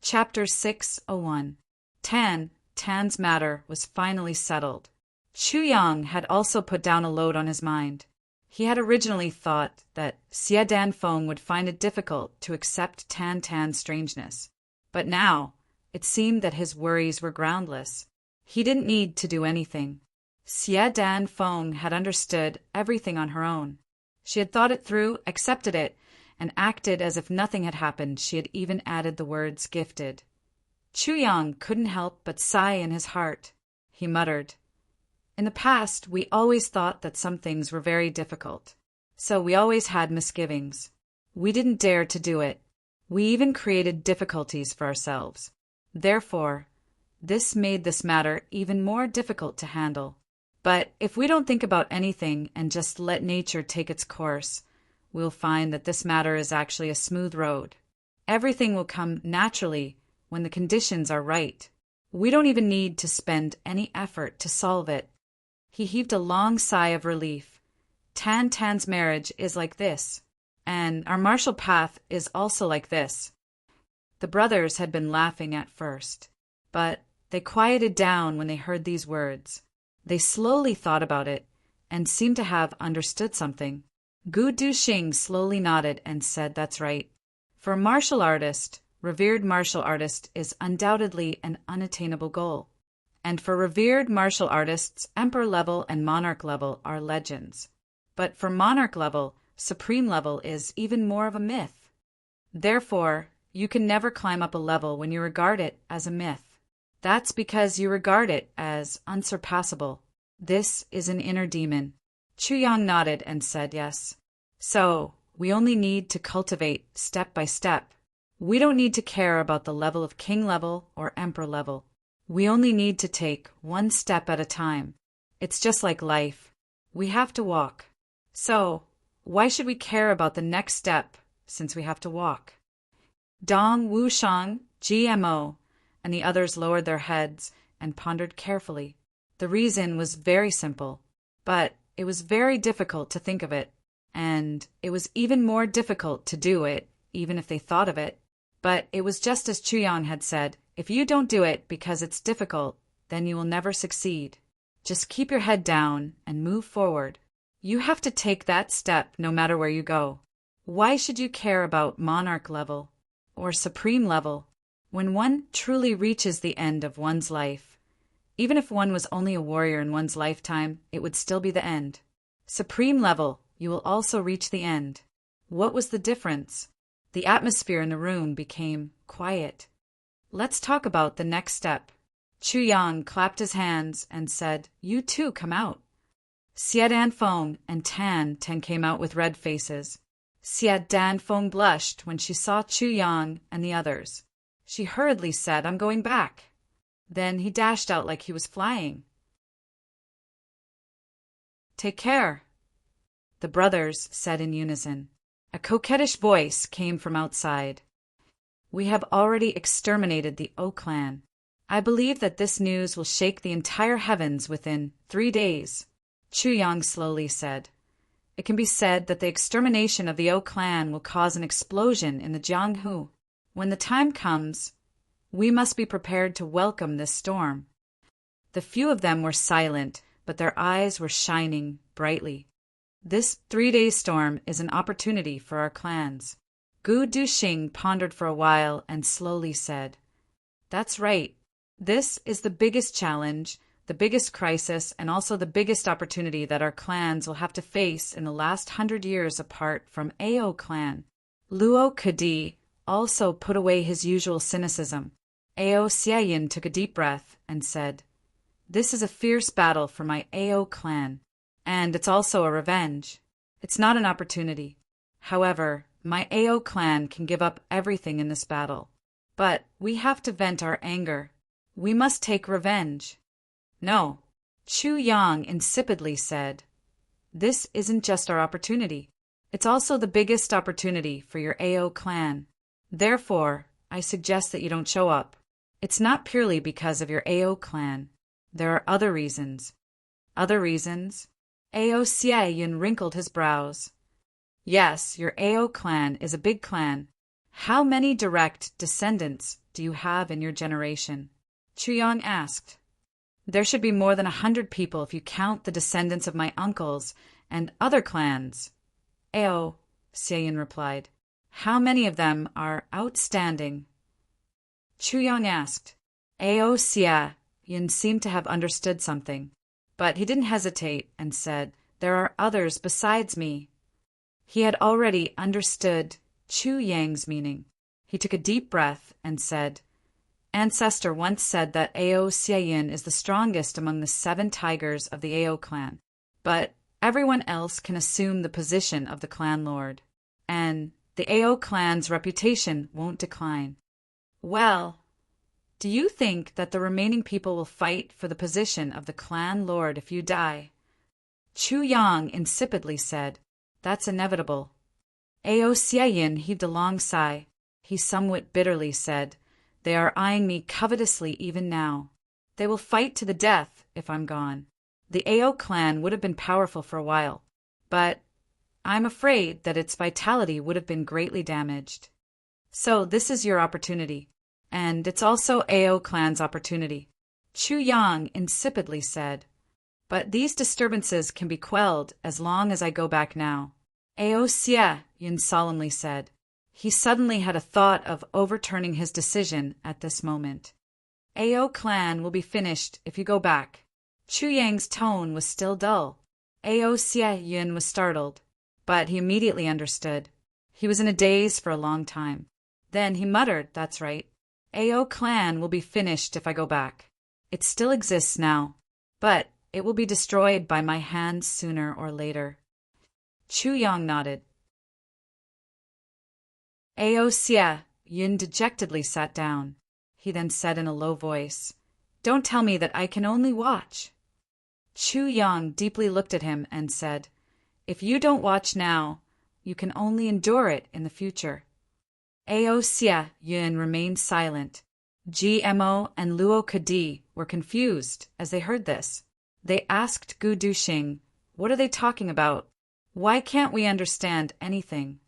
Chapter 601. Tan's matter was finally settled. Chu Yang had also put down a load on his mind. He had originally thought that Xie Danfeng would find it difficult to accept Tan's strangeness. But now, it seemed that his worries were groundless. He didn't need to do anything. Xie Danfeng had understood everything on her own. She had thought it through, accepted it, and acted as if nothing had happened. She had even added the words gifted. Chu Yang couldn't help but sigh in his heart. He muttered, "In the past, we always thought that some things were very difficult. So we always had misgivings. We didn't dare to do it. We even created difficulties for ourselves. Therefore, this made this matter even more difficult to handle. But if we don't think about anything and just let nature take its course, we'll find that this matter is actually a smooth road. Everything will come naturally when the conditions are right. We don't even need to spend any effort to solve it." He heaved a long sigh of relief. Tan's marriage is like this, and our martial path is also like this. The brothers had been laughing at first, but they quieted down when they heard these words. They slowly thought about it and seemed to have understood something. Gu Duxing slowly nodded and said, "That's right. For a martial artist, revered martial artist is undoubtedly an unattainable goal. And for revered martial artists, emperor level and monarch level are legends. But for monarch level, supreme level is even more of a myth. Therefore, you can never climb up a level when you regard it as a myth. That's because you regard it as unsurpassable. This is an inner demon." Chu Yang nodded and said yes. "So, we only need to cultivate step by step. We don't need to care about the level of king level or emperor level. We only need to take one step at a time. It's just like life. We have to walk. So, why should we care about the next step since we have to walk?" Dong Wushang, GMO, and the others lowered their heads and pondered carefully. The reason was very simple, but it was very difficult to think of it, and it was even more difficult to do it, even if they thought of it. But it was just as Chu Yang had said, if you don't do it because it's difficult, then you will never succeed. Just keep your head down and move forward. You have to take that step no matter where you go. Why should you care about monarch level or supreme level when one truly reaches the end of one's life? Even if one was only a warrior in one's lifetime, it would still be the end. Supreme level, you will also reach the end. What was the difference? The atmosphere in the room became quiet. "Let's talk about the next step." Chu Yang clapped his hands and said, "You too come out." Xie Danfeng and Tan came out with red faces. Xie Danfeng blushed when she saw Chu Yang and the others. She hurriedly said, "I'm going back." Then he dashed out like he was flying. "Take care," the brothers said in unison. A coquettish voice came from outside. "We have already exterminated the O clan. I believe that this news will shake the entire heavens within 3 days," Chu Yang slowly said. "It can be said that the extermination of the O clan will cause an explosion in the Jianghu. When the time comes, we must be prepared to welcome this storm." The few of them were silent, but their eyes were shining brightly. "This 3-day storm is an opportunity for our clans." Gu Duxing pondered for a while and slowly said, "That's right. This is the biggest challenge, the biggest crisis, and also the biggest opportunity that our clans will have to face in the last 100 years apart from AO clan." Luo Kadi also put away his usual cynicism. Ao Xieyin took a deep breath and said, "This is a fierce battle for my Ao clan, and it's also a revenge. It's not an opportunity. However, my Ao clan can give up everything in this battle. But we have to vent our anger. We must take revenge." "No," Chu Yang insipidly said. "This isn't just our opportunity. It's also the biggest opportunity for your Ao clan. Therefore, I suggest that you don't show up. It's not purely because of your Ao clan. There are other reasons." "Other reasons?" Ao Xieyin wrinkled his brows. "Yes, your Ao clan is a big clan. How many direct descendants do you have in your generation? Chuyang asked. There should be more than 100 people if you count the descendants of my uncles and other clans. Ao, Xie replied. How many of them are outstanding? Chuyang asked. Ao Xie Yin seemed to have understood something, but he didn't hesitate and said, There are others besides me. He had already understood Chu Yang's meaning. He took a deep breath and said, Ancestor once said that Ao Xie Yin is the strongest among the 7 tigers of the Ao clan, but everyone else can assume the position of the clan lord, and the Ao clan's reputation won't decline. Well, do you think that the remaining people will fight for the position of the clan lord if you die? Chu Yang insipidly said, That's inevitable. Ao Xie Yin heaved a long sigh. He somewhat bitterly said, They are eyeing me covetously even now. They will fight to the death if I'm gone. The Ao clan would have been powerful for a while, but I'm afraid that its vitality would have been greatly damaged. So this is your opportunity, and it's also Ao clan's opportunity. Chu Yang insipidly said, But these disturbances can be quelled as long as I go back now. Ao Xie Yin solemnly said. He suddenly had a thought of overturning his decision at this moment. Ao clan will be finished if you go back. Chu Yang's tone was still dull. Ao Xie Yin was startled, but he immediately understood. He was in a daze for a long time. Then he muttered, That's right. Ao clan will be finished if I go back. It still exists now, but it will be destroyed by my hand sooner or later. Chu Yang nodded. Ao Xie Yin dejectedly sat down. He then said in a low voice, Don't tell me that I can only watch. Chu Yang deeply looked at him and said, If you don't watch now, you can only endure it in the future. Ao Xie Yin remained silent. GMO and Luo Kadi were confused as they heard this. They asked Gu Duxing, What are they talking about? Why can't we understand anything?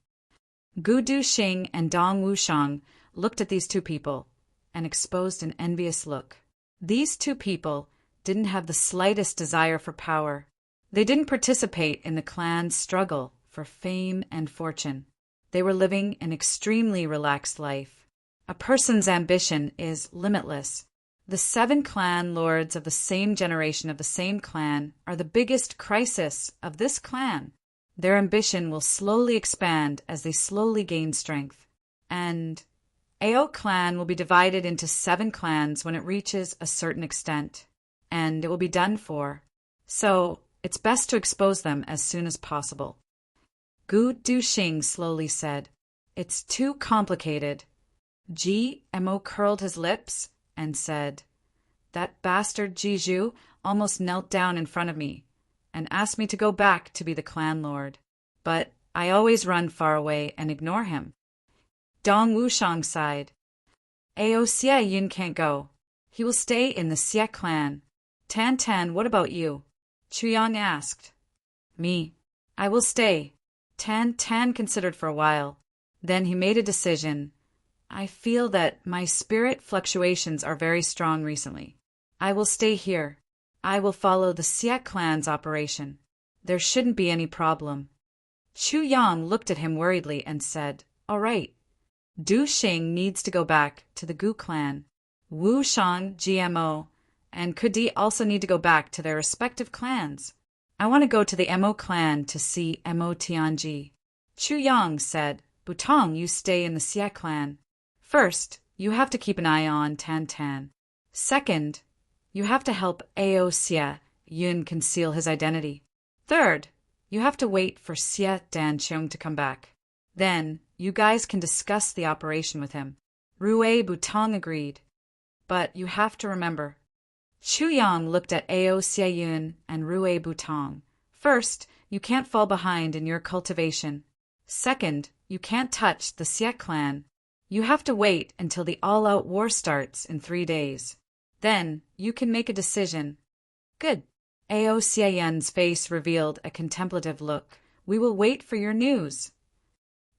Gu Duxing and Dong Wushang looked at these 2 people and exposed an envious look. These 2 people didn't have the slightest desire for power. They didn't participate in the clan's struggle for fame and fortune. They were living an extremely relaxed life. A person's ambition is limitless. The 7 clan lords of the same generation of the same clan are the biggest crisis of this clan. Their ambition will slowly expand as they slowly gain strength. And Ao clan will be divided into 7 clans when it reaches a certain extent, and it will be done for. So it's best to expose them as soon as possible. Gu Duxing slowly said, It's too complicated. GMO curled his lips and said, That bastard Jiju almost knelt down in front of me and asked me to go back to be the clan lord. But I always run far away and ignore him. Dong Wushang sighed. Ao Xie Yin can't go. He will stay in the Xie clan. Tan Tan, what about you? Chu Yang asked. Me. I will stay. Tan Tan considered for a while. Then he made a decision. I feel that my spirit fluctuations are very strong recently. I will stay here. I will follow the Xie clan's operation. There shouldn't be any problem. Chu Yang looked at him worriedly and said, All right. Du Xing needs to go back to the Gu clan. Wu Shang, GMO, and Kudi also need to go back to their respective clans. I want to go to the Mo clan to see Mo Tianji. Chu Yang said, Butong, you stay in the Xie clan. First, you have to keep an eye on Tan Tan. Second, you have to help Ao Xie Yun conceal his identity. Third, you have to wait for Xie Danqiong to come back. Then, you guys can discuss the operation with him. Rue Butong agreed. But you have to remember. Chu Yang looked at Ao Xie Yun and Rue Butong. First, you can't fall behind in your cultivation. Second, you can't touch the Xie clan. You have to wait until the all-out war starts in 3 days. Then, you can make a decision. Good. Ao Xie Yun's face revealed a contemplative look. We will wait for your news.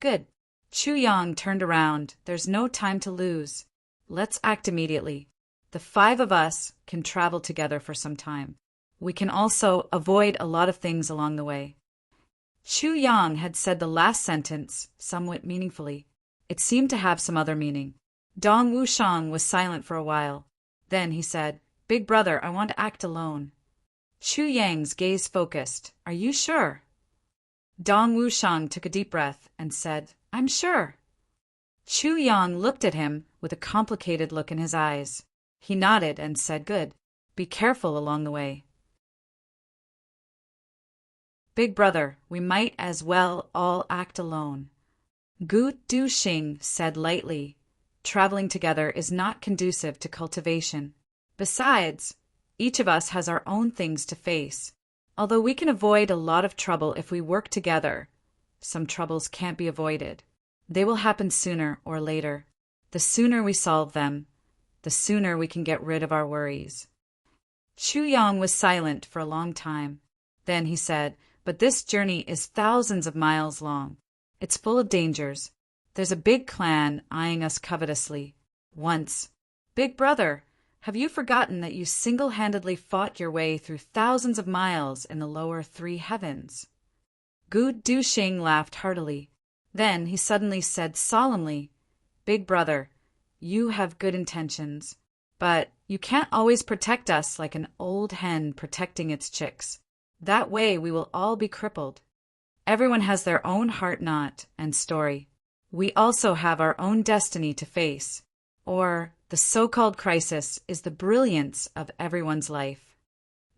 Good. Chu Yang turned around. There's no time to lose. Let's act immediately. The 5 of us can travel together for some time. We can also avoid a lot of things along the way. Chu Yang had said the last sentence somewhat meaningfully. It seemed to have some other meaning. Dong Wushang was silent for a while. Then he said, "Big brother, I want to act alone." Chu Yang's gaze focused. "Are you sure?" Dong Wushang took a deep breath and said, "I'm sure." Chu Yang looked at him with a complicated look in his eyes. He nodded and said, "Good. Be careful along the way." "Big brother, we might as well all act alone." Gu Duxing said lightly, "Traveling together is not conducive to cultivation. Besides, each of us has our own things to face. Although we can avoid a lot of trouble if we work together, some troubles can't be avoided. They will happen sooner or later. The sooner we solve them, the sooner we can get rid of our worries." Chu Yang was silent for a long time. Then he said, "But this journey is thousands of miles long. It's full of dangers. There's a big clan eyeing us covetously. Once, big brother, have you forgotten that you single-handedly fought your way through thousands of miles in the lower 3 heavens?" Gu Duxing laughed heartily. Then he suddenly said solemnly, "Big brother, you have good intentions, but you can't always protect us like an old hen protecting its chicks. That way we will all be crippled. Everyone has their own heart knot and story. We also have our own destiny to face. Or the so-called crisis is the brilliance of everyone's life."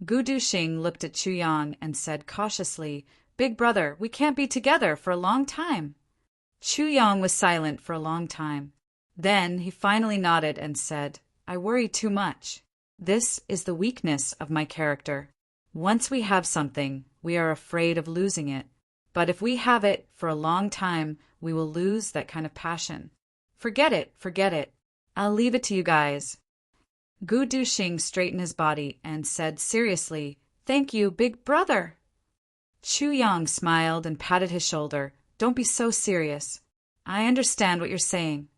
Gu Duxing looked at Chu Yang and said cautiously, "Big brother, we can't be together for a long time." Chu Yang was silent for a long time. Then he finally nodded and said, "I worry too much. This is the weakness of my character. Once we have something, we are afraid of losing it. But if we have it for a long time, we will lose that kind of passion. Forget it, forget it. I'll leave it to you guys." Gu Duxing straightened his body and said seriously, "Thank you, big brother." Chu Yang smiled and patted his shoulder. "Don't be so serious. I understand what you're saying."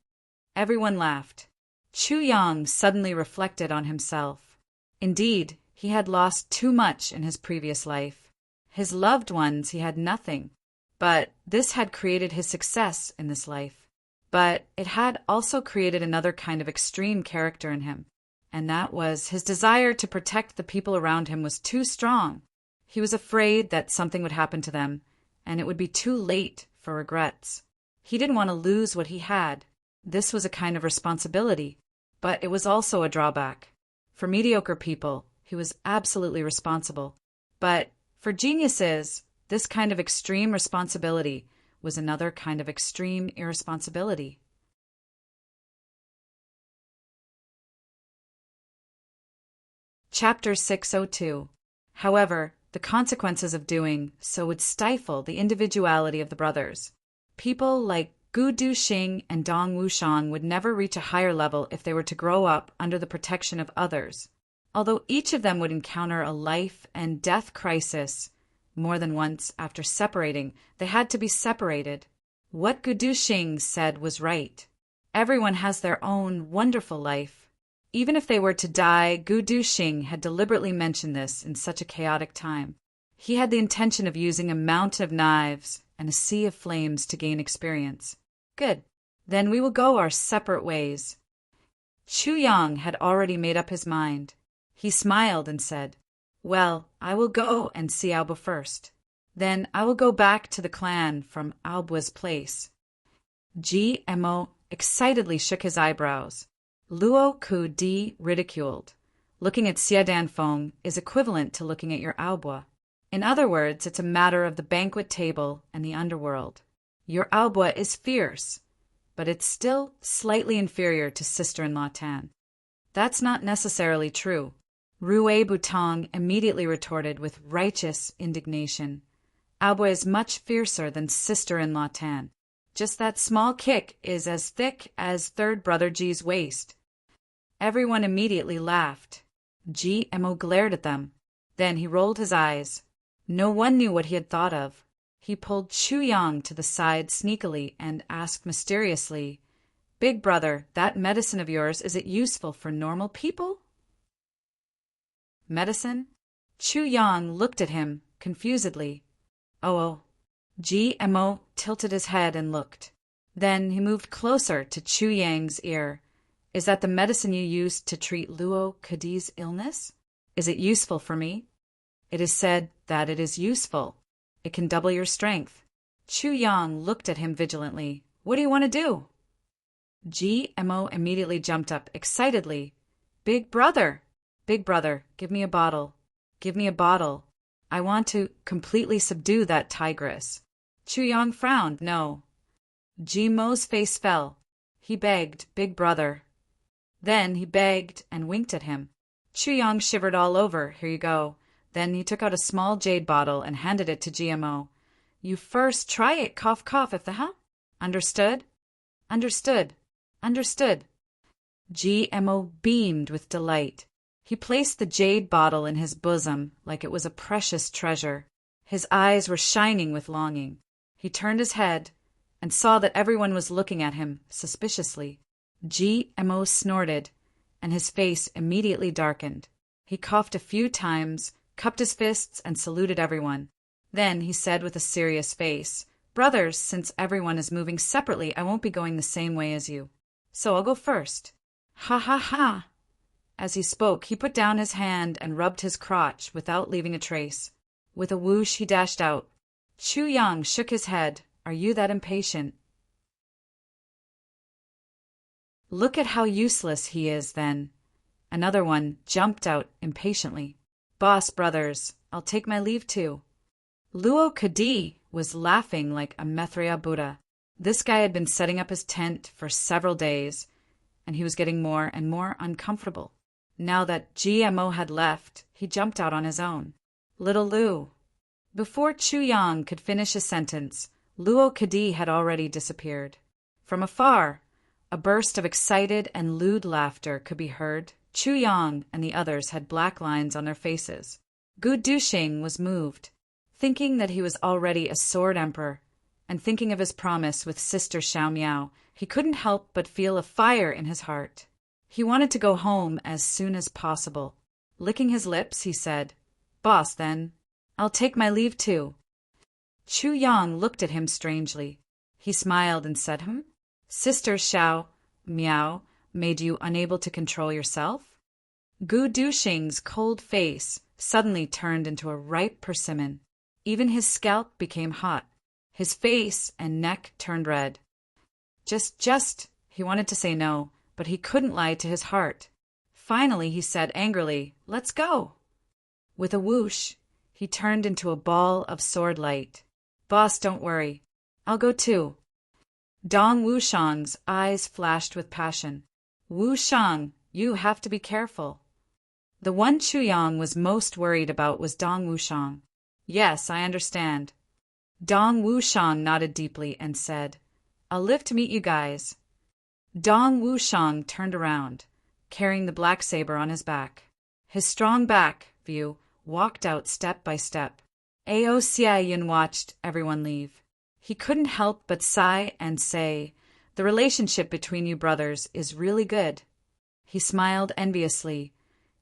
Everyone laughed. Chu Yang suddenly reflected on himself. Indeed, he had lost too much in his previous life. His loved ones he had nothing. But this had created his success in this life. But it had also created another kind of extreme character in him, and that was his desire to protect the people around him was too strong. He was afraid that something would happen to them, and it would be too late for regrets. He didn't want to lose what he had. This was a kind of responsibility, but it was also a drawback. For mediocre people, he was absolutely responsible. But for geniuses, this kind of extreme responsibility was another kind of extreme irresponsibility. Chapter 602. However, the consequences of doing so would stifle the individuality of the brothers. People like Gu Duxing and Dong Wushang would never reach a higher level if they were to grow up under the protection of others. Although each of them would encounter a life and death crisis more than once after separating, they had to be separated. What Gu Duxing said was right. Everyone has their own wonderful life. Even if they were to die, Gu Duxing had deliberately mentioned this in such a chaotic time. He had the intention of using a mountain of knives and a sea of flames to gain experience. Good. Then we will go our separate ways. Chu Yang had already made up his mind. He smiled and said, "Well, I will go and see Aoba first. Then I will go back to the clan from Aoba's place." GMO excitedly shook his eyebrows. Luo Ku Di ridiculed. Looking at Xie Danfeng is equivalent to looking at your Aoba. In other words, it's a matter of the banquet table and the underworld. Your Aoba is fierce, but it's still slightly inferior to sister-in-law Tan. That's not necessarily true. Rue Butong immediately retorted with righteous indignation. Aoba is much fiercer than sister-in-law Tan. Just that small kick is as thick as third brother Ji's waist. Everyone immediately laughed. GMO glared at them. Then he rolled his eyes. No one knew what he had thought of. He pulled Chu Yang to the side sneakily and asked mysteriously, "Big brother, that medicine of yours, is it useful for normal people?" Medicine? Chu Yang looked at him confusedly. Oh. GMO tilted his head and looked. Then he moved closer to Chu Yang's ear. "Is that the medicine you used to treat Luo Kadi's illness? Is it useful for me?" "It is said that it is useful. It can double your strength." Chu Yang looked at him vigilantly. "What do you want to do?" GMO immediately jumped up excitedly. Big brother, give me a bottle. Give me a bottle. I want to completely subdue that tigress." Chu Yang frowned. "No." GMO's face fell. He begged, "Big brother." Then he begged and winked at him. Chu Yang shivered all over. "Here you go." Then he took out a small jade bottle and handed it to GMO. "You first try it, cough cough, if the hell. Understood?" "Understood. Understood." GMO beamed with delight. He placed the jade bottle in his bosom like it was a precious treasure. His eyes were shining with longing. He turned his head and saw that everyone was looking at him suspiciously. GMO snorted, and his face immediately darkened. He coughed a few times, cupped his fists, and saluted everyone. Then he said with a serious face, "Brothers, since everyone is moving separately, I won't be going the same way as you. So I'll go first." "Ha ha ha!" As he spoke, he put down his hand and rubbed his crotch without leaving a trace. With a whoosh, he dashed out. Chu Yang shook his head. "Are you that impatient?" "Look at how useless he is, then." Another one jumped out impatiently. "Boss, brothers, I'll take my leave too." Luo Kadi was laughing like a Maitreya Buddha. This guy had been setting up his tent for several days, and he was getting more and more uncomfortable. Now that GMO had left, he jumped out on his own. "Little Lu." Before Chu Yang could finish his sentence, Luo Kadi had already disappeared. From afar, a burst of excited and lewd laughter could be heard. Chu Yang and the others had black lines on their faces. Gu Duxing was moved, thinking that he was already a sword emperor, and thinking of his promise with Sister Xiao Miao. He couldn't help but feel a fire in his heart. He wanted to go home as soon as possible. Licking his lips, he said, "Boss, then. I'll take my leave too." Chu Yang looked at him strangely. He smiled and said, "Sister Xiao Miao made you unable to control yourself?" Gu Duxing's cold face suddenly turned into a ripe persimmon. Even his scalp became hot. His face and neck turned red. Just, he wanted to say no, but he couldn't lie to his heart. Finally, he said angrily, "Let's go." With a whoosh, he turned into a ball of sword light. "Boss, don't worry. I'll go too." Dong Wushang's eyes flashed with passion. "Wushang, you have to be careful." The one Chu Yang was most worried about was Dong Wushang. "Yes, I understand." Dong Wushang nodded deeply and said, "I'll live to meet you guys." Dong Wushang turned around, carrying the black saber on his back. His strong back view walked out step by step. Ao Xiaoyan watched everyone leave. He couldn't help but sigh and say, "The relationship between you brothers is really good." He smiled enviously.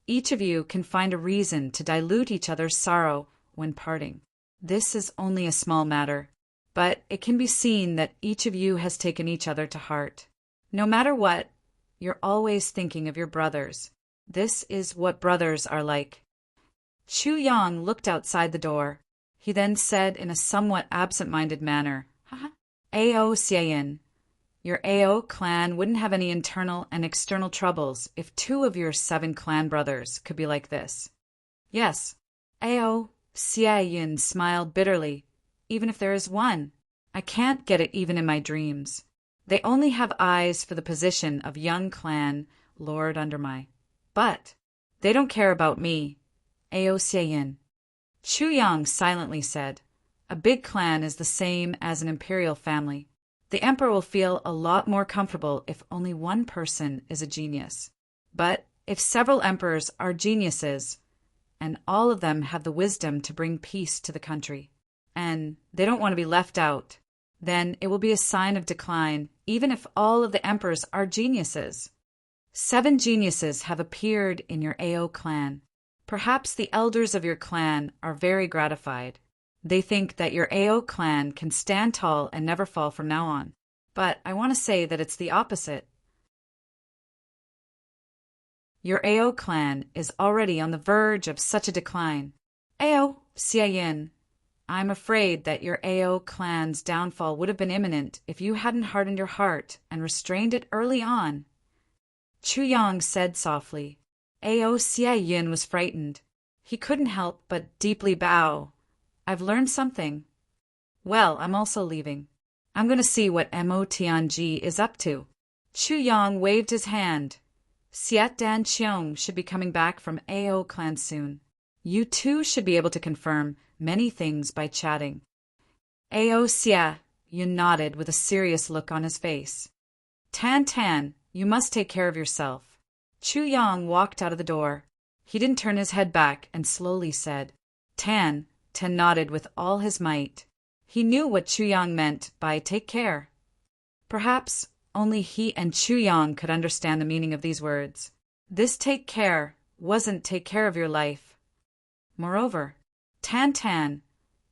"Each of you can find a reason to dilute each other's sorrow when parting. This is only a small matter, but it can be seen that each of you has taken each other to heart. No matter what, you're always thinking of your brothers. This is what brothers are like." Chu Yang looked outside the door. He then said in a somewhat absent-minded manner, "Ao Xiaoyan, your Ao clan wouldn't have any internal and external troubles if 2 of your 7 clan brothers could be like this." "Yes." Ao Xiaoyan smiled bitterly. "Even if there is one, I can't get it even in my dreams. They only have eyes for the position of young clan lord under my. But they don't care about me." Ao Xiaoyan. Chu Yang silently said, "A big clan is the same as an imperial family. The emperor will feel a lot more comfortable if only one person is a genius. But if several emperors are geniuses, and all of them have the wisdom to bring peace to the country, and they don't want to be left out, then it will be a sign of decline, even if all of the emperors are geniuses. 7 geniuses have appeared in your AO clan. Perhaps the elders of your clan are very gratified. They think that your AO clan can stand tall and never fall from now on. But I want to say that it's the opposite. Your AO clan is already on the verge of such a decline. AO Xiayin, I'm afraid that your AO clan's downfall would have been imminent if you hadn't hardened your heart and restrained it early on. Chu Yang said softly. AO Xiayin was frightened. He couldn't help but deeply bow. I've learned something. Well, I'm also leaving. I'm going to see what Mo Tianji is up to. Chu Yang waved his hand. Xiat Dan Qiong should be coming back from AO clan soon. You two should be able to confirm many things by chatting. AO Xia Yun nodded with a serious look on his face. Tan, you must take care of yourself. Chu Yang walked out of the door. He didn't turn his head back and slowly said, Tan nodded with all his might. He knew what Chu Yang meant by take care. Perhaps only he and Chu Yang could understand the meaning of these words. This take care wasn't take care of your life. Moreover, Tan,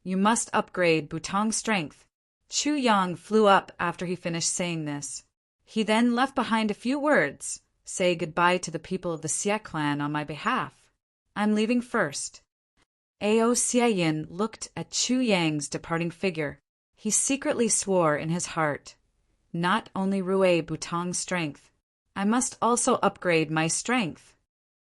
you must upgrade Butong's strength. Chu Yang flew up after he finished saying this. He then left behind a few words. Say goodbye to the people of the Xie clan on my behalf. I'm leaving first. AO Xiayin looked at Chu Yang's departing figure. He secretly swore in his heart, not only Rue Butong's strength, I must also upgrade my strength.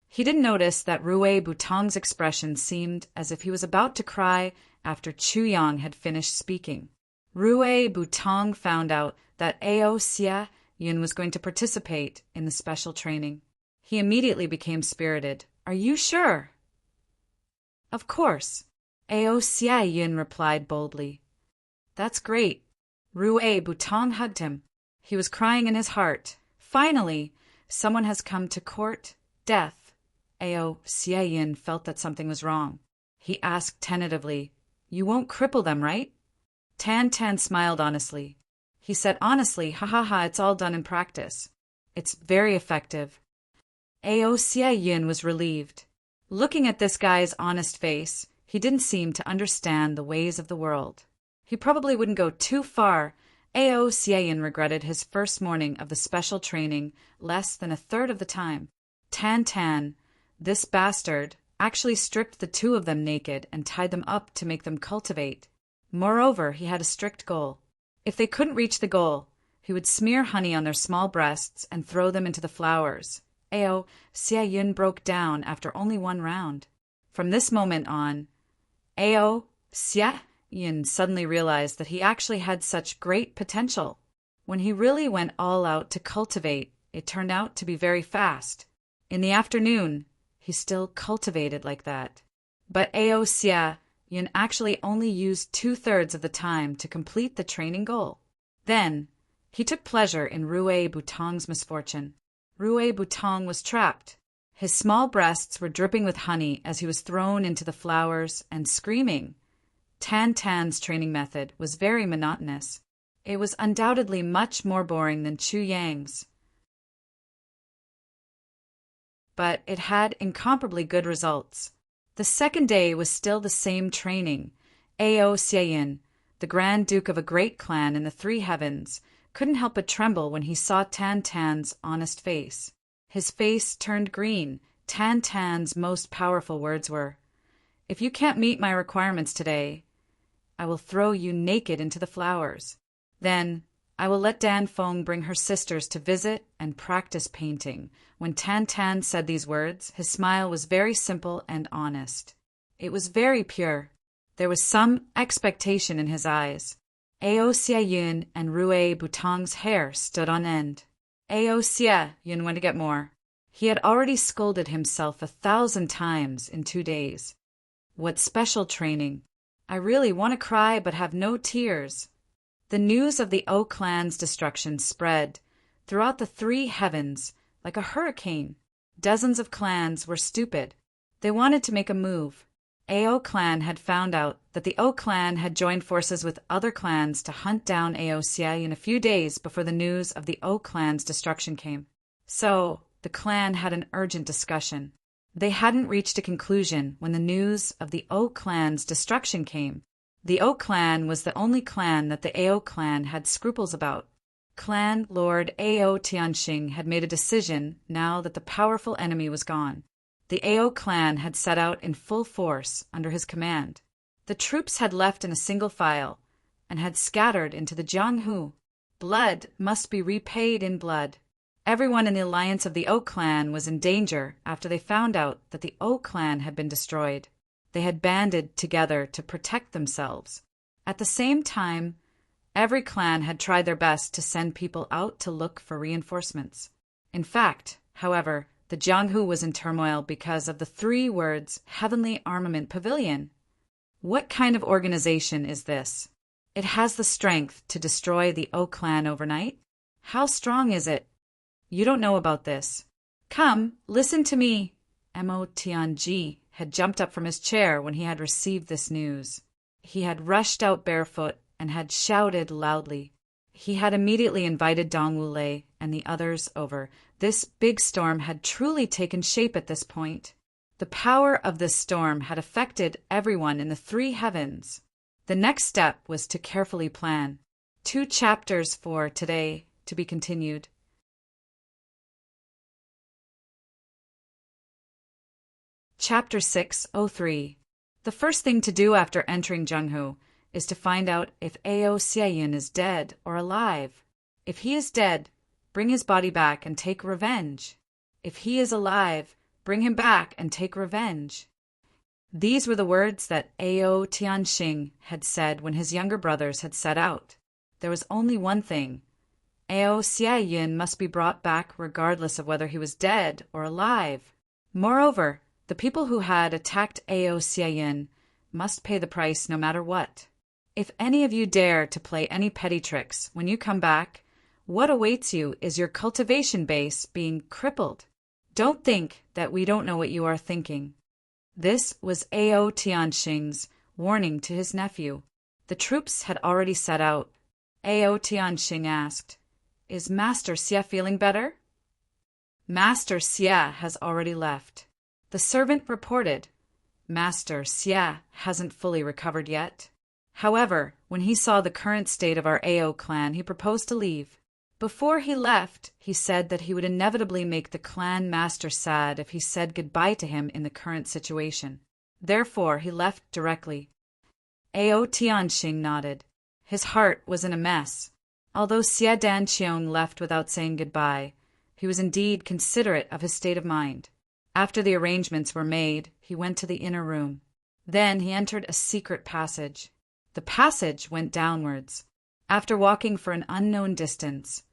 He didn't notice that Rue Butong's expression seemed as if he was about to cry after Chu Yang had finished speaking. Rue Butong found out that AO Xiayin was going to participate in the special training. He immediately became spirited. Are you sure? Of course, AO Xiayin replied boldly. That's great. Rue Butong hugged him. He was crying in his heart. Finally, someone has come to court death. AO Xiayin felt that something was wrong. He asked tentatively, You won't cripple them, right? Tan smiled honestly. He said honestly, ha, it's all done in practice. It's very effective. AO Xiayin was relieved. Looking at this guy's honest face, he didn't seem to understand the ways of the world. He probably wouldn't go too far. AO Xiayin regretted his first morning of the special training less than a third of the time. Tan, this bastard, actually stripped the two of them naked and tied them up to make them cultivate. Moreover, he had a strict goal. If they couldn't reach the goal, he would smear honey on their small breasts and throw them into the flowers. AO Xiayin broke down after only one round. From this moment on, AO Xiayin suddenly realized that he actually had such great potential. When he really went all out to cultivate, it turned out to be very fast. In the afternoon, he still cultivated like that. But AO Xiayin actually only used 2/3 of the time to complete the training goal. Then, he took pleasure in Rue Butong's misfortune. Rue Butong was trapped. His small breasts were dripping with honey as he was thrown into the flowers and screaming. Tan's training method was very monotonous. It was undoubtedly much more boring than Chu Yang's. But it had incomparably good results. The second day was still the same training. AO Xiayin, the Grand Duke of a great clan in the three heavens, couldn't help but tremble when he saw Tan's honest face. His face turned green. Tan's most powerful words were, If you can't meet my requirements today, I will throw you naked into the flowers. Then I will let Danfeng bring her sisters to visit and practice painting. When Tan said these words, his smile was very simple and honest. It was very pure. There was some expectation in his eyes. AO Xiayin and Rue Butong's hair stood on end. AO Xiayin went to get more. He had already scolded himself 1,000 times in 2 days. What special training! I really want to cry but have no tears. The news of the O clan's destruction spread throughout the three heavens like a hurricane. Dozens of clans were stupid. They wanted to make a move. AO clan had found out that the O clan had joined forces with other clans to hunt down AO Xiaoyan a few days before the news of the O clan's destruction came. So, the clan had an urgent discussion. They hadn't reached a conclusion when the news of the O clan's destruction came. The O clan was the only clan that the AO clan had scruples about. Clan Lord AO Tianxing had made a decision now that the powerful enemy was gone. The AO clan had set out in full force under his command. The troops had left in a single file and had scattered into the Jianghu. Blood must be repaid in blood. Everyone in the alliance of the O clan was in danger after they found out that the O clan had been destroyed. They had banded together to protect themselves. At the same time, every clan had tried their best to send people out to look for reinforcements. In fact, however, the Jianghu was in turmoil because of the 3 words Heavenly Armament Pavilion. What kind of organization is this? It has the strength to destroy the O clan overnight? How strong is it? You don't know about this. Come, listen to me. Mo Tianji had jumped up from his chair when he had received this news. He had rushed out barefoot and had shouted loudly. He had immediately invited Dong Wulei and the others over. This big storm had truly taken shape at this point. The power of this storm had affected everyone in the 3 heavens. The next step was to carefully plan. 2 chapters for today to be continued. Chapter 603. The first thing to do after entering Jianghu is to find out if AO Xiaoyan is dead or alive. If he is dead, bring his body back and take revenge. If he is alive, bring him back and take revenge. These were the words that AO Tianxing had said when his younger brothers had set out. There was only one thing. AO Xiaoyan must be brought back regardless of whether he was dead or alive. Moreover, the people who had attacked AO Xiaoyan must pay the price no matter what. If any of you dare to play any petty tricks when you come back, what awaits you is your cultivation base being crippled. Don't think that we don't know what you are thinking. This was AO Tianxing's warning to his nephew. The troops had already set out. AO Tianxing asked, "Is Master Xie feeling better?" Master Xie has already left. The servant reported, "Master Xie hasn't fully recovered yet." However, when he saw the current state of our AO clan, he proposed to leave. Before he left, he said that he would inevitably make the clan master sad if he said goodbye to him in the current situation. Therefore, he left directly. AO Tianxing nodded. His heart was in a mess. Although Xie Danqiong left without saying goodbye, he was indeed considerate of his state of mind. After the arrangements were made, he went to the inner room. Then he entered a secret passage. The passage went downwards. After walking for an unknown distance,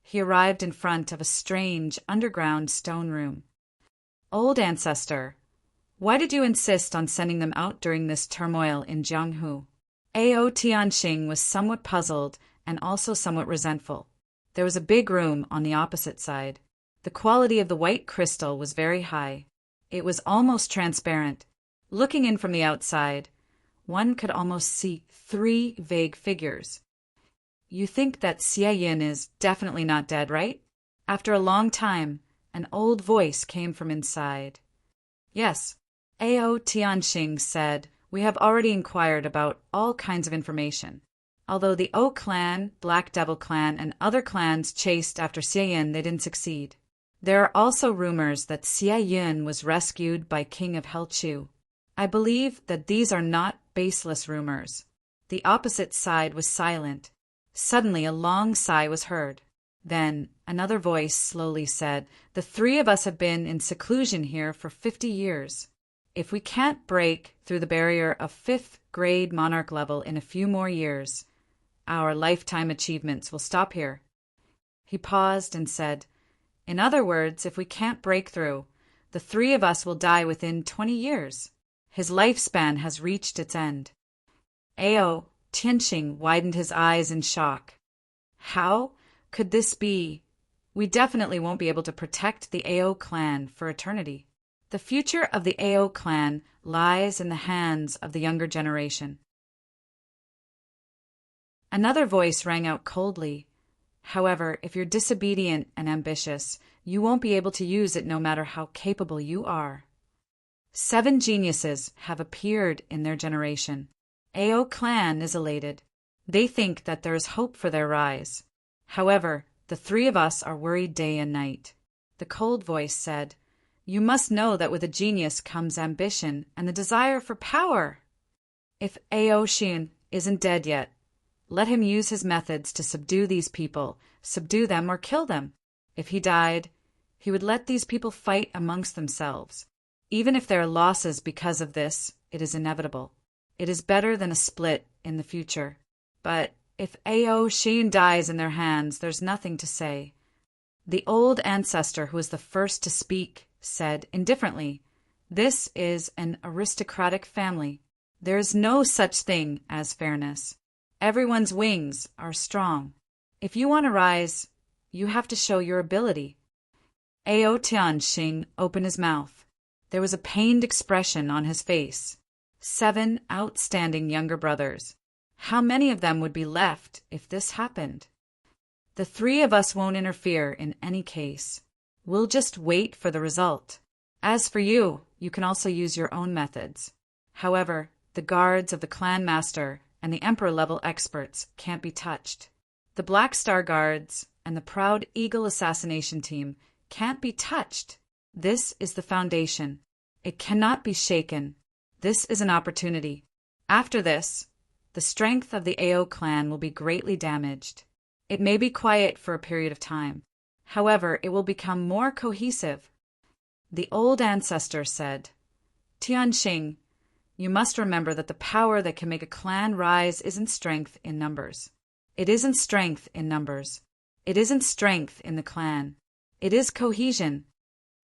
he arrived in front of a strange underground stone room. "Old ancestor, why did you insist on sending them out during this turmoil in Jianghu?" AO Tianxing was somewhat puzzled and also somewhat resentful. There was a big room on the opposite side. The quality of the white crystal was very high. It was almost transparent. Looking in from the outside, one could almost see 3 vague figures. "You think that Xie Yin is definitely not dead, right?" After a long time, an old voice came from inside. "Yes," AO Tianxing said, "we have already inquired about all kinds of information. Although the O clan, Black Devil clan, and other clans chased after Xie Yin, they didn't succeed. There are also rumors that Xie Yin was rescued by King of Helchu. I believe that these are not baseless rumors." The opposite side was silent. Suddenly a long sigh was heard. Then another voice slowly said, "The 3 of us have been in seclusion here for 50 years. If we can't break through the barrier of 5th grade monarch level in a few more years, our lifetime achievements will stop here." He paused and said, "In other words, if we can't break through, the 3 of us will die within 20 years. His lifespan has reached its end." AO Tianxing widened his eyes in shock. "How could this be? We definitely won't be able to protect the AO clan for eternity." The future of the Ao clan lies in the hands of the younger generation. Another voice rang out coldly. However, if you're disobedient and ambitious, you won't be able to use it no matter how capable you are. 7 geniuses have appeared in their generation. Ao clan is elated. They think that there is hope for their rise. However, the 3 of us are worried day and night. The cold voice said, "You must know that with a genius comes ambition and the desire for power. If Ao Shin isn't dead yet, let him use his methods to subdue these people, subdue them or kill them. If he died, he would let these people fight amongst themselves. Even if there are losses because of this, it is inevitable. It is better than a split in the future. But if Ao Shin dies in their hands, there's nothing to say." The old ancestor who was the first to speak said indifferently, "This is an aristocratic family. There is no such thing as fairness. Everyone's wings are strong. If you want to rise, you have to show your ability." Ao Tianxing opened his mouth. There was a pained expression on his face. 7 outstanding younger brothers. How many of them would be left if this happened? The 3 of us won't interfere in any case. We'll just wait for the result. As for you, you can also use your own methods. However, the guards of the clan master and the emperor-level experts can't be touched. The Black Star Guards and the Proud Eagle assassination team can't be touched. This is the foundation. It cannot be shaken. This is an opportunity. After this, the strength of the Ao clan will be greatly damaged. It may be quiet for a period of time. However, it will become more cohesive. The old ancestor said, "Tianxing, you must remember that the power that can make a clan rise isn't strength in numbers. It isn't strength in numbers. It isn't strength in the clan. It is cohesion.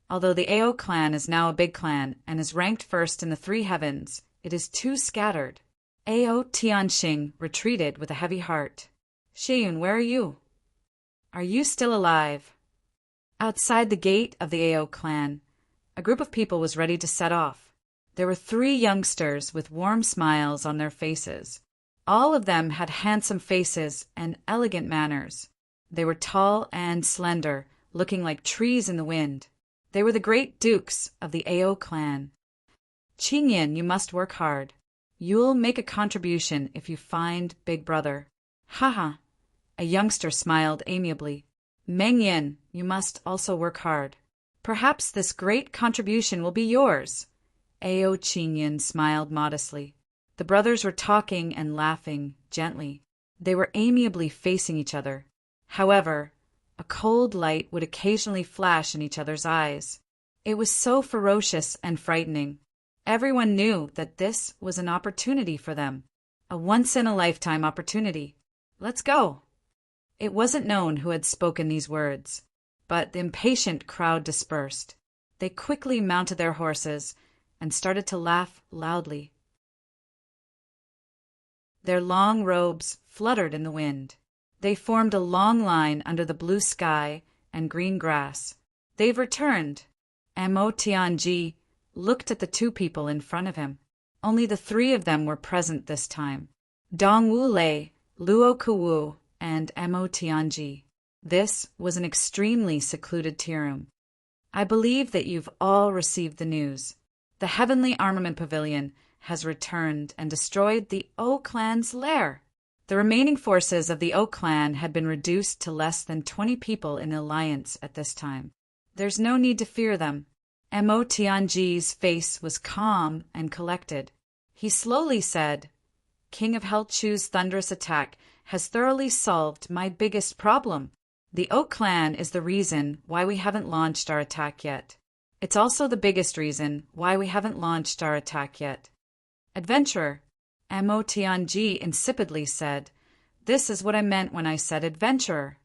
Although the Ao clan is now a big clan and is ranked first in the 3 heavens, it is too scattered." Ao Tianxing retreated with a heavy heart. "Shiyun, where are you? Are you still alive?" Outside the gate of the Ao clan, a group of people was ready to set off. There were 3 youngsters with warm smiles on their faces. All of them had handsome faces and elegant manners. They were tall and slender, looking like trees in the wind. They were the great dukes of the Ao clan. "Qingyan, you must work hard. You'll make a contribution if you find Big Brother." "Haha." A youngster smiled amiably. "Mengyan, you must also work hard. Perhaps this great contribution will be yours." Ao Qingyan smiled modestly. The brothers were talking and laughing gently. They were amiably facing each other. However, a cold light would occasionally flash in each other's eyes. It was so ferocious and frightening. Everyone knew that this was an opportunity for them, a once-in-a-lifetime opportunity. "Let's go." It wasn't known who had spoken these words, but the impatient crowd dispersed. They quickly mounted their horses and started to laugh loudly. Their long robes fluttered in the wind. They formed a long line under the blue sky and green grass. "They've returned." Mo Tianji looked at the 2 people in front of him. Only the 3 of them were present this time. Dong Wu Lei, Luo Kuwu, and Mo Tianji. This was an extremely secluded tea room. "I believe that you've all received the news. The Heavenly Armament Pavilion has returned and destroyed the O clan's lair." The remaining forces of the O clan had been reduced to less than 20 people in the alliance at this time. There's no need to fear them. Mo Tianji's face was calm and collected. He slowly said, "King of Hell Chu's thunderous attack has thoroughly solved my biggest problem. The O clan is the reason why we haven't launched our attack yet. It's also the biggest reason why we haven't launched our attack yet." "Adventurer," Mo Tianji insipidly said, "this is what I meant when I said adventurer.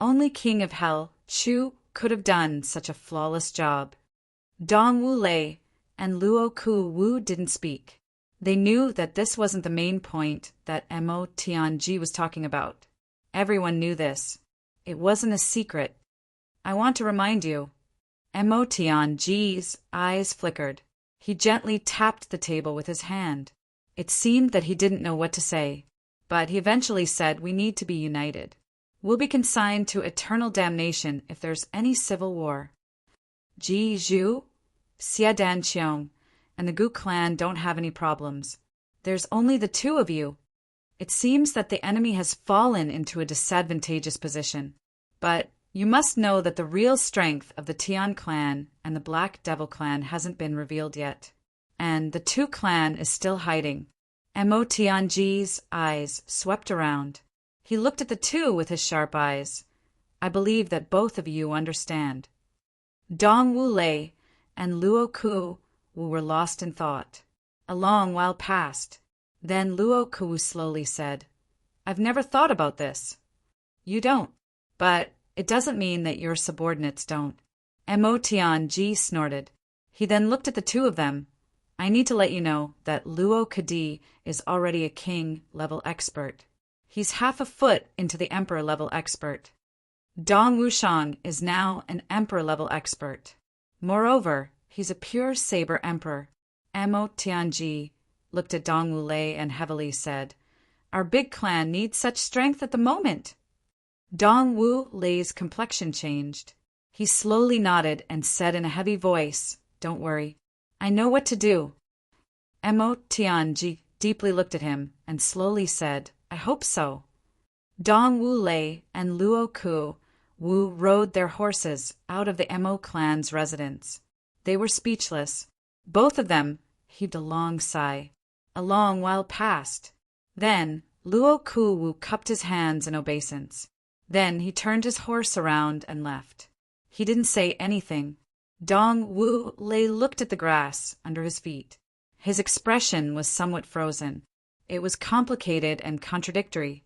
Only King of Hell Chu could have done such a flawless job." Dong Wu Lei and Luo Ku Wu didn't speak. They knew that this wasn't the main point that Mo Tianji was talking about. Everyone knew this. It wasn't a secret. "I want to remind you, Mo Tianji's eyes flickered. He gently tapped the table with his hand. It seemed that he didn't know what to say, but he eventually said, "We need to be united. We'll be consigned to eternal damnation if there's any civil war. Ji Zhu, Xia Dan Qiong, and the Gu clan don't have any problems. There's only the two of you. It seems that the enemy has fallen into a disadvantageous position, but you must know that the real strength of the Tian clan and the Black Devil clan hasn't been revealed yet, and the Tu clan is still hiding." Mo Tianji's eyes swept around. He looked at the two with his sharp eyes. "I believe that both of you understand." Dong Wu Lei and Luo Ku were lost in thought. A long while passed. Then Luo Ku slowly said, "I've never thought about this." "You don't, but it doesn't mean that your subordinates don't." Mo Tianji snorted. He then looked at the two of them. "I need to let you know that Luo Kadi is already a king-level expert. He's half a foot into the emperor-level expert. Dong Wushang is now an emperor-level expert. Moreover, he's a pure saber emperor." Mo Tianji looked at Dong Wu Lei and heavily said, "Our big clan needs such strength at the moment." Dong Wu Lei's complexion changed. He slowly nodded and said in a heavy voice, "Don't worry. I know what to do." Mo Tianji deeply looked at him and slowly said, "I hope so." Dong Wu Lei and Luo Ku Wu rode their horses out of the Mo clan's residence. They were speechless. Both of them heaved a long sigh. A long while passed. Then Luo Ku Wu cupped his hands in obeisance. Then he turned his horse around and left. He didn't say anything. Dong Wu Lei looked at the grass under his feet. His expression was somewhat frozen. It was complicated and contradictory.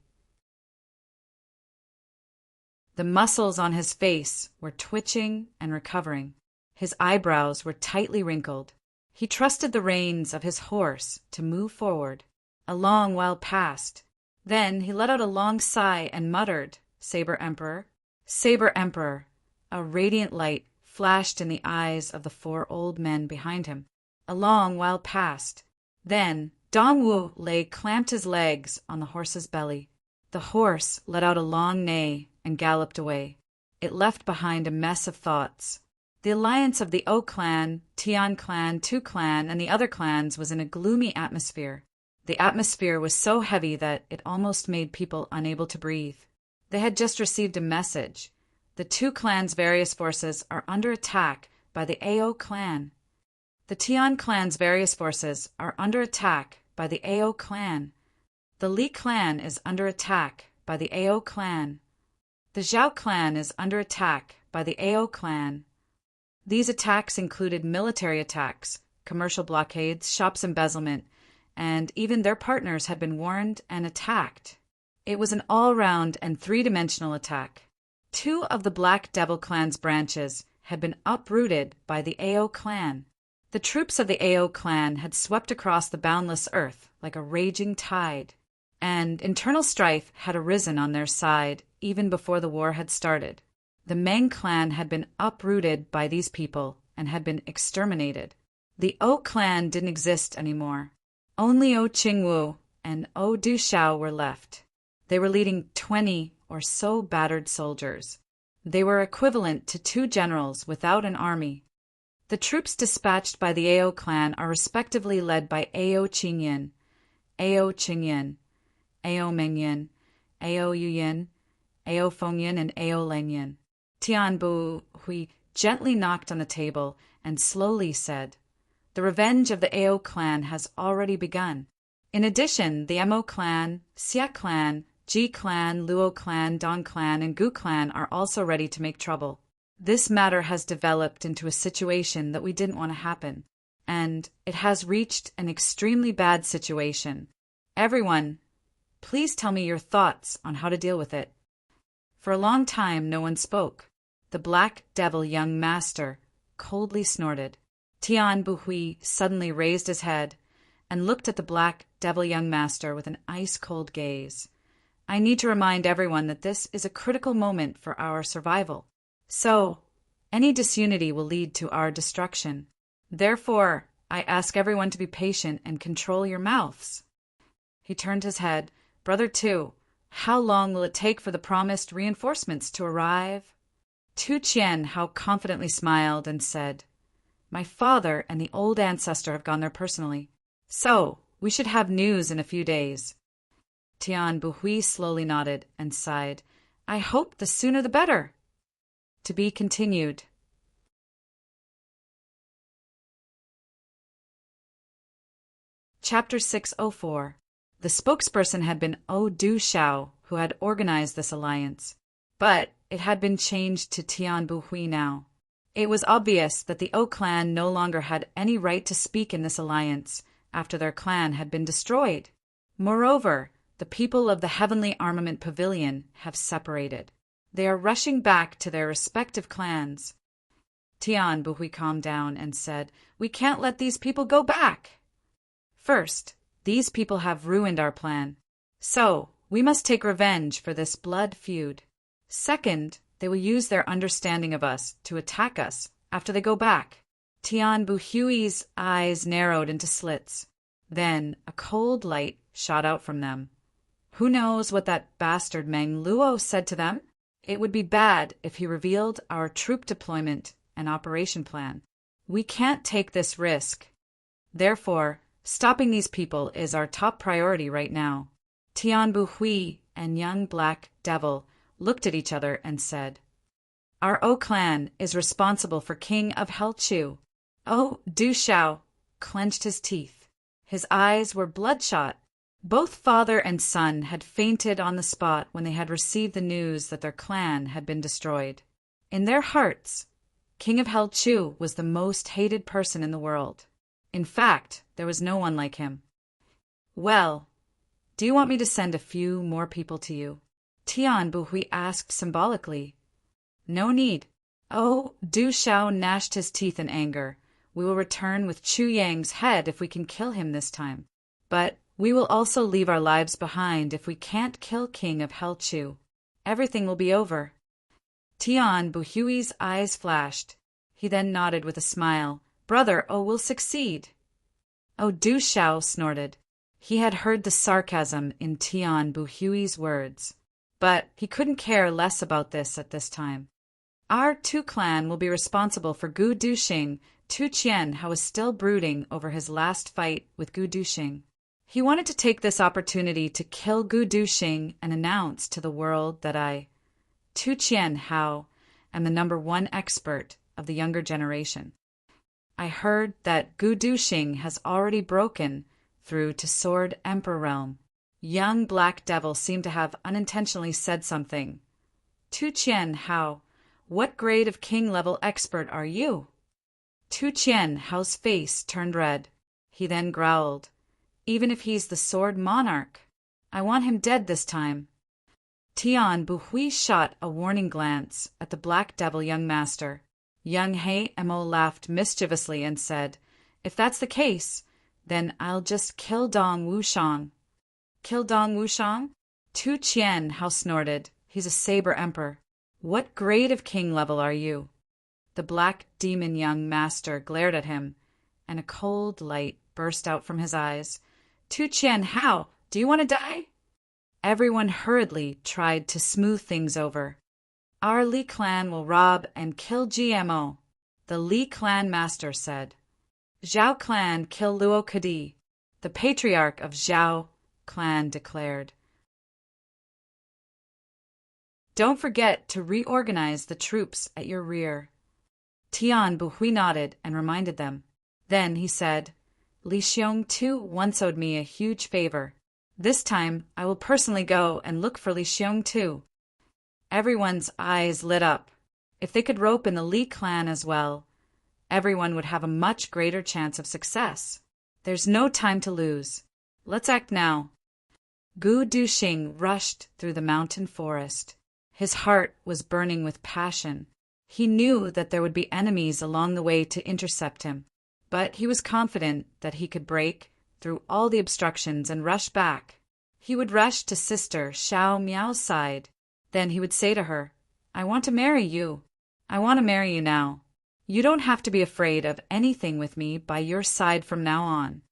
The muscles on his face were twitching and recovering. His eyebrows were tightly wrinkled. He trusted the reins of his horse to move forward. A long while passed. Then he let out a long sigh and muttered, "Saber Emperor, Saber Emperor." A radiant light flashed in the eyes of the four old men behind him. A long while passed. Then Dong Wu Lei clamped his legs on the horse's belly. The horse let out a long neigh and galloped away. It left behind a mess of thoughts. The alliance of the O clan, Tian clan, Tu clan, and the other clans was in a gloomy atmosphere. The atmosphere was so heavy that it almost made people unable to breathe. They had just received a message. The Tu clan's various forces are under attack by the Ao clan. The Tian clan's various forces are under attack by the Ao clan. The Li clan is under attack by the Ao clan. The Zhao clan is under attack by the Ao clan. These attacks included military attacks, commercial blockades, shops embezzlement, and even their partners had been warned and attacked. It was an all-round and three-dimensional attack. Two of the Black Devil clan's branches had been uprooted by the Ao clan. The troops of the Ao clan had swept across the boundless earth like a raging tide, and internal strife had arisen on their side even before the war had started. The Meng clan had been uprooted by these people and had been exterminated. The O clan didn't exist anymore. Only O Qingwu and O Dushao were left. They were leading 20 or so battered soldiers. They were equivalent to 2 generals without an army. The troops dispatched by the Ao clan are respectively led by Ao Qingyan, Ao Qingyan, Ao Mengyan, Ao Yuyan, Ao Fengyan, and Ao Lengyan. Tian Bu Hui gently knocked on the table and slowly said, "The revenge of the Ao clan has already begun. In addition, the Mo clan, Xia clan, Ji clan, Luo clan, Dong clan, and Gu clan are also ready to make trouble. This matter has developed into a situation that we didn't want to happen, and it has reached an extremely bad situation. Everyone, please tell me your thoughts on how to deal with it." For a long time no one spoke. The Black Devil young master coldly snorted. Tian Buhui suddenly raised his head and looked at the Black Devil young master with an ice-cold gaze. "I need to remind everyone that this is a critical moment for our survival. So, Any disunity will lead to our destruction. Therefore, I ask everyone to be patient and control your mouths." He turned his head. "Brother Tu, how long will it take for the promised reinforcements to arrive?" Tu Chien Hao confidently smiled and said, "My father and the old ancestor have gone there personally, so we should have news in a few days." Tian Buhui slowly nodded and sighed. "I hope the sooner the better." To be continued. Chapter 604. The spokesperson had been Du Shao, who had organized this alliance, but it had been changed to Tian Buhui now. It was obvious that the O clan no longer had any right to speak in this alliance after their clan had been destroyed. Moreover, the people of the Heavenly Armament Pavilion have separated. They are rushing back to their respective clans. Tian Buhui calmed down and said, "We can't let these people go back. First, these people have ruined our plan, so we must take revenge for this blood feud. Second, they will use their understanding of us to attack us after they go back." Tian Buhui's eyes narrowed into slits. Then a cold light shot out from them. Who knows what that bastard Meng Luo said to them? It would be bad if he revealed our troop deployment and operation plan. We can't take this risk. Therefore, stopping these people is our top priority right now. Tian Buhui and young Black Devil looked at each other and said, "Our O clan is responsible for King of Helchu." Du Shao clenched his teeth. His eyes were bloodshot. Both father and son had fainted on the spot when they had received the news that their clan had been destroyed. In their hearts, King of Helchu was the most hated person in the world. In fact, there was no one like him. "Well, do you want me to send a few more people to you?" Tian Buhui asked symbolically. "No need." Du Shao gnashed his teeth in anger. "We will return with Chu Yang's head if we can kill him this time. But we will also leave our lives behind if we can't kill King of Helchu. Everything will be over." Tian Buhui's eyes flashed. He then nodded with a smile. "Brother will succeed." Du Shao snorted. He had heard the sarcasm in Tian Buhui's words, but he couldn't care less about this at this time. "Our Tu clan will be responsible for Gu Duxing." Tu Chien Hao was still brooding over his last fight with Gu Duxing. He wanted to take this opportunity to kill Gu Duxing and announce to the world that Tu Chien Hao, am the #1 expert of the younger generation. I heard that Gu Duxing has already broken through to Sword Emperor realm. Young Black Devil seemed to have unintentionally said something. Tu Chien Hao, what grade of king-level expert are you? Tu Chien Hao's face turned red. He then growled, "Even if he's the Sword Monarch, I want him dead this time." Tian Buhui shot a warning glance at the Black Devil young master. Young He Mo laughed mischievously and said, "If that's the case, then I'll just kill Dong Wushang." "Kill Dong Wushang?" Tu Chien Hao snorted. "He's a Saber Emperor. What grade of king level are you?" The Black Demon young master glared at him, and a cold light burst out from his eyes. "Tu Chien Hao, do you want to die?" Everyone hurriedly tried to smooth things over. "Our Li clan will rob and kill GMO," the Li clan master said. "Zhao clan kill Luo Kadi," the patriarch of Zhao clan declared. "Don't forget to reorganize the troops at your rear." Tian Buhui nodded and reminded them. Then he said, "Li Xiong Tu once owed me a huge favor. This time I will personally go and look for Li Xiong Tu." Everyone's eyes lit up. If they could rope in the Li clan as well, everyone would have a much greater chance of success. There's no time to lose. Let's act now. Gu Duxing rushed through the mountain forest. His heart was burning with passion. He knew that there would be enemies along the way to intercept him, but he was confident that he could break through all the obstructions and rush back. He would rush to Sister Xiao Miao's side. Then he would say to her, "I want to marry you. I want to marry you now. You don't have to be afraid of anything with me by your side from now on.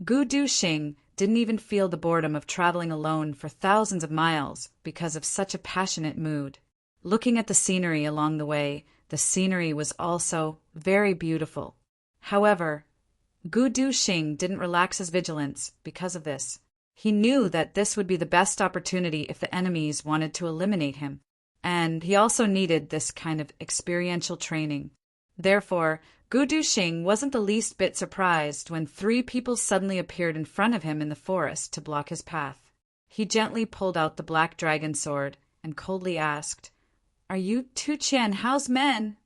Gu Duxing didn't even feel the boredom of traveling alone for thousands of miles because of such a passionate mood. Looking at the scenery along the way, the scenery was also very beautiful. However, Gu Duxing didn't relax his vigilance because of this. He knew that this would be the best opportunity if the enemies wanted to eliminate him, and he also needed this kind of experiential training. Therefore, Gu Duxing wasn't the least bit surprised when 3 people suddenly appeared in front of him in the forest to block his path. He gently pulled out the black dragon sword and coldly asked, "Are you Tu Qianhao's men?"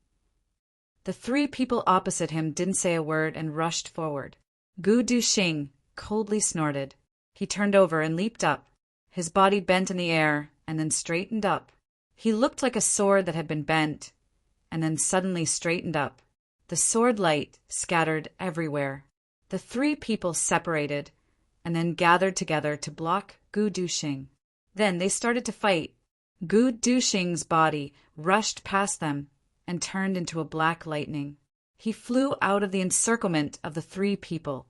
The 3 people opposite him didn't say a word and rushed forward. Gu Duxing coldly snorted. He turned over and leaped up. His body bent in the air and then straightened up. He looked like a sword that had been bent and then suddenly straightened up. The sword light scattered everywhere. The 3 people separated and then gathered together to block Gu Duxing. Then they started to fight. Gu Duxing's body rushed past them and turned into a black lightning. He flew out of the encirclement of the 3 people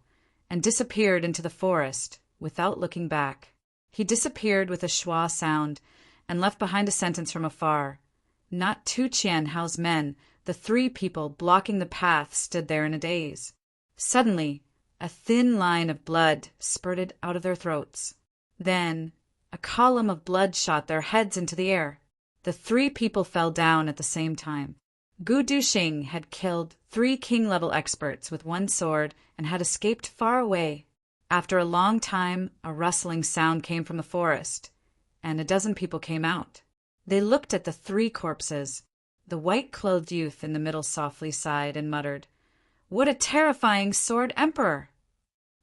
and disappeared into the forest without looking back. He disappeared with a schwa sound and left behind a sentence from afar. Not Tu Qianhao's men, the 3 people blocking the path stood there in a daze. Suddenly, a thin line of blood spurted out of their throats. Then, a column of blood shot their heads into the air. The 3 people fell down at the same time. Gu Duxing had killed 3 king-level experts with 1 sword and had escaped far away. After a long time, a rustling sound came from the forest, and a dozen people came out. They looked at the 3 corpses. The white-clothed youth in the middle softly sighed and muttered, "What a terrifying sword emperor!"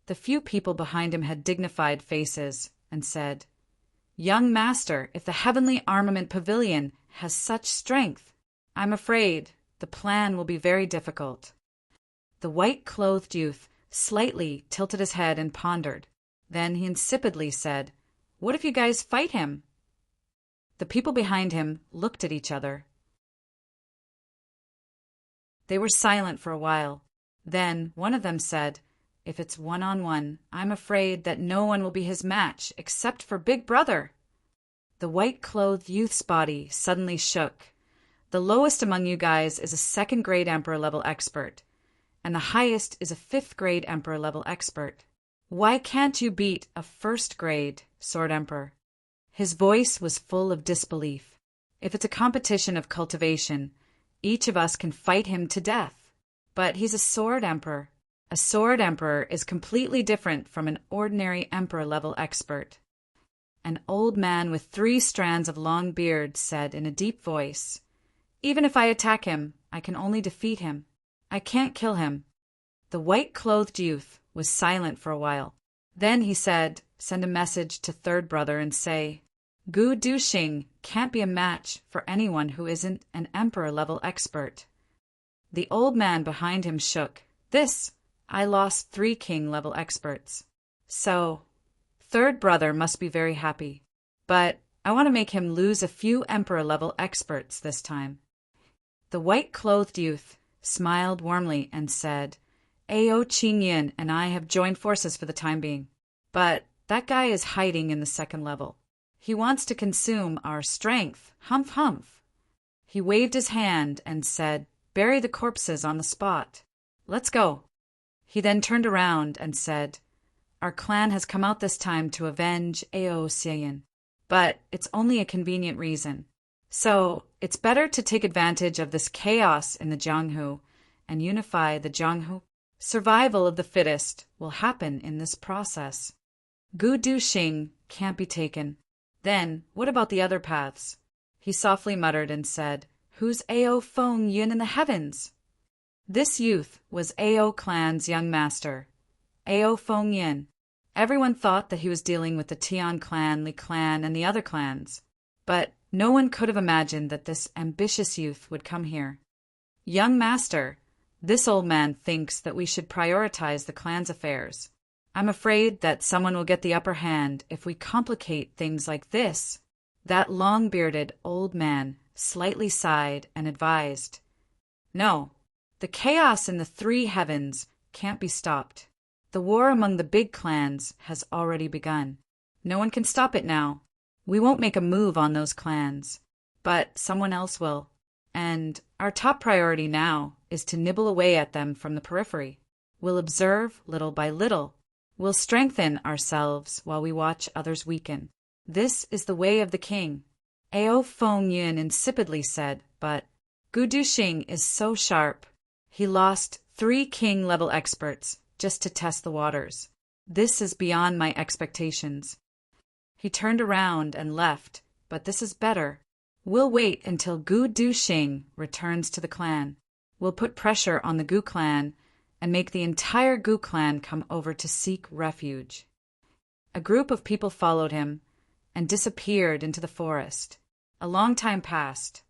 The few people behind him had dignified faces and said, "Young master, if the heavenly armament pavilion has such strength, I'm afraid the plan will be very difficult." The white-clothed youth slightly tilted his head and pondered. Then he insipidly said, "What if you guys fight him?" The people behind him looked at each other. They were silent for a while. Then one of them said, "If it's 1-on-1, I'm afraid that no one will be his match except for Big Brother." The white-clothed youth's body suddenly shook. "The lowest among you guys is a 2nd-grade Emperor-level expert, and the highest is a 5th-grade Emperor-level expert. Why can't you beat a 1st-grade Sword Emperor?" His voice was full of disbelief. "If it's a competition of cultivation, each of us can fight him to death. But he's a Sword Emperor. A Sword Emperor is completely different from an ordinary Emperor-level expert." An old man with 3 strands of long beard said in a deep voice, "Even if I attack him, I can only defeat him. I can't kill him." The white-clothed youth was silent for a while. Then he said, "Send a message to 3rd brother and say, Gu Duxing can't be a match for anyone who isn't an Emperor-level expert." The old man behind him shook. I lost 3 king-level experts. So, 3rd brother must be very happy. But I want to make him lose a few Emperor-level experts this time." The white-clothed youth smiled warmly and said, "Ao Qingyan and I have joined forces for the time being. But that guy is hiding in the 2nd level. He wants to consume our strength. Humph, humph." He waved his hand and said, "Bury the corpses on the spot. Let's go." He then turned around and said, "Our clan has come out this time to avenge Ao Xian, but it's only a convenient reason. So it's better to take advantage of this chaos in the Jianghu and unify the Jianghu. Survival of the fittest will happen in this process. Gu Duxing can't be taken. Then what about the other paths?" He softly muttered and said, "Who's Ao Feng Yun in the heavens?" This youth was Ao clan's young master, Ao Feng Yin. Everyone thought that he was dealing with the Tian clan, Li clan, and the other clans. But no one could have imagined that this ambitious youth would come here. "Young master, this old man thinks that we should prioritize the clan's affairs. I'm afraid that someone will get the upper hand if we complicate things like this." That long-bearded old man slightly sighed, and advised, "No, the chaos in the three heavens can't be stopped. The war among the big clans has already begun. No one can stop it now. We won't make a move on those clans, but someone else will. And our top priority now is to nibble away at them from the periphery. We'll observe little by little. We'll strengthen ourselves while we watch others weaken. This is the way of the king," Ao Feng Yun insipidly said, but Gu Duxing is so sharp. He lost 3 king-level experts just to test the waters. This is beyond my expectations. He turned around and left, but this is better. We'll wait until Gu Duxing returns to the clan. We'll put pressure on the Gu clan and make the entire Gu clan come over to seek refuge. A group of people followed him and disappeared into the forest. A long time passed.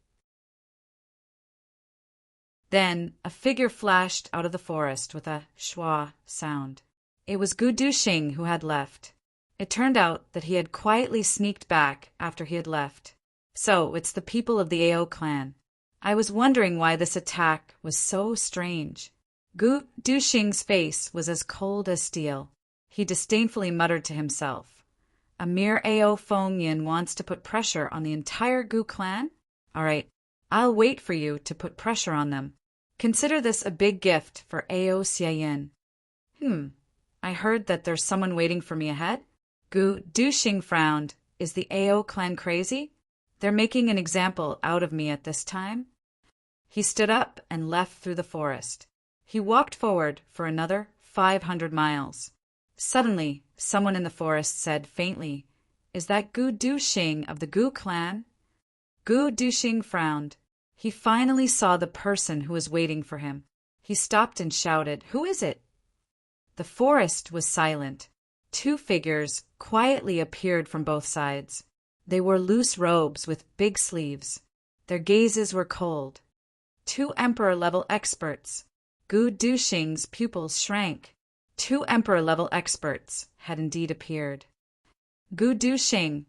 Then a figure flashed out of the forest with a schwa sound. It was Gu Duxing who had left. It turned out that he had quietly sneaked back after he had left. So it's the people of the Ao clan. I was wondering why this attack was so strange. Gu Duxing's face was as cold as steel. He disdainfully muttered to himself, "A mere Ao Feng Yin wants to put pressure on the entire Gu clan? All right, I'll wait for you to put pressure on them. Consider this a big gift for Ao Xiayin." I heard that there's someone waiting for me ahead. Gu Duxing frowned. Is the Ao clan crazy? They're making an example out of me at this time? He stood up and left through the forest. He walked forward for another 500 miles. Suddenly, someone in the forest said faintly, "Is that Gu Duxing of the Gu clan?" Gu Duxing frowned. He finally saw the person who was waiting for him. He stopped and shouted, "Who is it?" The forest was silent. 2 figures quietly appeared from both sides. They wore loose robes with big sleeves. Their gazes were cold. 2 Emperor-level experts. Gu Duxing's pupils shrank. 2 Emperor-level experts had indeed appeared. "Gu Duxing,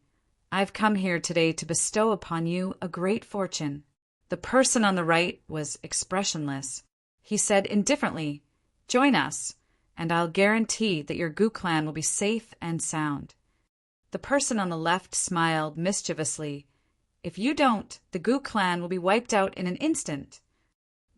I've come here today to bestow upon you a great fortune." The person on the right was expressionless. He said indifferently, "Join us, and I'll guarantee that your Gu clan will be safe and sound." The person on the left smiled mischievously. "If you don't, the Gu clan will be wiped out in an instant."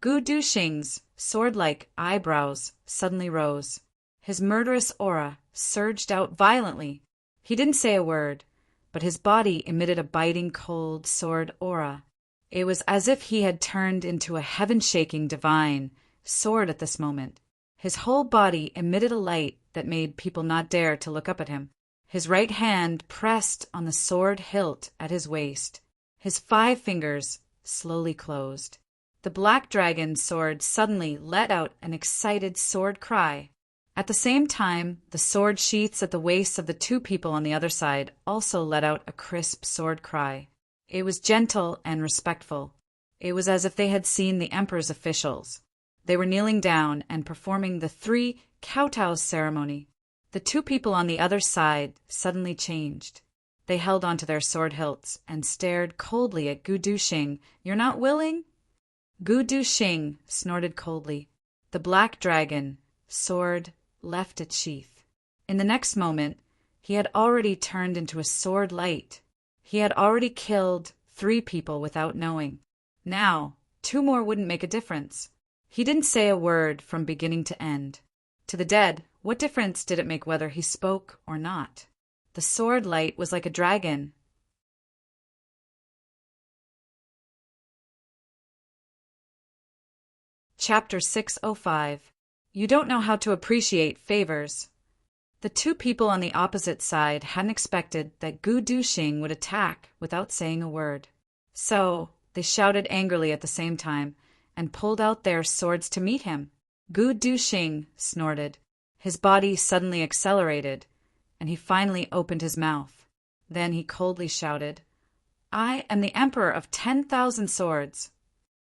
Gu Duxing's sword-like eyebrows suddenly rose. His murderous aura surged out violently. He didn't say a word, but his body emitted a biting cold sword aura. It was as if he had turned into a heaven-shaking divine sword at this moment. His whole body emitted a light that made people not dare to look up at him. His right hand pressed on the sword hilt at his waist. His 5 fingers slowly closed. The black dragon's sword suddenly let out an excited sword cry. At the same time, the sword sheaths at the waists of the 2 people on the other side also let out a crisp sword cry. It was gentle and respectful. It was as if they had seen the emperor's officials. They were kneeling down and performing the 3 kowtow ceremony. The 2 people on the other side suddenly changed. They held onto their sword hilts and stared coldly at Gu Duxing. "You're not willing?" Gu Duxing snorted coldly. The black dragon, sword, left its sheath. In the next moment, he had already turned into a sword light. He had already killed 3 people without knowing. Now, 2 more wouldn't make a difference. He didn't say a word from beginning to end. To the dead, what difference did it make whether he spoke or not? The sword light was like a dragon. Chapter 605. You don't know how to appreciate favors. The 2 people on the opposite side hadn't expected that Gu Duxing would attack without saying a word. So they shouted angrily at the same time and pulled out their swords to meet him. Gu Duxing snorted. His body suddenly accelerated, and he finally opened his mouth. Then he coldly shouted, "I am the Emperor of 10,000 swords."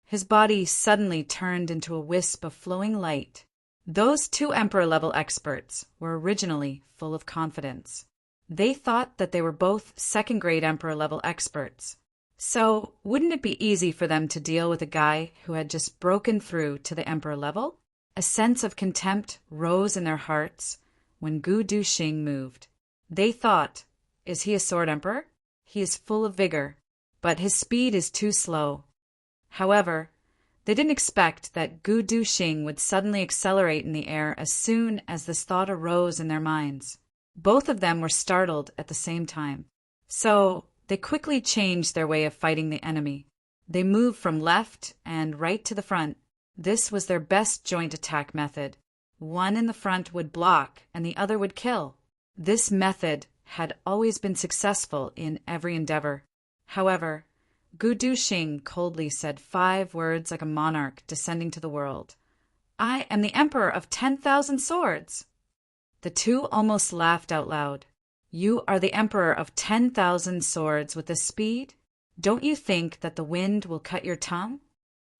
His body suddenly turned into a wisp of flowing light. Those 2 Emperor-level experts were originally full of confidence. They thought that they were both second-grade Emperor-level experts. So, wouldn't it be easy for them to deal with a guy who had just broken through to the emperor level? A sense of contempt rose in their hearts when Gu Duxing moved. They thought, is he a sword emperor? He is full of vigor, but his speed is too slow. However, they didn't expect that Gu Duxing would suddenly accelerate in the air as soon as this thought arose in their minds. Both of them were startled at the same time. So, they quickly changed their way of fighting the enemy. They moved from left and right to the front. This was their best joint attack method. One in the front would block and the other would kill. This method had always been successful in every endeavor. However, Gu Duxing coldly said 5 words like a monarch descending to the world. I am the emperor of 10,000 swords. The two almost laughed out loud. You are the emperor of 10,000 swords with this speed? Don't you think that the wind will cut your tongue?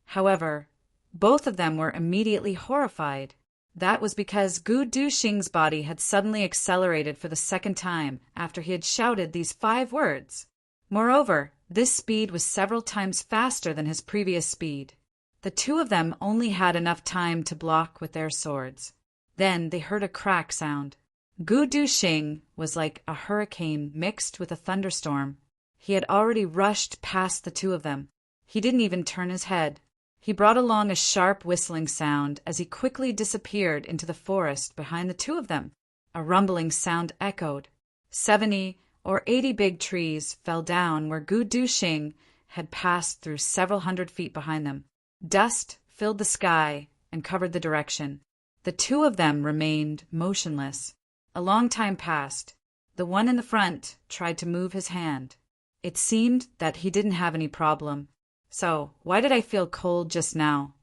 However, both of them were immediately horrified. That was because Gu Duxing's body had suddenly accelerated for the second time after he had shouted these 5 words. Moreover, this speed was several times faster than his previous speed. The two of them only had enough time to block with their swords. Then they heard a crack sound. Gu Duxing was like a hurricane mixed with a thunderstorm. He had already rushed past the two of them. He didn't even turn his head. He brought along a sharp whistling sound as he quickly disappeared into the forest behind the two of them. A rumbling sound echoed. 70 or 80 big trees fell down where Gu Duxing had passed through several hundred feet behind them. Dust filled the sky and covered the direction. The two of them remained motionless. A long time passed. The one in the front tried to move his hand. It seemed that he didn't have any problem. So, why did I feel cold just now?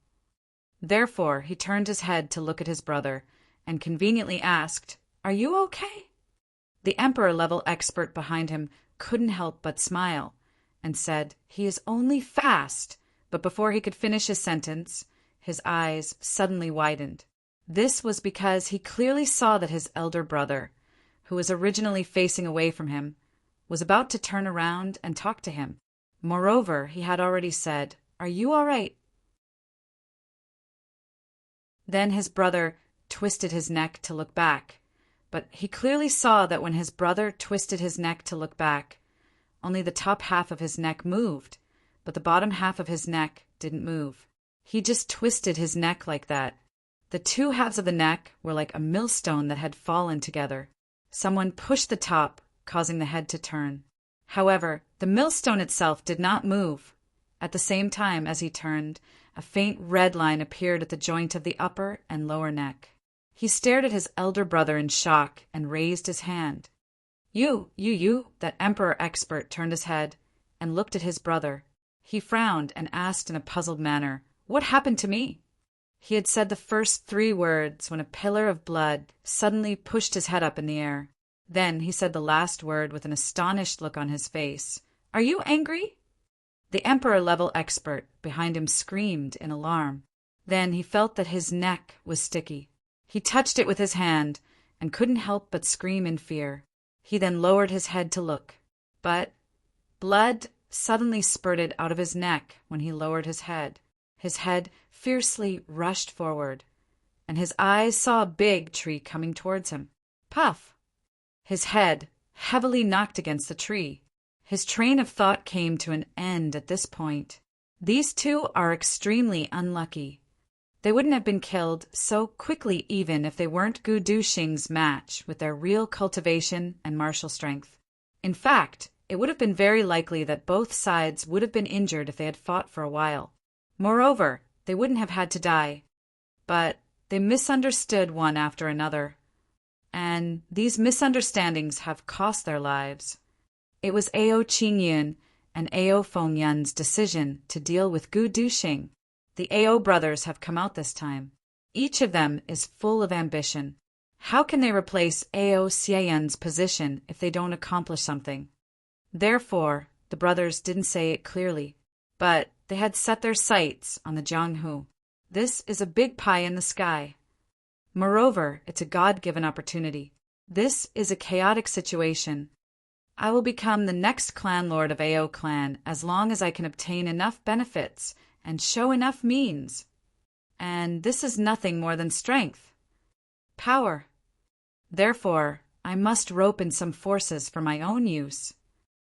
Therefore, he turned his head to look at his brother and conveniently asked, Are you okay? The emperor-level expert behind him couldn't help but smile and said, He is only fast. But before he could finish his sentence, his eyes suddenly widened. This was because he clearly saw that his elder brother, who was originally facing away from him, was about to turn around and talk to him. Moreover, he had already said, Are you all right? Then his brother twisted his neck to look back, but he clearly saw that when his brother twisted his neck to look back, only the top half of his neck moved, but the bottom half of his neck didn't move. He just twisted his neck like that. The two halves of the neck were like a millstone that had fallen together. Someone pushed the top, causing the head to turn. However, the millstone itself did not move. At the same time as he turned, a faint red line appeared at the joint of the upper and lower neck. He stared at his elder brother in shock and raised his hand. You, that emperor expert turned his head and looked at his brother. He frowned and asked in a puzzled manner, What happened to me? He had said the first 3 words when a pillar of blood suddenly pushed his head up in the air. Then he said the last word with an astonished look on his face. Are you angry? The emperor-level expert behind him screamed in alarm. Then he felt that his neck was sticky. He touched it with his hand and couldn't help but scream in fear. He then lowered his head to look. But blood suddenly spurted out of his neck when he lowered his head. His head fiercely rushed forward, and his eyes saw a big tree coming towards him. Puff! His head heavily knocked against the tree. His train of thought came to an end at this point. These two are extremely unlucky. They wouldn't have been killed so quickly even if they weren't Gu Duxing's match with their real cultivation and martial strength. In fact, it would have been very likely that both sides would have been injured if they had fought for a while. Moreover, they wouldn't have had to die. But they misunderstood one after another. And these misunderstandings have cost their lives. It was Ao Qingyun and Ao Fengyun's decision to deal with Gu Duxing. The Ao brothers have come out this time. Each of them is full of ambition. How can they replace Ao Xieyun's position if they don't accomplish something? Therefore, the brothers didn't say it clearly, but they had set their sights on the Jianghu. This is a big pie in the sky. Moreover, it's a God-given opportunity. This is a chaotic situation. I will become the next clan lord of AO clan as long as I can obtain enough benefits and show enough means. And this is nothing more than strength. Power. Therefore, I must rope in some forces for my own use.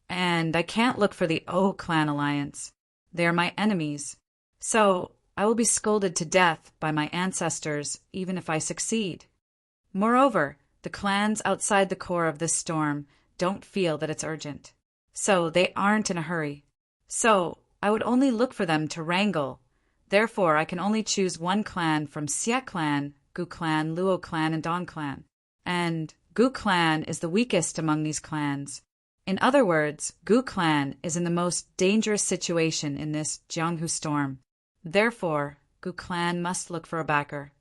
And I can't look for the O clan alliance. They are my enemies. So I will be scolded to death by my ancestors even if I succeed. Moreover, the clans outside the core of this storm don't feel that it's urgent. So they aren't in a hurry. So I would only look for them to wrangle. Therefore, I can only choose one clan from Xia clan, Gu clan, Luo clan, and Dong clan. And Gu clan is the weakest among these clans. In other words, Gu clan is in the most dangerous situation in this Jianghu storm. Therefore, Gu clan must look for a backer.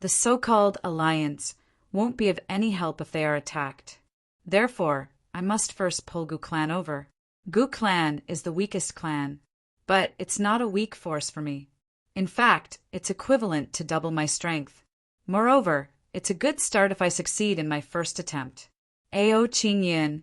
The so-called alliance won't be of any help if they are attacked. Therefore, I must first pull Gu clan over. Gu clan is the weakest clan, but it's not a weak force for me. In fact, it's equivalent to double my strength. Moreover, it's a good start if I succeed in my first attempt. Ao Qingyin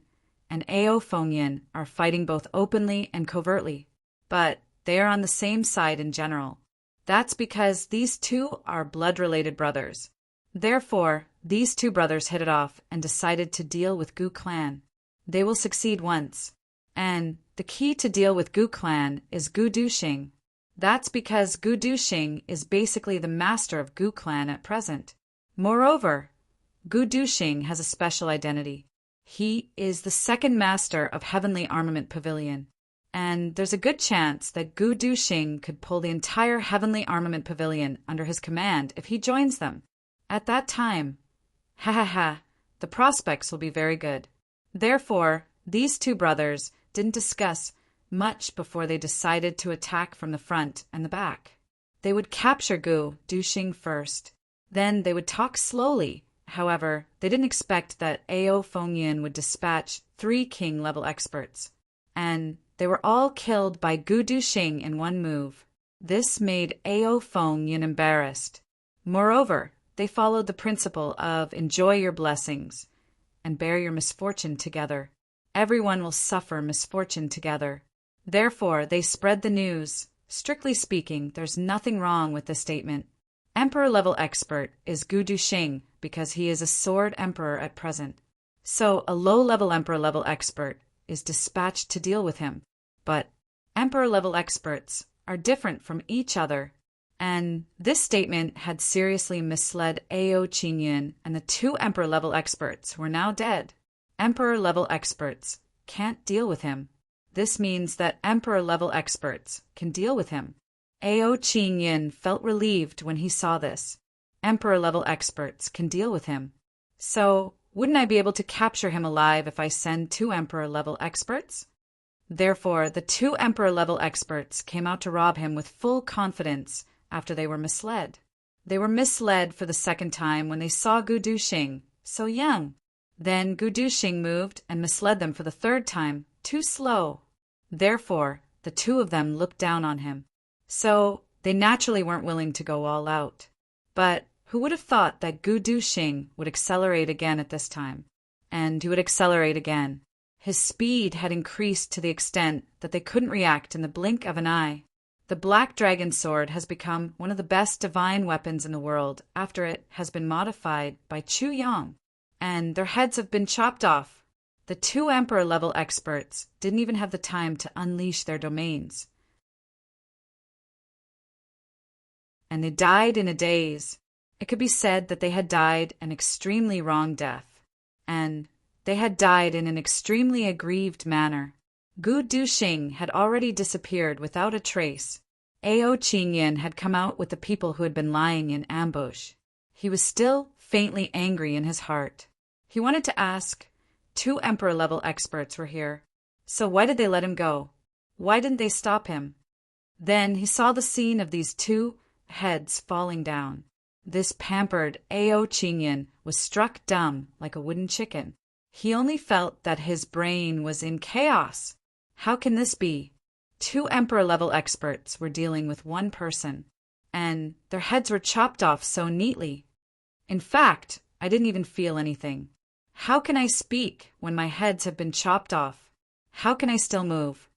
and Ao Fengyin are fighting both openly and covertly, but they are on the same side in general. That's because these two are blood-related brothers. Therefore, these two brothers hit it off and decided to deal with Gu clan. They will succeed once. And the key to deal with Gu clan is Gu Duxing. That's because Gu Duxing is basically the master of Gu clan at present. Moreover, Gu Duxing has a special identity. He is the second master of Heavenly Armament Pavilion. And there's a good chance that Gu Duxing could pull the entire Heavenly Armament Pavilion under his command if he joins them. At that time, the prospects will be very good. Therefore, these two brothers didn't discuss much before they decided to attack from the front and the back. They would capture Gu Duxing first. Then they would talk slowly. However, they didn't expect that Ao Fengyin would dispatch 3 king-level experts. And they were all killed by Gu Duxing in one move. This made Ao Fengyin embarrassed. Moreover, they followed the principle of enjoy your blessings and bear your misfortune together. Everyone will suffer misfortune together. Therefore, they spread the news. Strictly speaking, there's nothing wrong with this statement. Emperor-level expert is Gu Duxing because he is a sword emperor at present. So a low-level emperor-level expert is dispatched to deal with him. But emperor-level experts are different from each other. And this statement had seriously misled Ao Qingyin, and the 2 emperor-level experts were now dead. Emperor-level experts can't deal with him. This means that emperor-level experts can deal with him. Ao Qingyin felt relieved when he saw this. Emperor-level experts can deal with him. So, wouldn't I be able to capture him alive if I send 2 emperor-level experts? Therefore, the 2 emperor-level experts came out to rob him with full confidence after they were misled. They were misled for the second time when they saw Gu Duxing, so young. Then Gu Duxing moved and misled them for the 3rd time, too slow. Therefore, the 2 of them looked down on him. So, they naturally weren't willing to go all out. But who would have thought that Gu Duxing would accelerate again at this time? And he would accelerate again. His speed had increased to the extent that they couldn't react in the blink of an eye. The Black Dragon Sword has become one of the best divine weapons in the world after it has been modified by Chu Yang, and their heads have been chopped off. The 2 Emperor-level experts didn't even have the time to unleash their domains. And they died in a daze. It could be said that they had died an extremely wrong death, and they had died in an extremely aggrieved manner. Gu Duxing had already disappeared without a trace. Ao Qingyin had come out with the people who had been lying in ambush. He was still faintly angry in his heart. He wanted to ask, 2 Emperor-level experts were here, so why did they let him go? Why didn't they stop him? Then he saw the scene of these 2 heads falling down. This pampered Ao Qingyin was struck dumb like a wooden chicken. He only felt that his brain was in chaos. How can this be? 2 Emperor-level experts were dealing with 1 person, and their heads were chopped off so neatly. In fact, I didn't even feel anything. How can I speak when my heads have been chopped off? How can I still move?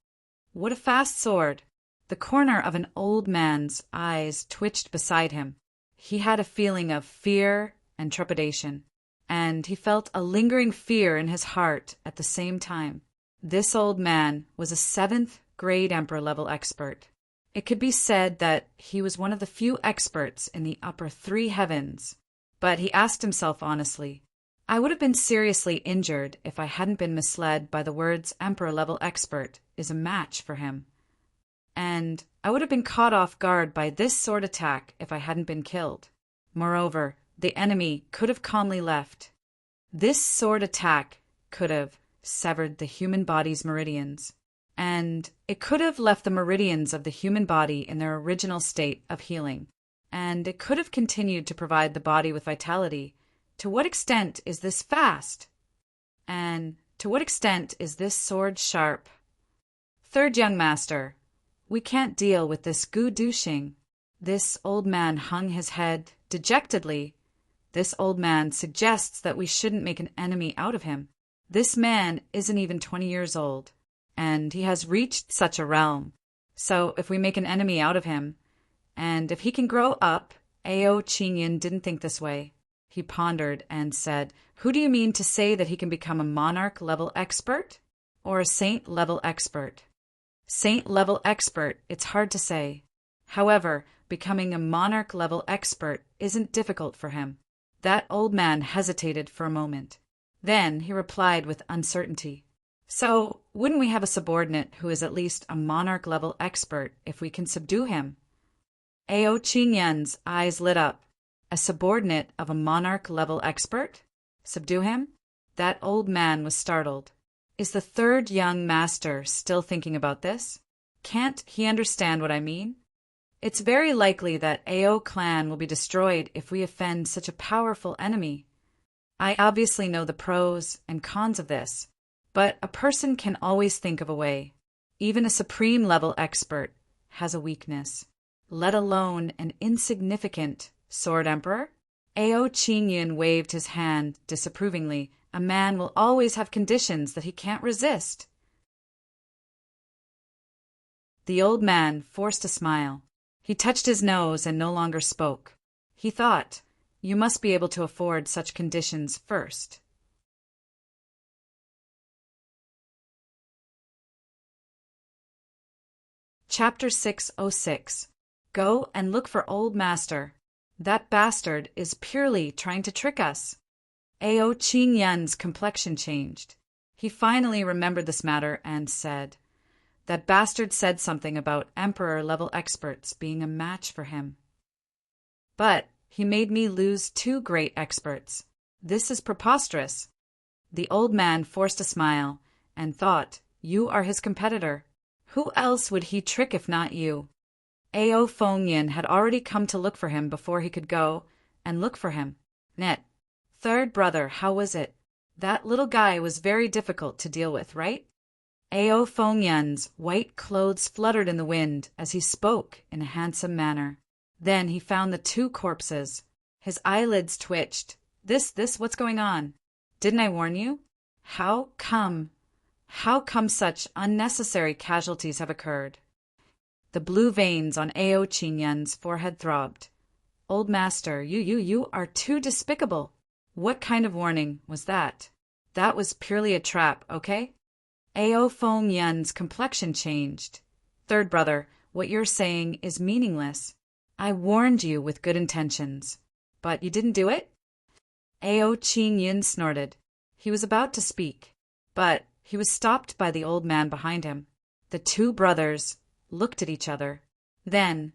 What a fast sword! The corner of an old man's eyes twitched beside him. He had a feeling of fear and trepidation, and he felt a lingering fear in his heart at the same time. This old man was a 7th grade Emperor level expert. It could be said that he was one of the few experts in the upper 3 heavens. But he asked himself honestly, I would have been seriously injured if I hadn't been misled by the words Emperor level expert is a match for him. And I would have been caught off guard by this sword attack if I hadn't been killed. Moreover, the enemy could have calmly left. This sword attack could have severed the human body's meridians, and it could have left the meridians of the human body in their original state of healing, and it could have continued to provide the body with vitality. To what extent is this fast? And to what extent is this sword sharp? Third young master, we can't deal with this gu-douching. This old man hung his head dejectedly. This old man suggests that we shouldn't make an enemy out of him. This man isn't even 20 years old, and he has reached such a realm. So if we make an enemy out of him, and if he can grow up, Ao Qingyan didn't think this way. He pondered and said, who do you mean to say that he can become a monarch-level expert or a saint-level expert? Saint-level expert, it's hard to say. However, becoming a monarch-level expert isn't difficult for him. That old man hesitated for a moment. Then he replied with uncertainty. So, wouldn't we have a subordinate who is at least a monarch-level expert if we can subdue him? Ao Qingyan's eyes lit up. A subordinate of a monarch-level expert? Subdue him? That old man was startled. Is the third young master still thinking about this? Can't he understand what I mean? It's very likely that Ao clan will be destroyed if we offend such a powerful enemy. I obviously know the pros and cons of this, but a person can always think of a way. Even a supreme level expert has a weakness, let alone an insignificant sword emperor. Ao Qingyan waved his hand disapprovingly. A man will always have conditions that he can't resist. The old man forced a smile. He touched his nose and no longer spoke. He thought, you must be able to afford such conditions first. Chapter 606. Go and look for Old Master. That bastard is purely trying to trick us. Ao Qingyan's complexion changed. He finally remembered this matter and said, that bastard said something about Emperor-level experts being a match for him. But he made me lose 2 great experts. This is preposterous. The old man forced a smile and thought, you are his competitor. Who else would he trick if not you? Ao Fengyan had already come to look for him before he could go and look for him. Net. Third brother, how was it? That little guy was very difficult to deal with, right? Ao Fengyan's white clothes fluttered in the wind as he spoke in a handsome manner. Then he found the 2 corpses. His eyelids twitched. This, what's going on? Didn't I warn you? How come such unnecessary casualties have occurred? The blue veins on Ao Qingyan's forehead throbbed. Old master, you are too despicable. What kind of warning was that? That was purely a trap, okay? Ao Fengyan's complexion changed. Third brother, what you're saying is meaningless. I warned you with good intentions. But you didn't do it? Ao Qingyan snorted. He was about to speak, but he was stopped by the old man behind him. The 2 brothers looked at each other. Then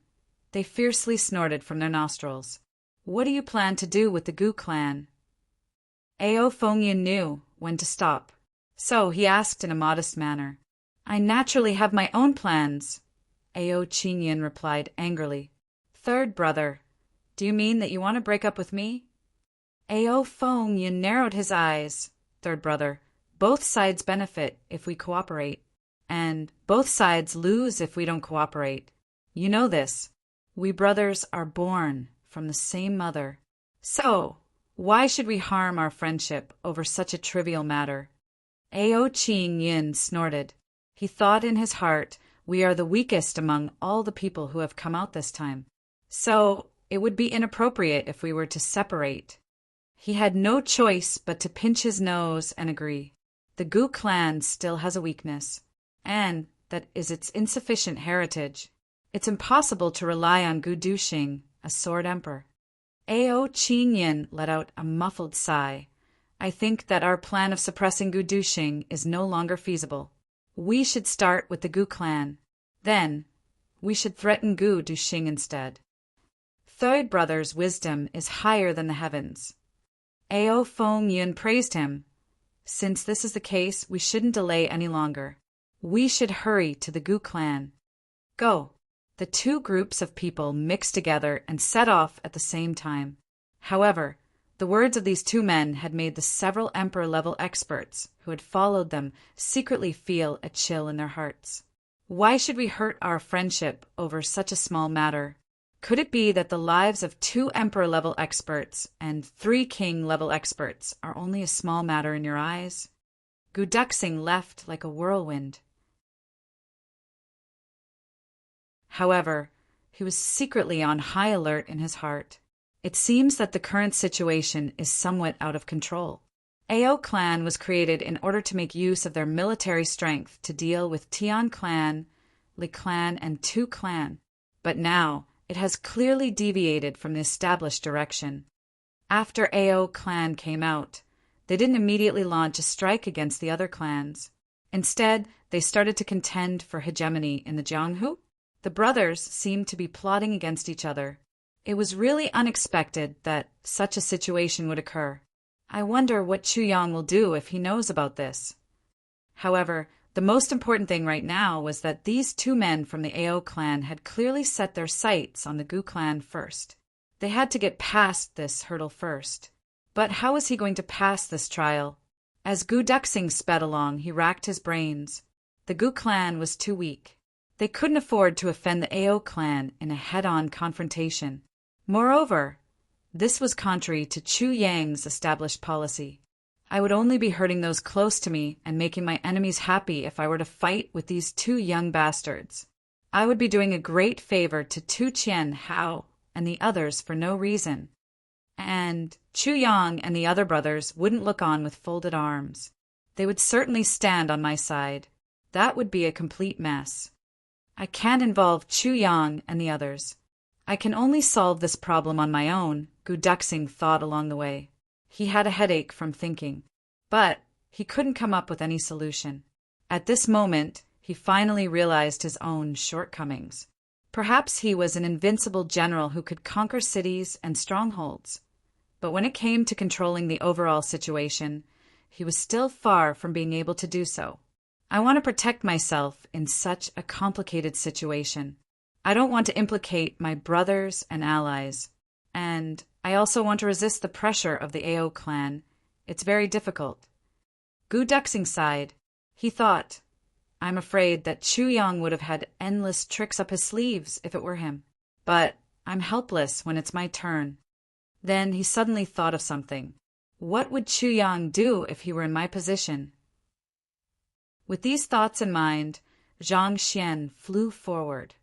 they fiercely snorted from their nostrils. What do you plan to do with the Gu clan? Ao Fengyan knew when to stop, so he asked in a modest manner. I naturally have my own plans, Ao Qingyan replied angrily. Third brother, do you mean that you want to break up with me? Ao Fengyan narrowed his eyes. Third brother, both sides benefit if we cooperate, and both sides lose if we don't cooperate. You know this. We brothers are born from the same mother. So, Why should we harm our friendship over such a trivial matter? Ao Ching Yin snorted. He thought in his heart, we are the weakest among all the people who have come out this time. So, it would be inappropriate if we were to separate. He had no choice but to pinch his nose and agree. The Gu clan still has a weakness, and that is its insufficient heritage. It's impossible to rely on Gu Duxing, a sword emperor. Ao Ching Yin let out a muffled sigh. I think that our plan of suppressing Gu Duxing is no longer feasible. We should start with the Gu clan. Then, we should threaten Gu Duxing instead. Third brother's wisdom is higher than the heavens. Ao Feng Yun praised him. Since this is the case, we shouldn't delay any longer. We should hurry to the Gu clan. Go. The two groups of people mixed together and set off at the same time. However, the words of these two men had made the several emperor-level experts who had followed them secretly feel a chill in their hearts. Why should we hurt our friendship over such a small matter? Could it be that the lives of two emperor-level experts and 3 king-level experts are only a small matter in your eyes? Gu Duxing left like a whirlwind. However, he was secretly on high alert in his heart. It seems that the current situation is somewhat out of control. Ao clan was created in order to make use of their military strength to deal with Tian clan, Li clan, and Tu clan. But now, it has clearly deviated from the established direction. After Ao clan came out, they didn't immediately launch a strike against the other clans. Instead, they started to contend for hegemony in the Jianghu. The brothers seemed to be plotting against each other. It was really unexpected that such a situation would occur. I wonder what Chu Yang will do if he knows about this. However, the most important thing right now was that these two men from the Ao clan had clearly set their sights on the Gu clan first. They had to get past this hurdle first. But how was he going to pass this trial? As Gu Duxing sped along, he racked his brains. The Gu clan was too weak. They couldn't afford to offend the Ao clan in a head-on confrontation. Moreover, this was contrary to Chu Yang's established policy. I would only be hurting those close to me and making my enemies happy if I were to fight with these two young bastards. I would be doing a great favor to Tu Qian Hao and the others for no reason. And Chu Yang and the other brothers wouldn't look on with folded arms. They would certainly stand on my side. That would be a complete mess. I can't involve Chu Yang and the others. I can only solve this problem on my own, Gu Duxing thought along the way. He had a headache from thinking, but he couldn't come up with any solution. At this moment, he finally realized his own shortcomings. Perhaps he was an invincible general who could conquer cities and strongholds. But when it came to controlling the overall situation, he was still far from being able to do so. I want to protect myself in such a complicated situation. I don't want to implicate my brothers and allies. And I also want to resist the pressure of the Ao clan. It's very difficult. Gu Duxing sighed. He thought, I'm afraid that Chu Yang would have had endless tricks up his sleeves if it were him. But I'm helpless when it's my turn. Then he suddenly thought of something. What would Chu Yang do if he were in my position? With these thoughts in mind, Zhang Xian flew forward.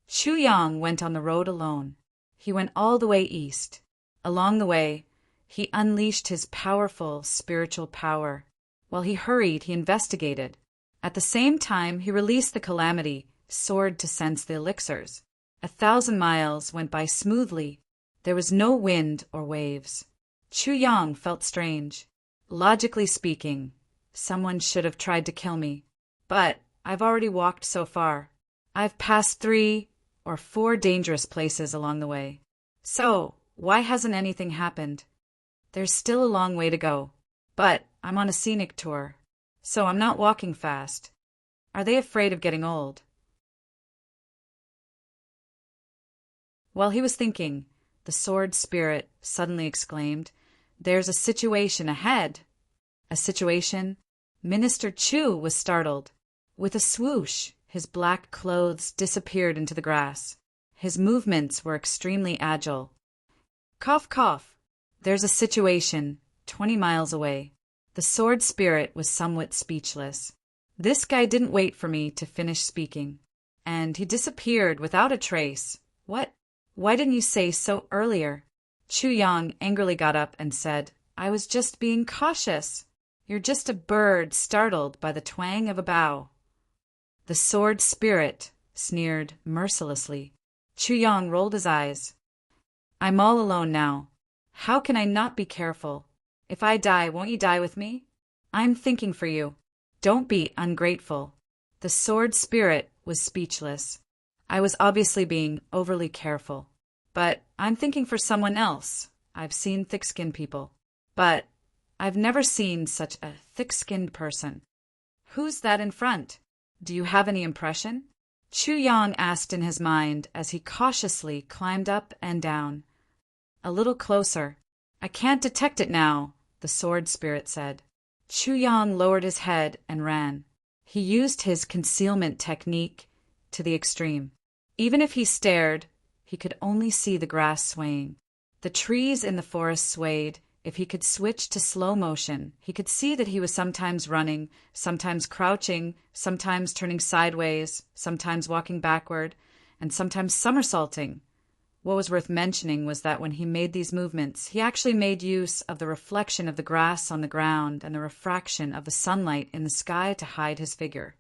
Chu Yang went on the road alone. He went all the way east. Along the way, he unleashed his powerful spiritual power. While he hurried, he investigated. At the same time, he released the calamity, soared to sense the elixirs. 1,000 miles went by smoothly. There was no wind or waves. Chu Yang felt strange. Logically speaking, someone should have tried to kill me. But I've already walked so far. I've passed 3 or 4 dangerous places along the way. So, why hasn't anything happened? There's still a long way to go. But I'm on a scenic tour, so I'm not walking fast. Are they afraid of getting old? While he was thinking, the sword spirit suddenly exclaimed, There's a situation ahead. A situation? Minister Chu was startled. With a swoosh, his black clothes disappeared into the grass. His movements were extremely agile. Cough, cough. There's a situation 20 miles away. The sword spirit was somewhat speechless. This guy didn't wait for me to finish speaking. And he disappeared without a trace. What? Why didn't you say so earlier? Chu Yang angrily got up and said, I was just being cautious. You're just a bird startled by the twang of a bough. The sword spirit sneered mercilessly. Chu Yang rolled his eyes. I'm all alone now. How can I not be careful? If I die, won't you die with me? I'm thinking for you. Don't be ungrateful. The sword spirit was speechless. I was obviously being overly careful. But I'm thinking for someone else. I've seen thick-skinned people. But I've never seen such a thick-skinned person. Who's that in front? Do you have any impression? Chu Yang asked in his mind as he cautiously climbed up and down. A little closer. I can't detect it now, the sword spirit said. Chu Yang lowered his head and ran. He used his concealment technique to the extreme. Even if he stared, he could only see the grass swaying. The trees in the forest swayed. If he could switch to slow motion, he could see that he was sometimes running, sometimes crouching, sometimes turning sideways, sometimes walking backward, and sometimes somersaulting. What was worth mentioning was that when he made these movements, he actually made use of the reflection of the grass on the ground and the refraction of the sunlight in the sky to hide his figure.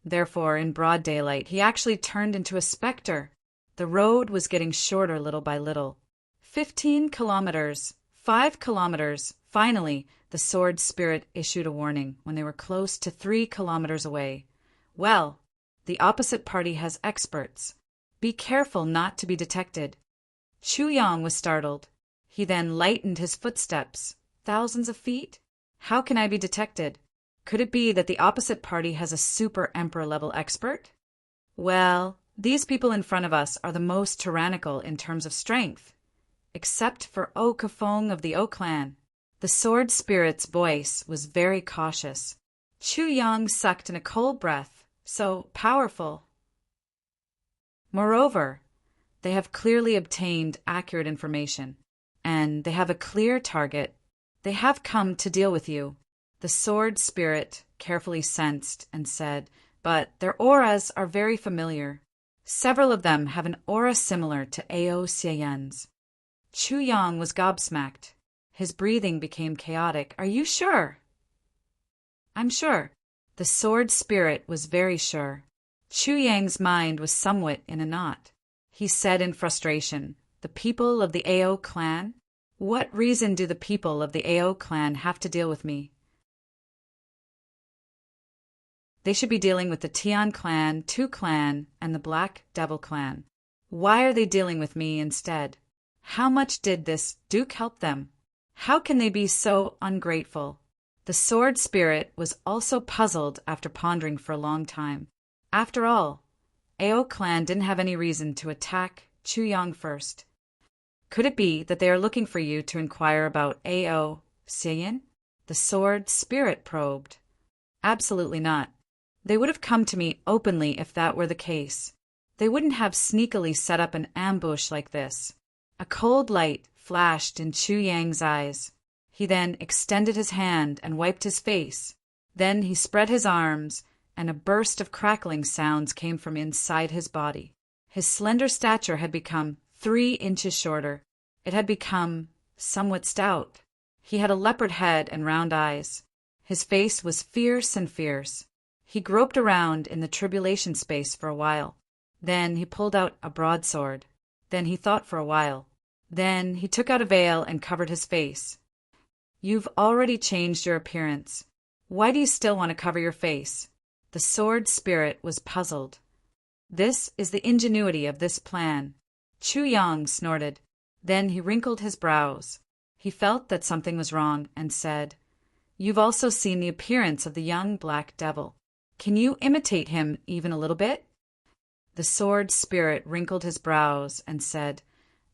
Therefore, in broad daylight, he actually turned into a specter. The road was getting shorter little by little. 15 kilometers, 5 kilometers. Finally, the sword spirit issued a warning when they were close to 3 kilometers away. Well, the opposite party has experts. Be careful not to be detected. Chu Yang was startled. He then lightened his footsteps. Thousands of feet? How can I be detected? Could it be that the opposite party has a super emperor-level expert? Well, these people in front of us are the most tyrannical in terms of strength. Except for O Kafong of the O clan. The sword spirit's voice was very cautious. Chu Yang sucked in a cold breath. So powerful. Moreover, they have clearly obtained accurate information, and they have a clear target. They have come to deal with you. The sword spirit carefully sensed and said, but their auras are very familiar. Several of them have an aura similar to Ao Xieyan's. Chu Yang was gobsmacked. His breathing became chaotic. Are you sure? I'm sure. The sword spirit was very sure. Chu Yang's mind was somewhat in a knot. He said in frustration, the people of the Ao clan? What reason do the people of the Ao clan have to deal with me? They should be dealing with the Tian clan, Tu clan, and the Black Devil clan. Why are they dealing with me instead? How much did this Duke help them? How can they be so ungrateful? The sword spirit was also puzzled after pondering for a long time. After all, Ao clan didn't have any reason to attack Chu Yang first. Could it be that they are looking for you to inquire about Ao Xieyan? The sword spirit probed. Absolutely not. They would have come to me openly if that were the case. They wouldn't have sneakily set up an ambush like this. A cold light flashed in Chu Yang's eyes. He then extended his hand and wiped his face. Then he spread his arms, and a burst of crackling sounds came from inside his body. His slender stature had become 3 inches shorter. It had become somewhat stout. He had a leopard head and round eyes. His face was fierce and fierce. He groped around in the tribulation space for a while. Then he pulled out a broadsword. Then he thought for a while. Then he took out a veil and covered his face. You've already changed your appearance. Why do you still want to cover your face? The sword spirit was puzzled. This is the ingenuity of this plan. Chu Yang snorted. Then he wrinkled his brows. He felt that something was wrong and said, You've also seen the appearance of the young Black Devil. Can you imitate him even a little bit? The sword spirit wrinkled his brows and said,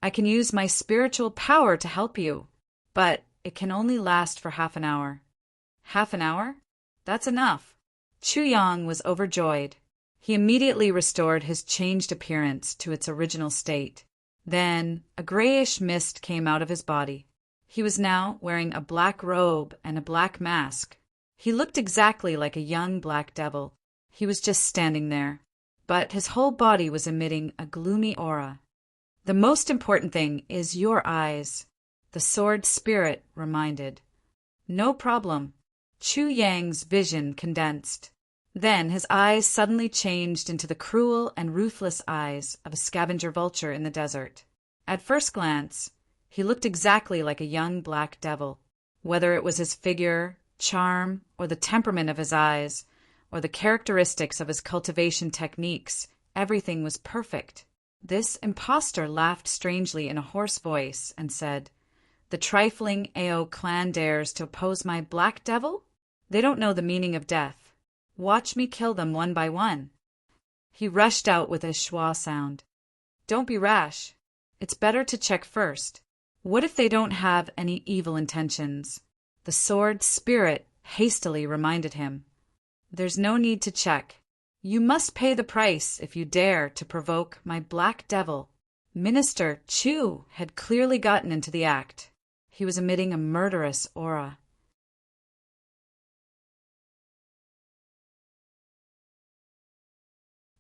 I can use my spiritual power to help you, but it can only last for half an hour. Half an hour? That's enough. Chu Yang was overjoyed. He immediately restored his changed appearance to its original state. Then a grayish mist came out of his body. He was now wearing a black robe and a black mask. He looked exactly like a young black devil. He was just standing there, but his whole body was emitting a gloomy aura. "The most important thing is your eyes," the sword spirit reminded. "No problem." Chu Yang's vision condensed. Then his eyes suddenly changed into the cruel and ruthless eyes of a scavenger vulture in the desert. At first glance, he looked exactly like a young black devil. Whether it was his figure, charm, or the temperament of his eyes, or the characteristics of his cultivation techniques, everything was perfect. This impostor laughed strangely in a hoarse voice and said, "The trifling Ao clan dares to oppose my black devil? They don't know the meaning of death. Watch me kill them one by one." He rushed out with a schwa sound. "Don't be rash. It's better to check first. What if they don't have any evil intentions?" The sword spirit hastily reminded him. "There's no need to check. You must pay the price if you dare to provoke my black devil." Minister Chu had clearly gotten into the act. He was emitting a murderous aura.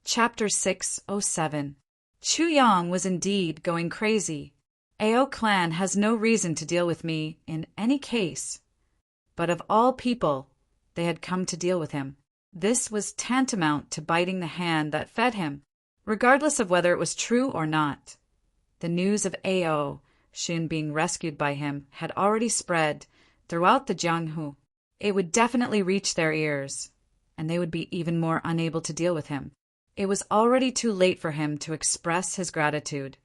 Chapter 607. Chu Yang was indeed going crazy. Ao clan has no reason to deal with me in any case. But of all people, they had come to deal with him. This was tantamount to biting the hand that fed him, regardless of whether it was true or not. The news of Ao Shun being rescued by him had already spread throughout the Jianghu. It would definitely reach their ears, and they would be even more unable to deal with him. It was already too late for him to express his gratitude.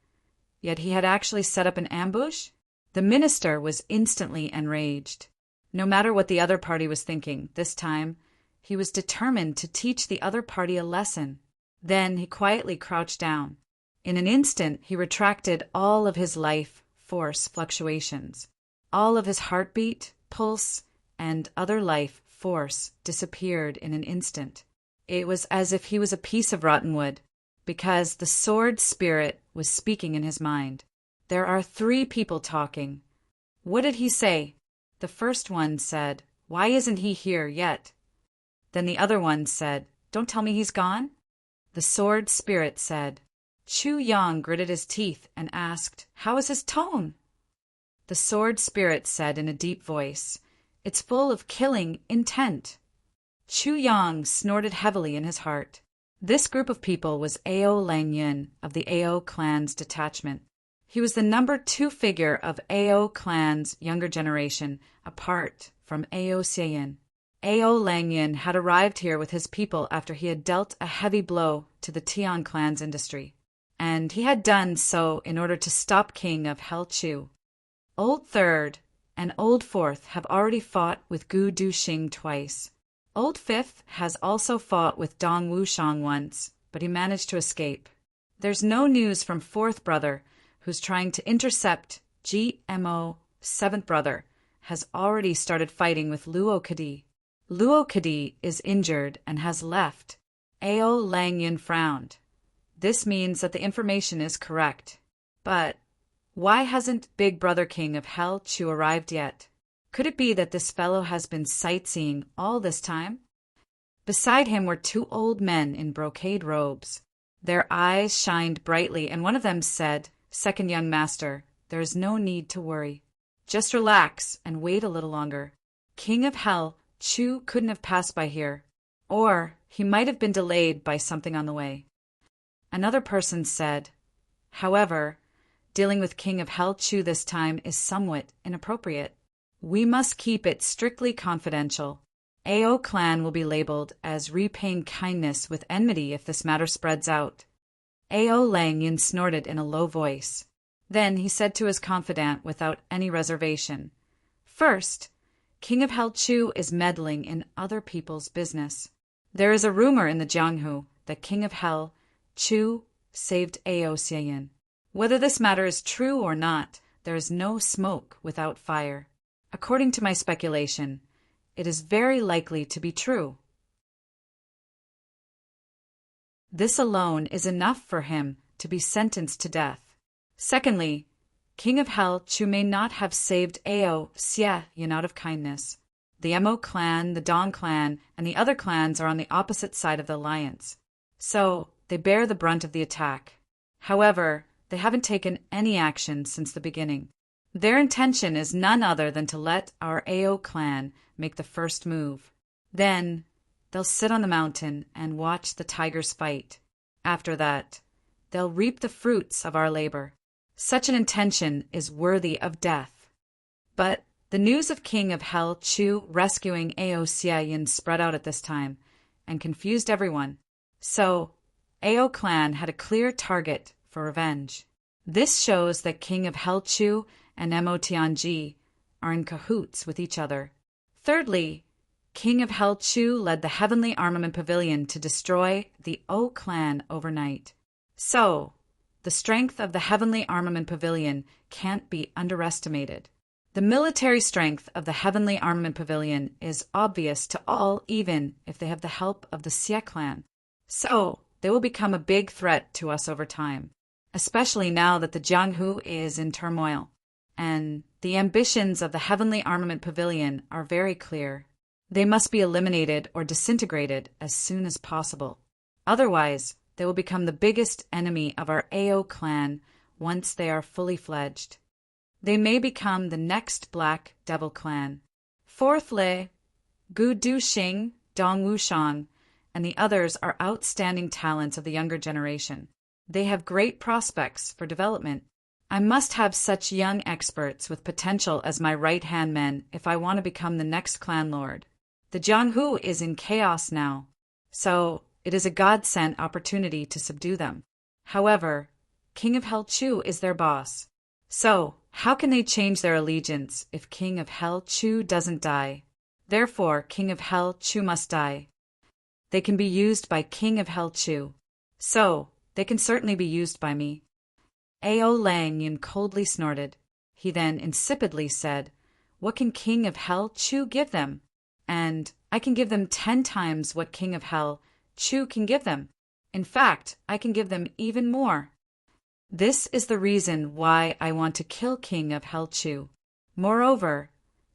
Yet he had actually set up an ambush? The minister was instantly enraged. No matter what the other party was thinking, this time he was determined to teach the other party a lesson. Then he quietly crouched down. In an instant, he retracted all of his life force fluctuations. All of his heartbeat, pulse, and other life force disappeared in an instant. It was as if he was a piece of rotten wood, because the sword spirit was speaking in his mind. "There are 3 people talking. What did he say?" The first one said, "Why isn't he here yet?" Then the other one said, "Don't tell me he's gone?" The sword spirit said. Chu Yang gritted his teeth and asked, "How is his tone?" The sword spirit said in a deep voice, "It's full of killing intent." Chu Yang snorted heavily in his heart. This group of people was Ao Langyun of the Ao clan's detachment. He was the number 2 figure of Ao clan's younger generation, apart from Ao Seyin. Ao Langyun had arrived here with his people after he had dealt a heavy blow to the Tian clan's industry, and he had done so in order to stop King of Hell Chu. Old Third and Old Fourth have already fought with Gu Duxing twice. Old Fifth has also fought with Dong Wushang once, but he managed to escape. There's no news from Fourth Brother, who's trying to intercept GMO. Seventh Brother has already started fighting with Luo Kadi. Luo Kadi is injured and has left. Ao Langyun frowned. This means that the information is correct. But why hasn't Big Brother King of Hell Chu arrived yet? Could it be that this fellow has been sightseeing all this time? Beside him were 2 old men in brocade robes. Their eyes shined brightly, and one of them said, "Second young master, there is no need to worry. Just relax and wait a little longer. King of Hell Chu couldn't have passed by here, or he might have been delayed by something on the way." Another person said, "However, dealing with King of Hell Chu this time is somewhat inappropriate. We must keep it strictly confidential. Ao clan will be labeled as repaying kindness with enmity if this matter spreads out." Ao Langyun snorted in a low voice. Then he said to his confidant without any reservation, "First, King of Hell Chu is meddling in other people's business. There is a rumor in the Jianghu that King of Hell Chu saved Ao Seyin. Whether this matter is true or not, there is no smoke without fire. According to my speculation, it is very likely to be true. This alone is enough for him to be sentenced to death. Secondly, King of Hell Chu may not have saved Ao Xie out of kindness. The Mo clan, the Dong clan, and the other clans are on the opposite side of the alliance, so they bear the brunt of the attack. However, they haven't taken any action since the beginning. Their intention is none other than to let our Ao clan make the first move. Then, they'll sit on the mountain and watch the tigers fight. After that, they'll reap the fruits of our labor. Such an intention is worthy of death. But the news of King of Hell Chu rescuing Ao Xie spread out at this time and confused everyone. So, Ao clan had a clear target for revenge. This shows that King of Hell Chu and Mo Tianji are in cahoots with each other. Thirdly, King of Hell Chu led the Heavenly Armament Pavilion to destroy the O clan overnight. So, the strength of the Heavenly Armament Pavilion can't be underestimated. The military strength of the Heavenly Armament Pavilion is obvious to all, even if they have the help of the Xie clan. So, they will become a big threat to us over time, especially now that the Jianghu is in turmoil. And the ambitions of the Heavenly Armament Pavilion are very clear. They must be eliminated or disintegrated as soon as possible. Otherwise, they will become the biggest enemy of our Ao clan once they are fully fledged. They may become the next Black Devil clan. Fourthly, Gu Duxing, Dong Wushang, and the others are outstanding talents of the younger generation. They have great prospects for development. I must have such young experts with potential as my right-hand men if I want to become the next clan lord. The Jianghu is in chaos now, so it is a God-sent opportunity to subdue them. However, King of Hell Chu is their boss. So, how can they change their allegiance if King of Hell Chu doesn't die? Therefore, King of Hell Chu must die. They can be used by King of Hell Chu. So, they can certainly be used by me. Ao Lang Yin coldly snorted. He then insipidly said, "What can King of Hell Chu give them? And I can give them 10 times what King of Hell Chu can give them. In fact, I can give them even more. This is the reason why I want to kill King of Hell Chu. Moreover,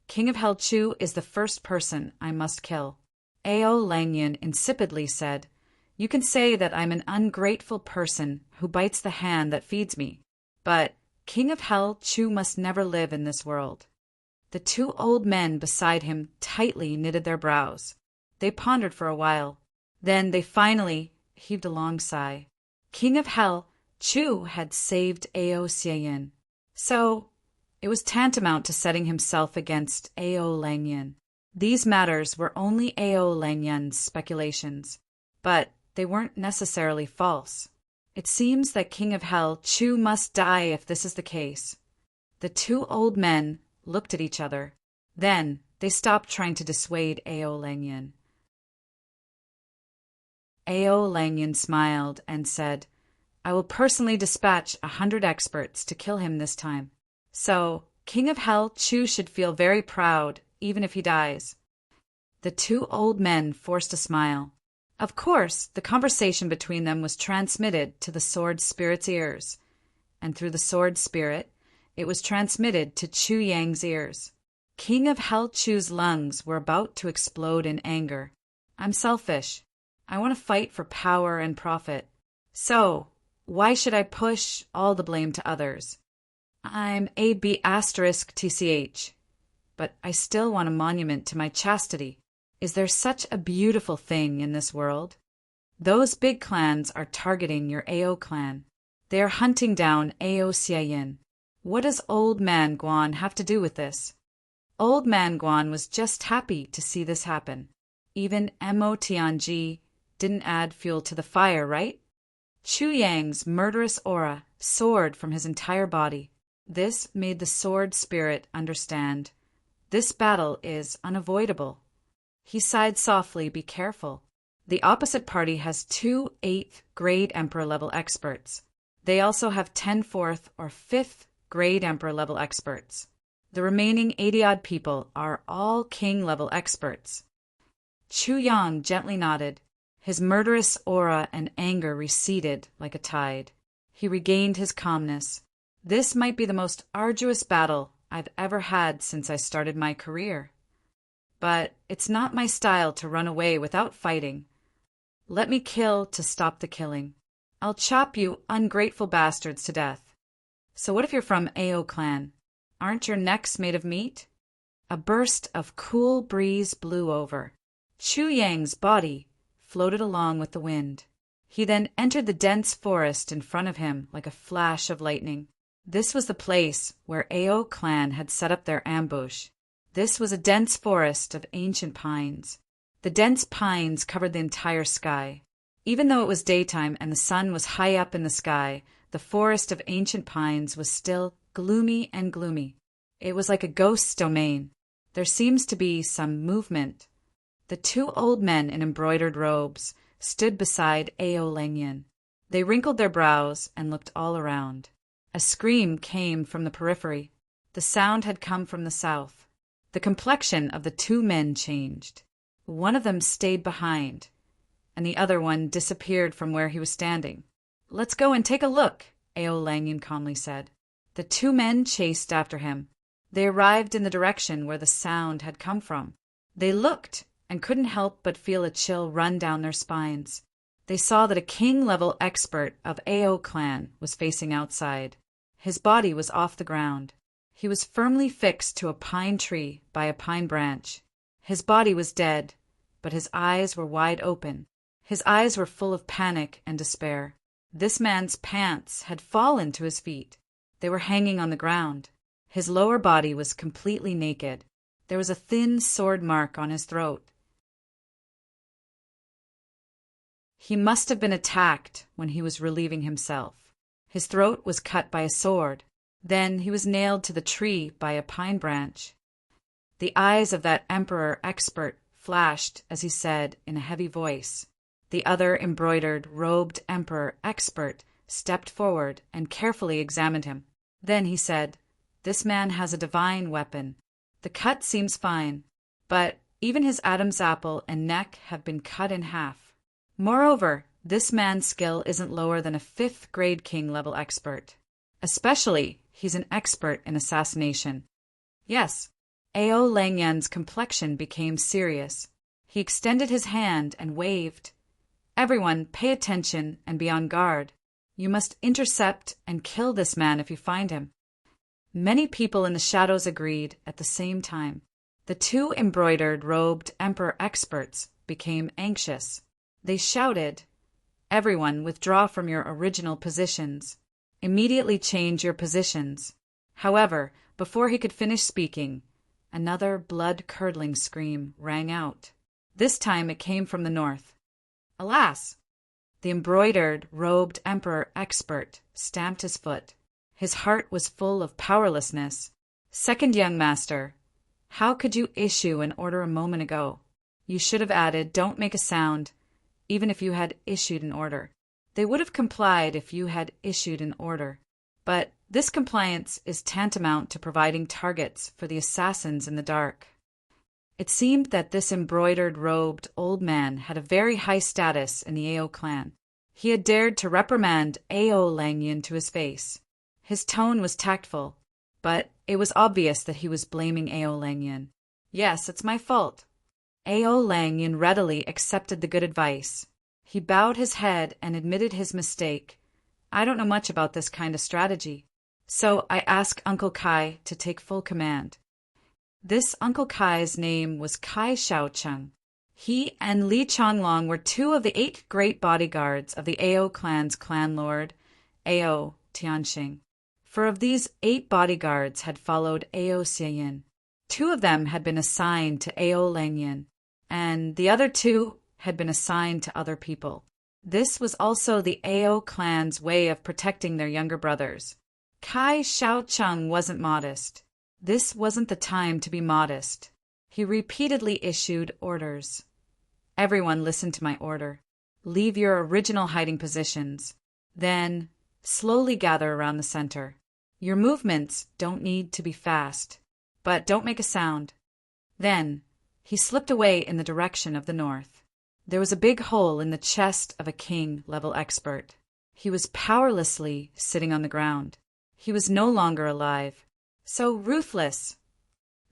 King of Hell Chu is the first person I must kill." Ao Langyan insipidly said, "You can say that I'm an ungrateful person who bites the hand that feeds me, but King of Hell Chu must never live in this world." The 2 old men beside him tightly knitted their brows. They pondered for a while. Then they finally heaved a long sigh. King of Hell Chu had saved Ao Xieyin, so it was tantamount to setting himself against Ao Langyan. These matters were only Ao Langyan's speculations, but they weren't necessarily false. It seems that King of Hell Chu must die if this is the case. The 2 old men looked at each other. Then they stopped trying to dissuade Ao Langyan. Ao Langyan smiled and said, "I will personally dispatch 100 experts to kill him this time. So, King of Hell Chu should feel very proud, even if he dies." The 2 old men forced a smile. Of course, the conversation between them was transmitted to the sword spirit's ears, and through the sword spirit, it was transmitted to Chu Yang's ears. King of Hell Chu's lungs were about to explode in anger. "I'm selfish. I want to fight for power and profit. So, why should I push all the blame to others? I'm AB*TCH, but I still want a monument to my chastity. Is there such a beautiful thing in this world? Those big clans are targeting your Ao clan. They are hunting down Ao Xieyin. What does Old Man Guan have to do with this?" Old Man Guan was just happy to see this happen. Even Mo Tianji didn't add fuel to the fire, right? Chu Yang's murderous aura soared from his entire body. This made the sword spirit understand. This battle is unavoidable. He sighed softly, "Be careful. The opposite party has 2 8th grade Emperor level experts. They also have 10 4th or 5th grade Emperor level experts. The remaining 80-odd people are all King level experts." Chu Yang gently nodded. His murderous aura and anger receded like a tide. He regained his calmness. This might be the most arduous battle I've ever had since I started my career. But it's not my style to run away without fighting. Let me kill to stop the killing. I'll chop you ungrateful bastards to death. So what if you're from Ao clan? Aren't your necks made of meat? A burst of cool breeze blew over. Chu Yang's body floated along with the wind. He then entered the dense forest in front of him like a flash of lightning. This was the place where Ao clan had set up their ambush. This was a dense forest of ancient pines. The dense pines covered the entire sky. Even though it was daytime and the sun was high up in the sky, the forest of ancient pines was still gloomy and gloomy. It was like a ghost's domain. There seems to be some movement. The two old men in embroidered robes stood beside Ao Langyan. They wrinkled their brows and looked all around. A scream came from the periphery. The sound had come from the south. The complexion of the two men changed. One of them stayed behind, and the other one disappeared from where he was standing. "Let's go and take a look," Ao Langyan calmly said. The two men chased after him. They arrived in the direction where the sound had come from. They looked and couldn't help but feel a chill run down their spines. They saw that a king-level expert of Ao clan was facing outside. His body was off the ground. He was firmly fixed to a pine tree by a pine branch. His body was dead, but his eyes were wide open. His eyes were full of panic and despair. This man's pants had fallen to his feet. They were hanging on the ground. His lower body was completely naked. There was a thin sword mark on his throat. He must have been attacked when he was relieving himself. His throat was cut by a sword. Then he was nailed to the tree by a pine branch. The eyes of that emperor expert flashed as he said in a heavy voice. The other embroidered, robed emperor expert stepped forward and carefully examined him. Then he said, "This man has a divine weapon. The cut seems fine, but even his Adam's apple and neck have been cut in half. Moreover, this man's skill isn't lower than a 5th grade king-level expert. Especially, he's an expert in assassination." Yes, Ao Langyan's complexion became serious. He extended his hand and waved. "Everyone, pay attention and be on guard. You must intercept and kill this man if you find him." Many people in the shadows agreed at the same time. The two embroidered, robed emperor experts became anxious. They shouted, "Everyone, withdraw from your original positions. Immediately change your positions." However, before he could finish speaking, another blood-curdling scream rang out. This time it came from the north. Alas! The embroidered, robed emperor expert stamped his foot. His heart was full of powerlessness. "Second young master, how could you issue an order a moment ago? You should have added, 'Don't make a sound,' even if you had issued an order. They would have complied if you had issued an order. But this compliance is tantamount to providing targets for the assassins in the dark." It seemed that this embroidered, robed old man had a very high status in the Ao clan. He had dared to reprimand Ao Langyan to his face. His tone was tactful, but it was obvious that he was blaming Ao Langyan. "Yes, it's my fault." Ao Langyan readily accepted the good advice. He bowed his head and admitted his mistake. "I don't know much about this kind of strategy, so I ask Uncle Kai to take full command." This Uncle Kai's name was Kai Shaocheng. He and Li Changlong were two of the 8 great bodyguards of the Ao clan's clan lord, Ao Tianxing. 4 of these 8 bodyguards had followed Ao Xiayin. 2 of them had been assigned to Ao Langyan, and the other 2 had been assigned to other people. This was also the Ao clan's way of protecting their younger brothers. Kai Shaocheng wasn't modest. This wasn't the time to be modest. He repeatedly issued orders. "Everyone listen to my order. Leave your original hiding positions. Then slowly gather around the center. Your movements don't need to be fast, but don't make a sound." Then he slipped away in the direction of the north. There was a big hole in the chest of a king-level expert. He was powerlessly sitting on the ground. He was no longer alive. So ruthless.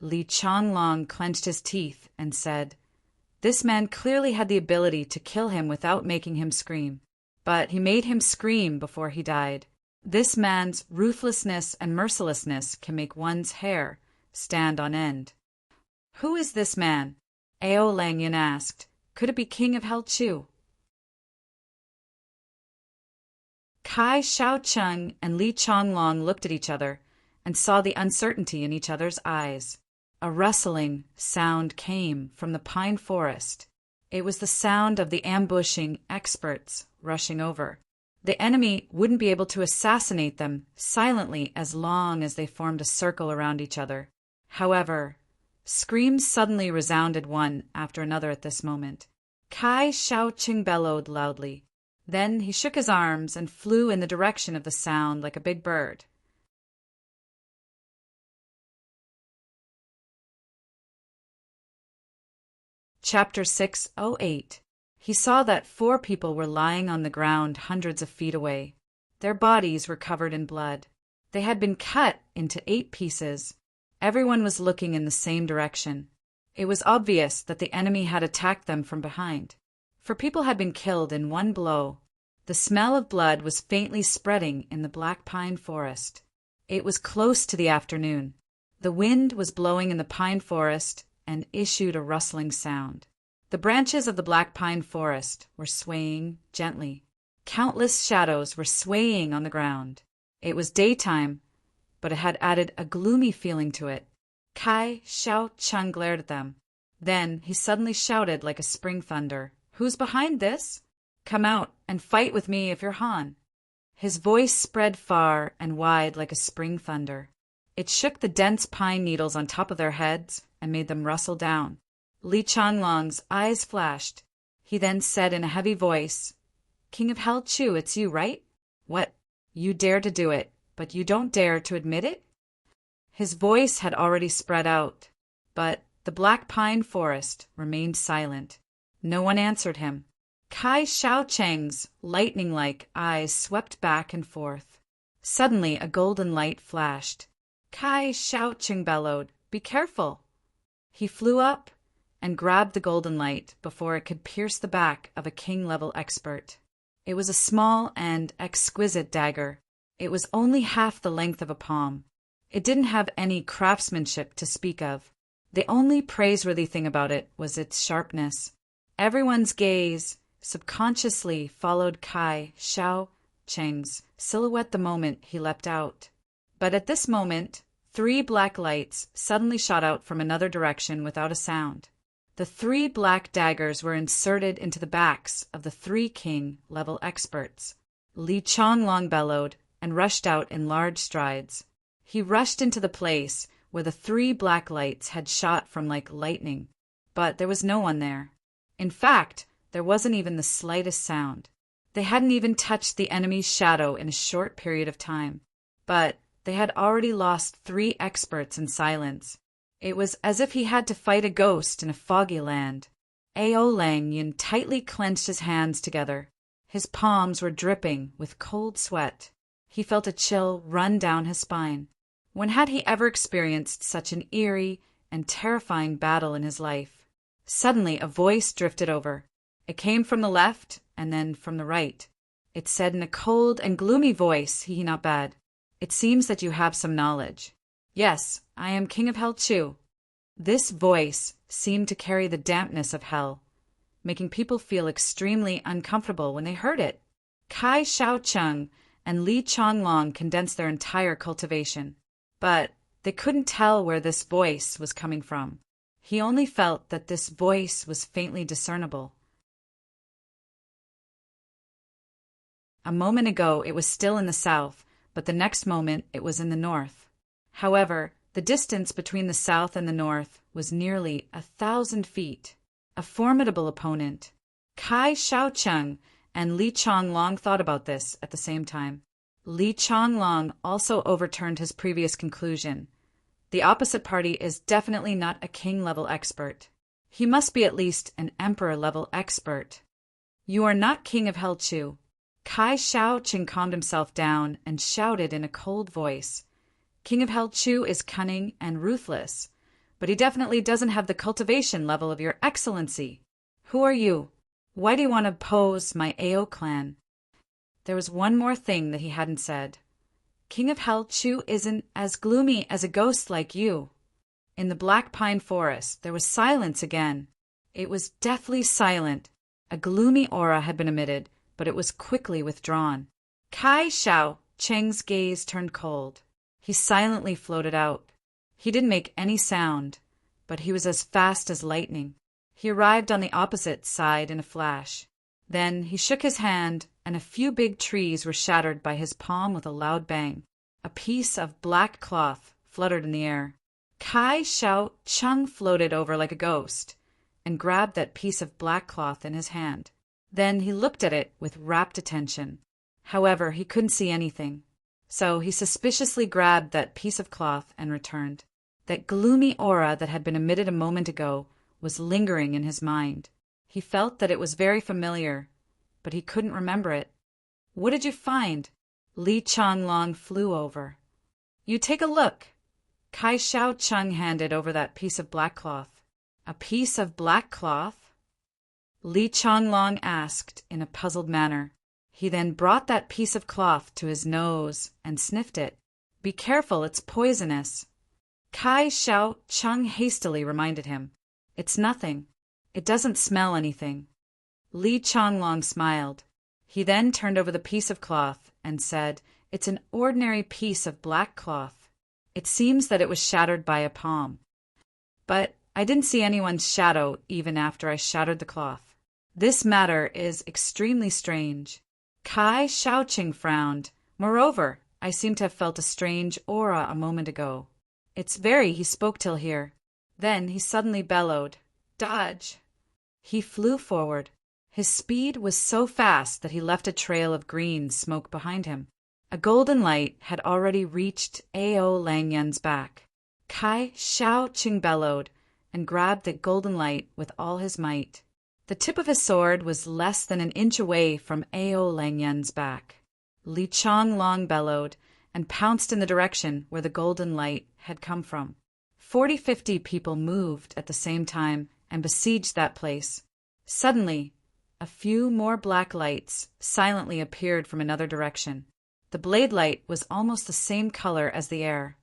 Li Changlong clenched his teeth and said, "This man clearly had the ability to kill him without making him scream. But he made him scream before he died. This man's ruthlessness and mercilessness can make one's hair stand on end." "Who is this man?" Ao Langyan asked. "Could it be King of Hell Chu?" Kai Shaocheng and Li Changlong looked at each other and saw the uncertainty in each other's eyes. A rustling sound came from the pine forest. It was the sound of the ambushing experts rushing over. The enemy wouldn't be able to assassinate them silently as long as they formed a circle around each other. However, screams suddenly resounded one after another at this moment. Kai Shaocheng bellowed loudly. Then he shook his arms and flew in the direction of the sound like a big bird. Chapter 608. He saw that 4 people were lying on the ground hundreds of feet away. Their bodies were covered in blood. They had been cut into 8 pieces. Everyone was looking in the same direction. It was obvious that the enemy had attacked them from behind, for people had been killed in one blow. The smell of blood was faintly spreading in the black pine forest. It was close to the afternoon. The wind was blowing in the pine forest and issued a rustling sound. The branches of the black pine forest were swaying gently. Countless shadows were swaying on the ground. It was daytime, but it had added a gloomy feeling to it. Kai Shaocheng glared at them. Then he suddenly shouted like a spring thunder, "Who's behind this? Come out and fight with me if you're Han." His voice spread far and wide like a spring thunder. It shook the dense pine needles on top of their heads and made them rustle down. Li Changlong's eyes flashed. He then said in a heavy voice, "King of Hell Chu, it's you, right? What? You dare to do it, but you don't dare to admit it?" His voice had already spread out, but the black pine forest remained silent. No one answered him. Kai Shaocheng's lightning-like eyes swept back and forth. Suddenly a golden light flashed. Kai Shaocheng bellowed, "Be careful!" He flew up and grabbed the golden light before it could pierce the back of a king-level expert. It was a small and exquisite dagger. It was only half the length of a palm. It didn't have any craftsmanship to speak of. The only praiseworthy thing about it was its sharpness. Everyone's gaze subconsciously followed Kai Shaocheng's silhouette the moment he leapt out. But at this moment, 3 black lights suddenly shot out from another direction without a sound. The 3 black daggers were inserted into the backs of the 3 king-level experts. Li Changlong bellowed and rushed out in large strides. He rushed into the place where the 3 black lights had shot from like lightning, but there was no one there. In fact, there wasn't even the slightest sound. They hadn't even touched the enemy's shadow in a short period of time, but they had already lost 3 experts in silence. It was as if he had to fight a ghost in a foggy land. Ao Langyan tightly clenched his hands together. His palms were dripping with cold sweat. He felt a chill run down his spine. When had he ever experienced such an eerie and terrifying battle in his life? Suddenly a voice drifted over. It came from the left and then from the right. It said in a cold and gloomy voice, "He not bad. It seems that you have some knowledge." "Yes, I am King of Hell Chu." This voice seemed to carry the dampness of hell, making people feel extremely uncomfortable when they heard it. Kai Shaocheng and Li Changlong condensed their entire cultivation, but they couldn't tell where this voice was coming from. He only felt that this voice was faintly discernible. A moment ago it was still in the south, but the next moment it was in the north. However, the distance between the south and the north was nearly 1,000 feet. A formidable opponent. Kai Shaocheng and Li Changlong thought about this at the same time. Li Changlong also overturned his previous conclusion. The opposite party is definitely not a king-level expert. He must be at least an emperor-level expert. "You are not King of Hell Chu. Kai Shaoqing calmed himself down and shouted in a cold voice, King of Hell Chu is cunning and ruthless, but he definitely doesn't have the cultivation level of your excellency. Who are you? Why do you want to oppose my AO clan? There was one more thing that he hadn't said. King of Hell Chu isn't as gloomy as a ghost like you. In the Black Pine Forest, there was silence again. It was deathly silent. A gloomy aura had been emitted, but it was quickly withdrawn. Kai Shao Cheng's gaze turned cold. He silently floated out. He didn't make any sound, but he was as fast as lightning. He arrived on the opposite side in a flash. Then he shook his hand, and a few big trees were shattered by his palm with a loud bang. A piece of black cloth fluttered in the air. Kai Shao Cheng floated over like a ghost and grabbed that piece of black cloth in his hand. Then he looked at it with rapt attention. However, he couldn't see anything. So he suspiciously grabbed that piece of cloth and returned. That gloomy aura that had been emitted a moment ago was lingering in his mind. He felt that it was very familiar, but he couldn't remember it. What did you find? Li Changlong flew over. You take a look. Kai Shao Cheng handed over that piece of black cloth. A piece of black cloth? Li Changlong asked in a puzzled manner. He then brought that piece of cloth to his nose and sniffed it. Be careful, it's poisonous. Kai Shao Cheng hastily reminded him. It's nothing. It doesn't smell anything. Li Changlong smiled. He then turned over the piece of cloth and said, It's an ordinary piece of black cloth. It seems that it was shattered by a palm. But I didn't see anyone's shadow even after I shattered the cloth. This matter is extremely strange. Kai Shaoqing frowned. Moreover, I seem to have felt a strange aura a moment ago. He spoke till here. Then he suddenly bellowed, Dodge! He flew forward. His speed was so fast that he left a trail of green smoke behind him. A golden light had already reached Ao Langyan's back. Kai Shaoqing bellowed and grabbed the golden light with all his might. The tip of his sword was less than an inch away from Ao Langyan's back. Li Changlong bellowed and pounced in the direction where the golden light had come from. 40-50 people moved at the same time and besieged that place. Suddenly, a few more black lights silently appeared from another direction. The blade light was almost the same color as the air.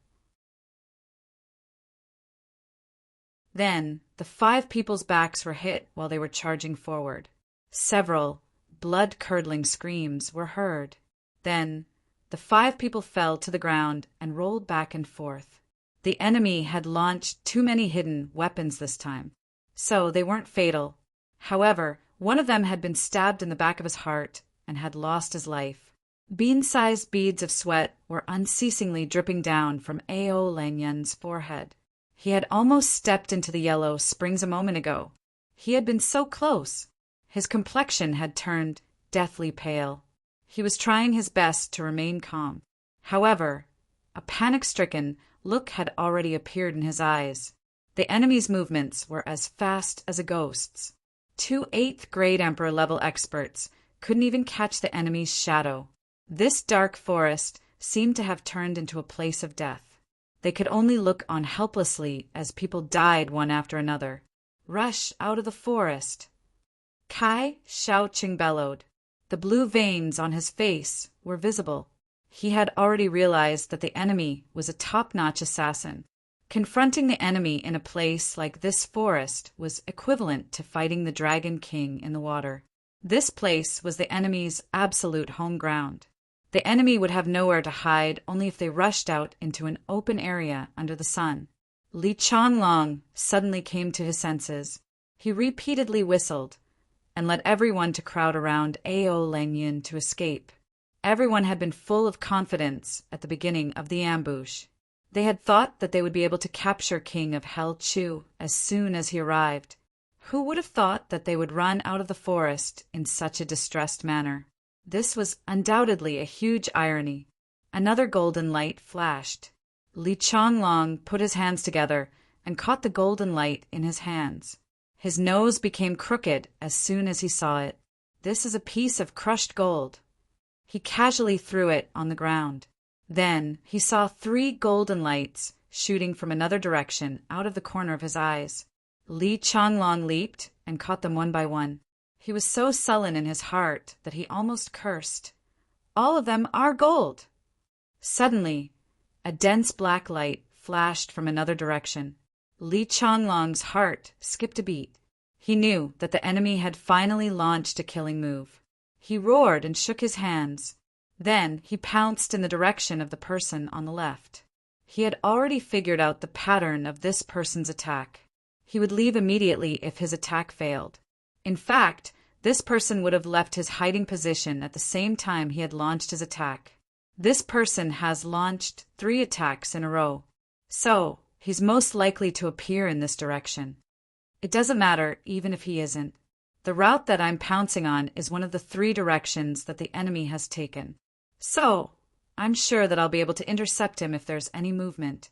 Then, the 5 people's backs were hit while they were charging forward. Several blood-curdling screams were heard. Then, the 5 people fell to the ground and rolled back and forth. The enemy had launched too many hidden weapons this time, so they weren't fatal. However, one of them had been stabbed in the back of his heart and had lost his life. Bean-sized beads of sweat were unceasingly dripping down from Ao Langyan's forehead. He had almost stepped into the yellow springs a moment ago. He had been so close. His complexion had turned deathly pale. He was trying his best to remain calm. However, a panic-stricken look had already appeared in his eyes. The enemy's movements were as fast as a ghost's. 2 8th-grade Emperor-level experts couldn't even catch the enemy's shadow. This dark forest seemed to have turned into a place of death. They could only look on helplessly as people died one after another. Rush out of the forest! Kai Shaoqing bellowed. The blue veins on his face were visible. He had already realized that the enemy was a top-notch assassin. Confronting the enemy in a place like this forest was equivalent to fighting the Dragon King in the water. This place was the enemy's absolute home ground. The enemy would have nowhere to hide only if they rushed out into an open area under the sun. Li Changlong suddenly came to his senses. He repeatedly whistled and led everyone to crowd around Ao Langyan to escape. Everyone had been full of confidence at the beginning of the ambush. They had thought that they would be able to capture King of Hell Chu as soon as he arrived. Who would have thought that they would run out of the forest in such a distressed manner? This was undoubtedly a huge irony. Another golden light flashed. Li Changlong put his hands together and caught the golden light in his hands. His nose became crooked as soon as he saw it. This is a piece of crushed gold. He casually threw it on the ground. Then he saw 3 golden lights shooting from another direction out of the corner of his eyes. Li Changlong leaped and caught them one by one. He was so sullen in his heart that he almost cursed. All of them are gold! Suddenly, a dense black light flashed from another direction. Li Changlong's heart skipped a beat. He knew that the enemy had finally launched a killing move. He roared and shook his hands. Then he pounced in the direction of the person on the left. He had already figured out the pattern of this person's attack. He would leave immediately if his attack failed. In fact, this person would have left his hiding position at the same time he had launched his attack. This person has launched 3 attacks in a row. So, he's most likely to appear in this direction. It doesn't matter even if he isn't. The route that I'm pouncing on is one of the 3 directions that the enemy has taken. So, I'm sure that I'll be able to intercept him if there's any movement.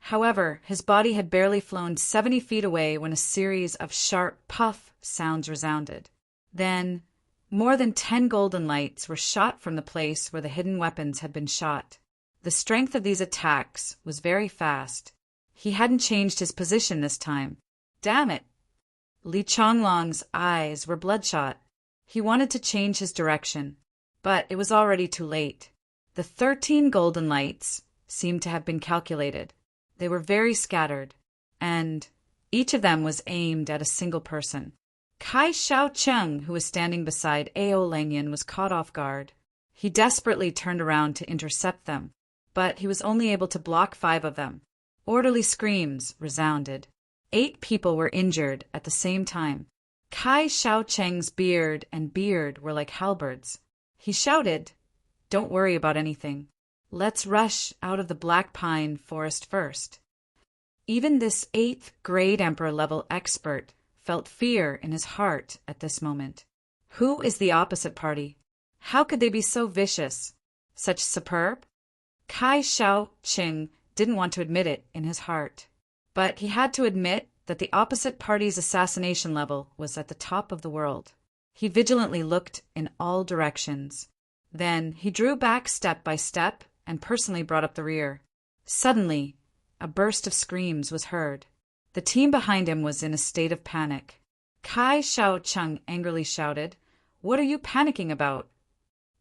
However, his body had barely flown 70 feet away when a series of sharp puff sounds resounded. Then, more than 10 golden lights were shot from the place where the hidden weapons had been shot. The strength of these attacks was very fast. He hadn't changed his position this time. Damn it! Li Changlong's eyes were bloodshot. He wanted to change his direction, but it was already too late. The 13 golden lights seemed to have been calculated. They were very scattered, and each of them was aimed at a single person. Kai Xiaocheng, who was standing beside Ao Langyan, was caught off guard. He desperately turned around to intercept them, but he was only able to block 5 of them. Orderly screams resounded. 8 people were injured at the same time. Kai Xiaocheng's beard were like halberds. He shouted, "Don't worry about anything. Let's rush out of the black pine forest first." Even this 8th grade Emperor level expert felt fear in his heart at this moment. Who is the opposite party? How could they be so vicious? Such superb? Kai Xiaocheng didn't want to admit it in his heart, but he had to admit that the opposite party's assassination level was at the top of the world. He vigilantly looked in all directions. Then he drew back step by step and personally brought up the rear. Suddenly, a burst of screams was heard. The team behind him was in a state of panic. Kai Xiaocheng angrily shouted, "What are you panicking about?"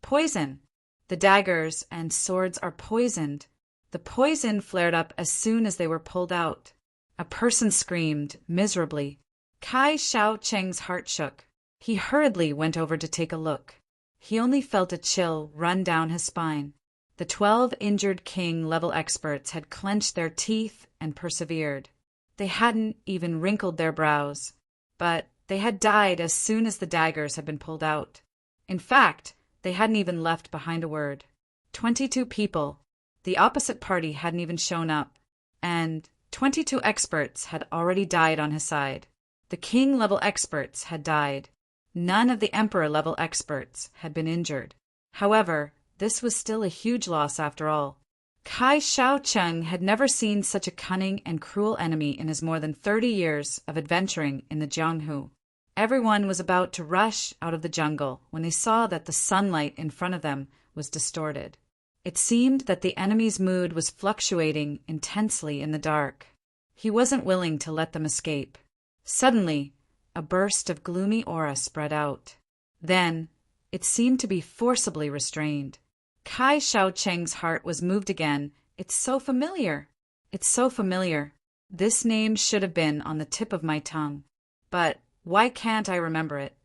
"Poison! The daggers and swords are poisoned." The poison flared up as soon as they were pulled out. A person screamed miserably. Kai Xiaocheng's heart shook. He hurriedly went over to take a look. He only felt a chill run down his spine. The 12 injured king-level experts had clenched their teeth and persevered. They hadn't even wrinkled their brows, but they had died as soon as the daggers had been pulled out. In fact, they hadn't even left behind a word. 22 people. The opposite party hadn't even shown up, and 22 experts had already died on his side. The king-level experts had died. None of the emperor-level experts had been injured. However, this was still a huge loss after all. Kai Xiaocheng had never seen such a cunning and cruel enemy in his more than 30 years of adventuring in the Jianghu. Everyone was about to rush out of the jungle when they saw that the sunlight in front of them was distorted. It seemed that the enemy's mood was fluctuating intensely in the dark. He wasn't willing to let them escape. Suddenly, a burst of gloomy aura spread out. Then, it seemed to be forcibly restrained. Kai Xiaocheng's heart was moved again. It's so familiar. It's so familiar. This name should have been on the tip of my tongue. But why can't I remember it?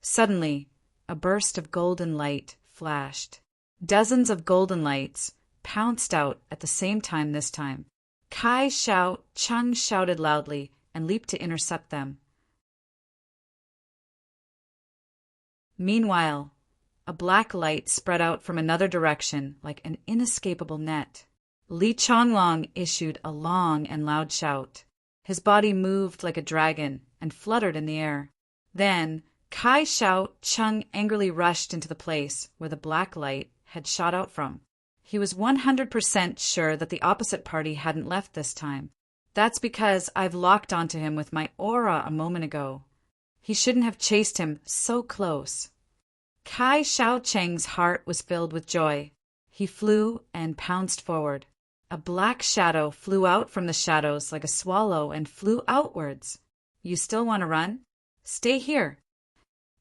Suddenly, a burst of golden light flashed. Dozens of golden lights pounced out at the same time this time. Kai Xiaocheng shouted loudly and leaped to intercept them. Meanwhile, a black light spread out from another direction like an inescapable net. Li Changlong issued a long and loud shout. His body moved like a dragon and fluttered in the air. Then, Kai Xiaocheng angrily rushed into the place where the black light had shot out from. He was 100% sure that the opposite party hadn't left this time. That's because I've locked onto him with my aura a moment ago. He shouldn't have chased him so close. Kai Shaocheng's heart was filled with joy. He flew and pounced forward. A black shadow flew out from the shadows like a swallow and flew outwards. You still want to run? Stay here.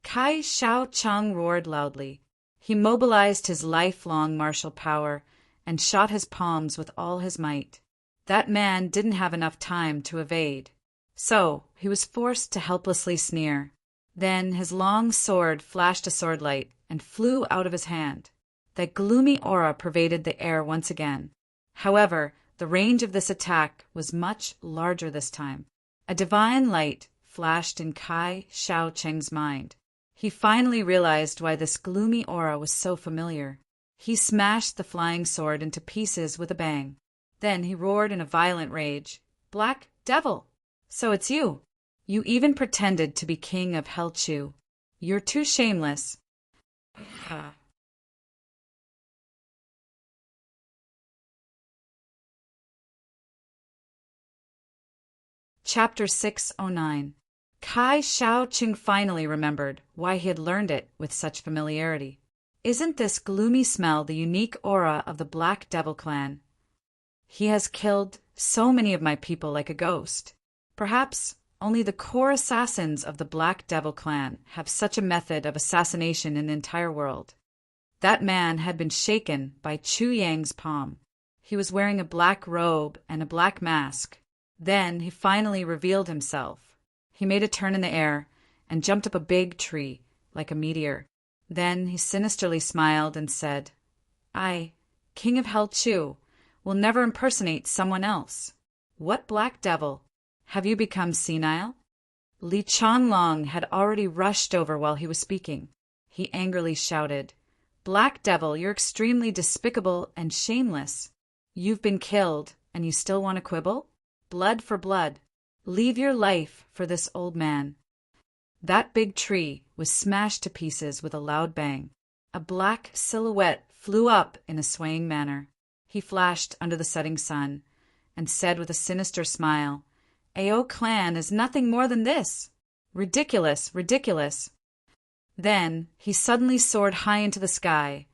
Kai Shaocheng roared loudly. He mobilized his lifelong martial power and shot his palms with all his might. That man didn't have enough time to evade, so he was forced to helplessly sneer. Then his long sword flashed a swordlight and flew out of his hand. That gloomy aura pervaded the air once again. However, the range of this attack was much larger this time. A divine light flashed in Kai Shaocheng's mind. He finally realized why this gloomy aura was so familiar. He smashed the flying sword into pieces with a bang. Then he roared in a violent rage, "Black Devil! So it's you! You even pretended to be king of Helchu. You're too shameless." Chapter 609. Kai Shaocheng finally remembered why he had learned it with such familiarity. Isn't this gloomy smell the unique aura of the Black Devil clan? He has killed so many of my people like a ghost. Perhaps only the core assassins of the Black Devil clan have such a method of assassination in the entire world. That man had been shaken by Chu Yang's palm. He was wearing a black robe and a black mask. Then he finally revealed himself. He made a turn in the air and jumped up a big tree, like a meteor. Then he sinisterly smiled and said, "I, King of Helchu, will never impersonate someone else. What Black Devil? Have you become senile?" Li Changlong had already rushed over while he was speaking. He angrily shouted, "Black Devil, you're extremely despicable and shameless. You've been killed, and you still want to quibble? Blood for blood. Leave your life for this old man." That big tree was smashed to pieces with a loud bang. A black silhouette flew up in a swaying manner. He flashed under the setting sun and said with a sinister smile, "Ao clan is nothing more than this. Ridiculous, ridiculous." Then he suddenly soared high into the sky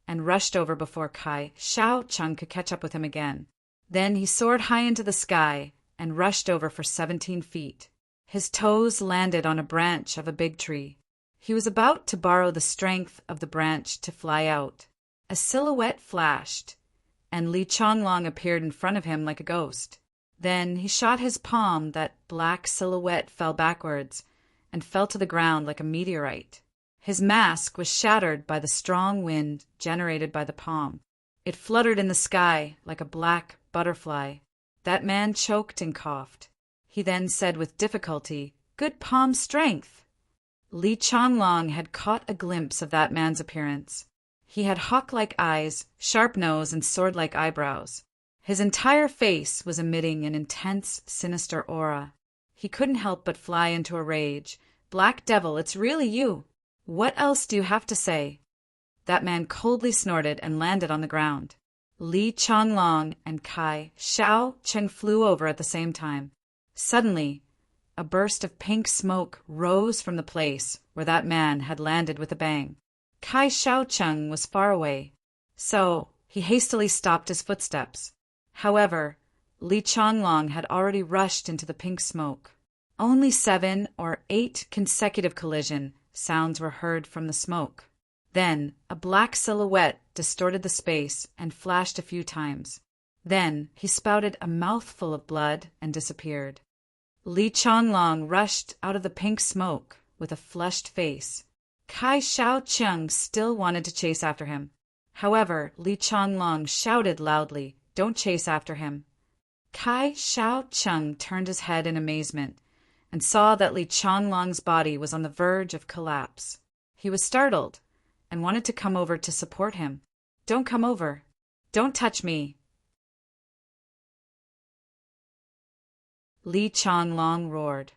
and rushed over before Kai Shaocheng could catch up with him again. Then he soared high into the sky and rushed over for 17 feet. His toes landed on a branch of a big tree. He was about to borrow the strength of the branch to fly out. A silhouette flashed, and Li Changlong appeared in front of him like a ghost. Then he shot his palm. That black silhouette fell backwards and fell to the ground like a meteorite. His mask was shattered by the strong wind generated by the palm. It fluttered in the sky like a black butterfly. That man choked and coughed. He then said with difficulty, "Good palm strength." Li Changlong had caught a glimpse of that man's appearance. He had hawk-like eyes, sharp nose, and sword-like eyebrows. His entire face was emitting an intense, sinister aura. He couldn't help but fly into a rage. "Black Devil, it's really you. What else do you have to say?" That man coldly snorted and landed on the ground. Li Changlong and Kai Shaocheng flew over at the same time. Suddenly, a burst of pink smoke rose from the place where that man had landed with a bang. Kai Shaocheng was far away, so he hastily stopped his footsteps. However, Li Changlong had already rushed into the pink smoke. Only 7 or 8 consecutive collision sounds were heard from the smoke. Then a black silhouette distorted the space and flashed a few times. Then he spouted a mouthful of blood and disappeared. Li Changlong rushed out of the pink smoke with a flushed face. Kai Shaocheng still wanted to chase after him. However, Li Changlong shouted loudly, "Don't chase after him." Kai Shaocheng turned his head in amazement and saw that Li Changlong's body was on the verge of collapse. He was startled and wanted to come over to support him. "Don't come over. Don't touch me." Li Changlong roared.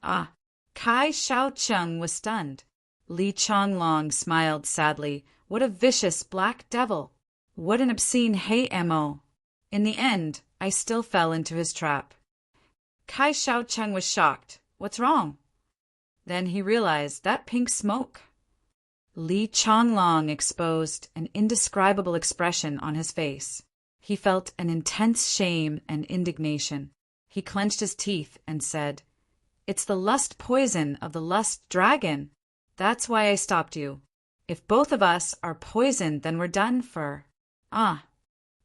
Kai Shaocheng was stunned. Li Changlong smiled sadly. What a vicious black devil! What an obscene hey-mo! In the end, I still fell into his trap. Kai Shaocheng was shocked. "What's wrong?" Then he realized that pink smoke. Li Changlong exposed an indescribable expression on his face. He felt an intense shame and indignation. He clenched his teeth and said, "It's the lust poison of the lust dragon. That's why I stopped you. If both of us are poisoned, then we're done for." Ah!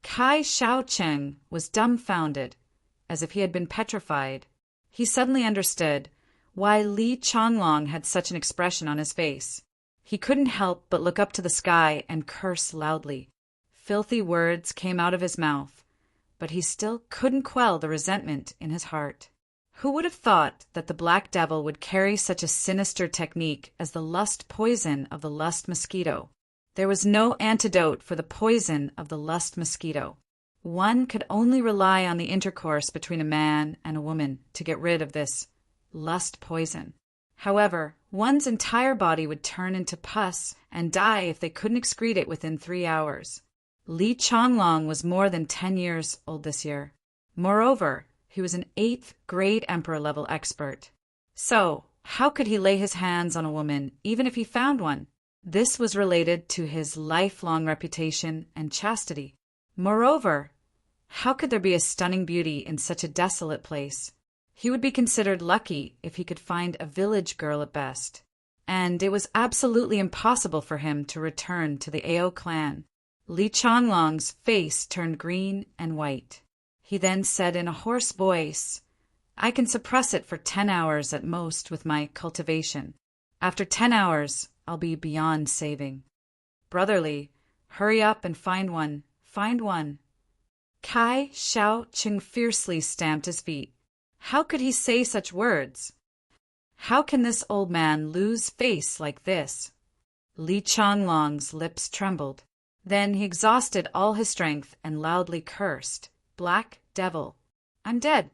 Kai Shaocheng was dumbfounded, as if he had been petrified. He suddenly understood why Li Changlong had such an expression on his face. He couldn't help but look up to the sky and curse loudly. Filthy words came out of his mouth, but he still couldn't quell the resentment in his heart. Who would have thought that the Black Devil would carry such a sinister technique as the lust poison of the lust mosquito? There was no antidote for the poison of the lust mosquito. One could only rely on the intercourse between a man and a woman to get rid of this lust poison. However, one's entire body would turn into pus and die if they couldn't excrete it within 3 hours. Li Changlong was more than 10 years old this year. Moreover, he was an 8th grade emperor-level expert. So, how could he lay his hands on a woman, even if he found one? This was related to his lifelong reputation and chastity. Moreover, how could there be a stunning beauty in such a desolate place? He would be considered lucky if he could find a village girl at best. And it was absolutely impossible for him to return to the Ao clan. Li Changlong's face turned green and white. He then said in a hoarse voice, "I can suppress it for 10 hours at most with my cultivation. After 10 hours, I'll be beyond saving. Brotherly, hurry up and find one. Find one." Kai Shaocheng fiercely stamped his feet. How could he say such words? How can this old man lose face like this? Li Changlong's lips trembled. Then he exhausted all his strength and loudly cursed, "Black Devil, I'm dead."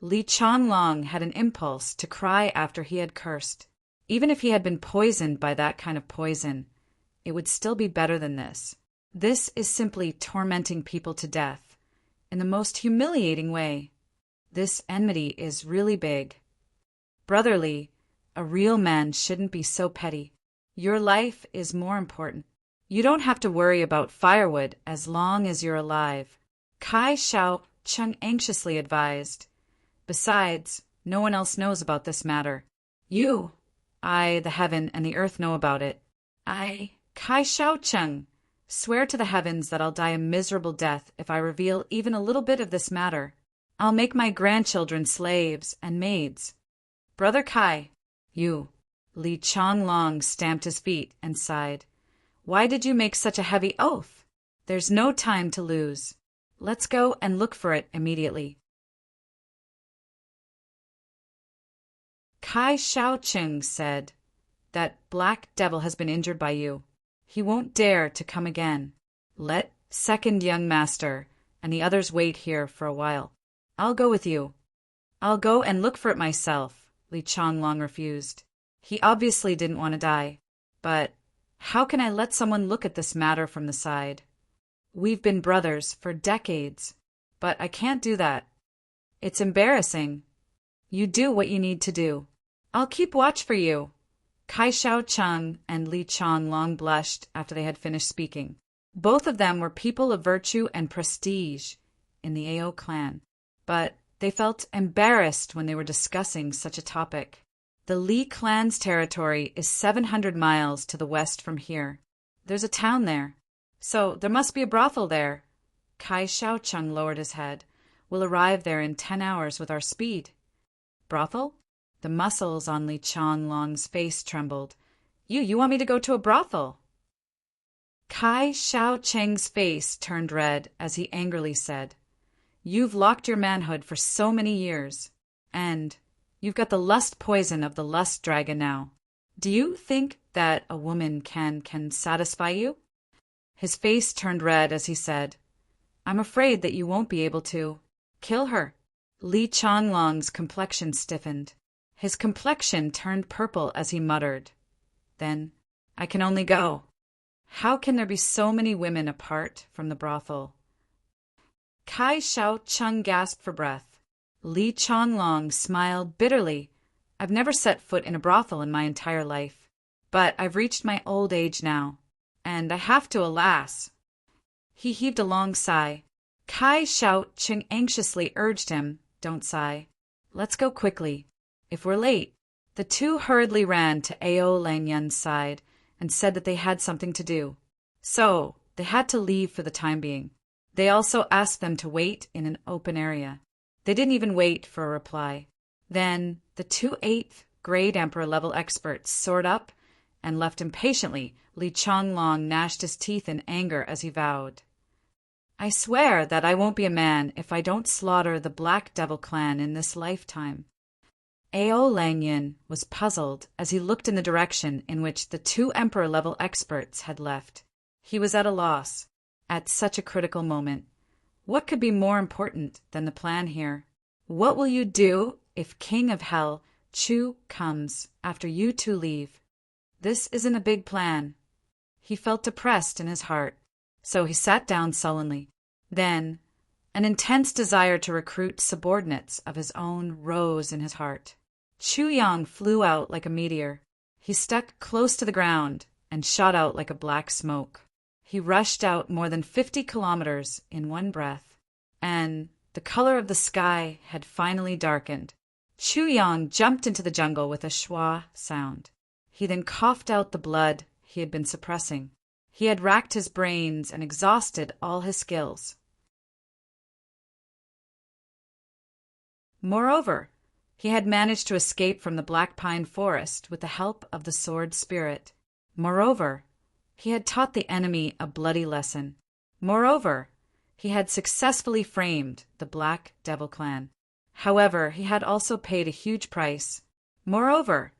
Li Changlong had an impulse to cry after he had cursed. Even if he had been poisoned by that kind of poison, it would still be better than this. This is simply tormenting people to death, in the most humiliating way. This enmity is really big. Brotherly, a real man shouldn't be so petty. Your life is more important. You don't have to worry about firewood as long as you're alive, Kai Shaocheng anxiously advised. Besides, no one else knows about this matter. You, I, the heaven, and the earth know about it. I, Kai Shaocheng, swear to the heavens that I'll die a miserable death if I reveal even a little bit of this matter. I'll make my grandchildren slaves and maids. Brother Kai, you. Li Changlong stamped his feet and sighed. Why did you make such a heavy oath? There's no time to lose. Let's go and look for it immediately. Kai Shaocheng said, "That Black Devil has been injured by you. He won't dare to come again. Let second young master and the others wait here for a while. I'll go with you." "I'll go and look for it myself," Li Changlong refused. He obviously didn't want to die. But how can I let someone look at this matter from the side? We've been brothers for decades, but I can't do that. It's embarrassing. You do what you need to do. I'll keep watch for you. Kai Shaocheng and Li Changlong blushed after they had finished speaking. Both of them were people of virtue and prestige in the Ao clan, but they felt embarrassed when they were discussing such a topic. The Li clan's territory is 700 miles to the west from here. There's a town there, so there must be a brothel there. Kai Shaocheng lowered his head. We'll arrive there in 10 hours with our speed. Brothel? The muscles on Li Changlong's face trembled. You want me to go to a brothel? Kai Shaocheng's face turned red as he angrily said, "You've locked your manhood for so many years, and you've got the lust poison of the lust dragon now. Do you think that a woman can satisfy you?" His face turned red as he said, "I'm afraid that you won't be able to. Kill her." Li Changlong's complexion stiffened. His complexion turned purple as he muttered, "Then I can only go. How can there be so many women apart from the brothel?" Kai Shaocheng gasped for breath. Li Changlong smiled bitterly I've never set foot in a brothel in my entire life. But I've reached my old age now, and I have to, alas." He heaved a long sigh. Kai Xiao Qing anxiously urged him, "Don't sigh. Let's go quickly. If we're late." The two hurriedly ran to Ao Langyun's side and said that they had something to do. So they had to leave for the time being. They also asked them to wait in an open area. They didn't even wait for a reply. Then the two 8th grade Emperor-level experts soared up and left impatiently. Li Changlong gnashed his teeth in anger as he vowed, "I swear that I won't be a man if I don't slaughter the Black Devil clan in this lifetime." Ao Langyun was puzzled as he looked in the direction in which the two Emperor-level experts had left. He was at a loss. At such a critical moment, what could be more important than the plan here? "What will you do if King of Hell, Chu, comes after you two leave? This isn't a big plan." He felt depressed in his heart, so he sat down sullenly. Then an intense desire to recruit subordinates of his own rose in his heart. Chu Yang flew out like a meteor. He stuck close to the ground and shot out like a black smoke. He rushed out more than 50 kilometers in one breath, and the color of the sky had finally darkened. Chu Yang jumped into the jungle with a schwa sound. He then coughed out the blood he had been suppressing. He had racked his brains and exhausted all his skills. Moreover, he had managed to escape from the Black Pine Forest with the help of the Sword Spirit. Moreover, he had taught the enemy a bloody lesson. Moreover, he had successfully framed the Black Devil clan. However, he had also paid a huge price. Moreover,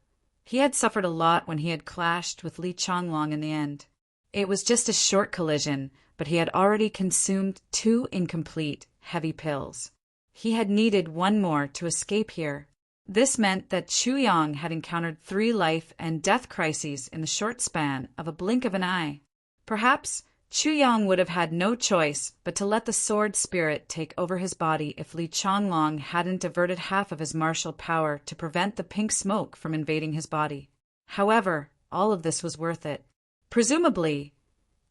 he had suffered a lot when he had clashed with Li Changlong in the end. It was just a short collision, but he had already consumed 2 incomplete heavy pills. He had needed 1 more to escape here. This meant that Chu Yang had encountered 3 life and death crises in the short span of a blink of an eye. Perhaps Chu Yang would have had no choice but to let the sword spirit take over his body if Li Changlong hadn't diverted half of his martial power to prevent the pink smoke from invading his body. However, all of this was worth it. Presumably,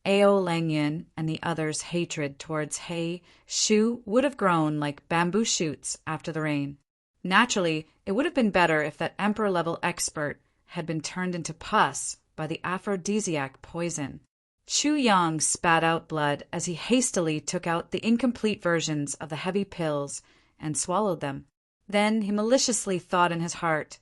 Ao Langyun and the others' hatred towards He Shu would have grown like bamboo shoots after the rain. Naturally, it would have been better if that Emperor-level expert had been turned into pus by the aphrodisiac poison. Chu Yang spat out blood as he hastily took out the incomplete versions of the heavy pills and swallowed them. Then he maliciously thought in his heart,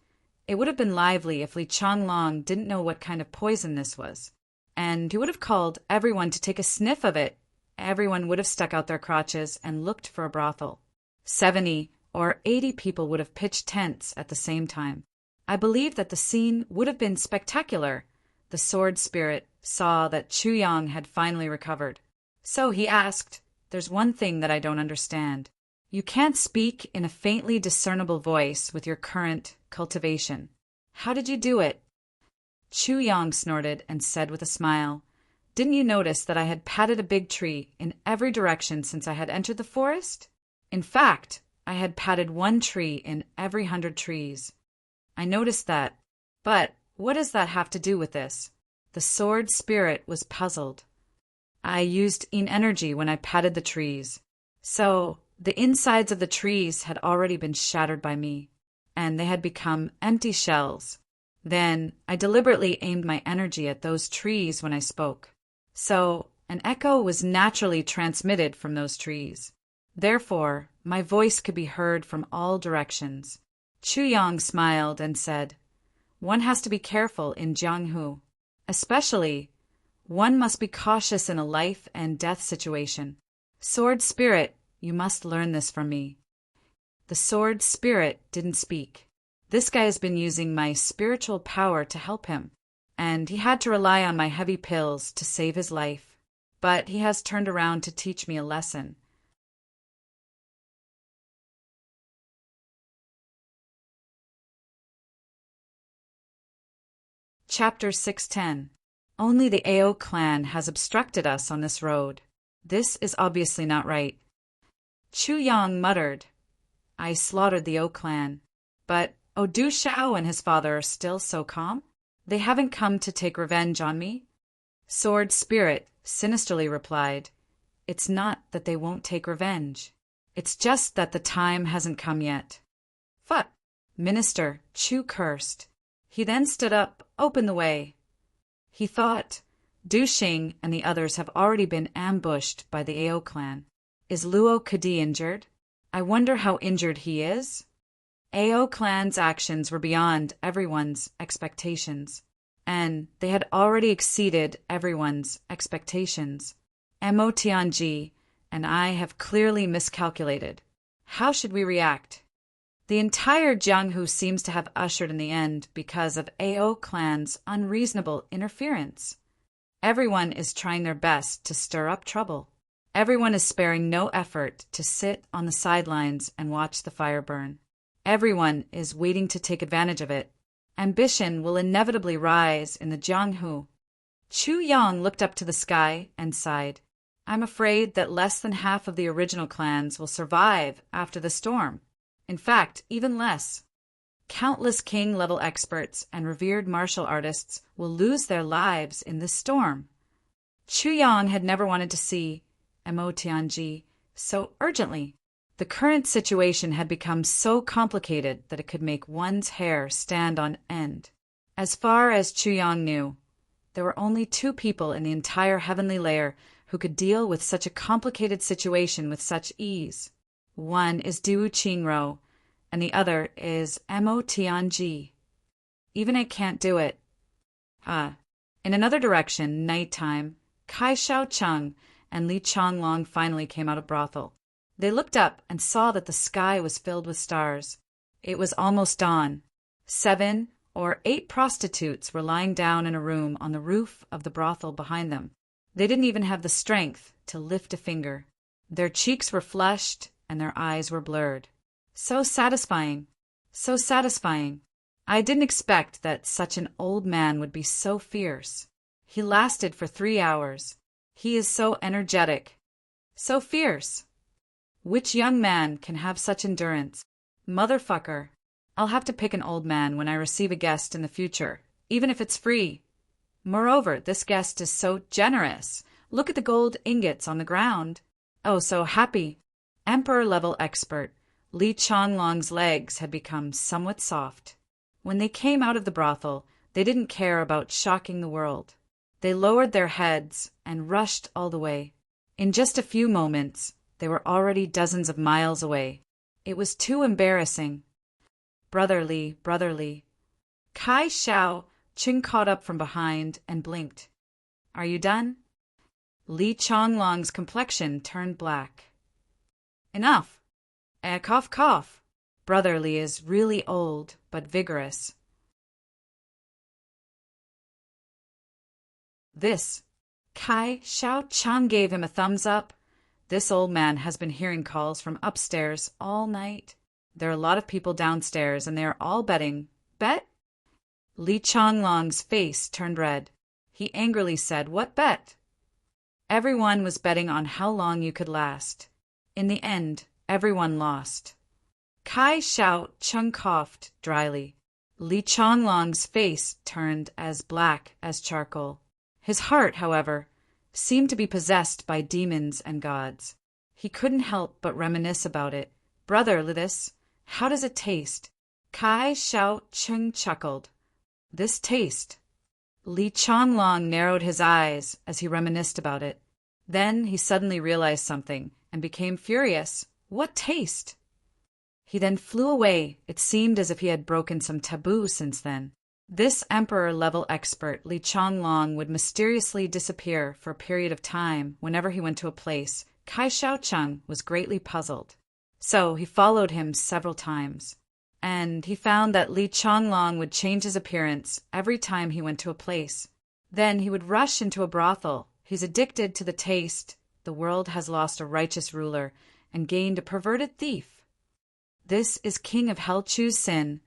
it would have been lively if Li Changlong didn't know what kind of poison this was, and he would have called everyone to take a sniff of it. Everyone would have stuck out their crotches and looked for a brothel. 70 or 80 people would have pitched tents at the same time. I believe that the scene would have been spectacular. The sword spirit saw that Chu Yang had finally recovered. So he asked, "There's one thing that I don't understand. You can't speak in a faintly discernible voice with your current cultivation. How did you do it?" Chu Yang snorted and said with a smile, "Didn't you notice that I had patted a big tree in every direction since I had entered the forest? In fact, I had patted 1 tree in every 100 trees. I noticed that. But what does that have to do with this?" The sword spirit was puzzled. "I used yin energy when I patted the trees. So the insides of the trees had already been shattered by me, and they had become empty shells. Then I deliberately aimed my energy at those trees when I spoke. So an echo was naturally transmitted from those trees. Therefore, my voice could be heard from all directions." Chu Yang smiled and said, "One has to be careful in Jianghu. Especially, one must be cautious in a life and death situation. Sword spirit, you must learn this from me." The sword spirit didn't speak. This guy has been using my spiritual power to help him, and he had to rely on my heavy pills to save his life. But he has turned around to teach me a lesson. Chapter 610. Only the Ao clan has obstructed us on this road. This is obviously not right. Chu Yang muttered, "I slaughtered the Ao clan. But Oh, Du Shao and his father are still so calm? They haven't come to take revenge on me? Sword Spirit sinisterly replied, It's not that they won't take revenge. It's just that the time hasn't come yet. Fuck! Minister Chu cursed. He then stood up, opened the way. He thought, Du Xing and the others have already been ambushed by the Ao clan. Is Luo Kadi injured? I wonder how injured he is? Ao clan's actions were beyond everyone's expectations, and they had already exceeded everyone's expectations. Mo Tianji and I have clearly miscalculated. How should we react? The entire Jianghu seems to have ushered in the end because of Ao clan's unreasonable interference. Everyone is trying their best to stir up trouble. Everyone is sparing no effort to sit on the sidelines and watch the fire burn. Everyone is waiting to take advantage of it. Ambition will inevitably rise in the Jianghu. Chu Yang looked up to the sky and sighed. I'm afraid that less than half of the original clans will survive after the storm. In fact, even less. Countless king-level experts and revered martial artists will lose their lives in this storm. Chu Yang had never wanted to see Mo Tianji so urgently. The current situation had become so complicated that it could make one's hair stand on end. As far as Chu Yang knew, there were only two people in the entire heavenly layer who could deal with such a complicated situation with such ease. One is Du Qingro, and the other is Mo Tianji. Even I can't do it. In another direction, nighttime, Kai Shaocheng and Li Changlong finally came out of brothel. They looked up and saw that the sky was filled with stars. It was almost dawn. 7 or 8 prostitutes were lying down in a room on the roof of the brothel behind them. They didn't even have the strength to lift a finger. Their cheeks were flushed and their eyes were blurred. So satisfying. So satisfying. I didn't expect that such an old man would be so fierce. He lasted for 3 hours. He is so energetic. So fierce. Which young man can have such endurance? Motherfucker. I'll have to pick an old man when I receive a guest in the future, even if it's free. Moreover, this guest is so generous. Look at the gold ingots on the ground. Oh, so happy. Emperor-level expert. Li Changlong's legs had become somewhat soft. When they came out of the brothel, they didn't care about shocking the world. They lowered their heads and rushed all the way. In just a few moments, they were already dozens of miles away. It was too embarrassing. Brotherly, brotherly. Kai Shao Ching caught up from behind and blinked. Are you done? Li Changlong's complexion turned black. Enough. Cough, cough. Brotherly is really old, but vigorous. This. Kai Shaocheng gave him a thumbs up. This old man has been hearing calls from upstairs all night. There are a lot of people downstairs, and they are all betting. Bet? Li Changlong's face turned red. He angrily said, What bet? Everyone was betting on how long you could last. In the end, everyone lost. Kai Shaocheng coughed dryly. Li Changlong's face turned as black as charcoal. His heart, however, seemed to be possessed by demons and gods. He couldn't help but reminisce about it. Brother Lidis, how does it taste? Kai Shaocheng chuckled. This taste. Li Changlong narrowed his eyes as he reminisced about it. Then he suddenly realized something and became furious. What taste? He then flew away. It seemed as if he had broken some taboo since then. This emperor-level expert, Li Changlong, would mysteriously disappear for a period of time whenever he went to a place. Kai Shaocheng was greatly puzzled. So he followed him several times. And he found that Li Changlong would change his appearance every time he went to a place. Then he would rush into a brothel. He's addicted to the taste. The world has lost a righteous ruler and gained a perverted thief. This is King of Hell Chu's sin.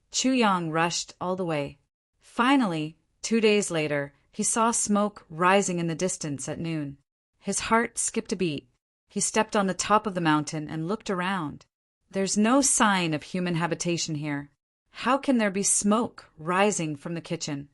Chu Yang rushed all the way. Finally, 2 days later, he saw smoke rising in the distance at noon. His heart skipped a beat. He stepped on the top of the mountain and looked around. There's no sign of human habitation here. How can there be smoke rising from the kitchen?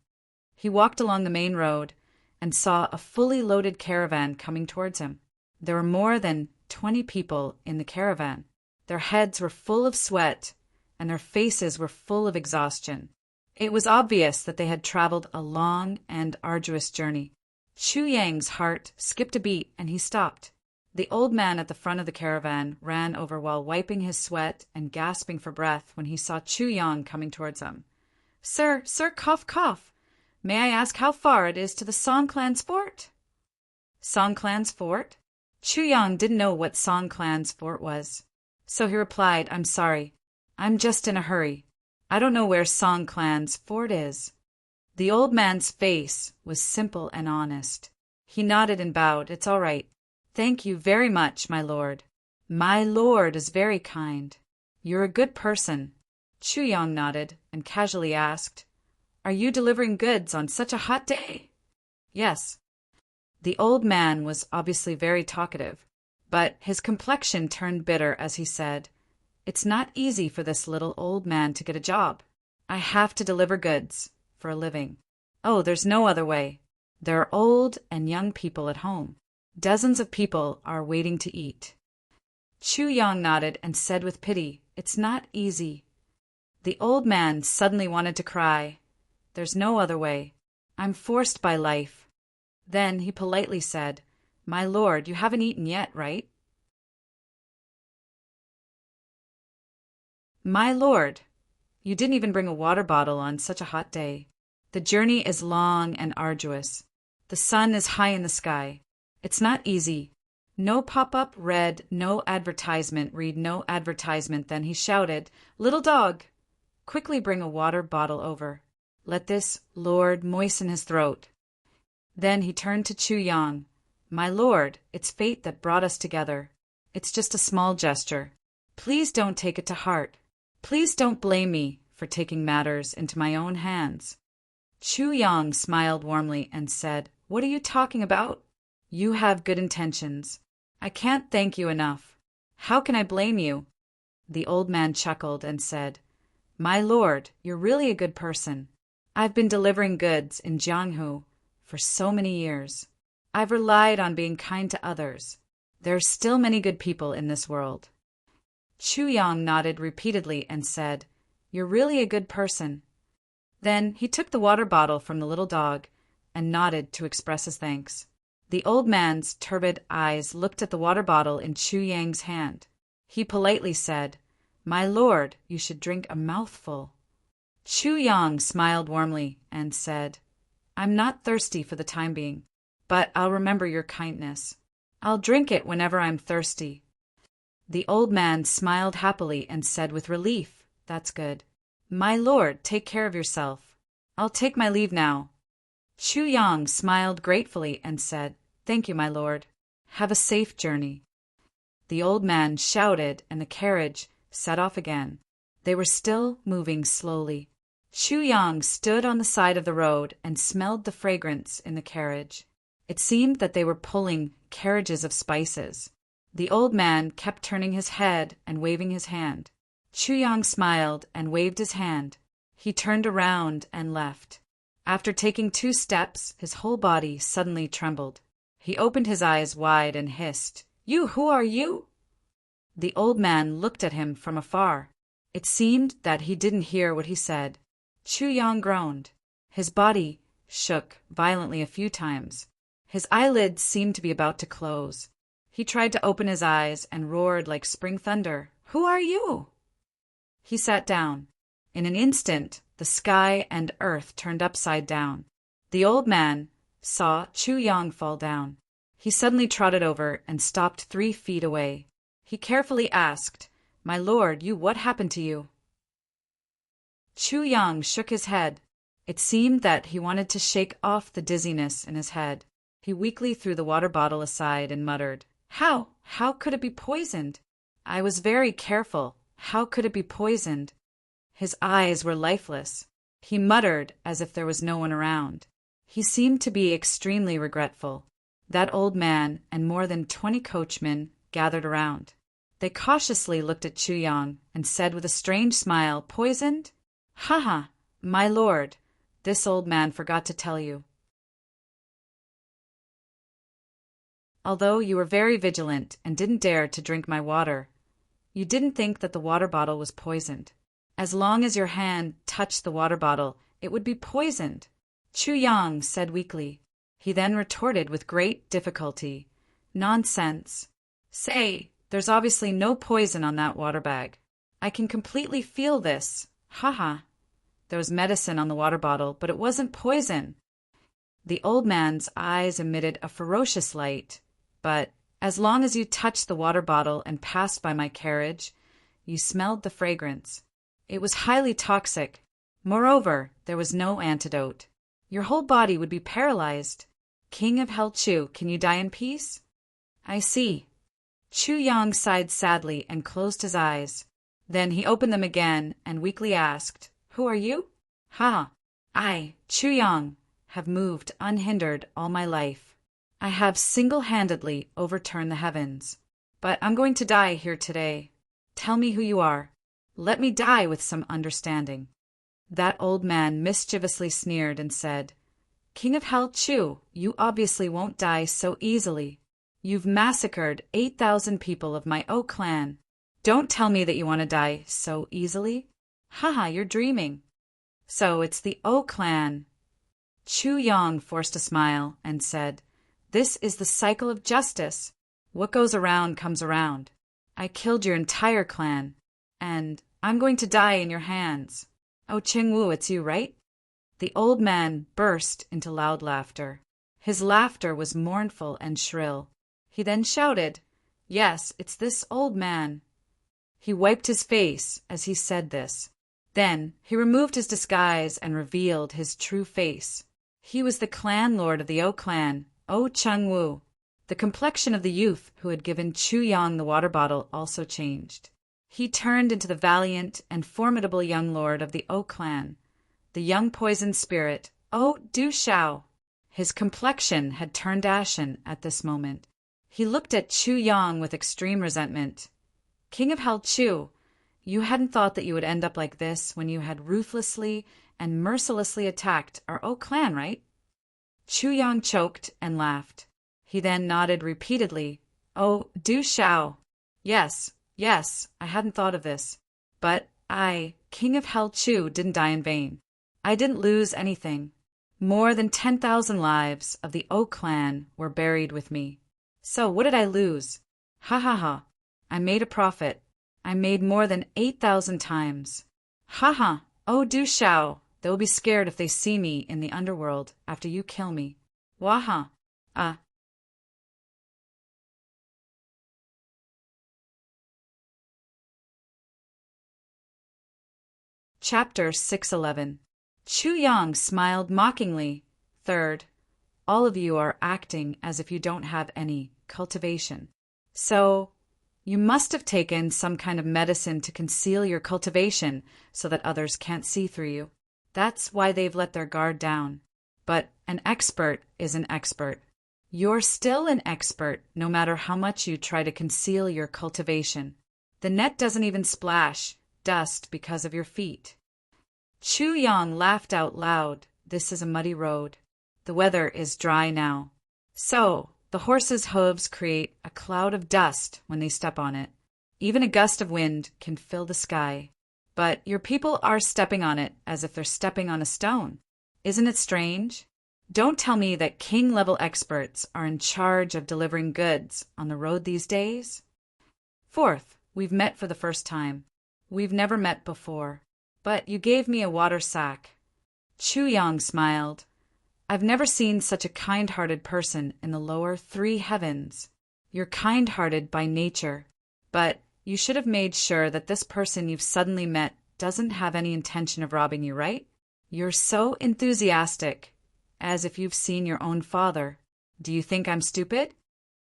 He walked along the main road and saw a fully loaded caravan coming towards him. There were more than 20 people in the caravan. Their heads were full of sweat, and their faces were full of exhaustion. It was obvious that they had traveled a long and arduous journey. Chu Yang's heart skipped a beat, and he stopped. The old man at the front of the caravan ran over while wiping his sweat and gasping for breath when he saw Chu Yang coming towards him. Sir, cough, cough. May I ask how far it is to the Song Clan's fort? Song Clan's fort? Chu Yang didn't know what Song Clan's fort was. So he replied, I'm sorry. I'm just in a hurry. I don't know where Song Clan's fort is. The old man's face was simple and honest. He nodded and bowed. It's all right. Thank you very much, my lord. My lord is very kind. You're a good person. Chu Yang nodded and casually asked, Are you delivering goods on such a hot day? Yes. The old man was obviously very talkative, but his complexion turned bitter as he said, It's not easy for this little old man to get a job. I have to deliver goods for a living. Oh, there's no other way. There are old and young people at home. Dozens of people are waiting to eat. Chu Yang nodded and said with pity, It's not easy. The old man suddenly wanted to cry. There's no other way. I'm forced by life. Then he politely said, My lord, you haven't eaten yet, right? My lord, you didn't even bring a water bottle on such a hot day. The journey is long and arduous. The sun is high in the sky. It's not easy. No pop-up read no advertisement, read no advertisement. Then he shouted, Little dog, quickly bring a water bottle over. Let this lord moisten his throat. Then he turned to Chu Yang. My lord, it's fate that brought us together. It's just a small gesture. Please don't take it to heart. Please don't blame me for taking matters into my own hands. Chu Yang smiled warmly and said, What are you talking about? You have good intentions. I can't thank you enough. How can I blame you? The old man chuckled and said, My lord, you're really a good person. I've been delivering goods in Jianghu for so many years. I've relied on being kind to others. There are still many good people in this world. Chu Yang nodded repeatedly and said, You're really a good person. Then he took the water bottle from the little dog and nodded to express his thanks. The old man's turbid eyes looked at the water bottle in Chu Yang's hand. He politely said, My lord, you should drink a mouthful. Chu Yang smiled warmly and said, I'm not thirsty for the time being, but I'll remember your kindness. I'll drink it whenever I'm thirsty. The old man smiled happily and said with relief, That's good. My lord, take care of yourself. I'll take my leave now. Chu Yang smiled gratefully and said, Thank you, my lord. Have a safe journey. The old man shouted and the carriage set off again. They were still moving slowly. Chu Yang stood on the side of the road and smelled the fragrance in the carriage. It seemed that they were pulling carriages of spices. The old man kept turning his head and waving his hand. Chu Yang smiled and waved his hand. He turned around and left. After taking 2 steps, his whole body suddenly trembled. He opened his eyes wide and hissed, Who are you? The old man looked at him from afar. It seemed that he didn't hear what he said. Chu Yang groaned. His body shook violently a few times. His eyelids seemed to be about to close. He tried to open his eyes and roared like spring thunder, Who are you? He sat down. In an instant, the sky and earth turned upside down. The old man saw Chu Yang fall down. He suddenly trotted over and stopped 3 feet away. He carefully asked, My lord, what happened to you? Chu Yang shook his head. It seemed that he wanted to shake off the dizziness in his head. He weakly threw the water bottle aside and muttered, How could it be poisoned? I was very careful. How could it be poisoned? His eyes were lifeless. He muttered as if there was no one around. He seemed to be extremely regretful. That old man and more than 20 coachmen gathered around. They cautiously looked at Chu Yang and said with a strange smile, Poisoned? Haha, my lord, this old man forgot to tell you. Although you were very vigilant and didn't dare to drink my water, you didn't think that the water bottle was poisoned. As long as your hand touched the water bottle, it would be poisoned, Chu Yang said weakly. He then retorted with great difficulty. Nonsense. Say, there's obviously no poison on that water bag. I can completely feel this. Haha. There was medicine on the water bottle, but it wasn't poison. The old man's eyes emitted a ferocious light. But as long as you touched the water bottle and passed by my carriage, you smelled the fragrance. It was highly toxic. Moreover, there was no antidote. Your whole body would be paralyzed. King of Hell Chu, can you die in peace? I see. Chu Yang sighed sadly and closed his eyes. Then he opened them again and weakly asked, Who are you? Ha! I, Chu Yang, have moved unhindered all my life. I have single-handedly overturned the heavens. But I'm going to die here today. Tell me who you are. Let me die with some understanding. That old man mischievously sneered and said, King of Hell Chu, you obviously won't die so easily. You've massacred 8,000 people of my O clan. Don't tell me that you want to die so easily. Haha, you're dreaming. So it's the O clan. Chu Yang forced a smile and said, This is the cycle of justice. What goes around comes around. I killed your entire clan, and I'm going to die in your hands. Oh, Qingwu, it's you, right? The old man burst into loud laughter. His laughter was mournful and shrill. He then shouted, Yes, it's this old man. He wiped his face as he said this. Then he removed his disguise and revealed his true face. He was the clan lord of the O clan, O Chengwu. The complexion of the youth who had given Chu Yang the water bottle also changed. He turned into the valiant and formidable young lord of the O clan, the young poisoned spirit, O Du Shao. His complexion had turned ashen at this moment. He looked at Chu Yang with extreme resentment. King of Hell Chu, you hadn't thought that you would end up like this when you had ruthlessly and mercilessly attacked our O clan, right? Chu Yang choked and laughed. He then nodded repeatedly. Oh, Du Shao. Yes, I hadn't thought of this. But I, King of Hell Chu, didn't die in vain. I didn't lose anything. More than 10,000 lives of the O clan were buried with me. So what did I lose? Ha ha ha. I made a profit. I made more than 8,000 times. Ha ha. Oh, Du Shao. They will be scared if they see me in the underworld after you kill me. Waha. Chapter 611. Chu Yang smiled mockingly. Third, all of you are acting as if you don't have any cultivation. So, you must have taken some kind of medicine to conceal your cultivation so that others can't see through you. That's why they've let their guard down. But an expert is an expert. You're still an expert no matter how much you try to conceal your cultivation. The net doesn't even splash dust because of your feet. Chu Yang laughed out loud. This is a muddy road. The weather is dry now. So, the horses' hooves create a cloud of dust when they step on it. Even a gust of wind can fill the sky. But your people are stepping on it as if they're stepping on a stone. Isn't it strange? Don't tell me that king-level experts are in charge of delivering goods on the road these days. Fourth, we've met for the first time. We've never met before. But you gave me a water sack. Chu Yang smiled. I've never seen such a kind-hearted person in the lower 3 heavens. You're kind-hearted by nature, but you should have made sure that this person you've suddenly met doesn't have any intention of robbing you, right? You're so enthusiastic, as if you've seen your own father. Do you think I'm stupid?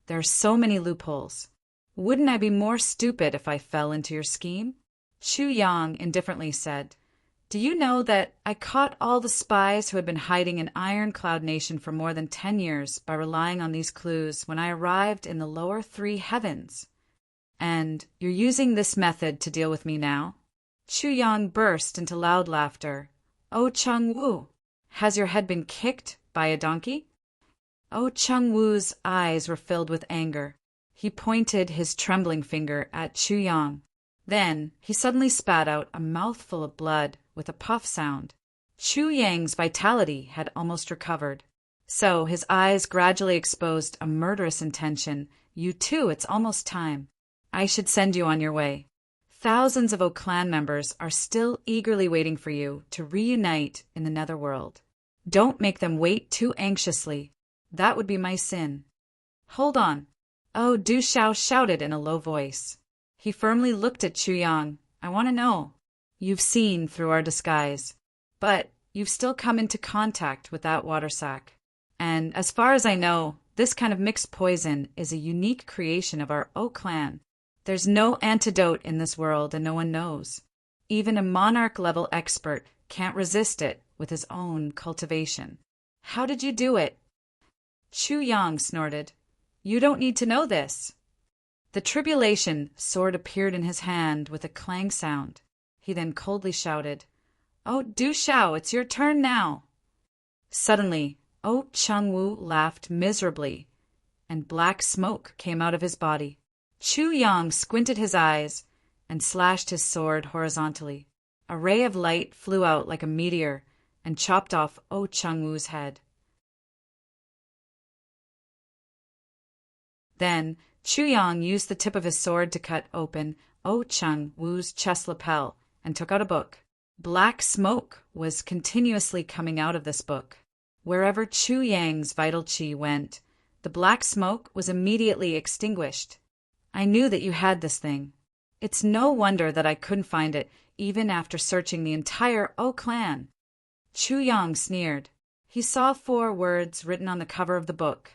There are so many loopholes. Wouldn't I be more stupid if I fell into your scheme? Chu Yang indifferently said, Do you know that I caught all the spies who had been hiding in Iron Cloud Nation for more than 10 years by relying on these clues when I arrived in the lower 3 heavens? And you're using this method to deal with me now? Chu Yang burst into loud laughter. Oh Chung-woo, has your head been kicked by a donkey? Oh Chung-woo's eyes were filled with anger. He pointed his trembling finger at Chu Yang. Then he suddenly spat out a mouthful of blood with a puff sound. Chu Yang's vitality had almost recovered. So his eyes gradually exposed a murderous intention. You too, it's almost time. I should send you on your way. Thousands of O clan members are still eagerly waiting for you to reunite in the netherworld. Don't make them wait too anxiously. That would be my sin. Hold on. Oh, Du Xiao shouted in a low voice. He firmly looked at Chu Yang. I want to know. You've seen through our disguise, but you've still come into contact with that water sack. And as far as I know, this kind of mixed poison is a unique creation of our O clan. There's no antidote in this world and no one knows. Even a monarch-level expert can't resist it with his own cultivation. How did you do it? Chu Yang snorted. You don't need to know this. The tribulation sword appeared in his hand with a clang sound. He then coldly shouted, Oh, Du Xiao, it's your turn now. Suddenly, Oh Chung-woo laughed miserably, and black smoke came out of his body. Chu Yang squinted his eyes and slashed his sword horizontally. A ray of light flew out like a meteor and chopped off Oh Chung-woo's head. Then Chu Yang used the tip of his sword to cut open Oh Chung-woo's chest lapel and took out a book. Black smoke was continuously coming out of this book. Wherever Chu Yang's vital qi went, the black smoke was immediately extinguished. I knew that you had this thing. It's no wonder that I couldn't find it, even after searching the entire O clan. Chu Yang sneered. He saw 4 words written on the cover of the book.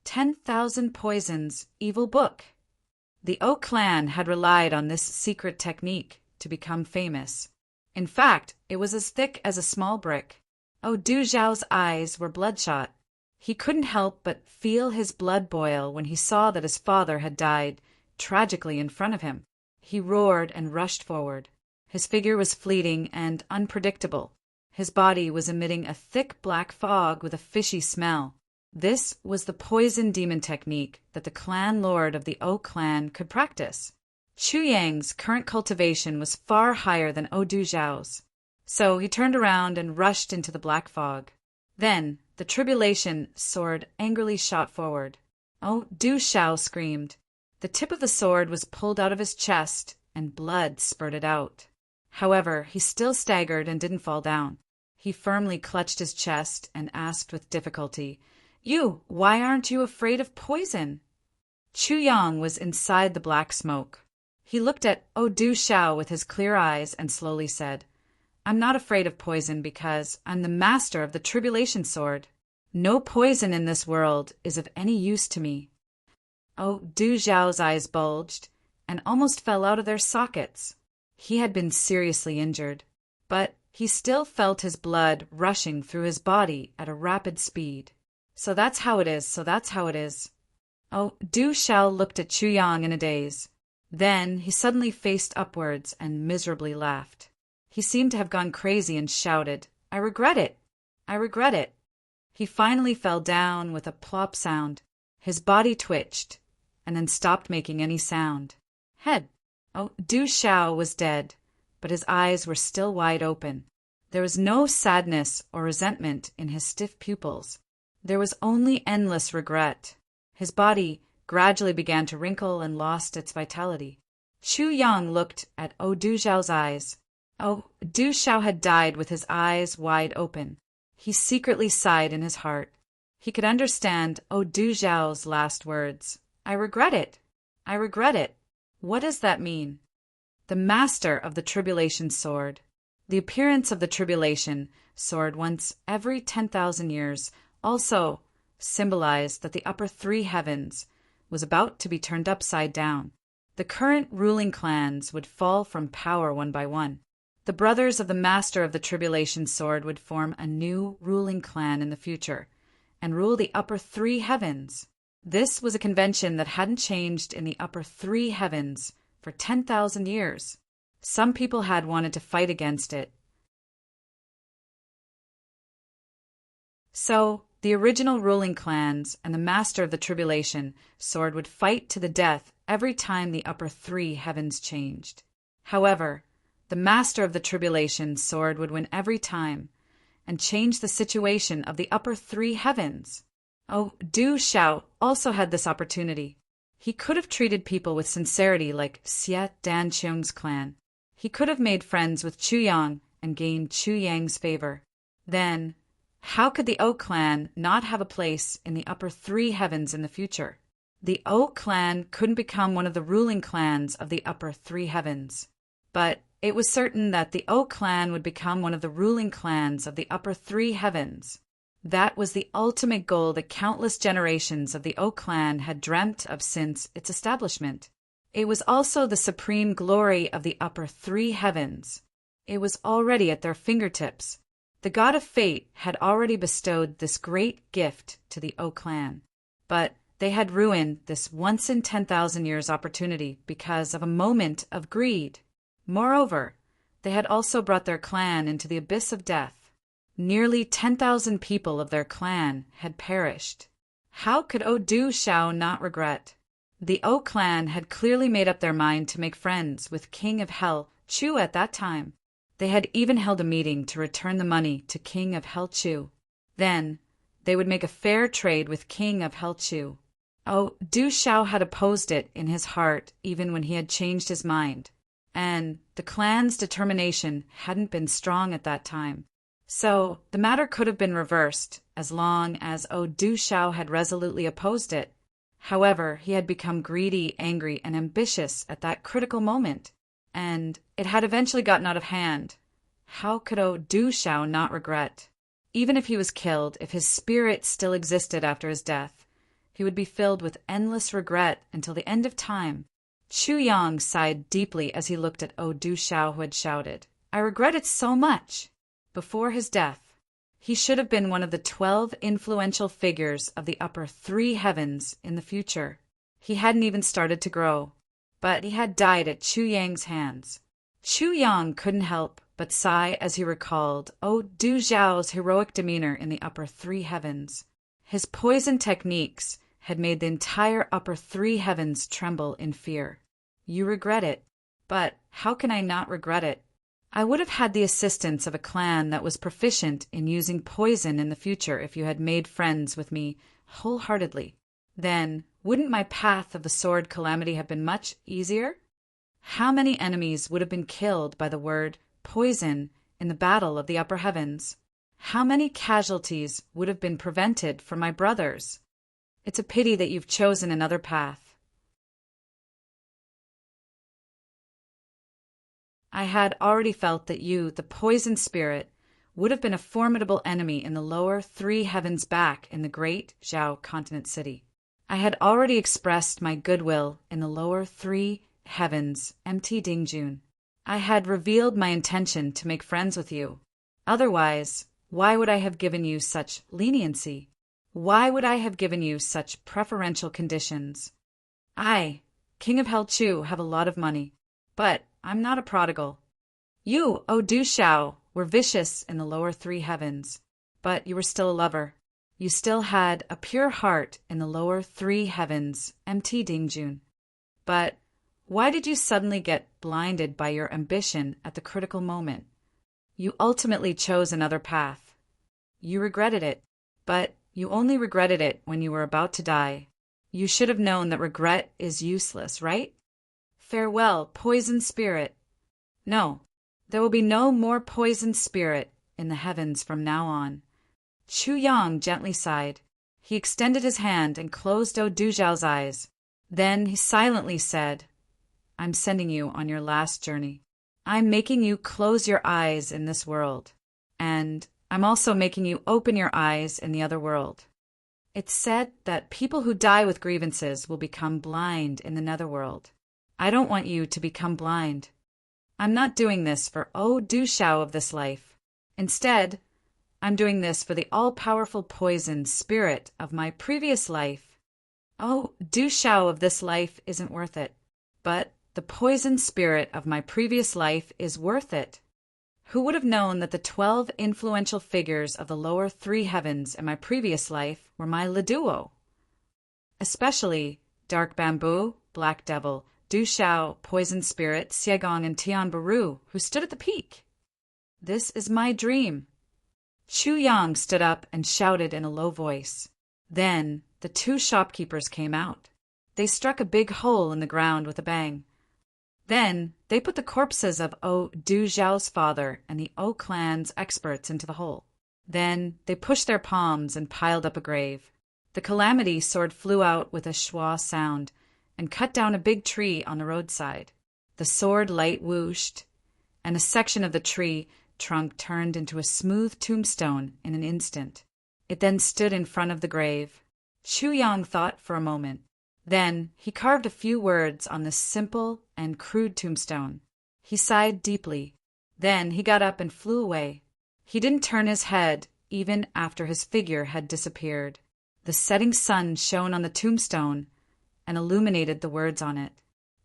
10,000 Poisons, Evil Book. The O clan had relied on this secret technique to become famous. In fact, it was as thick as a small brick. Oh, Du Xiao's eyes were bloodshot. He couldn't help but feel his blood boil when he saw that his father had died tragically in front of him. He roared and rushed forward. His figure was fleeting and unpredictable. His body was emitting a thick black fog with a fishy smell. This was the poison demon technique that the clan lord of the O clan could practice. Chu Yang's current cultivation was far higher than Oh Du Xiao's, so he turned around and rushed into the black fog. Then the tribulation sword angrily shot forward. Oh, Du Xiao screamed. The tip of the sword was pulled out of his chest, and blood spurted out. However, he still staggered and didn't fall down. He firmly clutched his chest and asked with difficulty, why aren't you afraid of poison? Chu Yang was inside the black smoke. He looked at Oh Du Xiao with his clear eyes and slowly said, I'm not afraid of poison because I'm the master of the tribulation sword. No poison in this world is of any use to me. Oh, Du Xiao's eyes bulged and almost fell out of their sockets. He had been seriously injured, but he still felt his blood rushing through his body at a rapid speed. So that's how it is. Oh, Du Xiao looked at Chu Yang in a daze. Then he suddenly faced upwards and miserably laughed. He seemed to have gone crazy and shouted, I regret it. I regret it. He finally fell down with a plop sound. His body twitched and then stopped making any sound. Head. Oh, Du Xiao was dead, but his eyes were still wide open. There was no sadness or resentment in his stiff pupils. There was only endless regret. His body gradually began to wrinkle and lost its vitality. Chu Yang looked at Oh Du Xiao's eyes. Oh, Du Xiao had died with his eyes wide open. He secretly sighed in his heart. He could understand Oh Du Xiao's last words. I regret it. I regret it. What does that mean? The master of the tribulation sword. The appearance of the tribulation sword once every 10,000 years also symbolized that the upper 3 heavens was about to be turned upside down. The current ruling clans would fall from power one by one. The brothers of the master of the tribulation sword would form a new ruling clan in the future and rule the upper 3 heavens. This was a convention that hadn't changed in the upper 3 heavens for 10,000 years. Some people had wanted to fight against it. So, the original ruling clans and the Master of the Tribulation sword would fight to the death every time the upper three heavens changed. However, the Master of the Tribulation sword would win every time and change the situation of the upper three heavens. Du Xiao also had this opportunity. He could have treated people with sincerity like Xie Danqiang's clan. He could have made friends with Chu Yang and gained Chu Yang's favor. Then, how could the O clan not have a place in the upper three heavens in the future? The O clan couldn't become one of the ruling clans of the upper three heavens. But it was certain that the O clan would become one of the ruling clans of the upper three heavens. That was the ultimate goal that countless generations of the O clan had dreamt of since its establishment. It was also the supreme glory of the upper three heavens. It was already at their fingertips. The god of fate had already bestowed this great gift to the O clan, but they had ruined this once-in-10,000 years opportunity because of a moment of greed. Moreover, they had also brought their clan into the abyss of death. Nearly 10,000 people of their clan had perished. How could Du Xiao not regret? The O clan had clearly made up their mind to make friends with King of Hell Chu at that time. They had even held a meeting to return the money to King of Hell Chu. Then, they would make a fair trade with King of Hell Chu. Du Xiao had opposed it in his heart even when he had changed his mind, and the clan's determination hadn't been strong at that time. So, the matter could have been reversed as long as Du Xiao had resolutely opposed it. However, he had become greedy, angry, and ambitious at that critical moment, and it had eventually gotten out of hand. How could Du Xiao not regret? Even if he was killed, if his spirit still existed after his death, he would be filled with endless regret until the end of time. Chu Yang sighed deeply as he looked at Du Xiao, who had shouted, "I regret it so much." Before his death, he should have been one of the 12 influential figures of the upper three heavens in the future. He hadn't even started to grow, but he had died at Chu Yang's hands. Chu Yang couldn't help but sigh as he recalled Du Xiao's heroic demeanor in the upper three heavens. His poison techniques had made the entire upper three heavens tremble in fear. You regret it, but how can I not regret it? I would have had the assistance of a clan that was proficient in using poison in the future if you had made friends with me wholeheartedly. Then, wouldn't my path of the sword calamity have been much easier? How many enemies would have been killed by the word poison in the battle of the upper heavens? How many casualties would have been prevented from my brothers? It's a pity that you've chosen another path. I had already felt that you, the poison spirit, would have been a formidable enemy in the lower three heavens back in the great Zhao continent city. I had already expressed my goodwill in the lower three heavens, Mt. Dingjun. I had revealed my intention to make friends with you. Otherwise, why would I have given you such leniency? Why would I have given you such preferential conditions? I, King of Hell Chu, have a lot of money, but I'm not a prodigal. You, Du Xiao, were vicious in the lower three heavens, but you were still a lover. You still had a pure heart in the lower three heavens, Mt. Dingjun. But why did you suddenly get blinded by your ambition at the critical moment? You ultimately chose another path. You regretted it, but you only regretted it when you were about to die. You should have known that regret is useless, right? Farewell, poison spirit. No, there will be no more poison spirit in the heavens from now on. Chu Yang gently sighed. He extended his hand and closed Du Xiao's eyes. Then he silently said, I'm sending you on your last journey. I'm making you close your eyes in this world, and I'm also making you open your eyes in the other world. It's said that people who die with grievances will become blind in the netherworld. I don't want you to become blind. I'm not doing this for Du Xiao of this life. Instead, I'm doing this for the all-powerful poison spirit of my previous life. Du Xiao of this life isn't worth it, but The poison spirit of my previous life is worth it. Who would have known that the 12 influential figures of the lower 3 heavens in my previous life were my Leduo? Especially Dark Bamboo, Black Devil, Du Shao, Poison Spirit, Siegong, and Tian Baru, who stood at the peak. This is my dream. Chu Yang stood up and shouted in a low voice. Then the 2 shopkeepers came out. They struck a big hole in the ground with a bang. Then they put the corpses of Du Zhao's father and the O clan's experts into the hole. Then they pushed their palms and piled up a grave. The calamity sword flew out with a schwa sound and cut down a big tree on the roadside. The sword light whooshed, and a section of the tree trunk turned into a smooth tombstone in an instant. It then stood in front of the grave. Chu Yang thought for a moment. Then he carved a few words on this simple and crude tombstone. He sighed deeply. Then he got up and flew away. He didn't turn his head even after his figure had disappeared. The setting sun shone on the tombstone and illuminated the words on it.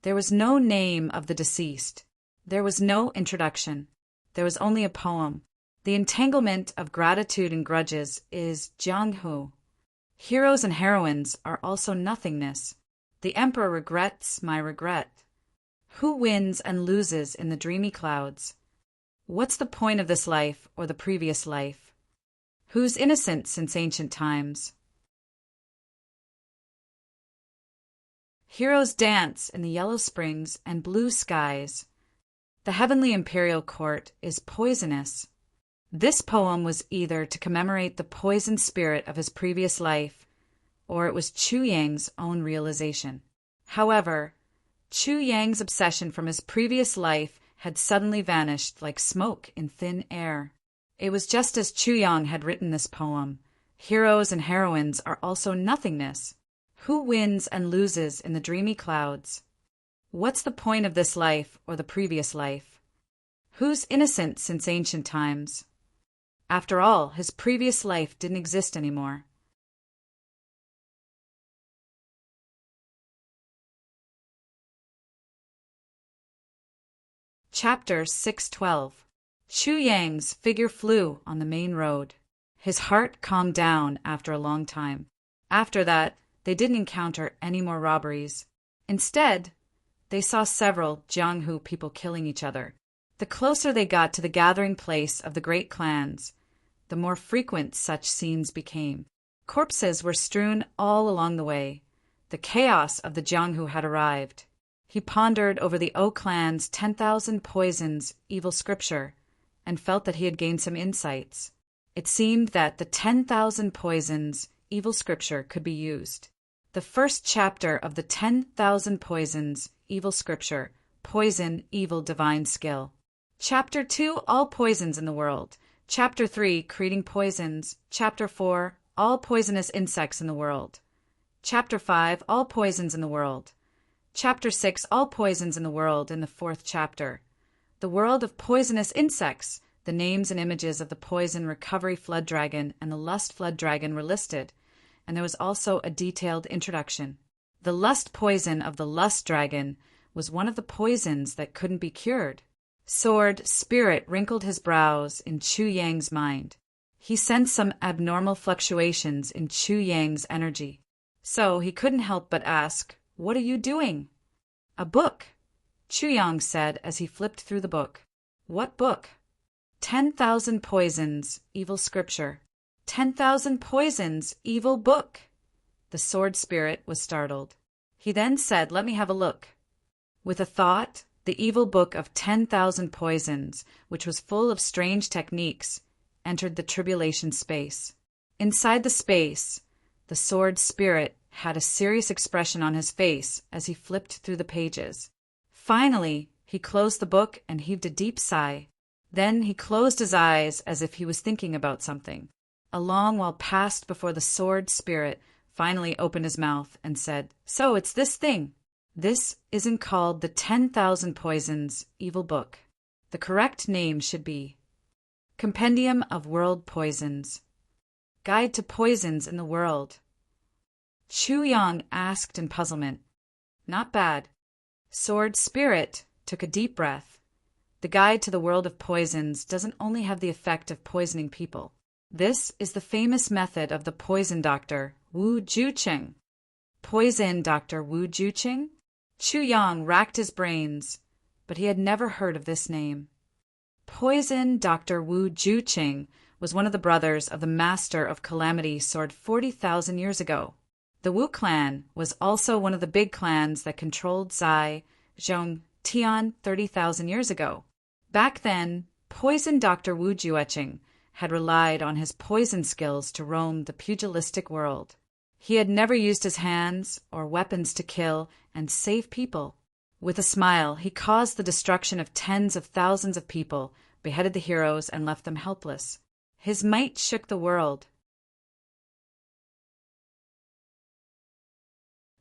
There was no name of the deceased. There was no introduction. There was only a poem. The entanglement of gratitude and grudges is Jianghu. Heroes and heroines are also nothingness. The emperor regrets my regret. Who wins and loses in the dreamy clouds? What's the point of this life or the previous life? Who's innocent since ancient times? Heroes dance in the yellow springs and blue skies. The heavenly imperial court is poisonous. This poem was either to commemorate the poison spirit of his previous life, or it was Chu Yang's own realization. However, Chu Yang's obsession from his previous life had suddenly vanished like smoke in thin air. It was just as Chu Yang had written this poem. Heroes and heroines are also nothingness. Who wins and loses in the dreamy clouds? What's the point of this life or the previous life? Who's innocent since ancient times? After all, his previous life didn't exist anymore. Chapter 612. Chu Yang's figure flew on the main road. His heart calmed down after a long time. After that, they didn't encounter any more robberies. Instead, they saw several Jianghu people killing each other. The closer they got to the gathering place of the great clans, the more frequent such scenes became. Corpses were strewn all along the way. The chaos of the Jianghu had arrived. He pondered over the O clan's 10,000 poisons evil scripture and felt that he had gained some insights. It seemed that the 10,000 poisons evil scripture could be used. The first chapter of the 10,000 poisons evil scripture, Poison, Evil, Divine Skill. Chapter 2, All Poisons in the World. Chapter 3, Creating Poisons. Chapter 4, All Poisonous Insects in the World. Chapter 5, All Poisons in the World. Chapter 6, All Poisons in the World in the 4th chapter. The World of Poisonous Insects. The names and images of the Poison Recovery Flood Dragon and the Lust Flood Dragon were listed, and there was also a detailed introduction. The lust poison of the Lust Dragon was one of the poisons that couldn't be cured. Sword Spirit wrinkled his brows in Chu Yang's mind. He sensed some abnormal fluctuations in Chu Yang's energy. So he couldn't help but ask, "What are you doing?" "A book," Chu Yang said as he flipped through the book. "What book?" 10,000 Poisons, Evil Scripture. 10,000 Poisons, Evil Book. The sword spirit was startled. He then said, "Let me have a look." With a thought, the evil book of 10,000 poisons, which was full of strange techniques, entered the tribulation space. Inside the space, the sword spirit had a serious expression on his face as he flipped through the pages. Finally, he closed the book and heaved a deep sigh. Then he closed his eyes as if he was thinking about something. A long while passed before the sword spirit finally opened his mouth and said, "So it's this thing. This isn't called the 10,000 Poisons Evil Book. The correct name should be Compendium of World Poisons. Guide to Poisons in the World." Chu Yang asked in puzzlement. "Not bad. Sword Spirit took a deep breath. The guide to the world of poisons doesn't only have the effect of poisoning people. This is the famous method of the poison doctor, Wu Juqing. Poison Dr. Wu Juqing? Chu Yang racked his brains, but he had never heard of this name. Poison Dr. Wu Juqing was one of the brothers of the Master of Calamity soared 40,000 years ago. The Wu clan was also one of the big clans that controlled Zai, Zhong, Tian 30,000 years ago. Back then, Poison Dr. Wu Juqing had relied on his poison skills to roam the pugilistic world. He had never used his hands or weapons to kill and save people. With a smile, he caused the destruction of tens of thousands of people, beheaded the heroes, and left them helpless. His might shook the world.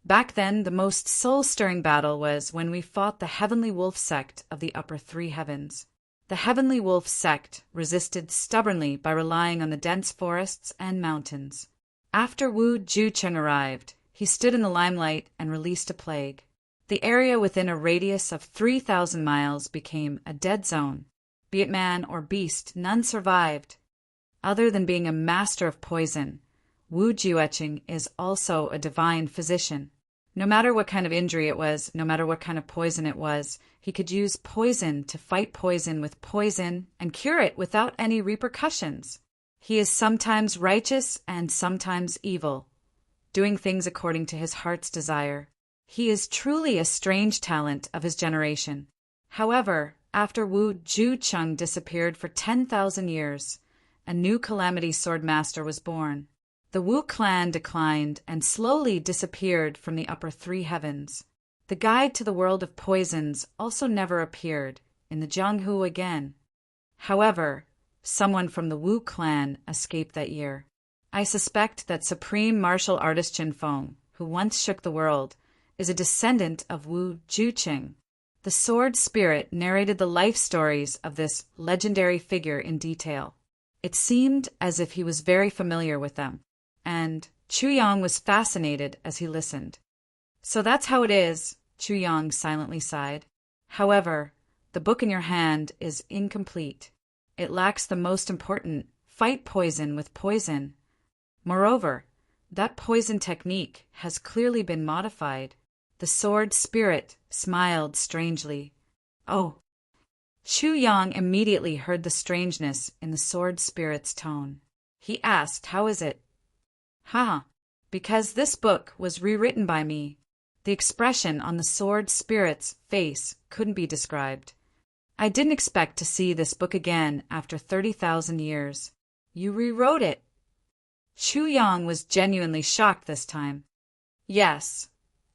Back then, the most soul-stirring battle was when we fought the Heavenly Wolf sect of the upper three heavens. The Heavenly Wolf sect resisted stubbornly by relying on the dense forests and mountains. After Wu Juqing arrived, he stood in the limelight and released a plague. The area within a radius of 3,000 miles became a dead zone. Be it man or beast, none survived. Other than being a master of poison, Wu Juqing is also a divine physician. No matter what kind of injury it was, no matter what kind of poison it was, he could use poison to fight poison with poison and cure it without any repercussions. He is sometimes righteous and sometimes evil, doing things according to his heart's desire. He is truly a strange talent of his generation. However, after Wu Juqing disappeared for 10,000 years, a new Calamity Sword Master was born. The Wu clan declined and slowly disappeared from the upper three heavens. The guide to the world of poisons also never appeared in the Jianghu again. However, someone from the Wu clan escaped that year. I suspect that supreme martial artist Qin Feng, who once shook the world, is a descendant of Wu Juqing. The Sword Spirit narrated the life stories of this legendary figure in detail. It seemed as if he was very familiar with them, and Chu Yang was fascinated as he listened. So that's how it is, Chu Yang silently sighed. However, the book in your hand is incomplete. It lacks the most important, fight poison with poison. Moreover, that poison technique has clearly been modified. The Sword Spirit smiled strangely. Oh. Chu Yang immediately heard the strangeness in the Sword Spirit's tone. He asked, "How is it?" Because this book was rewritten by me. The expression on the Sword Spirit's face couldn't be described. I didn't expect to see this book again after 30,000 years. You rewrote it. Chu Yang was genuinely shocked this time. Yes,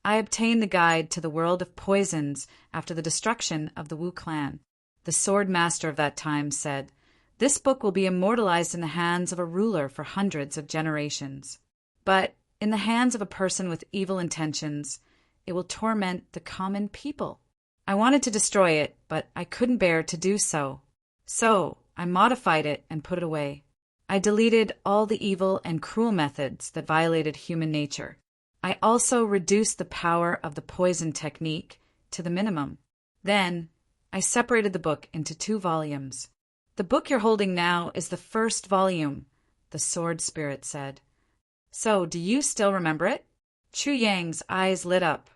I obtained the guide to the world of poisons after the destruction of the Wu clan. The sword master of that time said, "This book will be immortalized in the hands of a ruler for hundreds of generations. But in the hands of a person with evil intentions, it will torment the common people." I wanted to destroy it, but I couldn't bear to do so. So I modified it and put it away. I deleted all the evil and cruel methods that violated human nature. I also reduced the power of the poison technique to the minimum. Then I separated the book into 2 volumes. The book you're holding now is the first volume, the Sword Spirit said. So, do you still remember it? Chu Yang's eyes lit up.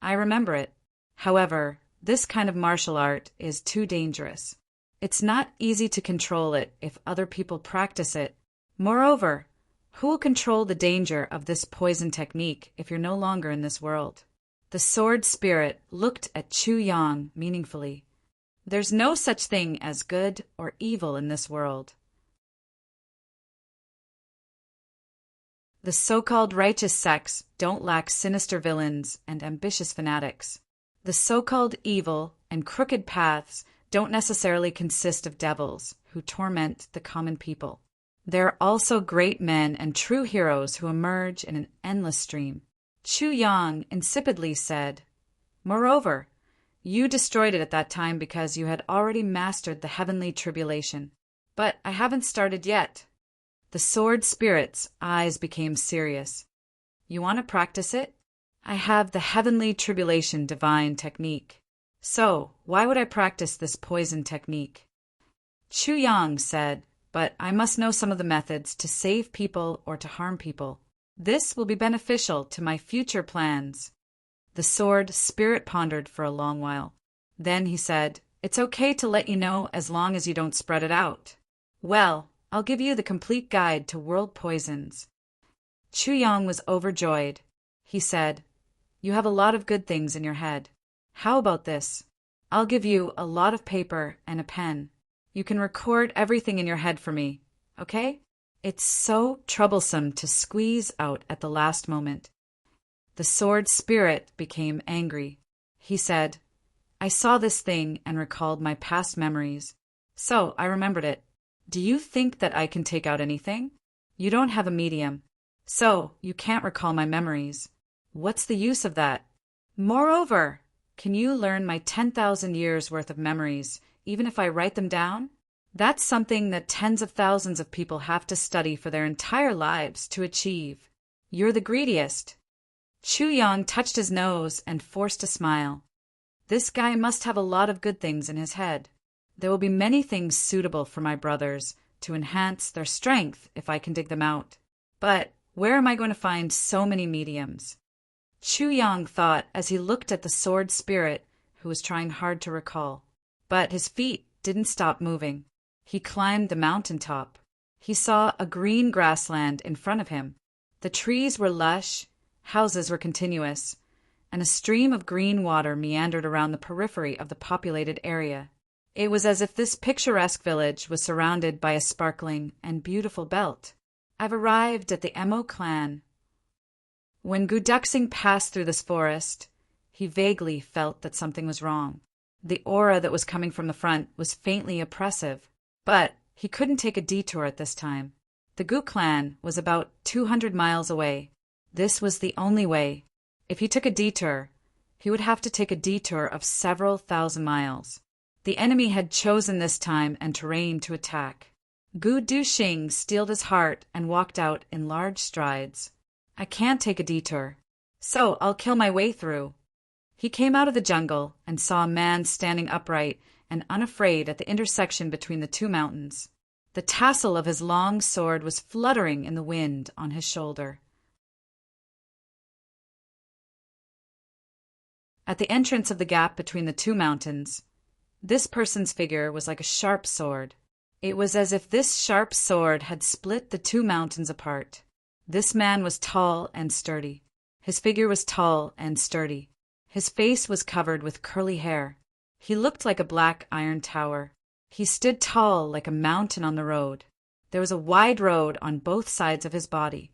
I remember it. However, this kind of martial art is too dangerous. It's not easy to control it if other people practice it. Moreover, who will control the danger of this poison technique if you're no longer in this world? The Sword Spirit looked at Chu Yang meaningfully. There's no such thing as good or evil in this world. The so-called righteous sects don't lack sinister villains and ambitious fanatics. The so-called evil and crooked paths don't necessarily consist of devils who torment the common people. There are also great men and true heroes who emerge in an endless stream. Chu Yang insipidly said, "Moreover, you destroyed it at that time because you had already mastered the heavenly tribulation. But I haven't started yet." The Sword Spirit's eyes became serious. "You want to practice it?" I have the heavenly tribulation divine technique. So, why would I practice this poison technique? Chu Yang said, but I must know some of the methods to save people or to harm people. This will be beneficial to my future plans. The sword spirit pondered for a long while. Then he said, it's okay to let you know as long as you don't spread it out. Well, I'll give you the complete guide to world poisons. Chu Yang was overjoyed. He said, you have a lot of good things in your head. How about this? I'll give you a lot of paper and a pen. You can record everything in your head for me, okay? It's so troublesome to squeeze out at the last moment. The sword spirit became angry. He said, I saw this thing and recalled my past memories. So I remembered it. Do you think that I can take out anything? You don't have a medium. So you can't recall my memories. What's the use of that? Moreover, can you learn my 10,000 years worth of memories, even if I write them down? That's something that tens of thousands of people have to study for their entire lives to achieve. You're the greediest. Chu Yang touched his nose and forced a smile. This guy must have a lot of good things in his head. There will be many things suitable for my brothers to enhance their strength if I can dig them out. But where am I going to find so many mediums? Chu Yang thought as he looked at the sword spirit who was trying hard to recall. But his feet didn't stop moving. He climbed the mountaintop. He saw a green grassland in front of him. The trees were lush, houses were continuous, and a stream of green water meandered around the periphery of the populated area. It was as if this picturesque village was surrounded by a sparkling and beautiful belt. I've arrived at the Mo clan. When Gu Duxing passed through this forest, he vaguely felt that something was wrong. The aura that was coming from the front was faintly oppressive, but he couldn't take a detour at this time. The Gu clan was about 200 miles away. This was the only way. If he took a detour, he would have to take a detour of several thousand miles. The enemy had chosen this time and terrain to attack. Gu Duxing steeled his heart and walked out in large strides. I can't take a detour, so I'll kill my way through. He came out of the jungle and saw a man standing upright and unafraid at the intersection between the two mountains. The tassel of his long sword was fluttering in the wind on his shoulder. At the entrance of the gap between the two mountains, this person's figure was like a sharp sword. It was as if this sharp sword had split the two mountains apart. This man was tall and sturdy. His figure was tall and sturdy. His face was covered with curly hair. He looked like a black iron tower. He stood tall like a mountain on the road. There was a wide road on both sides of his body.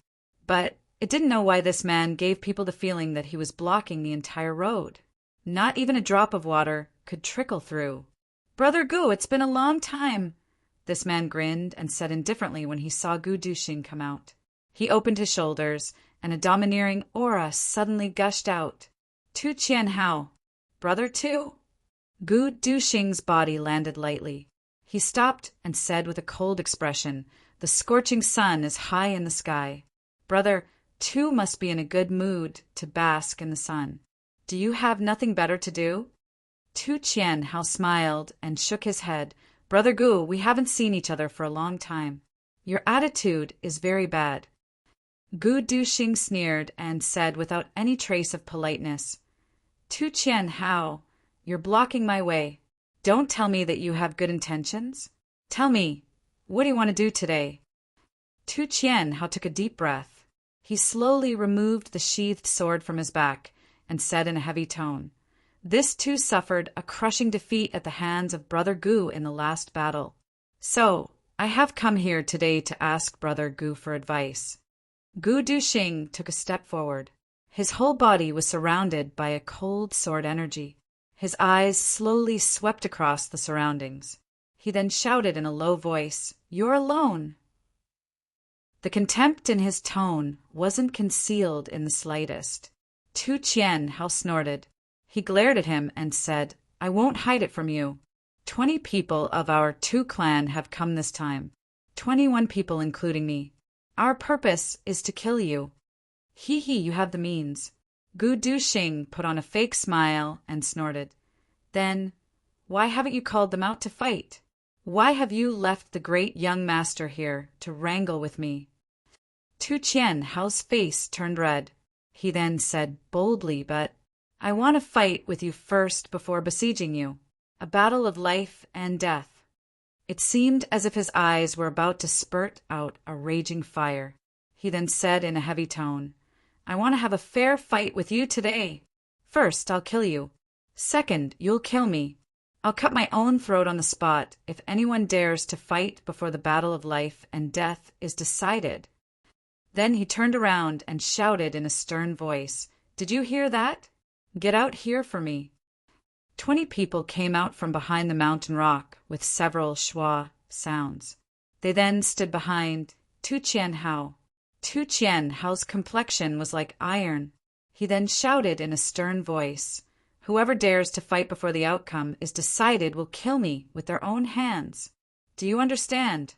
But it didn't know why this man gave people the feeling that he was blocking the entire road. Not even a drop of water could trickle through. Brother Gu, it's been a long time. This man grinned and said indifferently when he saw Gu Duxing come out. He opened his shoulders, and a domineering aura suddenly gushed out. Tu Qian Hao, Brother Tu? Gu Duxing's body landed lightly. He stopped and said with a cold expression, the scorching sun is high in the sky. Brother Tu must be in a good mood to bask in the sun. Do you have nothing better to do? Tu Qian Hao smiled and shook his head. Brother Gu, we haven't seen each other for a long time. Your attitude is very bad. Gu Duxing sneered and said without any trace of politeness, Tu Qian Hao, you're blocking my way. Don't tell me that you have good intentions. Tell me, what do you want to do today? Tu Qian Hao took a deep breath. He slowly removed the sheathed sword from his back and said in a heavy tone, This too suffered a crushing defeat at the hands of Brother Gu in the last battle. So, I have come here today to ask Brother Gu for advice. Gu Duxing took a step forward. His whole body was surrounded by a cold sword energy. His eyes slowly swept across the surroundings. He then shouted in a low voice, You're alone. The contempt in his tone wasn't concealed in the slightest. Tu Qian Hao snorted. He glared at him and said, I won't hide it from you. 20 people of our Tu clan have come this time. 21 people including me. Our purpose is to kill you. You have the means. Gu Duxing put on a fake smile and snorted. Then, why haven't you called them out to fight? Why have you left the great young master here to wrangle with me? Tu Qianhao's face turned red. He then said boldly, but I want to fight with you first before besieging you. A battle of life and death. It seemed as if his eyes were about to spurt out a raging fire. He then said in a heavy tone, I want to have a fair fight with you today. First, I'll kill you. Second, you'll kill me. I'll cut my own throat on the spot if anyone dares to fight before the battle of life and death is decided. Then he turned around and shouted in a stern voice, Did you hear that? Get out here for me. 20 people came out from behind the mountain rock with several schwa sounds. They then stood behind Tu Qianhao. Tu Qianhao's complexion was like iron. He then shouted in a stern voice, Whoever dares to fight before the outcome is decided will kill me with their own hands. Do you understand?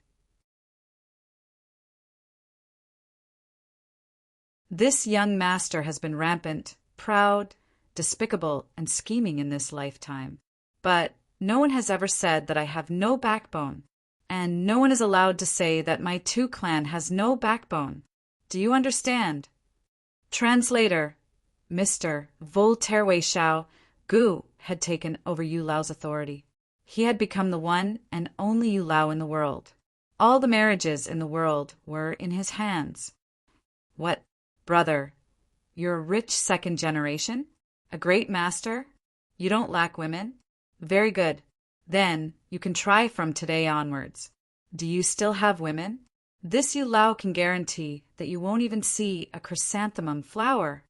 This young master has been rampant, proud, despicable, and scheming in this lifetime. But no one has ever said that I have no backbone, and no one is allowed to say that my Tu clan has no backbone. Do you understand? Translator, Mr. Voltaire Shao Gu had taken over Yu Lao's authority. He had become the one and only Yu Lao in the world. All the marriages in the world were in his hands. What, brother? You're a rich second generation? A great master? You don't lack women? Very good. Then you can try from today onwards. Do you still have women? This Yu Lao can guarantee that you won't even see a chrysanthemum flower.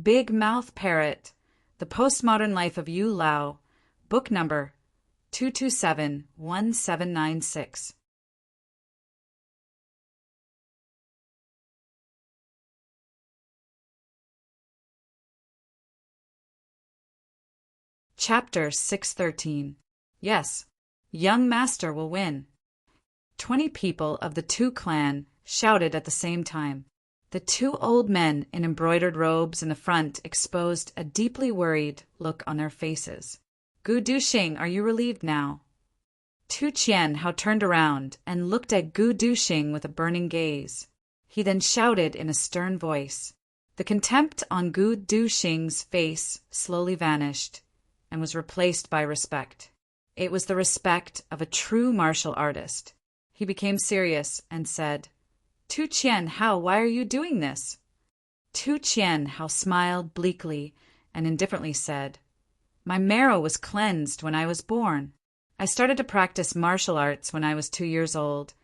Big Mouth Parrot, The Postmodern Life of Yu Lao, book number 2271796. Chapter 613. Yes, young master will win. 20 people of the Tu clan shouted at the same time. The 2 old men in embroidered robes in the front exposed a deeply worried look on their faces. Gu Duxing, are you relieved now? Tu Qianhao turned around and looked at Gu Duxing with a burning gaze. He then shouted in a stern voice. The contempt on Gu Duxing's face slowly vanished and was replaced by respect. It was the respect of a true martial artist. He became serious and said, Tu Qianhao, why are you doing this? Tu Qianhao smiled bleakly and indifferently said, My marrow was cleansed when I was born. I started to practice martial arts when I was 2 years old,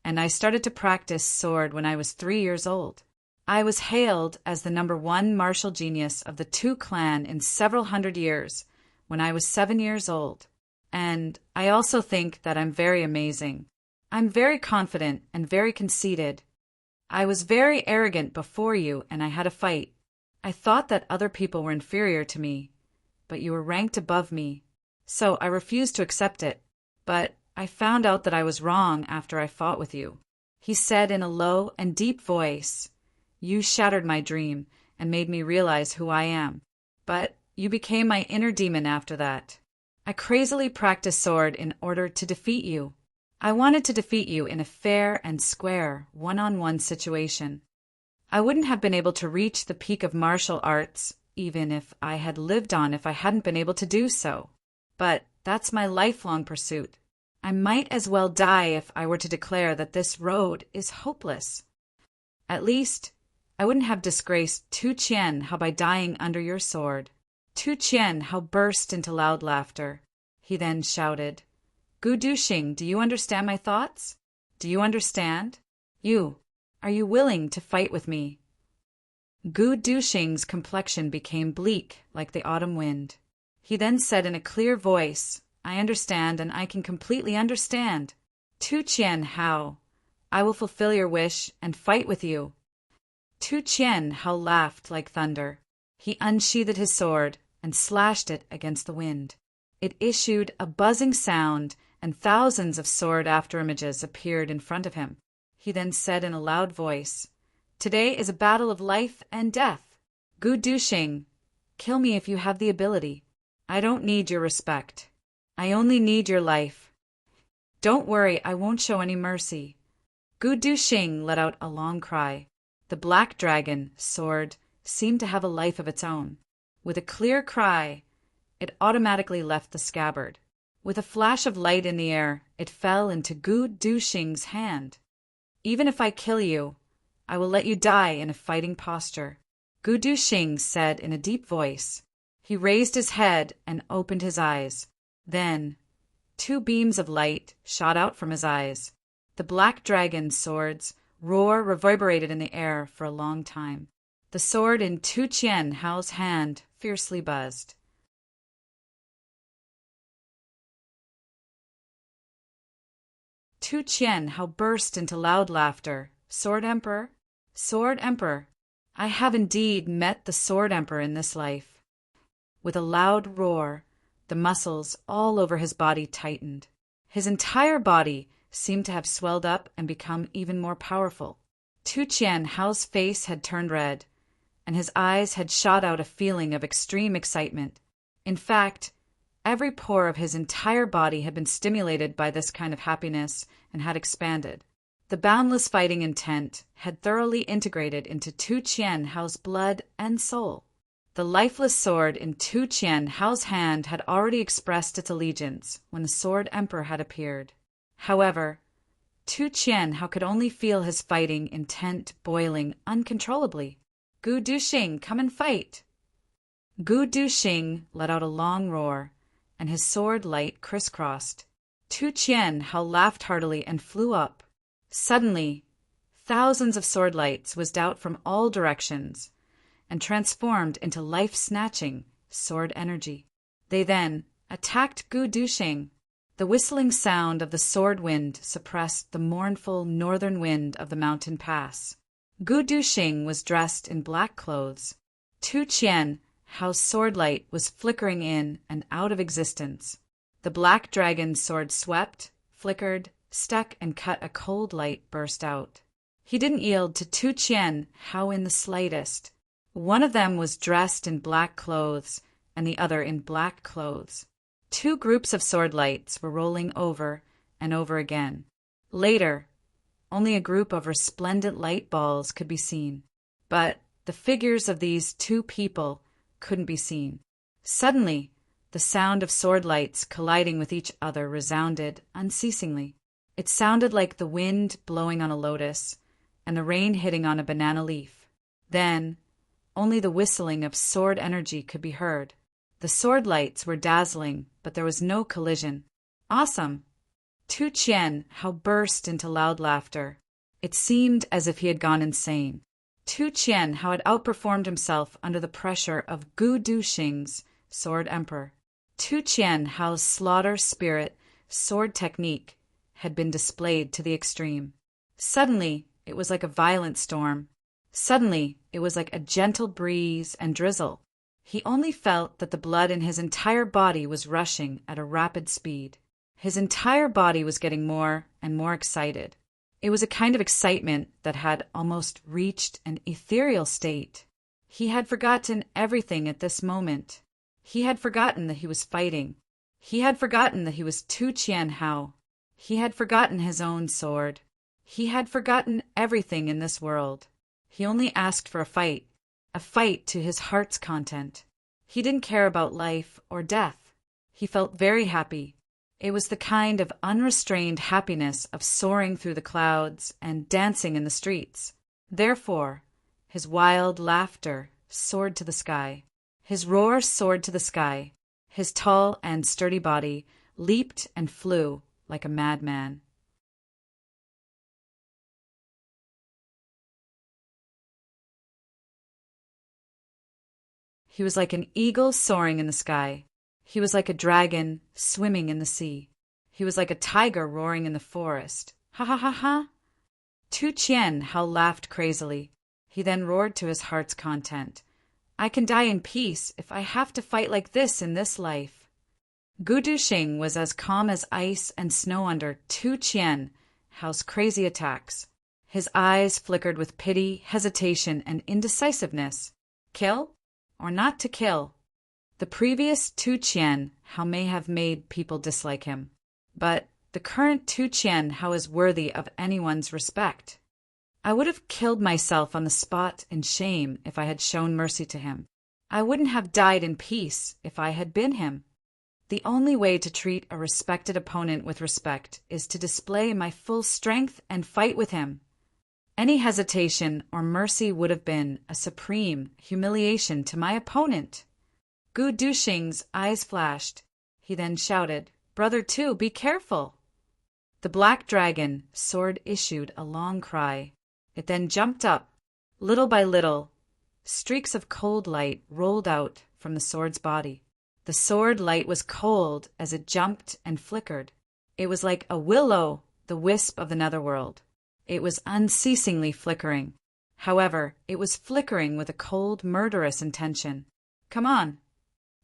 and I started to practice sword when I was 3 years old. I was hailed as the #1 martial genius of the Tu clan in several hundred years when I was 7 years old. And I also think that I'm very amazing. I'm very confident and very conceited. I was very arrogant before you, and I had a fight. I thought that other people were inferior to me, but you were ranked above me, so I refused to accept it. But I found out that I was wrong after I fought with you. He said in a low and deep voice, You shattered my dream and made me realize who I am. But you became my inner demon after that. I crazily practiced sword in order to defeat you. I wanted to defeat you in a fair and square, one-on-one situation. I wouldn't have been able to reach the peak of martial arts, even if I had lived on if I hadn't been able to do so. But that's my lifelong pursuit. I might as well die if I were to declare that this road is hopeless. At least, I wouldn't have disgraced Tu Qianhao by dying under your sword. Tu Qianhao burst into loud laughter. He then shouted, Gu Duxing, do you understand my thoughts? Do you understand? Are you willing to fight with me? Gu Duxing's complexion became bleak like the autumn wind. He then said in a clear voice, I understand, and I can completely understand. Tu Qianhao, I will fulfill your wish and fight with you. Tu Qianhao laughed like thunder. He unsheathed his sword and slashed it against the wind. It issued a buzzing sound, and thousands of sword afterimages appeared in front of him. He then said in a loud voice, Today is a battle of life and death. Gu Duxing, kill me if you have the ability. I don't need your respect. I only need your life. Don't worry, I won't show any mercy. Gu Duxing let out a long cry. The black dragon sword seemed to have a life of its own. With a clear cry, it automatically left the scabbard. With a flash of light in the air, it fell into Gu Duxing's hand. Even if I kill you, I will let you die in a fighting posture, Gu Duxing said in a deep voice. He raised his head and opened his eyes. Then, two beams of light shot out from his eyes. The black dragon's sword's roar reverberated in the air for a long time. The sword in Tu Qianhao's hand fiercely buzzed. Tu Qianhao burst into loud laughter. Sword Emperor? Sword Emperor! I have indeed met the Sword Emperor in this life. With a loud roar, the muscles all over his body tightened. His entire body seemed to have swelled up and become even more powerful. Tu Qianhao's face had turned red, and his eyes had shot out a feeling of extreme excitement. In fact, every pore of his entire body had been stimulated by this kind of happiness and had expanded. The boundless fighting intent had thoroughly integrated into Tu Qianhao's blood and soul. The lifeless sword in Tu Qianhao's hand had already expressed its allegiance when the Sword Emperor had appeared. However, Tu Qianhao could only feel his fighting intent boiling uncontrollably. Gu Duxing, come and fight! Gu Duxing let out a long roar, and his sword light crisscrossed. Tu Qianhao laughed heartily and flew up. Suddenly, thousands of sword lights whizzed out from all directions and transformed into life-snatching sword energy. They then attacked Gu Duxing. The whistling sound of the sword wind suppressed the mournful northern wind of the mountain pass. Gu Duxing was dressed in black clothes. Tu Qianhao's sword light was flickering in and out of existence. The black dragon's sword swept, flickered, stuck, and cut. A cold light burst out. He didn't yield to Tu Qianhao in the slightest. One of them was dressed in black clothes, and the other in black clothes. Two groups of sword lights were rolling over and over again. Later, only a group of resplendent light balls could be seen, but the figures of these two people couldn't be seen. Suddenly, the sound of sword lights colliding with each other resounded unceasingly. It sounded like the wind blowing on a lotus and the rain hitting on a banana leaf. Then, only the whistling of sword energy could be heard. The sword lights were dazzling, but there was no collision. Awesome! Tu Qianhao burst into loud laughter. It seemed as if he had gone insane. Tu Qianhao had outperformed himself under the pressure of Gu Duxing's Sword Emperor. Tu Qianhao's slaughter spirit sword technique had been displayed to the extreme. Suddenly, it was like a violent storm. Suddenly, it was like a gentle breeze and drizzle. He only felt that the blood in his entire body was rushing at a rapid speed. His entire body was getting more and more excited. It was a kind of excitement that had almost reached an ethereal state. He had forgotten everything at this moment. He had forgotten that he was fighting. He had forgotten that he was Tu Qianhao. He had forgotten his own sword. He had forgotten everything in this world. He only asked for a fight to his heart's content. He didn't care about life or death. He felt very happy. It was the kind of unrestrained happiness of soaring through the clouds and dancing in the streets. Therefore, his wild laughter soared to the sky. His roar soared to the sky. His tall and sturdy body leaped and flew like a madman. He was like an eagle soaring in the sky. He was like a dragon swimming in the sea. He was like a tiger roaring in the forest. Ha ha ha ha! Tu Qianhao laughed crazily. He then roared to his heart's content. I can die in peace if I have to fight like this in this life. Gu Duxing was as calm as ice and snow under Tu Qianhao's crazy attacks. His eyes flickered with pity, hesitation, and indecisiveness. Kill or not to kill? The previous Tu Qian Hao may have made people dislike him, but the current Tu Qian Hao is worthy of anyone's respect. I would have killed myself on the spot in shame if I had shown mercy to him. I wouldn't have died in peace if I had been him. The only way to treat a respected opponent with respect is to display my full strength and fight with him. Any hesitation or mercy would have been a supreme humiliation to my opponent. Gu Duxing's eyes flashed. He then shouted, "Brother Tu, be careful!" The black dragon sword issued a long cry. It then jumped up. Little by little, streaks of cold light rolled out from the sword's body. The sword light was cold as it jumped and flickered. It was like a will-o'-the-wisp of the netherworld. It was unceasingly flickering. However, it was flickering with a cold, murderous intention. "Come on!"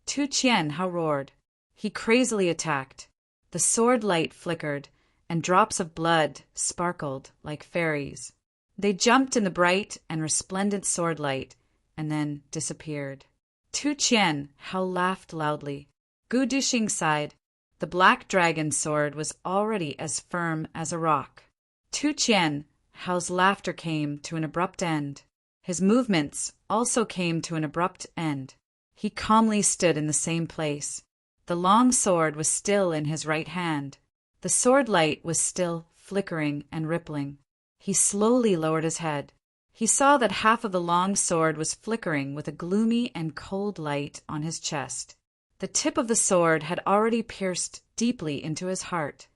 Tu Qian Hao roared. He crazily attacked. The sword light flickered, and drops of blood sparkled like fairies. They jumped in the bright and resplendent sword light, and then disappeared. Tu Qian Hao laughed loudly. Gu Duxing sighed. The black dragon sword was already as firm as a rock. Tu Qian Hao's laughter came to an abrupt end. His movements also came to an abrupt end. He calmly stood in the same place. The long sword was still in his right hand. The sword light was still flickering and rippling. He slowly lowered his head. He saw that half of the long sword was flickering with a gloomy and cold light on his chest. The tip of the sword had already pierced deeply into his heart.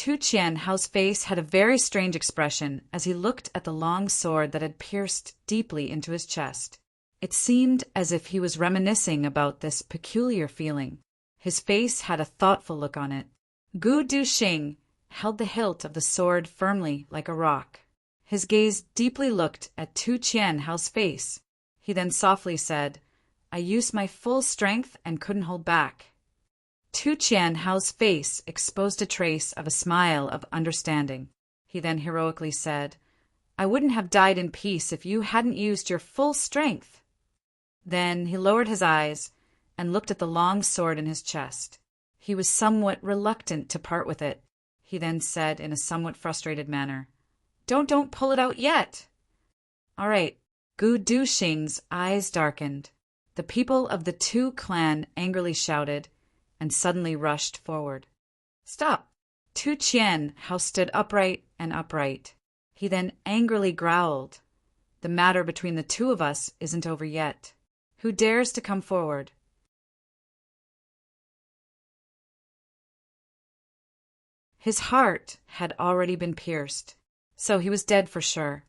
Tu Qian Hao's face had a very strange expression as he looked at the long sword that had pierced deeply into his chest. It seemed as if he was reminiscing about this peculiar feeling. His face had a thoughtful look on it. Gu Duxing held the hilt of the sword firmly like a rock. His gaze deeply looked at Tu Qian Hao's face. He then softly said, "I used my full strength and couldn't hold back." Tu Qian Hao's face exposed a trace of a smile of understanding. He then heroically said, "I wouldn't have died in peace if you hadn't used your full strength." Then he lowered his eyes and looked at the long sword in his chest. He was somewhat reluctant to part with it. He then said in a somewhat frustrated manner, Don't pull it out yet." "All right." Gu Duxing's eyes darkened. The people of the Tu clan angrily shouted and suddenly rushed forward. "Stop!" Tu Qian Hao stood upright and upright. He then angrily growled, "The matter between the two of us isn't over yet. Who dares to come forward?" His heart had already been pierced, so he was dead for sure.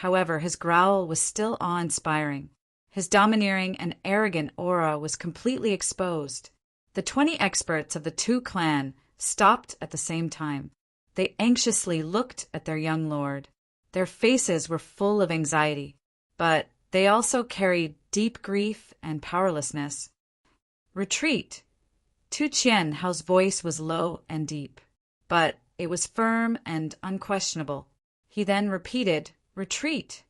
However, his growl was still awe-inspiring. His domineering and arrogant aura was completely exposed. The 20 experts of the Tu clan stopped at the same time. They anxiously looked at their young lord. Their faces were full of anxiety, but they also carried deep grief and powerlessness. "Retreat!" Tu Qian Hao's voice was low and deep, but it was firm and unquestionable. He then repeated, "Retreat!"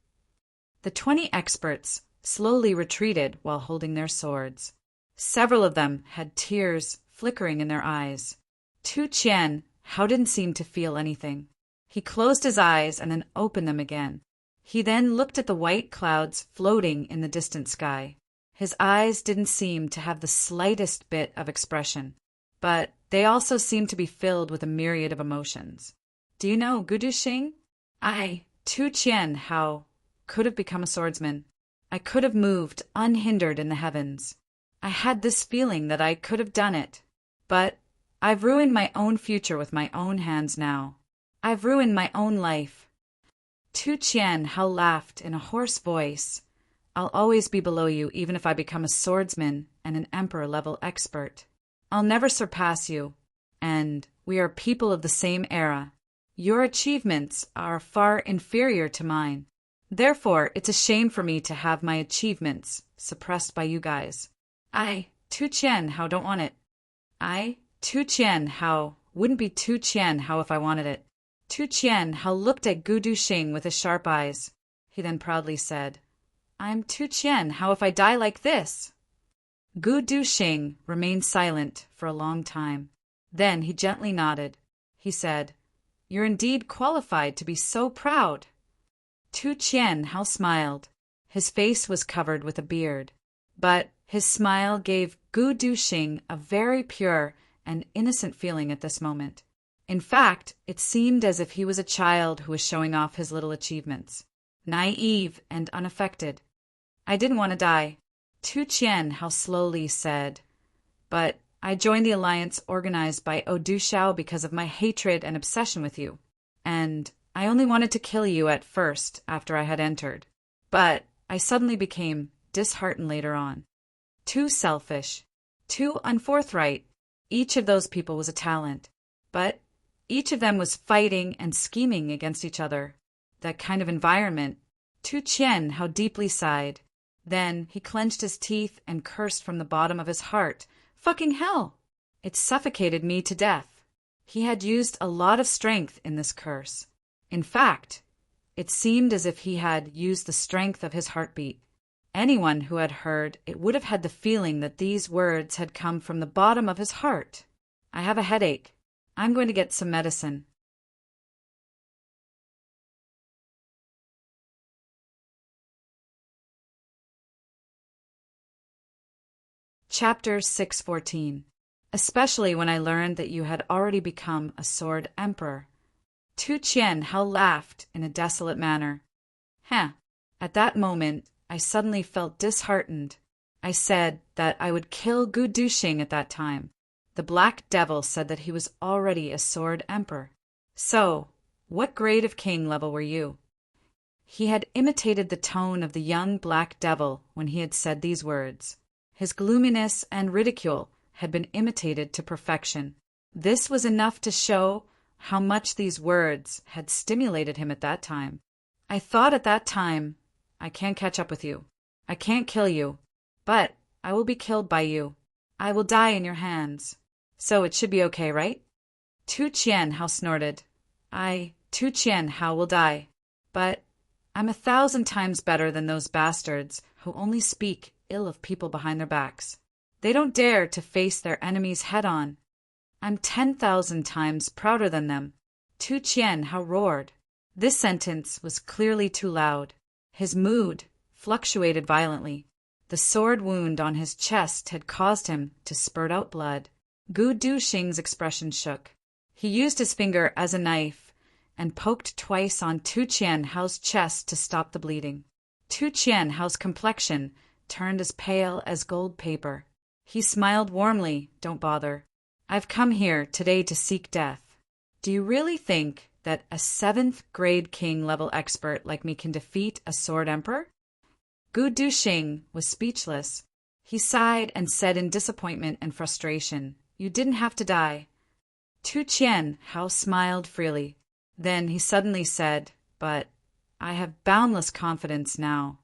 The 20 experts slowly retreated while holding their swords. Several of them had tears flickering in their eyes. Tu Qian Hao didn't seem to feel anything. He closed his eyes and then opened them again. He then looked at the white clouds floating in the distant sky. His eyes didn't seem to have the slightest bit of expression, but they also seemed to be filled with a myriad of emotions. "Do you know, Gu Duxing? I, Tu Qian Hao, could have become a swordsman. I could have moved unhindered in the heavens. I had this feeling that I could have done it. But I've ruined my own future with my own hands now. I've ruined my own life." Tu Qian Hao laughed in a hoarse voice. "I'll always be below you even if I become a swordsman and an emperor-level expert. I'll never surpass you, and we are people of the same era. Your achievements are far inferior to mine. Therefore, it's a shame for me to have my achievements suppressed by you guys. I, Tu Qian Hao, don't want it. I, Tu Qian Hao, wouldn't be Tu Qian Hao if I wanted it." Tu Qian Hao looked at Gu Duxing with his sharp eyes. He then proudly said, I'm Tu Qian, how if I die like this? Gu Duxing remained silent for a long time. Then he gently nodded. He said, You're indeed qualified to be so proud. Tu Qian Hao smiled. His face was covered with a beard, but his smile gave Gu Duxing a very pure and innocent feeling at this moment. In fact, it seemed as if he was a child who was showing off his little achievements, naive and unaffected. I didn't want to die, Tu Qian Hao slowly said, but I joined the alliance organized by Odu Shao because of my hatred and obsession with you, and I only wanted to kill you at first after I had entered, but I suddenly became disheartened later on. Too selfish, too unforthright. Each of those people was a talent, but each of them was fighting and scheming against each other. That kind of environment. Tu Qian Hao deeply sighed. Then he clenched his teeth and cursed from the bottom of his heart. Fucking hell! It suffocated me to death. He had used a lot of strength in this curse. In fact, it seemed as if he had used the strength of his heartbeat. Anyone who had heard it would have had the feeling that these words had come from the bottom of his heart. I have a headache. I'm going to get some medicine. Chapter 614. Especially when I learned that you had already become a sword emperor. Tu Qian Hao laughed in a desolate manner. At that moment, I suddenly felt disheartened. I said that I would kill Gu Duxing at that time. The Black Devil said that he was already a sword emperor. So, what grade of king level were you? He had imitated the tone of the young Black Devil when he had said these words. His gloominess and ridicule had been imitated to perfection. This was enough to show how much these words had stimulated him at that time. I thought at that time, I can't catch up with you. I can't kill you, but I will be killed by you. I will die in your hands. So it should be okay, right? Tu Qian Hao snorted. Tu Qian Hao will die. But I'm 1,000 times better than those bastards who only speak ill of people behind their backs. They don't dare to face their enemies head-on. I'm 10,000 times prouder than them. Tu Qian Hao roared. This sentence was clearly too loud. His mood fluctuated violently. The sword wound on his chest had caused him to spurt out blood. Gu Duxing's expression shook. He used his finger as a knife and poked twice on Tu Qian Hao's chest to stop the bleeding. Tu Qian Hao's complexion turned as pale as gold paper. He smiled warmly. Don't bother. I've come here today to seek death. Do you really think that a 7th grade king level expert like me can defeat a sword emperor? Gu Duxing was speechless. He sighed and said in disappointment and frustration, You didn't have to die. Tu Qian Hao smiled freely. Then he suddenly said, But I have boundless confidence now.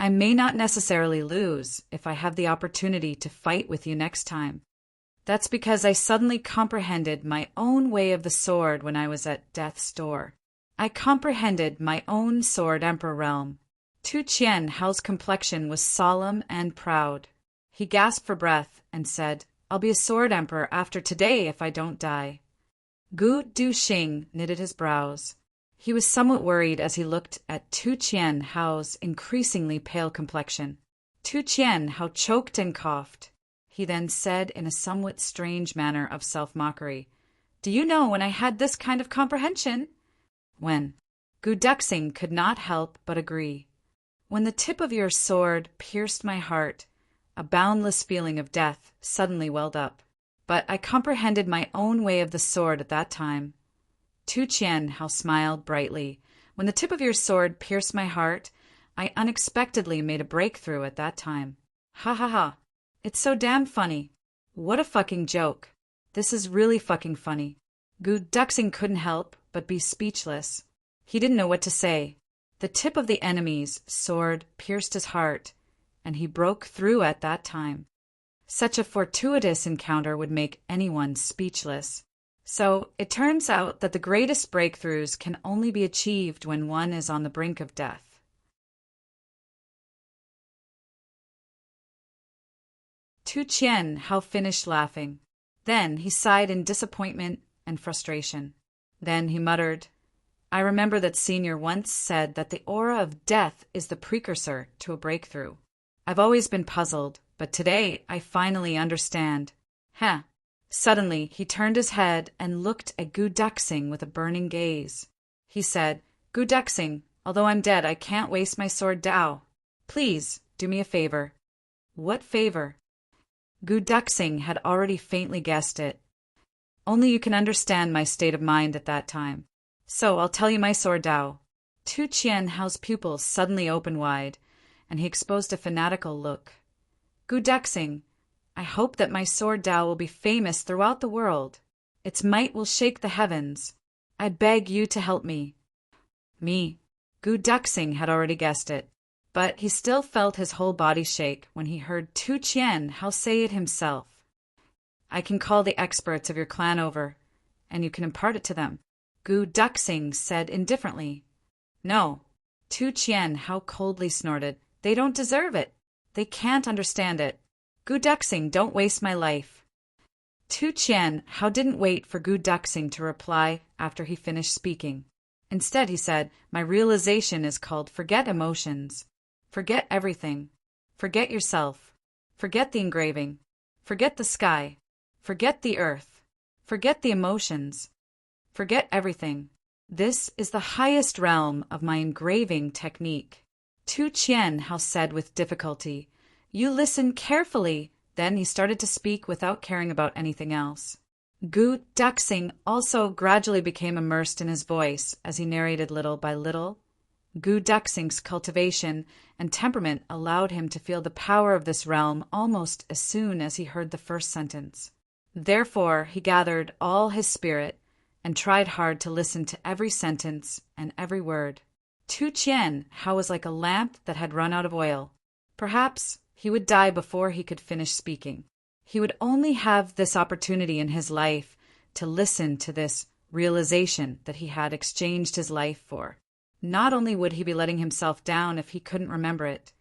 I may not necessarily lose if I have the opportunity to fight with you next time. That's because I suddenly comprehended my own way of the sword when I was at death's door. I comprehended my own sword emperor realm. Tu Qian Hao's complexion was solemn and proud. He gasped for breath and said, I'll be a sword emperor after today if I don't die. Gu Duxing knitted his brows. He was somewhat worried as he looked at Tu Qian Hao's increasingly pale complexion. Tu Qian Hao choked and coughed. He then said in a somewhat strange manner of self-mockery, Do you know when I had this kind of comprehension? When? Gu Duxing could not help but agree. When the tip of your sword pierced my heart, a boundless feeling of death suddenly welled up. But I comprehended my own way of the sword at that time. Tu Qian Hao smiled brightly. When the tip of your sword pierced my heart, I unexpectedly made a breakthrough at that time. Ha ha ha. It's so damn funny. What a fucking joke. This is really fucking funny. Gu Duxing couldn't help but be speechless. He didn't know what to say. The tip of the enemy's sword pierced his heart, and he broke through at that time. Such a fortuitous encounter would make anyone speechless. So it turns out that the greatest breakthroughs can only be achieved when one is on the brink of death. Tu Chien Hao finished laughing. Then he sighed in disappointment and frustration. Then he muttered, I remember that Senior once said that the aura of death is the precursor to a breakthrough. I've always been puzzled, but today I finally understand. Huh. Suddenly, he turned his head and looked at Gu Duxing with a burning gaze. He said, Gu Duxing, although I'm dead, I can't waste my sword Dao. Please, do me a favor. What favor? Gu Duxing had already faintly guessed it. Only you can understand my state of mind at that time. So I'll tell you my sword Dao. Tu Chien Hao's pupils suddenly opened wide, and he exposed a fanatical look. Gu Duxing, I hope that my sword Dao will be famous throughout the world. Its might will shake the heavens. I beg you to help me. Me. Gu Duxing had already guessed it, but he still felt his whole body shake when he heard Tu Chien Hao say it himself. I can call the experts of your clan over, and you can impart it to them. Gu Duxing said indifferently. No. Tu Chien Hao coldly snorted. They don't deserve it. They can't understand it. Gu Duxing, don't waste my life. Tu Chien Hao didn't wait for Gu Duxing to reply after he finished speaking. Instead, he said, my realization is called forget emotions. Forget everything. Forget yourself. Forget the engraving. Forget the sky. Forget the earth. Forget the emotions. Forget everything. This is the highest realm of my engraving technique. Tu Chien Hao said with difficulty. You listen carefully. Then he started to speak without caring about anything else. Gu Duxing also gradually became immersed in his voice as he narrated little by little. Gu Duxing's cultivation and temperament allowed him to feel the power of this realm almost as soon as he heard the first sentence. Therefore, he gathered all his spirit and tried hard to listen to every sentence and every word. Tu Chien Hao was like a lamp that had run out of oil. Perhaps he would die before he could finish speaking. He would only have this opportunity in his life to listen to this realization that he had exchanged his life for. Not only would he be letting himself down if he couldn't remember it,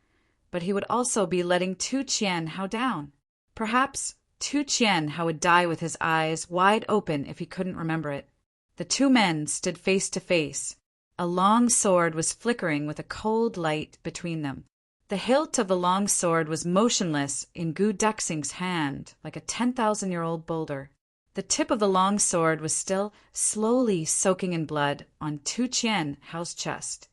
but he would also be letting Tu Chien Hao down. Perhaps Tu Chien Hao would die with his eyes wide open if he couldn't remember it. The two men stood face to face. A long sword was flickering with a cold light between them. The hilt of the long sword was motionless in Gu Duxing's hand, like a 10,000-year-old boulder. The tip of the long sword was still slowly soaking in blood on Tu Chien Hao's chest.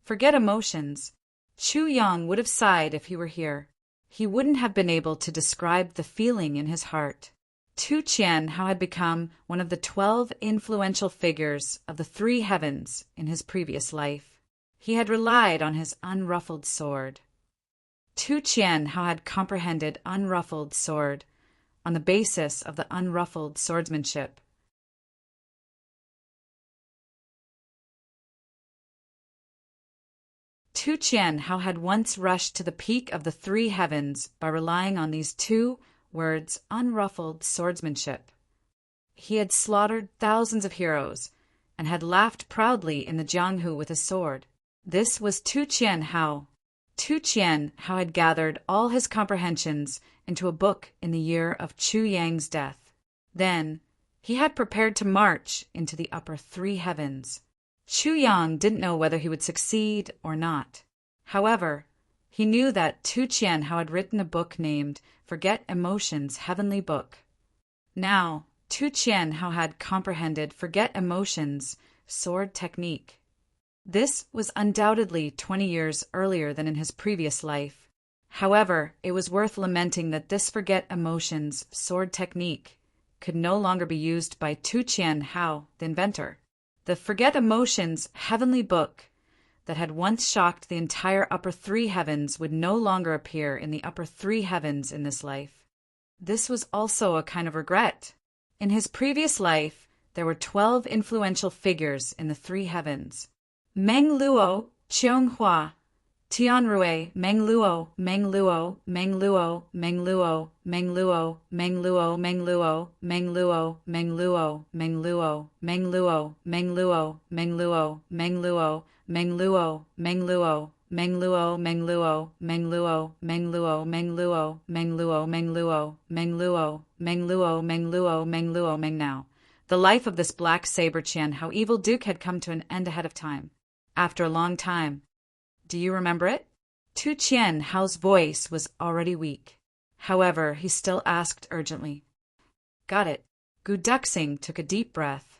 Forget emotions. Chu Yang would have sighed if he were here. He wouldn't have been able to describe the feeling in his heart. Tu Chien Hao had become one of the 12 influential figures of the 3 heavens in his previous life. He had relied on his unruffled sword. Tu Chien Hao had comprehended unruffled sword on the basis of the unruffled swordsmanship. Tu Chien Hao had once rushed to the peak of the 3 heavens by relying on these 2 words, unruffled swordsmanship. He had slaughtered thousands of heroes and had laughed proudly in the Jianghu with his sword. This was Tu Chien Hao. Tu Chien Hao had gathered all his comprehensions into a book in the year of Chu Yang's death. Then he had prepared to march into the upper 3 heavens. Chu Yang didn't know whether he would succeed or not. However, he knew that Tu Chien Hao had written a book named Forget Emotions Heavenly Book. Now, Tu Chien Hao had comprehended Forget Emotions sword technique. This was undoubtedly 20 years earlier than in his previous life. However, it was worth lamenting that this Forget Emotions sword technique could no longer be used by Tu Chien Hao, the inventor. The Forget Emotions Heavenly Book that had once shocked the entire upper 3 heavens would no longer appear in the upper 3 heavens in this life. This was also a kind of regret. In his previous life, there were 12 influential figures in the 3 heavens. Meng Luo, Cheong Hua, Tianrui, Meng Luo, Meng Luo, Meng Luo, Meng Luo, Meng Luo, Meng Luo, Meng Luo, Meng Luo, Meng Luo, Meng Luo, Meng Luo, Meng Luo, Meng Luo, Meng Luo, Meng Luo, Meng Luo, Mengluo, Mengluo, Mengluo, Mengluo, Mengluo, Mengluo, Mengluo, Mengluo, Mengluo, Mengluo, Mengluo, Mengnao. The life of this black saber Qian Hao evil duke had come to an end ahead of time. After a long time. Do you remember it? Tu Qian Hao's voice was already weak. However, he still asked urgently. Got it. Gu Duxing took a deep breath.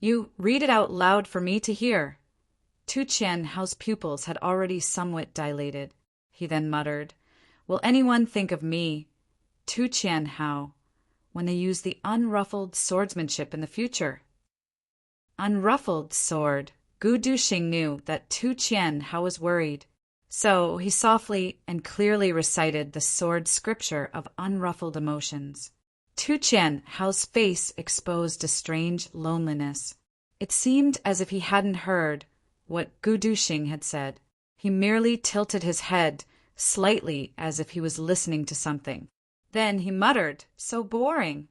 You read it out loud for me to hear. Tu Qian Hao's pupils had already somewhat dilated. He then muttered, Will anyone think of me, Tu Qian Hao, when they use the unruffled swordsmanship in the future? Unruffled sword. Gu Duxing knew that Tu Qian Hao was worried. So he softly and clearly recited the sword scripture of unruffled emotions. Tu Qian Hao's face exposed a strange loneliness. It seemed as if he hadn't heard what Gu Duxing had said. He merely tilted his head slightly as if he was listening to something. Then he muttered, So boring.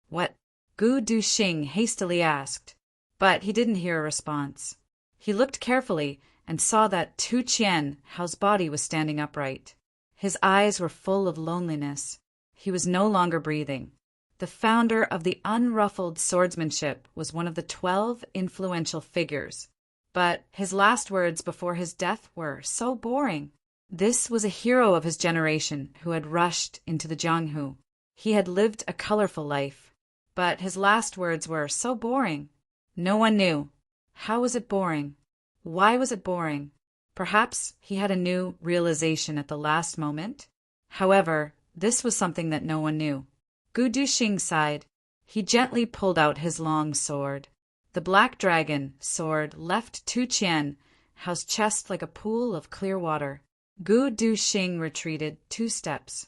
What? Gu Duxing hastily asked, but he didn't hear a response. He looked carefully and saw that Tu Qian Hao's body was standing upright. His eyes were full of loneliness. He was no longer breathing. The founder of the unruffled swordsmanship was one of the 12 influential figures, but his last words before his death were so boring. This was a hero of his generation who had rushed into the Jianghu. He had lived a colorful life, but his last words were so boring. No one knew. How was it boring? Why was it boring? Perhaps he had a new realization at the last moment. However, this was something that no one knew. Gu Duxing sighed. He gently pulled out his long sword. The black dragon sword left Tu Qian Hao's chest like a pool of clear water. Gu Duxing retreated 2 steps.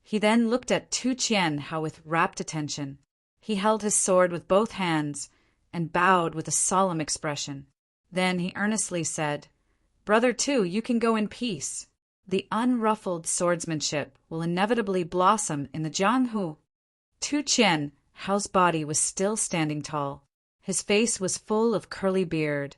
He then looked at Tu Qian Hao with rapt attention. He held his sword with both hands and bowed with a solemn expression. Then he earnestly said, Brother Tu, you can go in peace. The unruffled swordsmanship will inevitably blossom in the Jianghu. Tu Qian Hao's body was still standing tall. His face was full of curly beard,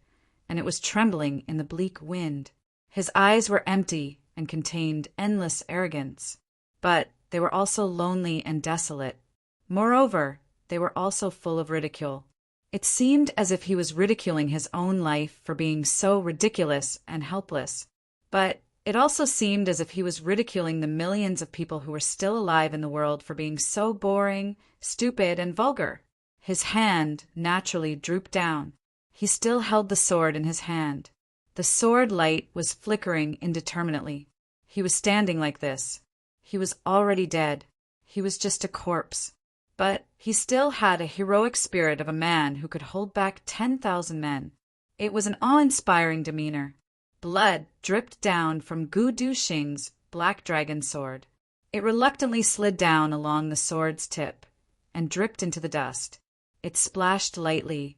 and it was trembling in the bleak wind. His eyes were empty and contained endless arrogance, but they were also lonely and desolate. Moreover, they were also full of ridicule. It seemed as if he was ridiculing his own life for being so ridiculous and helpless, but it also seemed as if he was ridiculing the millions of people who were still alive in the world for being so boring, stupid, and vulgar. His hand naturally drooped down. He still held the sword in his hand. The sword light was flickering indeterminately. He was standing like this. He was already dead. He was just a corpse. But he still had a heroic spirit of a man who could hold back 10,000 men. It was an awe-inspiring demeanor. Blood dripped down from Gu Duxing's black dragon sword. It reluctantly slid down along the sword's tip and dripped into the dust. It splashed lightly,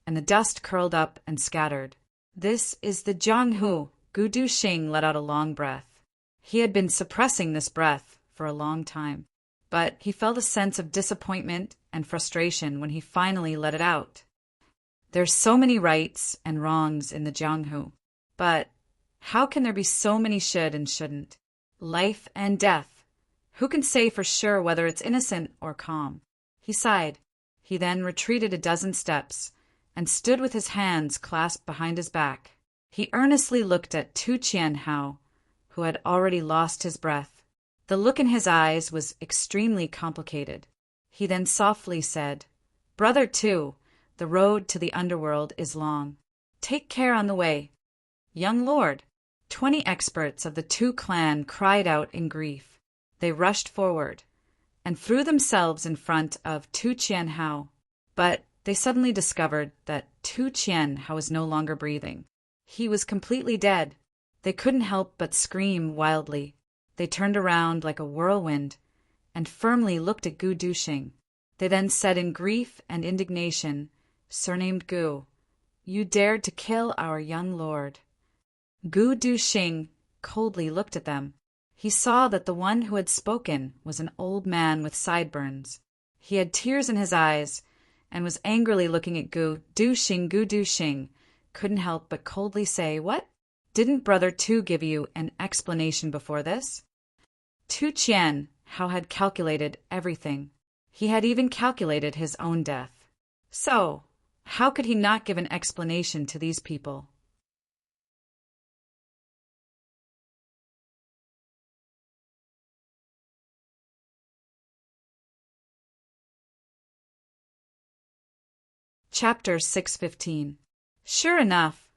and the dust curled up and scattered. This is the Jianghu. Gu Duxing let out a long breath. He had been suppressing this breath for a long time, but he felt a sense of disappointment and frustration when he finally let it out. There's so many rights and wrongs in the Jianghu, but how can there be so many should and shouldn't? Life and death. Who can say for sure whether it's innocent or calm? He sighed. He then retreated a dozen steps and stood with his hands clasped behind his back. He earnestly looked at Tu Qian Hao, who had already lost his breath. The look in his eyes was extremely complicated. He then softly said, Brother Tu, the road to the underworld is long. Take care on the way. Young lord, 20 experts of the Tu clan cried out in grief. They rushed forward and threw themselves in front of Tu Qian Hao, but they suddenly discovered that Tu Qian Hao was no longer breathing. He was completely dead. They couldn't help but scream wildly. They turned around like a whirlwind and firmly looked at Gu Duxing. They then said in grief and indignation, Surnamed Gu, you dared to kill our young lord. Gu Duxing coldly looked at them. He saw that the one who had spoken was an old man with sideburns. He had tears in his eyes, and was angrily looking at Gu Duxing, couldn't help but coldly say, "What? Didn't Brother Tu give you an explanation before this?" Tu Qian Hao had calculated everything. He had even calculated his own death. So, how could he not give an explanation to these people? Chapter 615. Sure enough,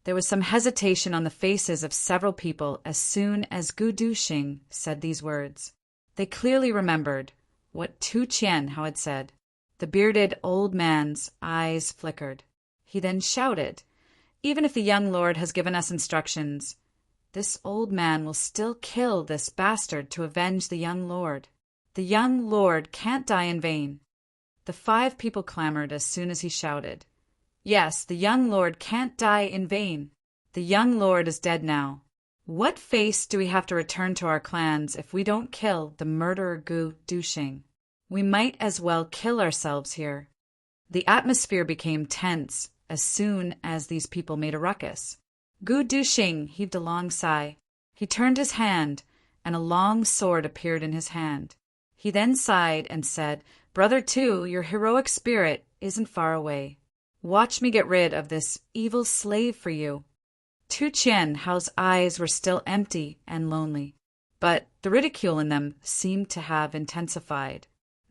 there was some hesitation on the faces of several people as soon as Gu Duxing said these words. They clearly remembered what Tu Qian Hao had said. The bearded old man's eyes flickered. He then shouted, "Even if the young lord has given us instructions, this old man will still kill this bastard to avenge the young lord. The young lord can't die in vain." The 5 people clamored as soon as he shouted, "Yes, the young lord can't die in vain. The young lord is dead now. What face do we have to return to our clans if we don't kill the murderer Gu Duxing? We might as well kill ourselves here." The atmosphere became tense as soon as these people made a ruckus. Gu Duxing heaved a long sigh. He turned his hand, and a long sword appeared in his hand. He then sighed and said, "Brother Tu, your heroic spirit isn't far away. Watch me get rid of this evil slave for you." Tu Qian Hao's eyes were still empty and lonely, but the ridicule in them seemed to have intensified.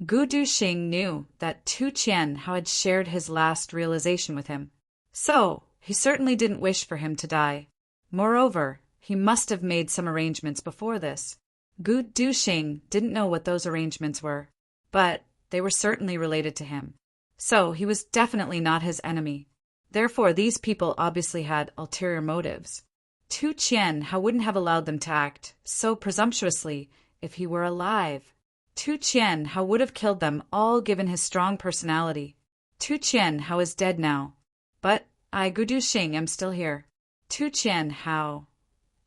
Gu Duxing knew that Tu Qian Hao had shared his last realization with him, so he certainly didn't wish for him to die. Moreover, he must have made some arrangements before this. Gu Duxing didn't know what those arrangements were, but they were certainly related to him. So he was definitely not his enemy. Therefore, these people obviously had ulterior motives. Tu Qian Hao wouldn't have allowed them to act so presumptuously if he were alive. Tu Qian Hao would have killed them all given his strong personality. Tu Qian Hao is dead now, but I, Gu Duxing, am still here. Tu Qian Hao,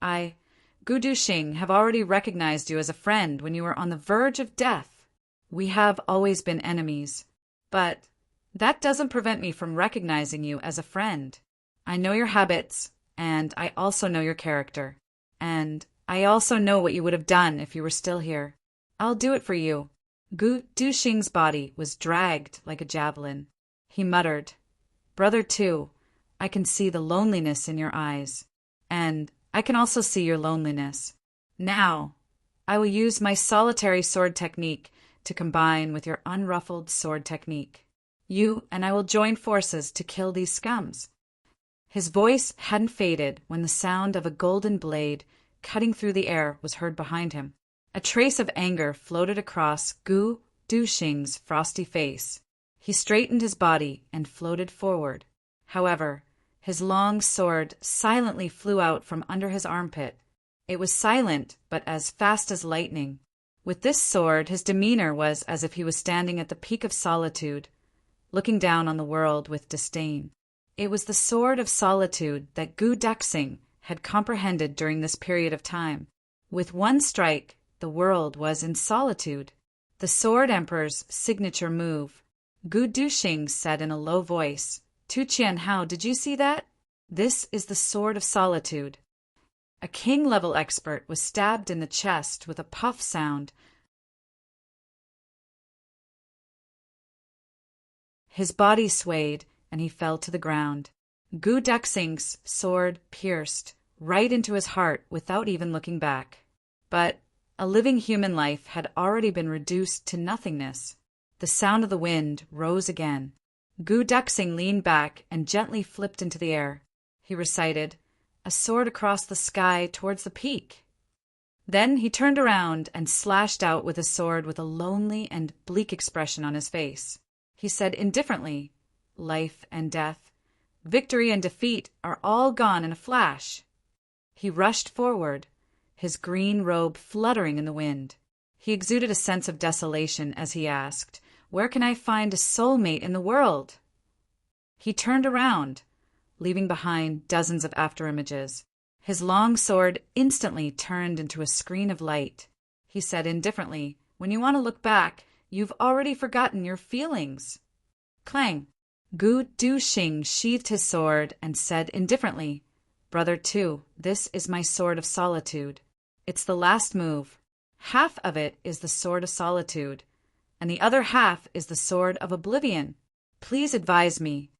I, Gu Duxing, have already recognized you as a friend when you were on the verge of death. We have always been enemies, but that doesn't prevent me from recognizing you as a friend. I know your habits, and I also know your character, and I also know what you would have done if you were still here. I'll do it for you." Gu Duxing's body was dragged like a javelin. He muttered, "Brother Tu, I can see the loneliness in your eyes, and I can also see your loneliness. Now, I will use my solitary sword technique to combine with your unruffled sword technique. You and I will join forces to kill these scums." His voice hadn't faded when the sound of a golden blade cutting through the air was heard behind him. A trace of anger floated across Gu Duxing's frosty face. He straightened his body and floated forward. However, his long sword silently flew out from under his armpit. It was silent, but as fast as lightning. With this sword, his demeanor was as if he was standing at the peak of solitude, looking down on the world with disdain. It was the sword of solitude that Gu Duxing had comprehended during this period of time. With one strike, the world was in solitude. The Sword Emperor's signature move. Gu Duxing said in a low voice, "Tu Qian Hao, did you see that? This is the Sword of Solitude." A king-level expert was stabbed in the chest with a puff sound. His body swayed, and he fell to the ground. Gu Duxing's sword pierced right into his heart without even looking back. But a living human life had already been reduced to nothingness. The sound of the wind rose again. Gu Duxing leaned back and gently flipped into the air. He recited, "A sword across the sky towards the peak." Then he turned around and slashed out with his sword with a lonely and bleak expression on his face. He said indifferently, "Life and death, victory and defeat are all gone in a flash." He rushed forward, his green robe fluttering in the wind. He exuded a sense of desolation as he asked, "Where can I find a soulmate in the world?" He turned around, leaving behind dozens of afterimages. His long sword instantly turned into a screen of light. He said indifferently, "When you want to look back, you've already forgotten your feelings." Clang! Gu Duxing sheathed his sword and said indifferently, "Brother Two, this is my sword of solitude. It's the last move. Half of it is the sword of solitude, and the other half is the sword of oblivion. Please advise me."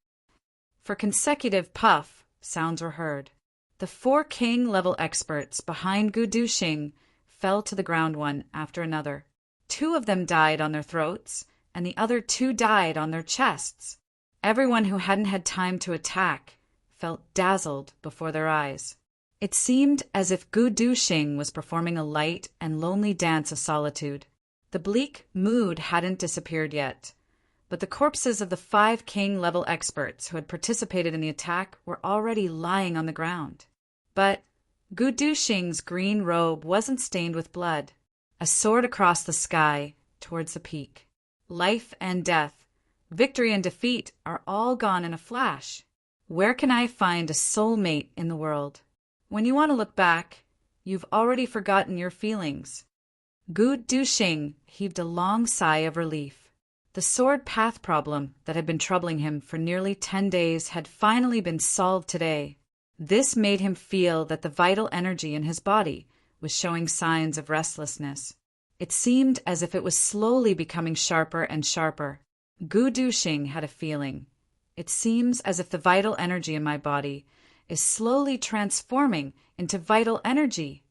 For consecutive puff, sounds were heard. The 4 king-level experts behind Gu Duxing fell to the ground one after another. 2 of them died on their throats, and the other 2 died on their chests. Everyone who hadn't had time to attack felt dazzled before their eyes. It seemed as if Gu Duxing was performing a light and lonely dance of solitude. The bleak mood hadn't disappeared yet, but the corpses of the 5 king-level experts who had participated in the attack were already lying on the ground. But Gu Duxing's green robe wasn't stained with blood. A sword across the sky, towards the peak. Life and death, victory and defeat are all gone in a flash. Where can I find a soulmate in the world? When you want to look back, you've already forgotten your feelings. Gu Duxing heaved a long sigh of relief. The sword path problem that had been troubling him for nearly 10 days had finally been solved today. This made him feel that the vital energy in his body was showing signs of restlessness. It seemed as if it was slowly becoming sharper and sharper. Gu Duxing had a feeling. It seems as if the vital energy in my body is slowly transforming into vital energy.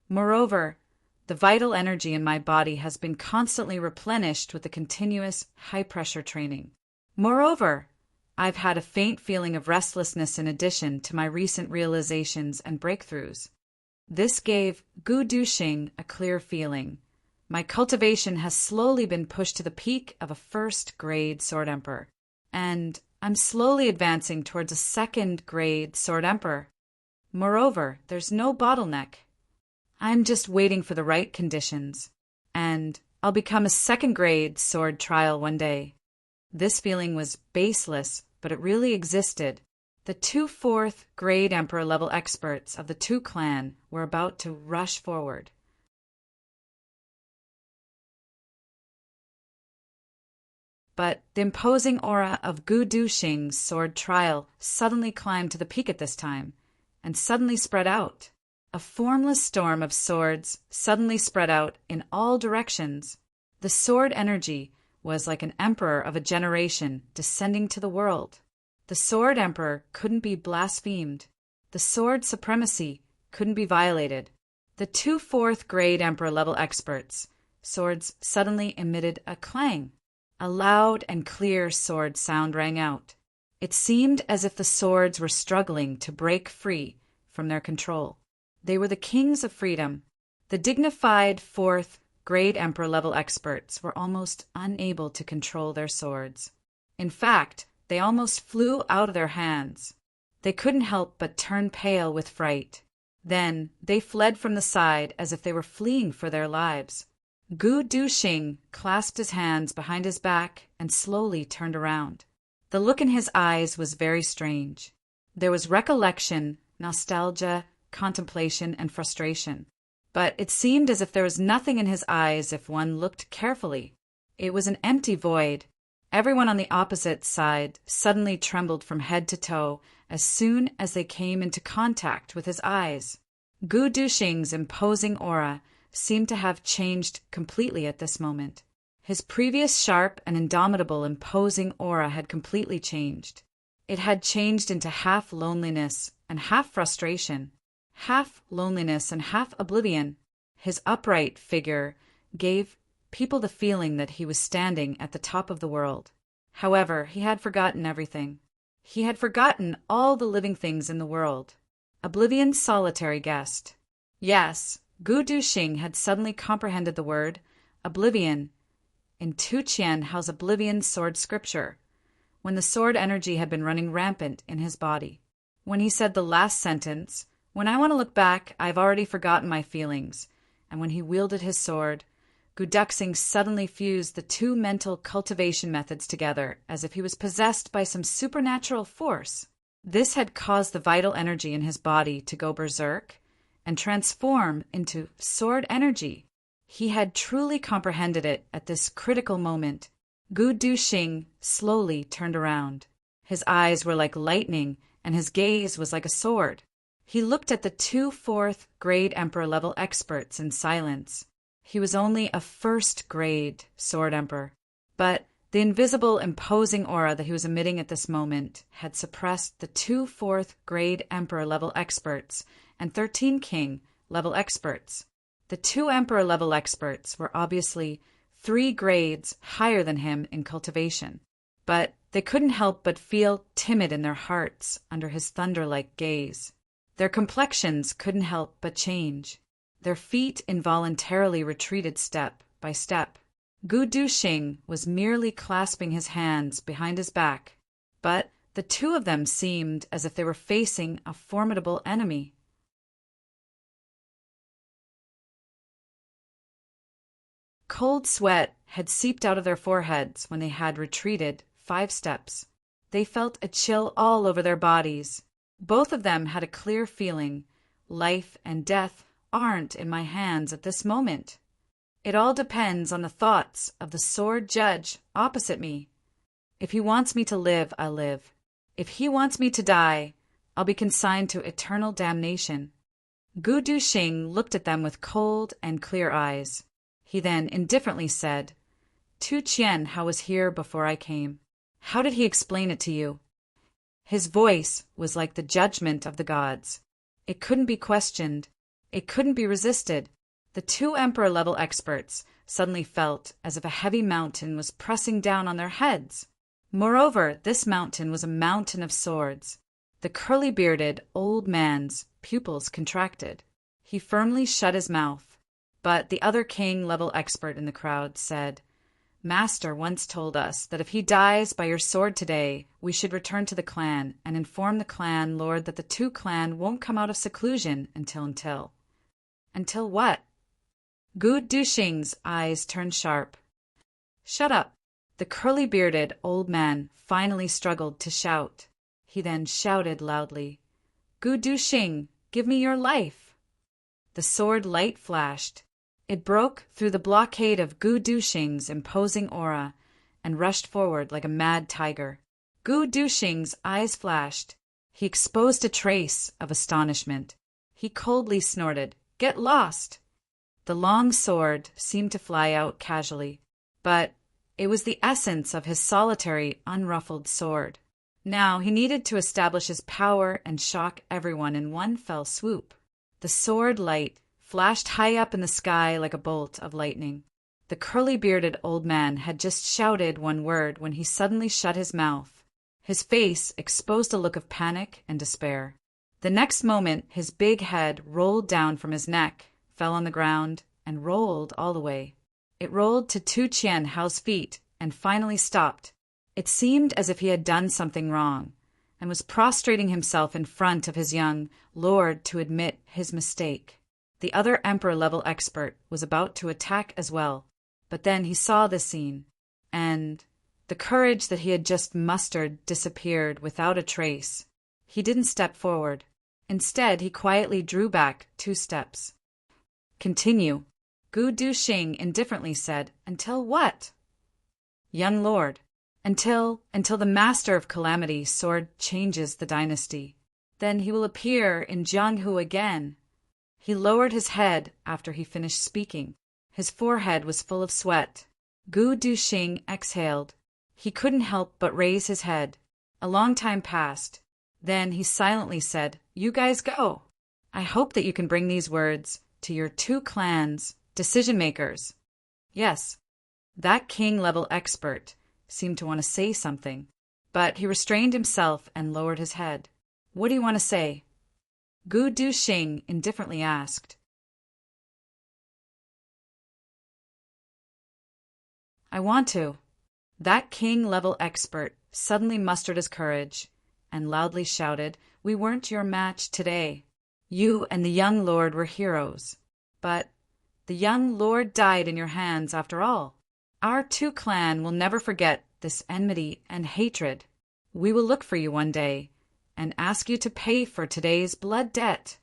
Moreover, the vital energy in my body has been constantly replenished with the continuous high-pressure training. Moreover, I've had a faint feeling of restlessness in addition to my recent realizations and breakthroughs. This gave Gu Duxing a clear feeling. My cultivation has slowly been pushed to the peak of a first-grade Sword Emperor, and I'm slowly advancing towards a second-grade Sword Emperor. Moreover, there's no bottleneck. I'm just waiting for the right conditions, and I'll become a second-grade Sword Trial one day. This feeling was baseless, but it really existed. The 2 4th-grade Emperor-level experts of the Tu clan were about to rush forward. But the imposing aura of Gu Duxing's sword trial suddenly climbed to the peak at this time, and suddenly spread out. A formless storm of swords suddenly spread out in all directions. The sword energy was like an emperor of a generation descending to the world. The sword emperor couldn't be blasphemed. The sword supremacy couldn't be violated. The 2 4th-grade emperor-level experts' swords suddenly emitted a clang. A loud and clear sword sound rang out. It seemed as if the swords were struggling to break free from their control. They were the kings of freedom. The dignified 4th-grade Emperor-level experts were almost unable to control their swords. In fact, they almost flew out of their hands. They couldn't help but turn pale with fright. Then they fled from the side as if they were fleeing for their lives. Gu Duxing clasped his hands behind his back and slowly turned around. The look in his eyes was very strange. There was recollection, nostalgia, contemplation, and frustration. But it seemed as if there was nothing in his eyes if one looked carefully. It was an empty void. Everyone on the opposite side suddenly trembled from head to toe as soon as they came into contact with his eyes. Gu Duxing's imposing aura seemed to have changed completely at this moment. His previous sharp and indomitable imposing aura had completely changed. It had changed into half loneliness and half frustration, half loneliness and half oblivion. His upright figure gave people the feeling that he was standing at the top of the world. However, he had forgotten everything. He had forgotten all the living things in the world. Oblivion's solitary guest. Yes, Gu Duxing had suddenly comprehended the word oblivion. In Tu Qian how's Oblivion's sword scripture, when the sword energy had been running rampant in his body. When he said the last sentence, "When I want to look back, I've already forgotten my feelings," and when he wielded his sword, Gu Duxing suddenly fused the 2 mental cultivation methods together as if he was possessed by some supernatural force. This had caused the vital energy in his body to go berserk and transform into sword energy. He had truly comprehended it at this critical moment. Gu Duxing slowly turned around. His eyes were like lightning, and his gaze was like a sword. He looked at the two fourth-grade Emperor-level experts in silence. He was only a first-grade Sword Emperor, but the invisible, imposing aura that he was emitting at this moment had suppressed the two fourth-grade Emperor-level experts and 13 King-level experts. The two Emperor-level experts were obviously 3 grades higher than him in cultivation, but they couldn't help but feel timid in their hearts under his thunder-like gaze. Their complexions couldn't help but change. Their feet involuntarily retreated step by step. Gu Duxing was merely clasping his hands behind his back, but the two of them seemed as if they were facing a formidable enemy. Cold sweat had seeped out of their foreheads when they had retreated 5 steps. They felt a chill all over their bodies. Both of them had a clear feeling, life and death aren't in my hands at this moment. It all depends on the thoughts of the sword judge opposite me. If he wants me to live, I'll live. If he wants me to die, I'll be consigned to eternal damnation. Gu Duxing looked at them with cold and clear eyes. He then indifferently said, Tu Qian, how was here before I came? How did he explain it to you? His voice was like the judgment of the gods. It couldn't be questioned. It couldn't be resisted. The two Emperor-level experts suddenly felt as if a heavy mountain was pressing down on their heads. Moreover, this mountain was a mountain of swords. The curly-bearded old man's pupils contracted. He firmly shut his mouth, but the other king-level expert in the crowd said, Master once told us that if he dies by your sword today, we should return to the clan and inform the clan lord that the two clan won't come out of seclusion until. Until what? Gu Duxing's eyes turned sharp. Shut up. The curly-bearded old man finally struggled to shout. He then shouted loudly, Gu Duxing, give me your life. The sword light flashed. It broke through the blockade of Gu Duxing's imposing aura and rushed forward like a mad tiger. Gu Duxing's eyes flashed. He exposed a trace of astonishment. He coldly snorted, Get lost! The long sword seemed to fly out casually, but it was the essence of his solitary, unruffled sword. Now he needed to establish his power and shock everyone in one fell swoop. The sword light flashed high up in the sky like a bolt of lightning. The curly-bearded old man had just shouted one word when he suddenly shut his mouth. His face exposed a look of panic and despair. The next moment, his big head rolled down from his neck, fell on the ground, and rolled all the way. It rolled to Tu Qianhao's feet and finally stopped. It seemed as if he had done something wrong and was prostrating himself in front of his young lord to admit his mistake. The other Emperor-level expert was about to attack as well, but then he saw this scene, and the courage that he had just mustered disappeared without a trace. He didn't step forward. Instead, he quietly drew back 2 steps. Continue. Gu Duxing indifferently said, Until what? Young lord, until the Master of Calamity sword changes the dynasty. Then he will appear in Jianghu again. He lowered his head after he finished speaking. His forehead was full of sweat. Gu Duxing exhaled. He couldn't help but raise his head. A long time passed. Then he silently said, You guys go. I hope that you can bring these words to your 2 clans, decision-makers. Yes, that king-level expert seemed to want to say something, but he restrained himself and lowered his head. What do you want to say? Gu Duxing indifferently asked. I want to. That king-level expert suddenly mustered his courage and loudly shouted, We weren't your match today. You and the young lord were heroes. But the young lord died in your hands after all. Our 2 clan will never forget this enmity and hatred. We will look for you one day and ask you to pay for today's blood debt.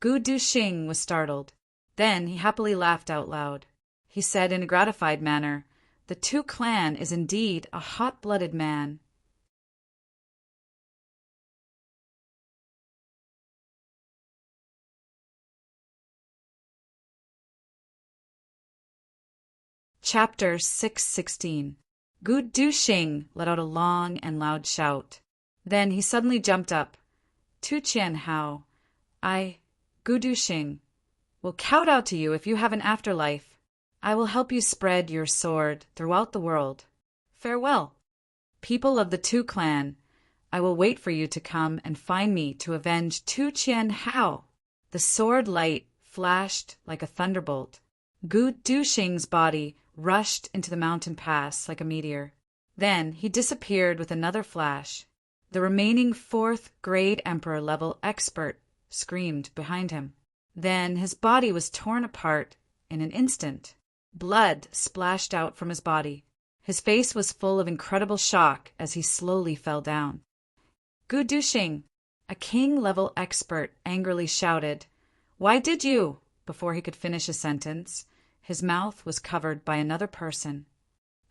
Gu Duxing was startled. Then he happily laughed out loud. He said in a gratified manner, The Tu clan is indeed a hot-blooded man. Chapter 616. Gu Duxing let out a long and loud shout. Then he suddenly jumped up. Tu Qian Hao, Gu Duxing, will kowtow to you if you have an afterlife. I will help you spread your sword throughout the world. Farewell. People of the Tu clan, I will wait for you to come and find me to avenge Tu Qian Hao. The sword light flashed like a thunderbolt. Gu Duxing's body rushed into the mountain pass like a meteor. Then he disappeared with another flash. The remaining 4th grade Emperor level expert screamed behind him. Then his body was torn apart in an instant. Blood splashed out from his body. His face was full of incredible shock as he slowly fell down. Gu Duxing, a king-level expert, angrily shouted, "Why did you?" Before he could finish his sentence, his mouth was covered by another person.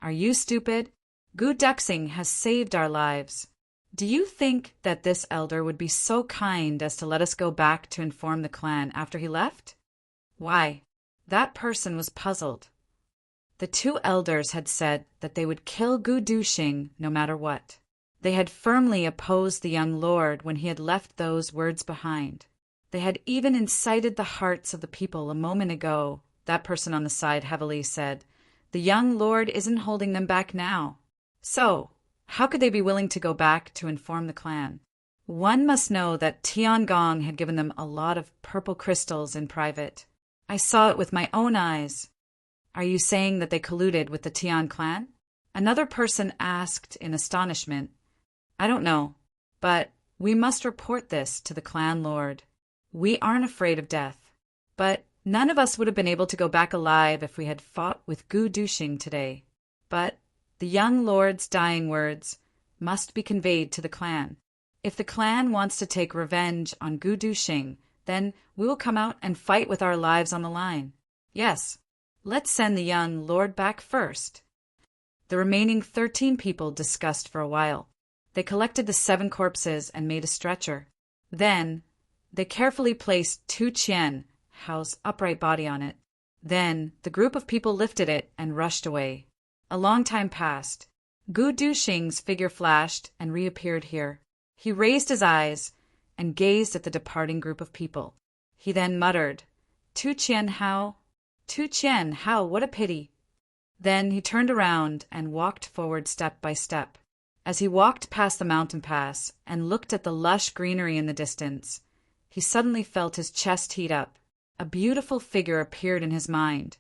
"Are you stupid? Gu Duxing has saved our lives. Do you think that this elder would be so kind as to let us go back to inform the clan after he left?" Why, that person was puzzled. The 2 elders had said that they would kill Gu Duxing no matter what. They had firmly opposed the young lord when he had left those words behind. They had even incited the hearts of the people a moment ago. That person on the side heavily said, "The young lord isn't holding them back now." So, how could they be willing to go back to inform the clan? One must know that Tiangong had given them a lot of purple crystals in private. I saw it with my own eyes. Are you saying that they colluded with the Tian clan? Another person asked in astonishment. I don't know, but we must report this to the clan lord. We aren't afraid of death, but none of us would have been able to go back alive if we had fought with Gu Duxing today. But the young lord's dying words must be conveyed to the clan. If the clan wants to take revenge on Gu Duxing, then we will come out and fight with our lives on the line. Yes, let's send the young lord back first. The remaining 13 people discussed for a while. They collected the 7 corpses and made a stretcher. Then they carefully placed Tu Qian Hao's upright body on it. Then the group of people lifted it and rushed away. A long time passed. Gu Duxing's figure flashed and reappeared here. He raised his eyes and gazed at the departing group of people. He then muttered, Tu Qian Hao, what a pity." Then he turned around and walked forward step by step. As he walked past the mountain pass and looked at the lush greenery in the distance, he suddenly felt his chest heat up. A beautiful figure appeared in his mind,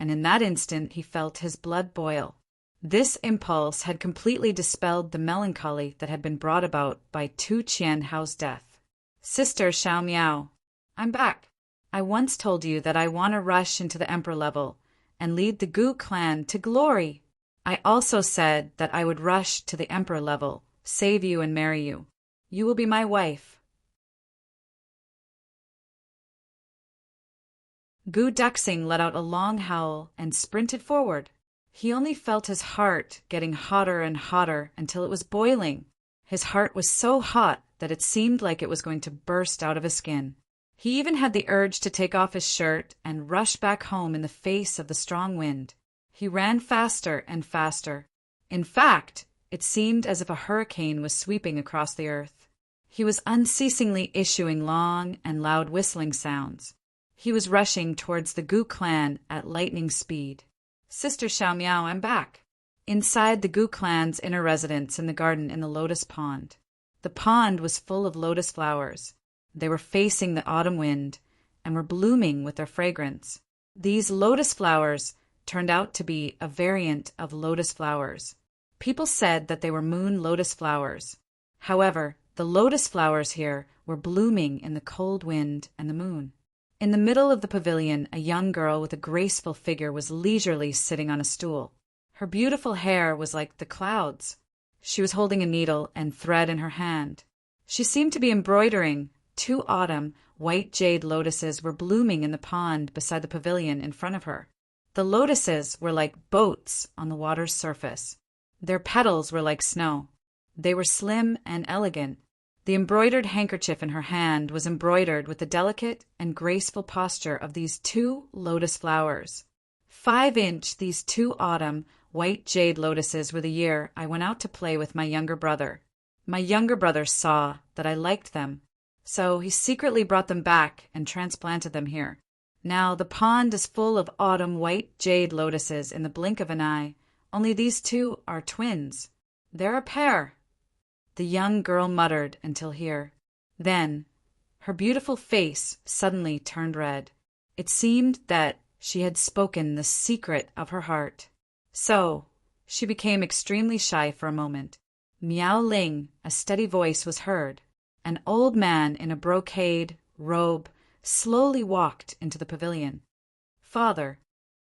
and in that instant he felt his blood boil. This impulse had completely dispelled the melancholy that had been brought about by Tu Qian Hao's death. "Sister Xiao Miao, I'm back. I once told you that I want to rush into the emperor level and lead the Gu clan to glory. I also said that I would rush to the emperor level, save you and marry you. You will be my wife." Gu Duxing let out a long howl and sprinted forward. He only felt his heart getting hotter and hotter until it was boiling. His heart was so hot that it seemed like it was going to burst out of his skin. He even had the urge to take off his shirt and rush back home in the face of the strong wind. He ran faster and faster. In fact, it seemed as if a hurricane was sweeping across the earth. He was unceasingly issuing long and loud whistling sounds. He was rushing towards the Gu clan at lightning speed. "Sister Xiao Miao, I'm back." Inside the Gu clan's inner residence in the garden in the lotus pond. The pond was full of lotus flowers. They were facing the autumn wind and were blooming with their fragrance. These lotus flowers turned out to be a variant of lotus flowers. People said that they were moon lotus flowers. However, the lotus flowers here were blooming in the cold wind and the moon. In the middle of the pavilion, a young girl with a graceful figure was leisurely sitting on a stool. Her beautiful hair was like the clouds. She was holding a needle and thread in her hand. She seemed to be embroidering. 2 autumn, white jade lotuses were blooming in the pond beside the pavilion in front of her. The lotuses were like boats on the water's surface. Their petals were like snow. They were slim and elegant. The embroidered handkerchief in her hand was embroidered with the delicate and graceful posture of these two lotus flowers. 5-inch, these two autumn, white jade lotuses were the year I went out to play with my younger brother. My younger brother saw that I liked them, so he secretly brought them back and transplanted them here. Now the pond is full of autumn white jade lotuses in the blink of an eye, only these two are twins. They're a pair. The young girl muttered until here. Then, her beautiful face suddenly turned red. It seemed that she had spoken the secret of her heart. So, she became extremely shy for a moment. Miao Ling, a steady voice was heard. An old man in a brocade robe slowly walked into the pavilion. Father,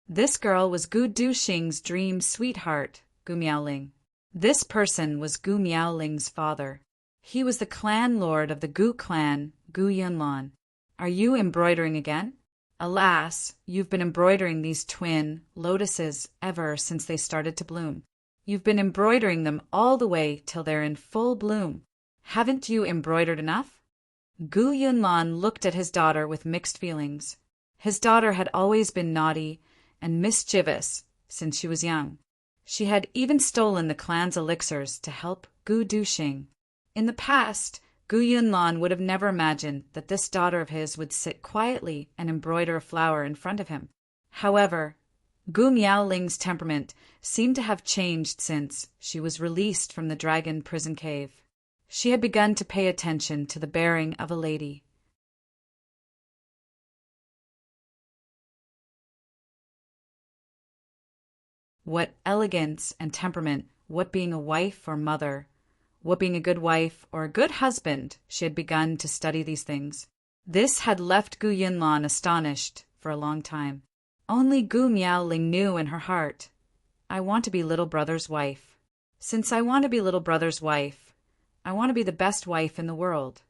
this girl was Gu Duxing's dream sweetheart, Gu Miaoling. This person was Gu Miaoling's father. He was the clan lord of the Gu clan, Gu Yunlan. Are you embroidering again? Alas, you've been embroidering these twin lotuses ever since they started to bloom. You've been embroidering them all the way till they're in full bloom. Haven't you embroidered enough? Gu Yunlan looked at his daughter with mixed feelings. His daughter had always been naughty and mischievous since she was young. She had even stolen the clan's elixirs to help Gu Duxing. In the past, Gu Yunlan would have never imagined that this daughter of his would sit quietly and embroider a flower in front of him. However, Gu Miaoling's temperament seemed to have changed since she was released from the dragon prison cave. She had begun to pay attention to the bearing of a lady. What elegance and temperament, what being a wife or mother, what being a good wife or a good husband, she had begun to study these things. This had left Gu Yunlan astonished for a long time. Only Gu Miaoling knew in her heart, I want to be little brother's wife. Since I want to be little brother's wife, I want to be the best wife in the world.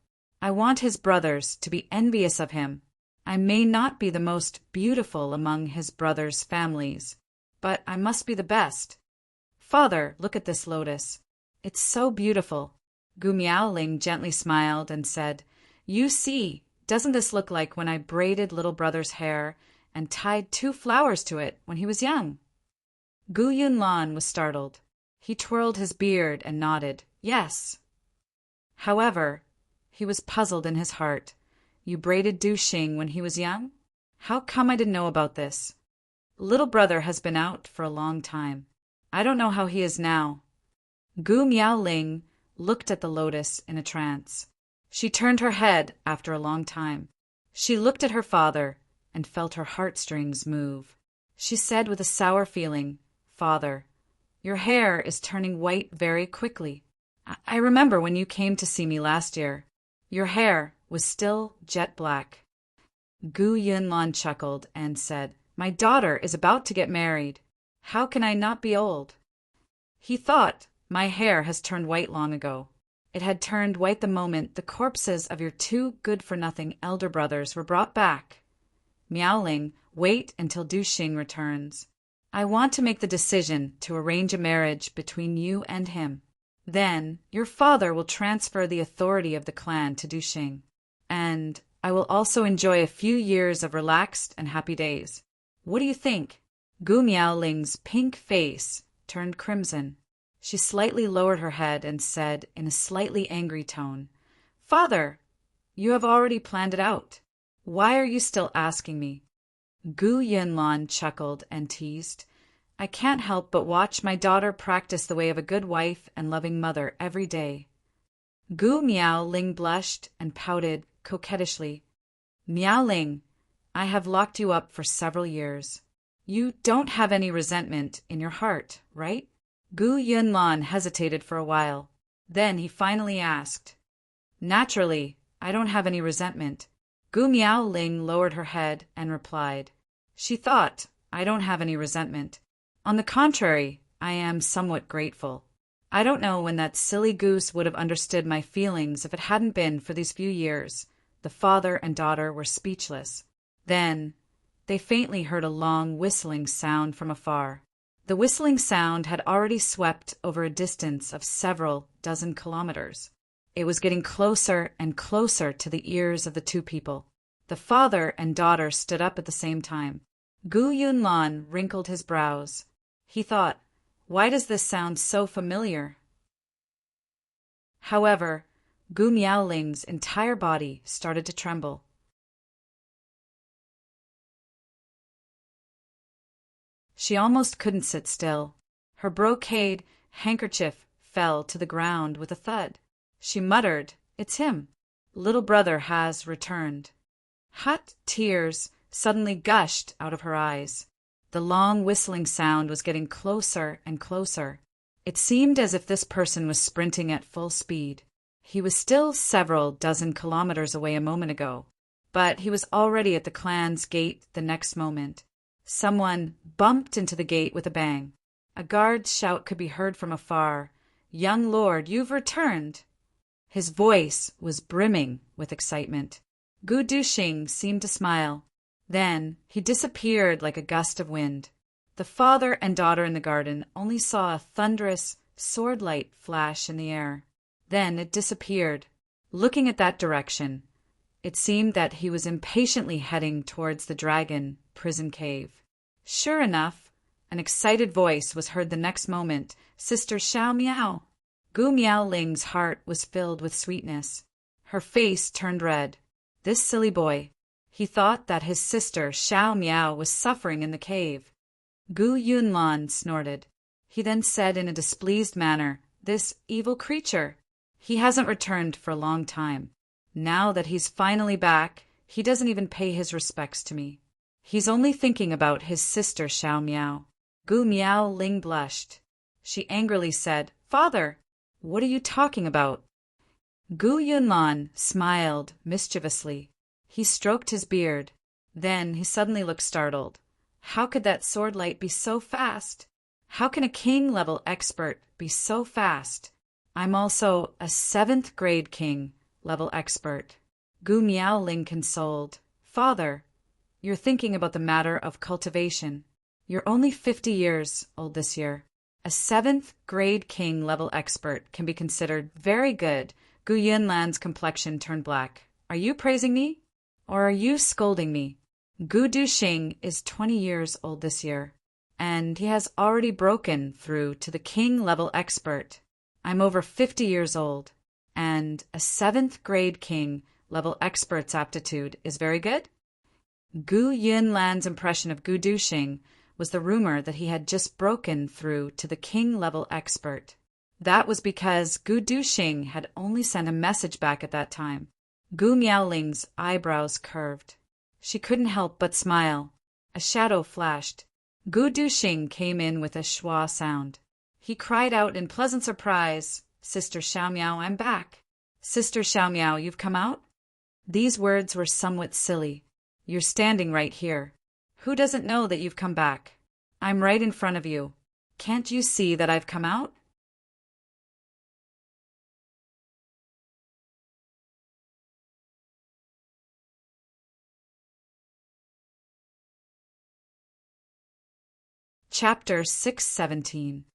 I want his brothers to be envious of him. I may not be the most beautiful among his brothers' families, but I must be the best. Father, look at this lotus. It's so beautiful. Gu Miaoling gently smiled and said, You see, doesn't this look like when I braided little brother's hair and tied 2 flowers to it when he was young? Gu Yunlan was startled. He twirled his beard and nodded, Yes. However, he was puzzled in his heart. You braided Duxing when he was young? How come I didn't know about this? Little brother has been out for a long time. I don't know how he is now. Gu Miaoling looked at the lotus in a trance. She turned her head after a long time. She looked at her father and felt her heartstrings move. She said with a sour feeling, Father, your hair is turning white very quickly. I remember when you came to see me last year. Your hair was still jet black. Gu Yunlan chuckled and said, My daughter is about to get married. How can I not be old? He thought, My hair has turned white long ago. It had turned white the moment the corpses of your 2 good-for-nothing elder brothers were brought back. Miaoling, wait until Duxing returns. I want to make the decision to arrange a marriage between you and him. Then your father will transfer the authority of the clan to Duxing, and I will also enjoy a few years of relaxed and happy days. What do you think? Gu Miaoling's pink face turned crimson. She slightly lowered her head and said in a slightly angry tone, Father, you have already planned it out. Why are you still asking me? Gu Yunlan chuckled and teased, I can't help but watch my daughter practice the way of a good wife and loving mother every day. Gu Miaoling blushed and pouted coquettishly. Miaoling, I have locked you up for several years. You don't have any resentment in your heart, right? Gu Yunlan hesitated for a while. Then he finally asked, Naturally, I don't have any resentment. Gu Miaoling lowered her head and replied, She thought, I don't have any resentment. On the contrary, I am somewhat grateful. I don't know when that silly goose would have understood my feelings if it hadn't been for these few years. The father and daughter were speechless. Then, they faintly heard a long whistling sound from afar. The whistling sound had already swept over a distance of several dozen kilometers. It was getting closer and closer to the ears of the two people. The father and daughter stood up at the same time. Gu Yunlan wrinkled his brows. He thought, why does this sound so familiar? However, Gu Miaoling's entire body started to tremble. She almost couldn't sit still. Her brocade handkerchief fell to the ground with a thud. She muttered, "It's him. Little brother has returned." Hot tears suddenly gushed out of her eyes. The long whistling sound was getting closer and closer. It seemed as if this person was sprinting at full speed. He was still several dozen kilometers away a moment ago, but he was already at the clan's gate the next moment. Someone bumped into the gate with a bang. A guard's shout could be heard from afar. "Young lord, you've returned!" His voice was brimming with excitement. Gu Duxing seemed to smile. Then he disappeared like a gust of wind. The father and daughter in the garden only saw a thunderous sword-light flash in the air. Then it disappeared. Looking at that direction, it seemed that he was impatiently heading towards the dragon prison cave. Sure enough, an excited voice was heard the next moment. "Sister Xiao Miao!" Gu Miaoling's heart was filled with sweetness. Her face turned red. This silly boy. He thought that his sister Xiao Miao was suffering in the cave. Gu Yunlan snorted. He then said in a displeased manner, "This evil creature. He hasn't returned for a long time. Now that he's finally back, he doesn't even pay his respects to me. He's only thinking about his sister Xiao Miao." Gu Miaoling blushed. She angrily said, "Father, what are you talking about?" Gu Yunlan smiled mischievously. He stroked his beard. Then he suddenly looked startled. How could that sword light be so fast? How can a king-level expert be so fast? I'm also a 7th grade king-level expert. Gu Miaoling consoled. "Father, you're thinking about the matter of cultivation. You're only 50 years old this year. A 7th grade king-level expert can be considered very good." Gu Yunlan's complexion turned black. "Are you praising me? Or are you scolding me? Gu Duxing is 20 years old this year, and he has already broken through to the king-level expert. I'm over 50 years old, and a 7th grade king-level expert's aptitude is very good." Gu Yunlan's impression of Gu Duxing was the rumor that he had just broken through to the king-level expert. That was because Gu Duxing had only sent a message back at that time. Gu Miaoling's eyebrows curved. She couldn't help but smile. A shadow flashed. Gu Duxing came in with a schwa sound. He cried out in pleasant surprise, "Sister Xiao Miao, I'm back. Sister Xiao Miao, you've come out?" These words were somewhat silly. You're standing right here. Who doesn't know that you've come back? I'm right in front of you. Can't you see that I've come out? Chapter 617.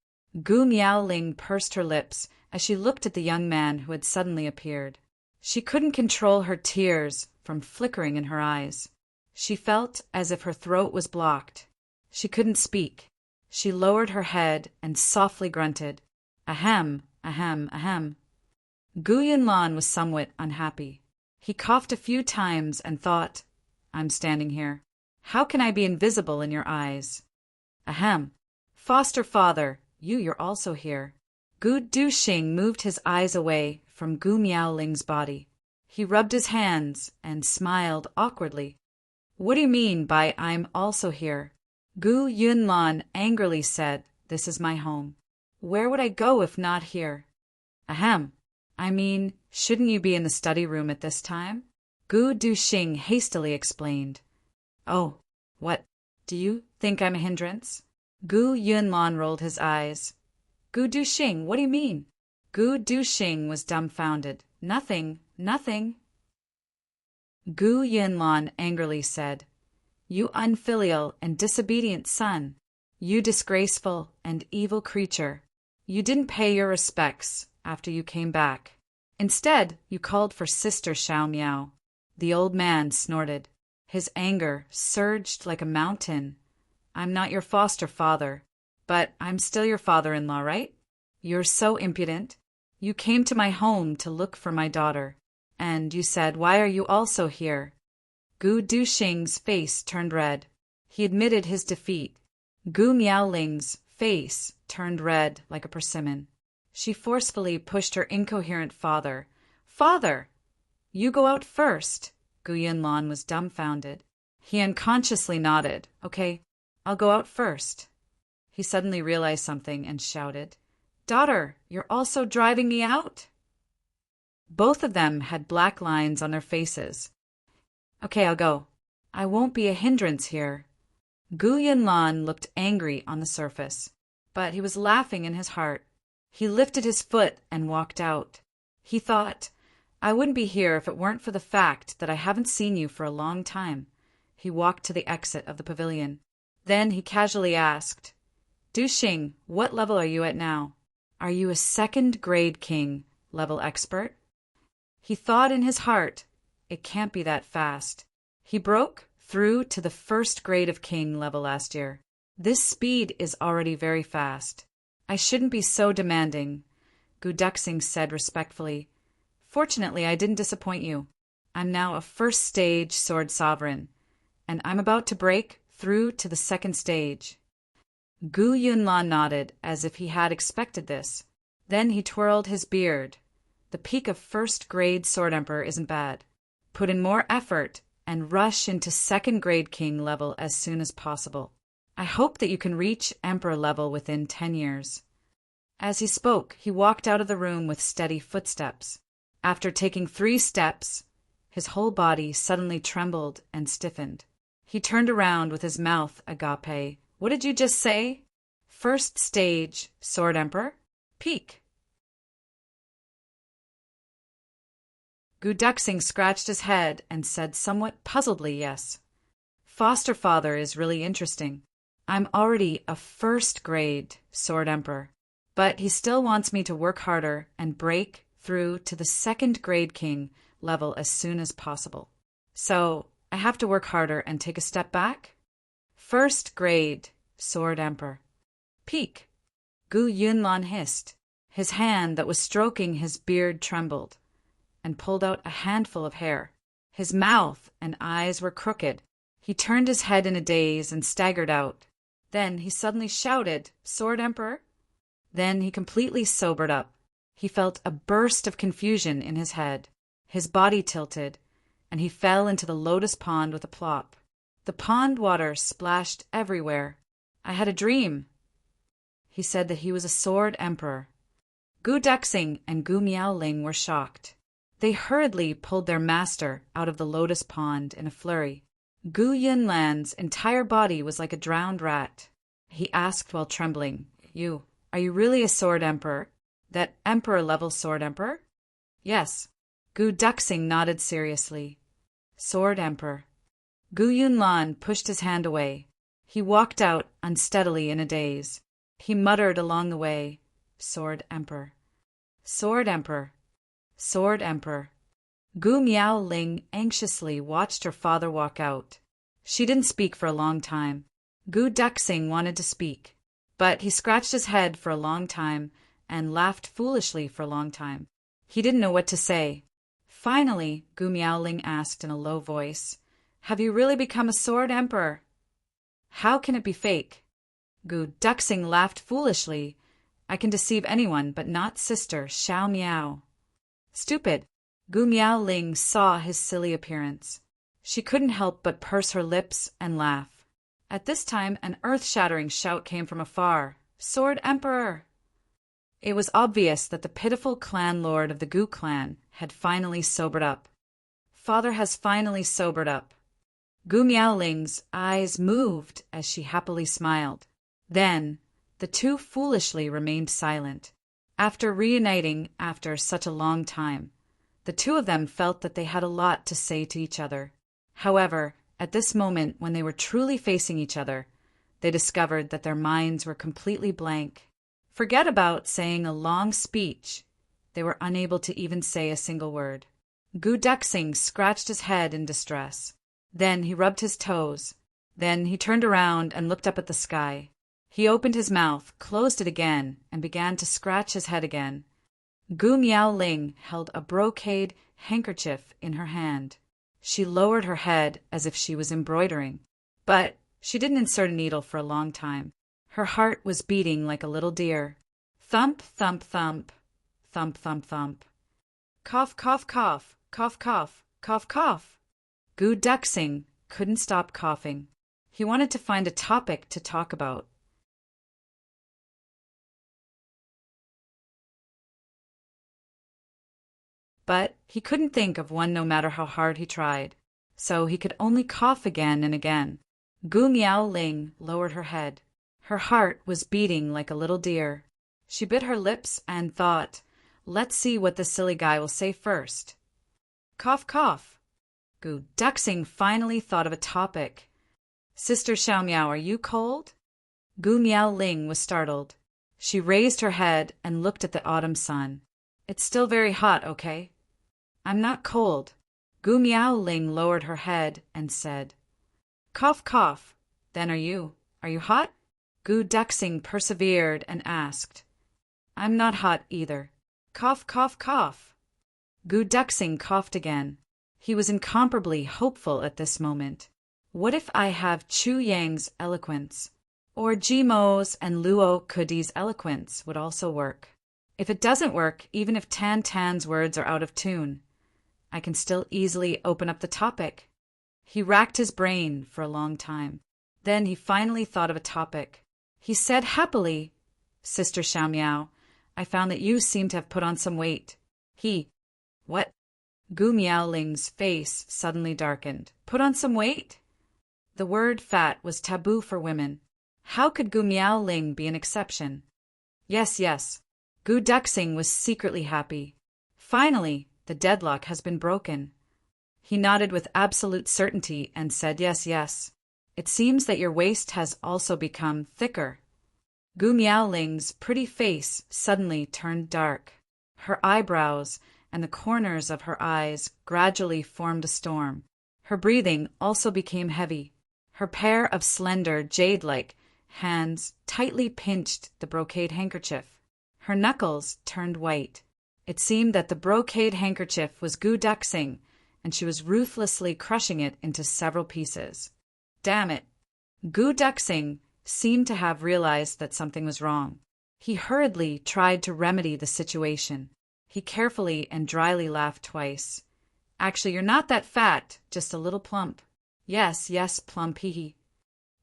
Gu Miaoling pursed her lips as she looked at the young man who had suddenly appeared. She couldn't control her tears from flickering in her eyes. She felt as if her throat was blocked. She couldn't speak. She lowered her head and softly grunted, "Ahem, ahem, ahem." Gu Yunlan was somewhat unhappy. He coughed a few times and thought, "I'm standing here. How can I be invisible in your eyes? Ahem. Foster father, you're also here." Gu Duxing moved his eyes away from Gu Miaoling's body. He rubbed his hands and smiled awkwardly. "What do you mean by I'm also here?" Gu Yunlan angrily said, "This is my home. Where would I go if not here?" "Ahem. I mean, shouldn't you be in the study room at this time?" Gu Duxing hastily explained. "Oh, what? Do you think I'm a hindrance?" Gu Yunlan rolled his eyes. "Gu Duxing, what do you mean?" Gu Duxing was dumbfounded. "Nothing, nothing." Gu Yunlan angrily said, You unfilial and disobedient son. You disgraceful and evil creature. You didn't pay your respects after you came back. Instead, you called for Sister Xiao Miao. The old man snorted. His anger surged like a mountain. I'm not your foster father, but I'm still your father-in-law, right? You're so impudent. You came to my home to look for my daughter, and you said, "Why are you also here?" Gu Duxing's face turned red. He admitted his defeat. Gu Miaoling's face turned red like a persimmon. She forcefully pushed her incoherent father. "Father! You go out first." Gu Yunlan was dumbfounded. He unconsciously nodded. "Okay, I'll go out first." He suddenly realized something and shouted, "Daughter, you're also driving me out?" Both of them had black lines on their faces. "Okay, I'll go. I won't be a hindrance here." Gu Yunlan looked angry on the surface, but he was laughing in his heart. He lifted his foot and walked out. He thought, "I wouldn't be here if it weren't for the fact that I haven't seen you for a long time." He walked to the exit of the pavilion. Then he casually asked, "Duxing, what level are you at now? Are you a second-grade king level expert?" He thought in his heart, it can't be that fast. He broke through to the first grade of king level last year. This speed is already very fast. I shouldn't be so demanding, Gu Duxing said respectfully. Fortunately, I didn't disappoint you. I'm now a first-stage sword sovereign, and I'm about to break through to the second stage. Gu Yunlan nodded as if he had expected this. Then he twirled his beard. The peak of first-grade sword emperor isn't bad. Put in more effort and rush into second-grade king level as soon as possible. I hope that you can reach emperor level within 10 years. As he spoke, he walked out of the room with steady footsteps. After taking 3 steps, his whole body suddenly trembled and stiffened. He turned around with his mouth agape. "What did you just say?" "First stage, Sword Emperor. Peak." Gu Duxing scratched his head and said somewhat puzzledly, "Yes. Foster father is really interesting. I'm already a first-grade Sword Emperor, but he still wants me to work harder and break through to the second-grade king level as soon as possible. So I have to work harder and take a step back?" "First grade, Sword Emperor. Peak." Gu Yunlan hissed. His hand that was stroking his beard trembled and pulled out a handful of hair. His mouth and eyes were crooked. He turned his head in a daze and staggered out. Then he suddenly shouted, "Sword Emperor?" Then he completely sobered up. He felt a burst of confusion in his head. His body tilted, and he fell into the lotus pond with a plop. The pond water splashed everywhere. "I had a dream." He said that he was a sword emperor. Gu Duxing and Gu Miaoling were shocked. They hurriedly pulled their master out of the lotus pond in a flurry. Gu Yunlan's entire body was like a drowned rat. He asked while trembling, Are you really a sword emperor? That emperor-level sword emperor?" "Yes." Gu Duxing nodded seriously. "Sword emperor." Gu Yunlan pushed his hand away. He walked out unsteadily in a daze. He muttered along the way, "Sword emperor. Sword emperor. Sword emperor." Gu Miaoling anxiously watched her father walk out. She didn't speak for a long time. Gu Duxing wanted to speak, but he scratched his head for a long time and laughed foolishly for a long time. He didn't know what to say. Finally, Gu Miaoling asked in a low voice, "Have you really become a sword emperor?" "How can it be fake?" Gu Duxing laughed foolishly. "I can deceive anyone, but not Sister Xiao Miao." "Stupid." Gu Miaoling saw his silly appearance. She couldn't help but purse her lips and laugh. At this time, an earth-shattering shout came from afar. "Sword Emperor!" It was obvious that the pitiful clan lord of the Gu clan had finally sobered up. Father has finally sobered up. Gu Miaoling's eyes moved as she happily smiled. Then, the two foolishly remained silent. After reuniting after such a long time, the two of them felt that they had a lot to say to each other. However, At this moment, when they were truly facing each other, they discovered that their minds were completely blank. Forget about saying a long speech. They were unable to even say a single word. Gu Duxing scratched his head in distress. Then he rubbed his toes. Then he turned around and looked up at the sky. He opened his mouth, closed it again, and began to scratch his head again. Gu Miaoling held a brocade handkerchief in her hand. She lowered her head as if she was embroidering. But she didn't insert a needle for a long time. Her heart was beating like a little deer. Thump, thump, thump. Thump, thump, thump. Cough, cough, cough. Cough, cough. Cough, cough. Gu Duxing couldn't stop coughing. He wanted to find a topic to talk about. But he couldn't think of one no matter how hard he tried. So he could only cough again and again. Gu Miaoling lowered her head. Her heart was beating like a little deer. She bit her lips and thought, let's see what this silly guy will say first. Cough, cough. Gu Duxing finally thought of a topic. Sister Xiaomiao, are you cold? Gu Miaoling was startled. She raised her head and looked at the autumn sun. It's still very hot, okay? I'm not cold. Gu Miaoling lowered her head and said, cough, cough. Then are you hot? Gu Duxing persevered and asked, I'm not hot either. Cough, cough, cough. Gu Duxing coughed again. He was incomparably hopeful at this moment. What if I have Chu Yang's eloquence? Or Jimo's and Luo Kudi's eloquence would also work. If it doesn't work, even if Tan Tan's words are out of tune, I can still easily open up the topic. He racked his brain for a long time. Then he finally thought of a topic. He said happily, Sister Xiaomiao, I found that you seem to have put on some weight. What? Gu Miaoling's face suddenly darkened. Put on some weight? The word fat was taboo for women. How could Gu Miaoling be an exception? Yes, yes. Gu Duxing was secretly happy. Finally, the deadlock has been broken. He nodded with absolute certainty and said, yes, yes. It seems that your waist has also become thicker. Gu Miaoling's pretty face suddenly turned dark. Her eyebrows and the corners of her eyes gradually formed a storm. Her breathing also became heavy. Her pair of slender, jade-like hands tightly pinched the brocade handkerchief. Her knuckles turned white. It seemed that the brocade handkerchief was Gu Duxing, and she was ruthlessly crushing it into several pieces. Damn it! Gu Duxing seemed to have realized that something was wrong. He hurriedly tried to remedy the situation. He carefully and dryly laughed twice. Actually, you're not that fat, just a little plump. Yes, yes, plump, hee.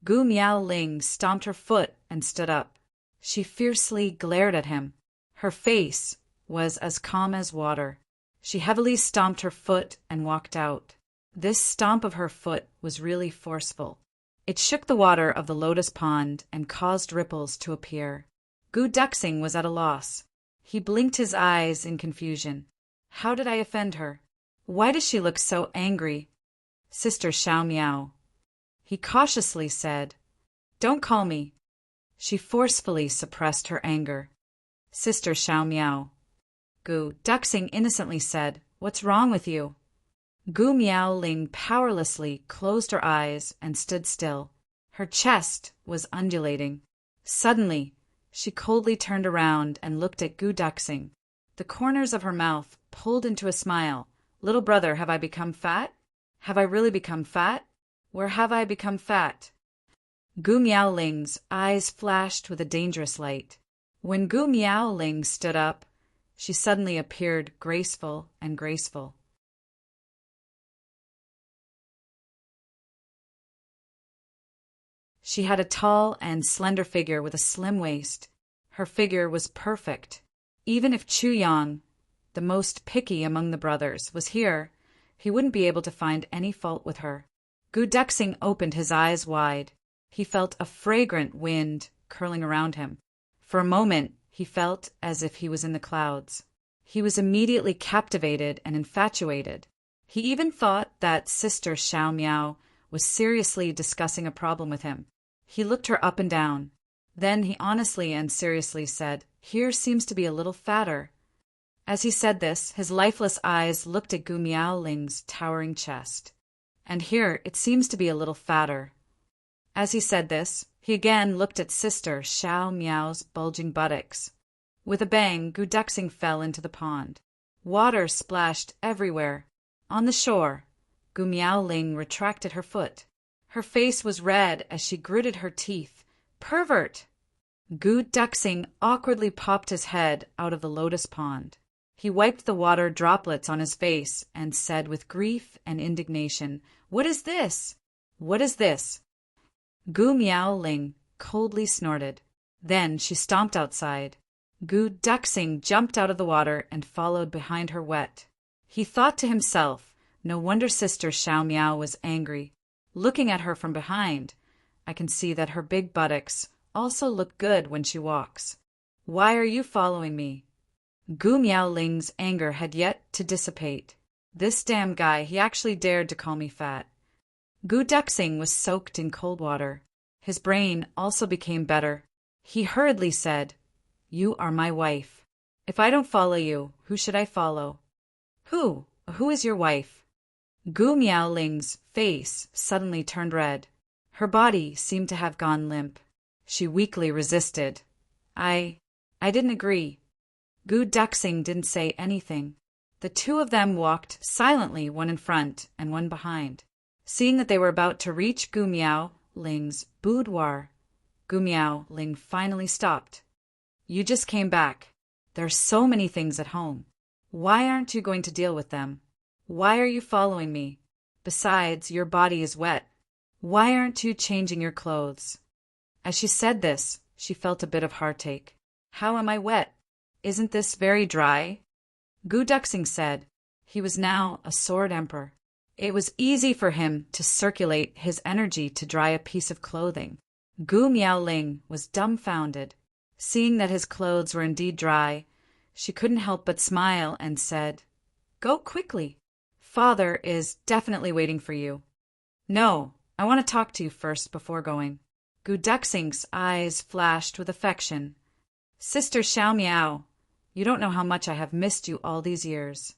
Gu Miaoling stomped her foot and stood up. She fiercely glared at him. Her face was as calm as water. She heavily stomped her foot and walked out. This stomp of her foot was really forceful. It shook the water of the lotus pond and caused ripples to appear. Gu Duxing was at a loss. He blinked his eyes in confusion. How did I offend her? Why does she look so angry? Sister Xiaomiao. He cautiously said, Don't call me. She forcefully suppressed her anger. Sister Xiaomiao. Gu Duxing innocently said, What's wrong with you? Gu Miaoling powerlessly closed her eyes and stood still. Her chest was undulating. Suddenly, she coldly turned around and looked at Gu Duxing. The corners of her mouth pulled into a smile. Little brother, have I become fat? Have I really become fat? Where have I become fat? Gu Miaoling's eyes flashed with a dangerous light. When Gu Miaoling stood up, she suddenly appeared graceful and graceful. She had a tall and slender figure with a slim waist. Her figure was perfect. Even if Chu Yang, the most picky among the brothers, was here, he wouldn't be able to find any fault with her. Gu Duxing opened his eyes wide. He felt a fragrant wind curling around him. For a moment, he felt as if he was in the clouds. He was immediately captivated and infatuated. He even thought that Sister Xiaomiao was seriously discussing a problem with him. He looked her up and down. Then he honestly and seriously said, "Here seems to be a little fatter." As he said this, his lifeless eyes looked at Gu Miaoling's towering chest. "And here it seems to be a little fatter." As he said this, he again looked at Sister Xiao Miao's bulging buttocks. With a bang, Gu Duxing fell into the pond. Water splashed everywhere. On the shore, Gu Miaoling retracted her foot. Her face was red as she gritted her teeth. "Pervert!" Gu Duxing awkwardly popped his head out of the lotus pond. He wiped the water droplets on his face and said with grief and indignation, "What is this? What is this?" Gu Miaoling coldly snorted. Then she stomped outside. Gu Duxing jumped out of the water and followed behind her wet. He thought to himself, no wonder Sister Xiao Miao was angry. Looking at her from behind, I can see that her big buttocks also look good when she walks. Why are you following me? Gu Miaoling's anger had yet to dissipate. This damn guy, he actually dared to call me fat. Gu Duxing was soaked in cold water. His brain also became better. He hurriedly said, "You are my wife. If I don't follow you, who should I follow?" Who? Who is your wife? Gu Miaoling's face suddenly turned red. Her body seemed to have gone limp. She weakly resisted. I didn't agree. Gu Duxing didn't say anything. The two of them walked silently, one in front and one behind. Seeing that they were about to reach Gu Miaoling's boudoir, Gu Miaoling finally stopped. "You just came back. There are so many things at home. Why aren't you going to deal with them? Why are you following me? Besides, your body is wet. Why aren't you changing your clothes?" As she said this, she felt a bit of heartache. "How am I wet? Isn't this very dry?" Gu Duxing said. He was now a sword emperor. It was easy for him to circulate his energy to dry a piece of clothing. Gu Miaoling was dumbfounded. Seeing that his clothes were indeed dry, she couldn't help but smile and said, "Go quickly. Father is definitely waiting for you." "No, I want to talk to you first before going." Gu Duxing's eyes flashed with affection. "Sister Xiao Miao, you don't know how much I have missed you all these years.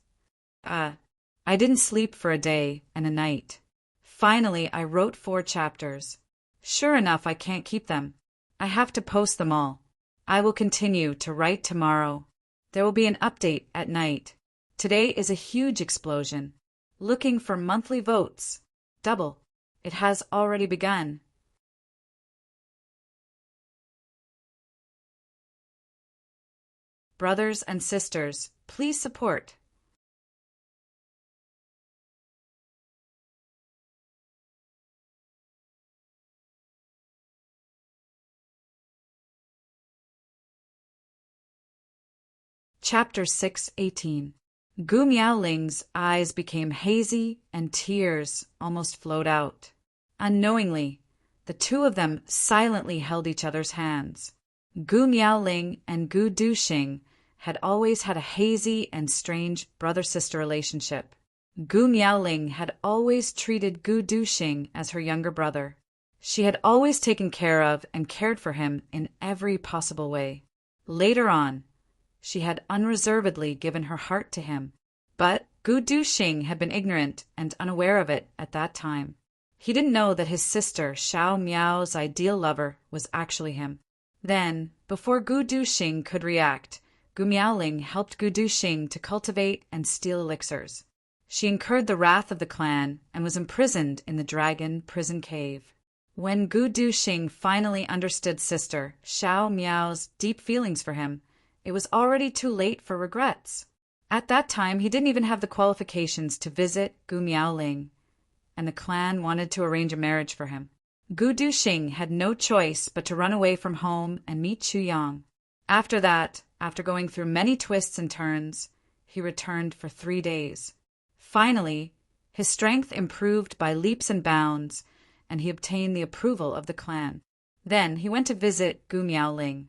I didn't sleep for a day and a night. Finally, I wrote 4 chapters. Sure enough, I can't keep them. I have to post them all. I will continue to write tomorrow. There will be an update at night. Today is a huge explosion. Looking for monthly votes. Double. It has already begun." Brothers and sisters, please support. Chapter 6:18. Gu Miaoling's eyes became hazy and tears almost flowed out. Unknowingly, the two of them silently held each other's hands. Gu Miaoling and Gu Duxing had always had a hazy and strange brother-sister relationship. Gu Miaoling had always treated Gu Duxing as her younger brother. She had always taken care of and cared for him in every possible way. Later on, she had unreservedly given her heart to him. But Gu Duxing had been ignorant and unaware of it at that time. He didn't know that his sister Xiao Miao's ideal lover was actually him. Then, before Gu Duxing could react, Gu Miaoling helped Gu Duxing to cultivate and steal elixirs. She incurred the wrath of the clan and was imprisoned in the dragon prison cave. When Gu Duxing finally understood Sister Xiao Miao's deep feelings for him, it was already too late for regrets. At that time, he didn't even have the qualifications to visit Gu Miaoling, and the clan wanted to arrange a marriage for him. Gu Duxing had no choice but to run away from home and meet Chu Yang. After that, after going through many twists and turns, he returned for 3 days. Finally, his strength improved by leaps and bounds, and he obtained the approval of the clan. Then he went to visit Gu Miaoling.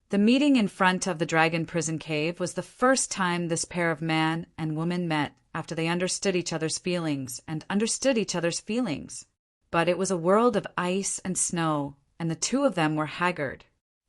The meeting in front of the dragon prison cave was the first time this pair of man and woman met after they understood each other's feelings and understood each other's feelings. But it was a world of ice and snow, and the two of them were haggard.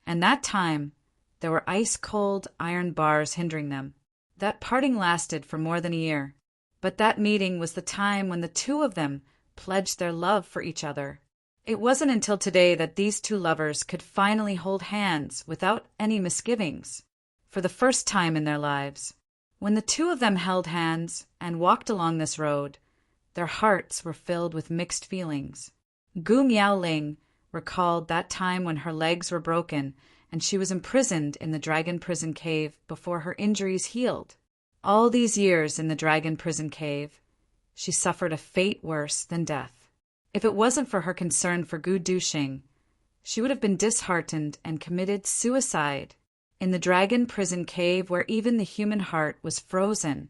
And that time, there were ice-cold iron bars hindering them. That parting lasted for more than a year. But that meeting was the time when the two of them pledged their love for each other. It wasn't until today that these two lovers could finally hold hands without any misgivings, for the first time in their lives. When the two of them held hands and walked along this road, their hearts were filled with mixed feelings. Gu Miaoling recalled that time when her legs were broken and she was imprisoned in the dragon prison cave before her injuries healed. All these years in the dragon prison cave, she suffered a fate worse than death. If it wasn't for her concern for Gu Duxing, she would have been disheartened and committed suicide. In the dragon prison cave where even the human heart was frozen,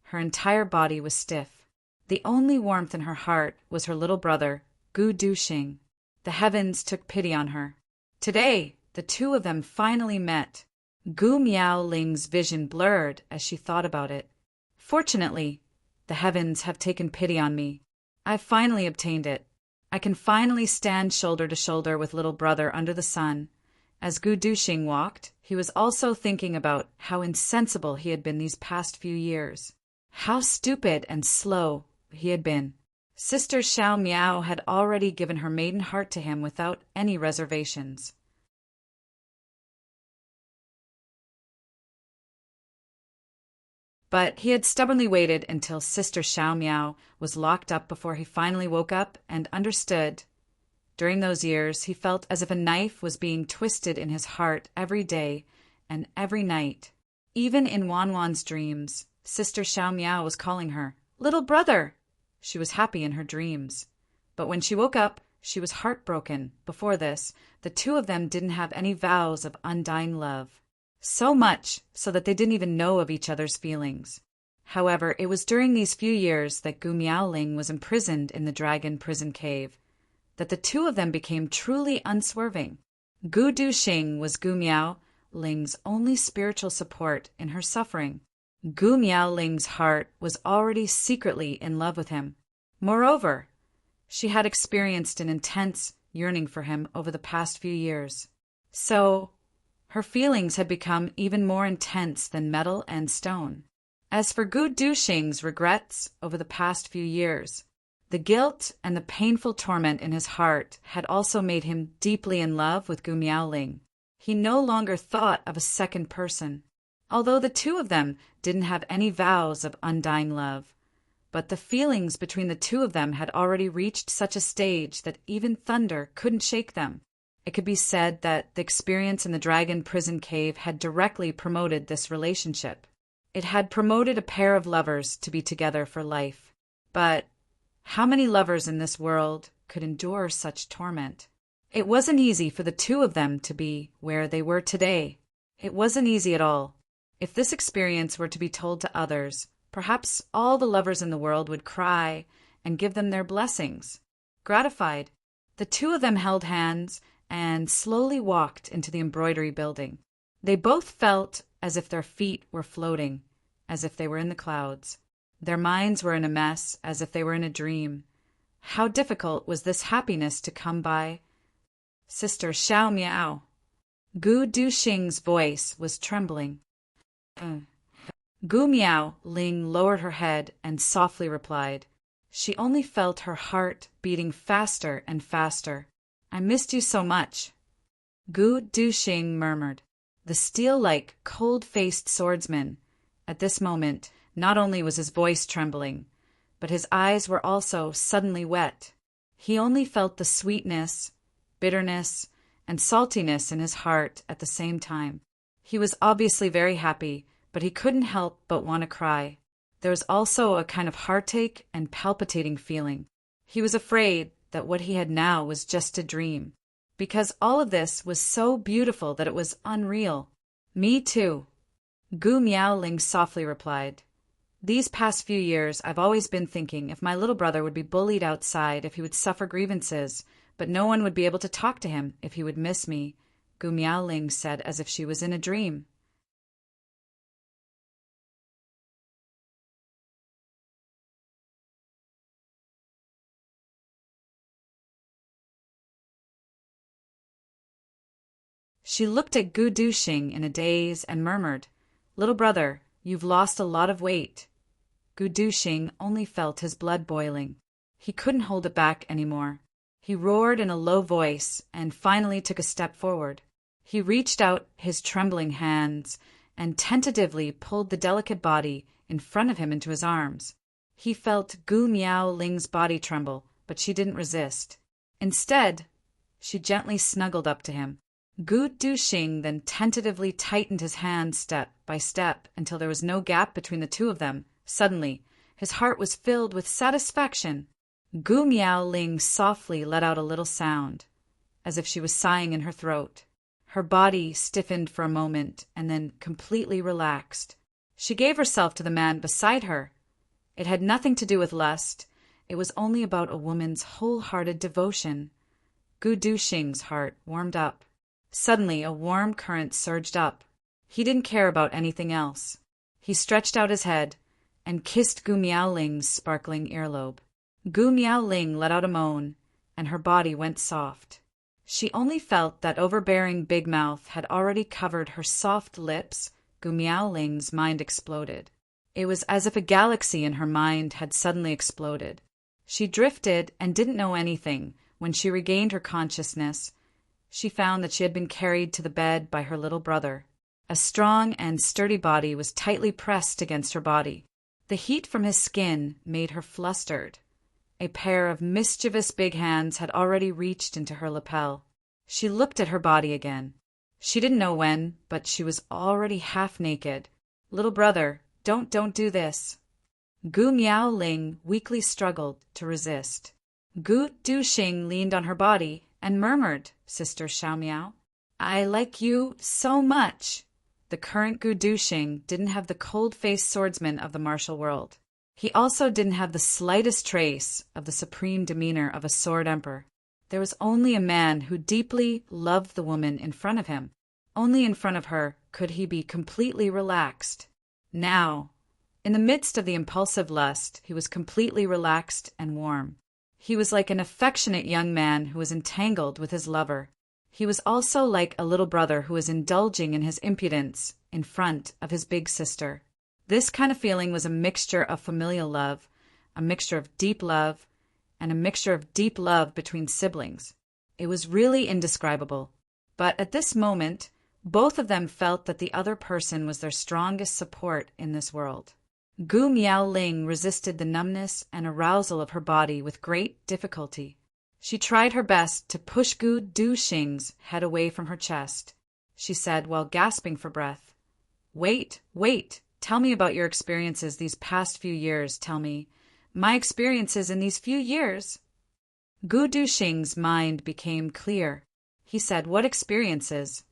her entire body was stiff. The only warmth in her heart was her little brother, Gu Duxing. The heavens took pity on her. Today, the two of them finally met. Gu Miaoling's vision blurred as she thought about it. Fortunately, the heavens have taken pity on me. I've finally obtained it. I can finally stand shoulder to shoulder with little brother under the sun. As Gu Duxing walked, he was also thinking about how insensible he had been these past few years. How stupid and slow he had been. Sister Xiao Miao had already given her maiden heart to him without any reservations. But he had stubbornly waited until Sister Xiao Miao was locked up before he finally woke up and understood. During those years, he felt as if a knife was being twisted in his heart every day and every night. Even in Wanwan's dreams, Sister Xiao Miao was calling her, "Little brother!" She was happy in her dreams. But when she woke up, she was heartbroken. Before this, the two of them didn't have any vows of undying love. So much so that they didn't even know of each other's feelings. However, it was during these few years that Gu Miaoling was imprisoned in the dragon prison cave that the two of them became truly unswerving. Gu Duxing was Gu Miaoling's only spiritual support in her suffering. Gu Miaoling's heart was already secretly in love with him. Moreover, she had experienced an intense yearning for him over the past few years. So, her feelings had become even more intense than metal and stone. As for Gu Duxing's regrets over the past few years, the guilt and the painful torment in his heart had also made him deeply in love with Gu Miaoling. He no longer thought of a second person, although the two of them didn't have any vows of undying love. But the feelings between the two of them had already reached such a stage that even thunder couldn't shake them. It could be said that the experience in the dragon prison cave had directly promoted this relationship. It had promoted a pair of lovers to be together for life. But how many lovers in this world could endure such torment? It wasn't easy for the two of them to be where they were today. It wasn't easy at all. If this experience were to be told to others, perhaps all the lovers in the world would cry and give them their blessings. Gratified, the two of them held hands and slowly walked into the embroidery building. They both felt as if their feet were floating, as if they were in the clouds. Their minds were in a mess, as if they were in a dream. How difficult was this happiness to come by? Sister Xiao Miao. Gu Duxing's voice was trembling. Gu Miaoling lowered her head and softly replied. She only felt her heart beating faster and faster. "I missed you so much," Gu Duxing murmured. The steel-like, cold-faced swordsman. At this moment, not only was his voice trembling, but his eyes were also suddenly wet. He only felt the sweetness, bitterness, and saltiness in his heart at the same time. He was obviously very happy, but he couldn't help but want to cry. There was also a kind of heartache and palpitating feeling. He was afraid that what he had now was just a dream, because all of this was so beautiful that it was unreal. "Me too," Gu Miaoling softly replied. "These past few years I've always been thinking if my little brother would be bullied outside, if he would suffer grievances, but no one would be able to talk to him if he would miss me," Gu Miaoling said as if she was in a dream. She looked at Gu Duxing in a daze and murmured, "Little brother, you've lost a lot of weight." Gu Duxing only felt his blood boiling. He couldn't hold it back anymore. He roared in a low voice and finally took a step forward. He reached out his trembling hands and tentatively pulled the delicate body in front of him into his arms. He felt Gu Miaoling's body tremble, but she didn't resist. Instead, she gently snuggled up to him. Gu Duxing then tentatively tightened his hands step by step until there was no gap between the two of them. Suddenly, his heart was filled with satisfaction. Gu Miaoling softly let out a little sound, as if she was sighing in her throat. Her body stiffened for a moment and then completely relaxed. She gave herself to the man beside her. It had nothing to do with lust. It was only about a woman's wholehearted devotion. Gu Duxing's heart warmed up. Suddenly, a warm current surged up. He didn't care about anything else. He stretched out his head and kissed Gu Miaoling's sparkling earlobe. Gu Miaoling let out a moan, and her body went soft. She only felt that overbearing big mouth had already covered her soft lips. Gu Miaoling's mind exploded. It was as if a galaxy in her mind had suddenly exploded. She drifted and didn't know anything. When she regained her consciousness, she found that she had been carried to the bed by her little brother. A strong and sturdy body was tightly pressed against her body. The heat from his skin made her flustered. A pair of mischievous big hands had already reached into her lapel. She looked at her body again. She didn't know when, but she was already half naked. "Little brother, don't do this." Gu Miaoling weakly struggled to resist. Gu Duxing leaned on her body and murmured, "Sister Xiaomiao, I like you so much." The current Gu Duxing didn't have the cold-faced swordsman of the martial world. He also didn't have the slightest trace of the supreme demeanor of a sword emperor. There was only a man who deeply loved the woman in front of him. Only in front of her could he be completely relaxed. Now, in the midst of the impulsive lust, he was completely relaxed and warm. He was like an affectionate young man who was entangled with his lover. He was also like a little brother who was indulging in his impudence in front of his big sister. This kind of feeling was a mixture of familial love, a mixture of deep love, and a mixture of deep love between siblings. It was really indescribable. But at this moment, both of them felt that the other person was their strongest support in this world. Gu Miaoling resisted the numbness and arousal of her body with great difficulty. She tried her best to push Gu Duxing's head away from her chest. She said while gasping for breath, Wait, tell me about your experiences these past few years, tell me. My experiences in these few years." Gu Duxing's mind became clear. He said, "What experiences?"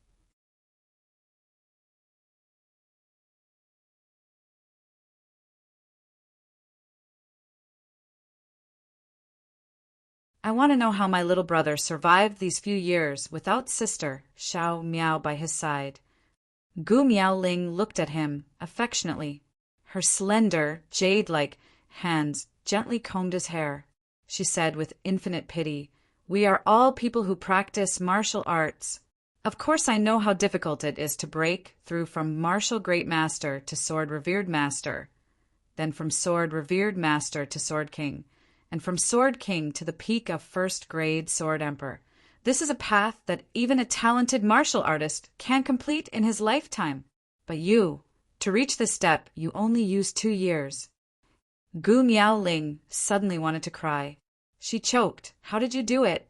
"I want to know how my little brother survived these few years without sister Xiao Miao by his side." Gu Miaoling looked at him affectionately. Her slender, jade-like hands gently combed his hair. She said with infinite pity, "We are all people who practice martial arts. Of course I know how difficult it is to break through from martial great master to sword revered master, then from sword revered master to sword king, and from sword king to the peak of first-grade sword emperor. This is a path that even a talented martial artist can complete in his lifetime. But you, to reach this step, you only used 2 years." Gu Miaoling suddenly wanted to cry. She choked. "How did you do it?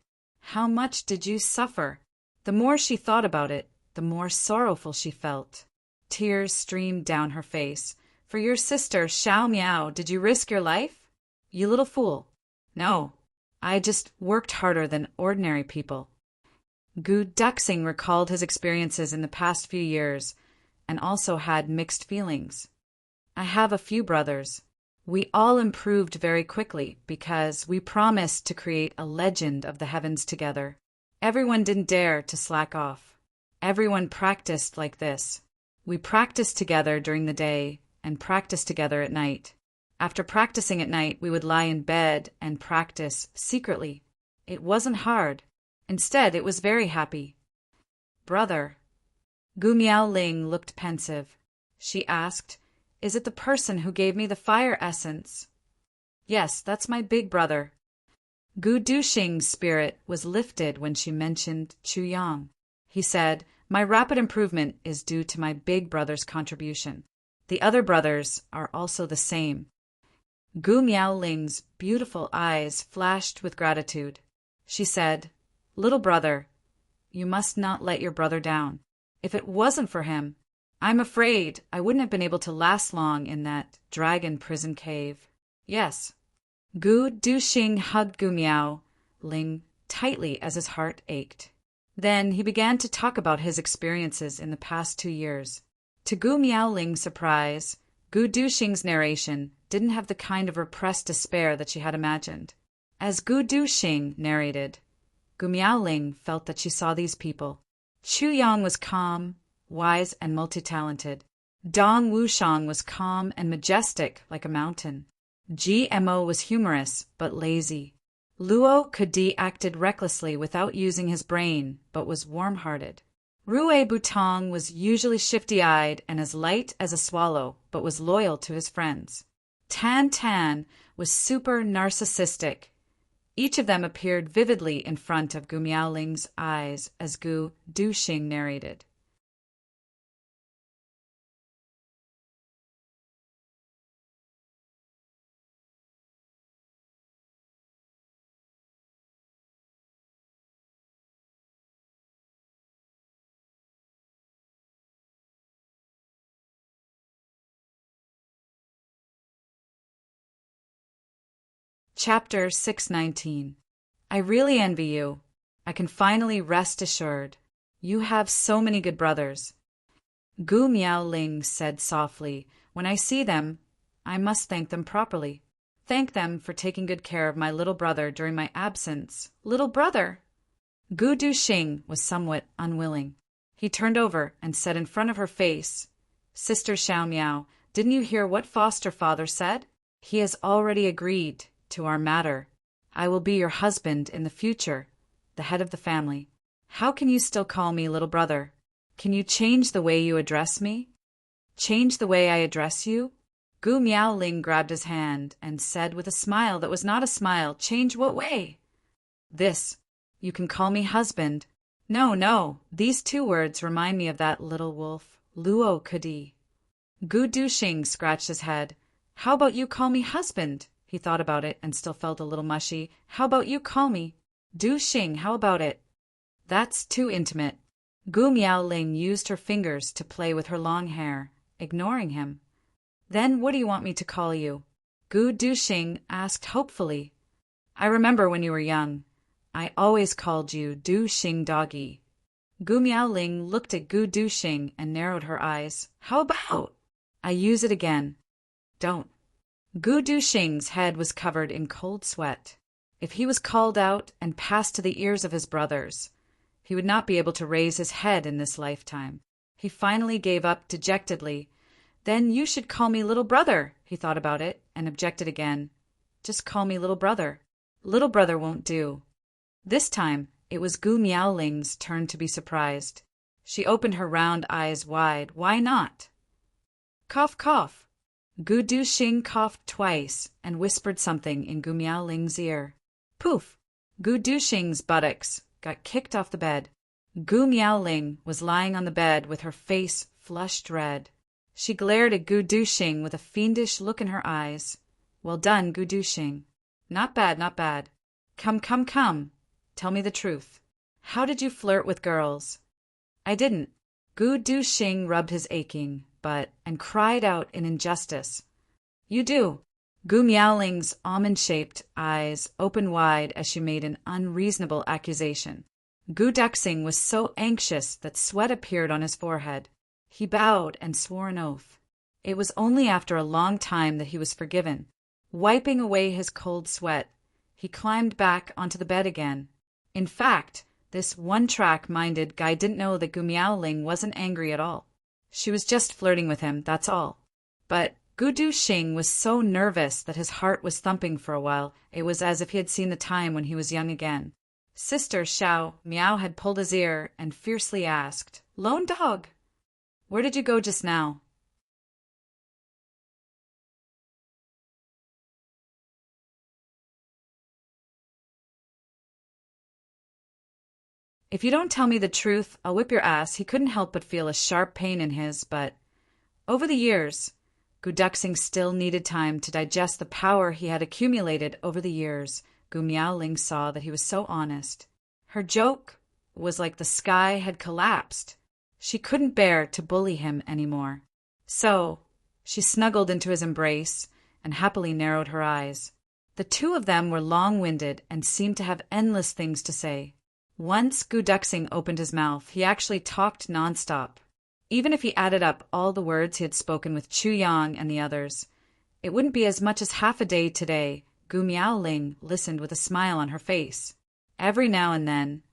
How much did you suffer?" The more she thought about it, the more sorrowful she felt. Tears streamed down her face. "For your sister, Xiao Miao, did you risk your life?" "You little fool. No. I just worked harder than ordinary people." Gu Duxing recalled his experiences in the past few years and also had mixed feelings. "I have a few brothers. We all improved very quickly because we promised to create a legend of the heavens together. Everyone didn't dare to slack off. Everyone practiced like this. We practiced together during the day and practiced together at night. After practicing at night, we would lie in bed and practice secretly. It wasn't hard. Instead, it was very happy." "Brother, Gu Miaoling looked pensive. She asked, "Is it the person who gave me the fire essence?" "Yes, that's my big brother." Gu Duxing's spirit was lifted when she mentioned Chu Yang. He said, "My rapid improvement is due to my big brother's contribution. The other brothers are also the same." Gu Miaoling's beautiful eyes flashed with gratitude. She said, "Little brother, you must not let your brother down. If it wasn't for him, I'm afraid I wouldn't have been able to last long in that dragon prison cave." "Yes." Gu Duxing hugged Gu Miaoling tightly as his heart ached. Then he began to talk about his experiences in the past 2 years. To Gu Miaoling's surprise, Gu Duxing's narration didn't have the kind of repressed despair that she had imagined. As Gu Duxing narrated, Gu Miaoling felt that she saw these people. Chu Yang was calm, wise, and multi-talented. Dong Wushang was calm and majestic like a mountain. GMO was humorous but lazy. Luo Kedi acted recklessly without using his brain but was warm-hearted. Rue Butong was usually shifty-eyed and as light as a swallow but was loyal to his friends. Tan Tan was super narcissistic. Each of them appeared vividly in front of Gu Miaoling's eyes as Gu Duxing narrated. Chapter 619. I really envy you. I can finally rest assured. You have so many good brothers. Gu Miaoling said softly, "When I see them, I must thank them properly. Thank them for taking good care of my little brother during my absence." "Little brother?" Gu Duxing was somewhat unwilling. He turned over and said in front of her face, "Sister Xiao Miao, didn't you hear what foster father said? He has already agreed to our matter. I will be your husband in the future, the head of the family. How can you still call me little brother? Can you change the way you address me?" "Change the way I address you?" Gu Miaoling grabbed his hand and said with a smile that was not a smile, "Change what way?" "This. You can call me husband." "No, no. These 2 words remind me of that little wolf, Luo Kedi." Gu Duxing scratched his head. "How about you call me husband?" He thought about it and still felt a little mushy. "How about you call me Duxing? How about it?" "That's too intimate." Gu Miaoling used her fingers to play with her long hair, ignoring him. "Then what do you want me to call you?" Gu Duxing asked hopefully. "I remember when you were young. I always called you Duxing Doggy." Gu Miaoling looked at Gu Duxing and narrowed her eyes. "How about I use it again?" "Don't." Gu Duxing's head was covered in cold sweat. If he was called out and passed to the ears of his brothers, he would not be able to raise his head in this lifetime. He finally gave up dejectedly. "Then you should call me little brother." He thought about it and objected again. "Just call me little brother." "Little brother won't do." This time, it was Gu Miaoling's turn to be surprised. She opened her round eyes wide. "Why not?" "Cough, cough." Gu Duxing coughed twice and whispered something in Gu Miaoling's ear. Poof! Gu Duxing's buttocks got kicked off the bed. Gu Miaoling was lying on the bed with her face flushed red. She glared at Gu Duxing with a fiendish look in her eyes. "Well done, Gu Duxing. Not bad, not bad. Come, come, come. Tell me the truth. How did you flirt with girls?" "I didn't." Gu Duxing rubbed his aching butt and cried out in injustice. "You do." Gu Miaoling's almond-shaped eyes opened wide as she made an unreasonable accusation. Gu Duxing was so anxious that sweat appeared on his forehead. He bowed and swore an oath. It was only after a long time that he was forgiven. Wiping away his cold sweat, he climbed back onto the bed again. In fact, this one-track-minded guy didn't know that Gu Miaoling wasn't angry at all. She was just flirting with him, that's all. But Gu Duxing was so nervous that his heart was thumping for a while. It was as if he had seen the time when he was young again. Sister Xiao Miao had pulled his ear and fiercely asked, "Lone dog, Where did you go just now? If you don't tell me the truth, I'll whip your ass. He couldn't help but feel a sharp pain in his, but over the years, Gu Duxing still needed time to digest the power he had accumulated over the years. Gu Miaoling saw that he was so honest. Her joke was like the sky had collapsed. She couldn't bear to bully him anymore. So, she snuggled into his embrace and happily narrowed her eyes. The two of them were long-winded and seemed to have endless things to say. Once Gu Duxing opened his mouth, he actually talked nonstop. Even if he added up all the words he had spoken with Chu Yang and the others, it wouldn't be as much as half a day today. Gu Miaoling listened with a smile on her face. Every now and then,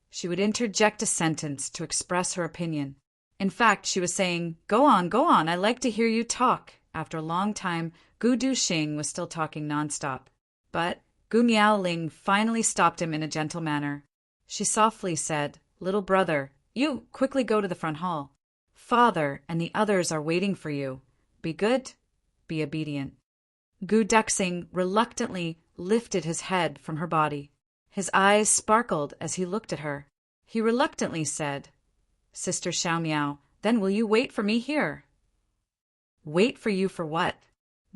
she would interject a sentence to express her opinion. In fact, she was saying, go on, I like to hear you talk." After a long time, Gu Duxing was still talking nonstop. But Gu Miaoling finally stopped him in a gentle manner. She softly said, "Little brother, you quickly go to the front hall. Father and the others are waiting for you. Be good, be obedient." Gu Duxing reluctantly lifted his head from her body. His eyes sparkled as he looked at her. He reluctantly said, "Sister Xiaomiao, then will you wait for me here?" "Wait for you for what?"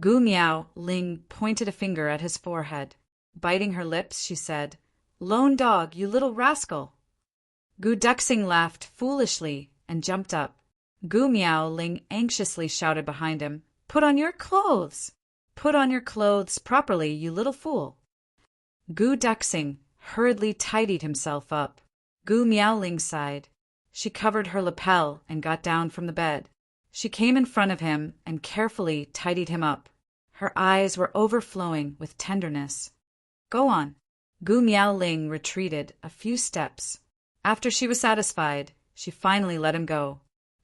Gu Miaoling pointed a finger at his forehead. Biting her lips, she said, "Lone dog, you little rascal." Gu Duxing laughed foolishly and jumped up. Gu Miaoling anxiously shouted behind him, "Put on your clothes! Put on your clothes properly, you little fool." Gu Duxing hurriedly tidied himself up. Gu Miaoling sighed. She covered her lapel and got down from the bed. She came in front of him and carefully tidied him up. Her eyes were overflowing with tenderness. "Go on." Gu Miaoling retreated a few steps. After she was satisfied, she finally let him go.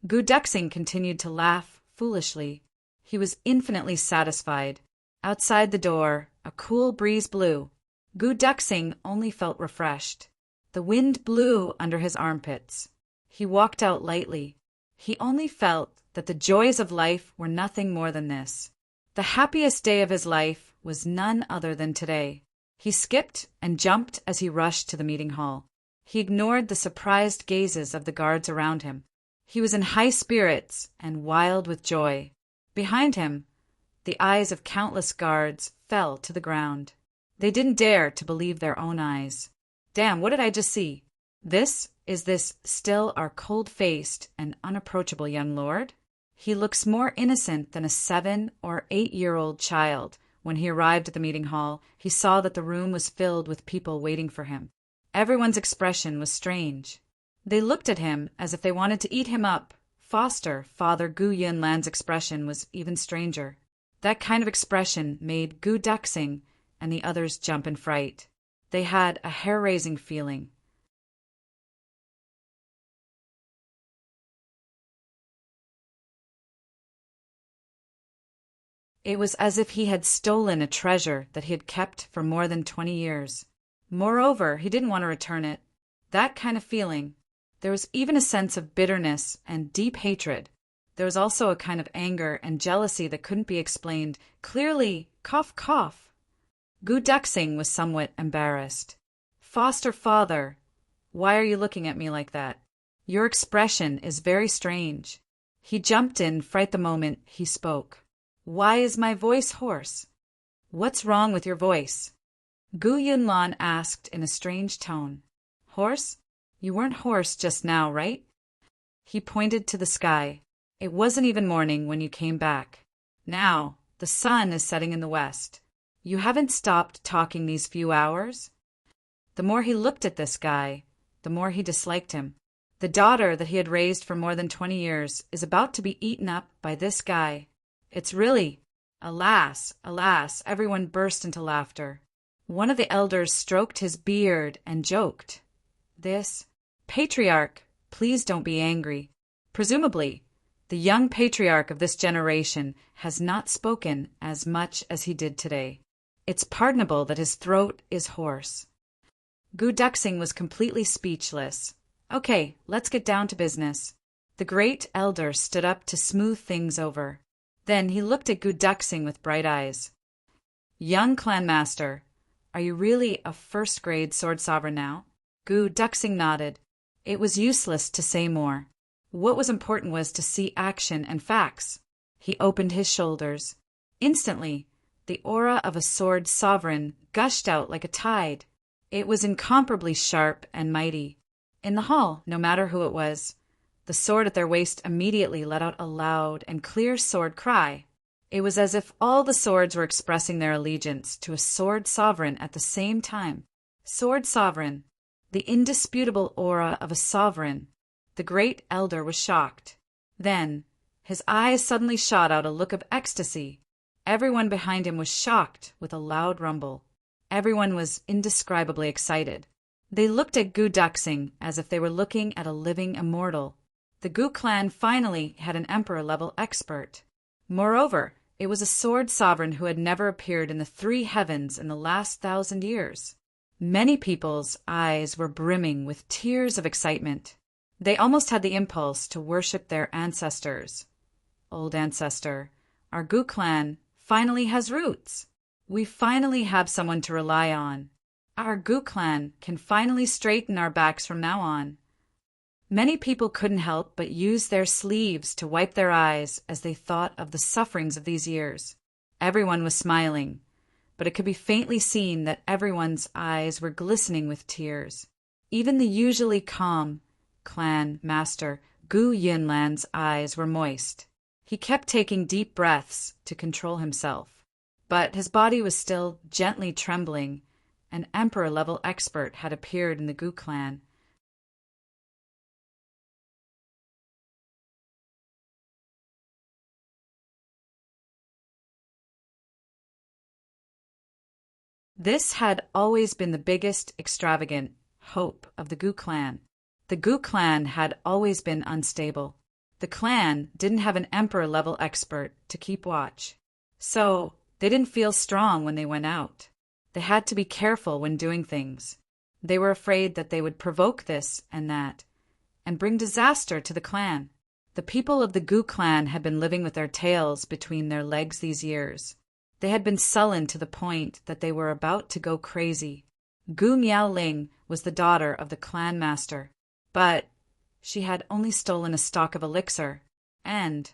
Gu Duxing continued to laugh foolishly. He was infinitely satisfied. Outside the door, a cool breeze blew. Gu Duxing only felt refreshed. The wind blew under his armpits. He walked out lightly. He only felt that the joys of life were nothing more than this. The happiest day of his life was none other than today. He skipped and jumped as he rushed to the meeting hall. He ignored the surprised gazes of the guards around him. He was in high spirits and wild with joy. Behind him, the eyes of countless guards fell to the ground. They didn't dare to believe their own eyes. Damn, what did I just see? This still our cold-faced and unapproachable young lord? He looks more innocent than a 7 or 8-year-old child. When he arrived at the meeting hall, he saw that the room was filled with people waiting for him. Everyone's expression was strange. They looked at him as if they wanted to eat him up. Father Gu Yunlan's expression was even stranger. That kind of expression made Gu Duxing and the others jump in fright. They had a hair-raising feeling. It was as if he had stolen a treasure that he had kept for more than 20 years. Moreover, he didn't want to return it. That kind of feeling. There was even a sense of bitterness and deep hatred. There was also a kind of anger and jealousy that couldn't be explained. Clearly, cough, cough. Gu Duxing was somewhat embarrassed. Father, why are you looking at me like that? Your expression is very strange." He jumped in fright the moment he spoke. "Why is my voice hoarse?" "What's wrong with your voice?" Gu Yunlan asked in a strange tone. "Hoarse? You weren't hoarse just now, right?" He pointed to the sky. "It wasn't even morning when you came back. Now, the sun is setting in the west. You haven't stopped talking these few hours?" The more he looked at this guy, the more he disliked him. The daughter that he had raised for more than 20 years is about to be eaten up by this guy. It's really, alas, everyone burst into laughter. One of the elders stroked his beard and joked. "This, patriarch, please don't be angry. Presumably, the young patriarch of this generation has not spoken as much as he did today. It's pardonable that his throat is hoarse." Gu Duxing was completely speechless. "Okay, let's get down to business." The great elder stood up to smooth things over. Then he looked at Gu Duxing with bright eyes. Young clan master, are you really a first-grade sword sovereign now? Gu Duxing nodded. It was useless to say more. What was important was to see action and facts. He opened his shoulders. Instantly, the aura of a sword sovereign gushed out like a tide. It was incomparably sharp and mighty. In the hall, no matter who it was, the sword at their waist immediately let out a loud and clear sword cry. It was as if all the swords were expressing their allegiance to a sword sovereign at the same time. Sword sovereign, the indisputable aura of a sovereign. The great elder was shocked. Then, his eyes suddenly shot out a look of ecstasy. Everyone behind him was shocked with a loud rumble. Everyone was indescribably excited. They looked at Gu Duxing as if they were looking at a living immortal. The Gu clan finally had an emperor-level expert. Moreover, it was a sword sovereign who had never appeared in the three heavens in the last 1,000 years. Many people's eyes were brimming with tears of excitement. They almost had the impulse to worship their ancestors. Old ancestor, our Gu clan finally has roots. We finally have someone to rely on. Our Gu clan can finally straighten our backs from now on. Many people couldn't help but use their sleeves to wipe their eyes as they thought of the sufferings of these years. Everyone was smiling, but it could be faintly seen that everyone's eyes were glistening with tears. Even the usually calm clan master Gu Yunlan's eyes were moist. He kept taking deep breaths to control himself, but his body was still gently trembling. An emperor-level expert had appeared in the Gu clan. This had always been the biggest extravagant hope of the Gu clan. The Gu clan had always been unstable. The clan didn't have an emperor-level expert to keep watch. So they didn't feel strong when they went out. They had to be careful when doing things. They were afraid that they would provoke this and that, and bring disaster to the clan. The people of the Gu clan had been living with their tails between their legs these years. They had been sullen to the point that they were about to go crazy. Gu Miaoling was the daughter of the clan master, but she had only stolen a stock of elixir, and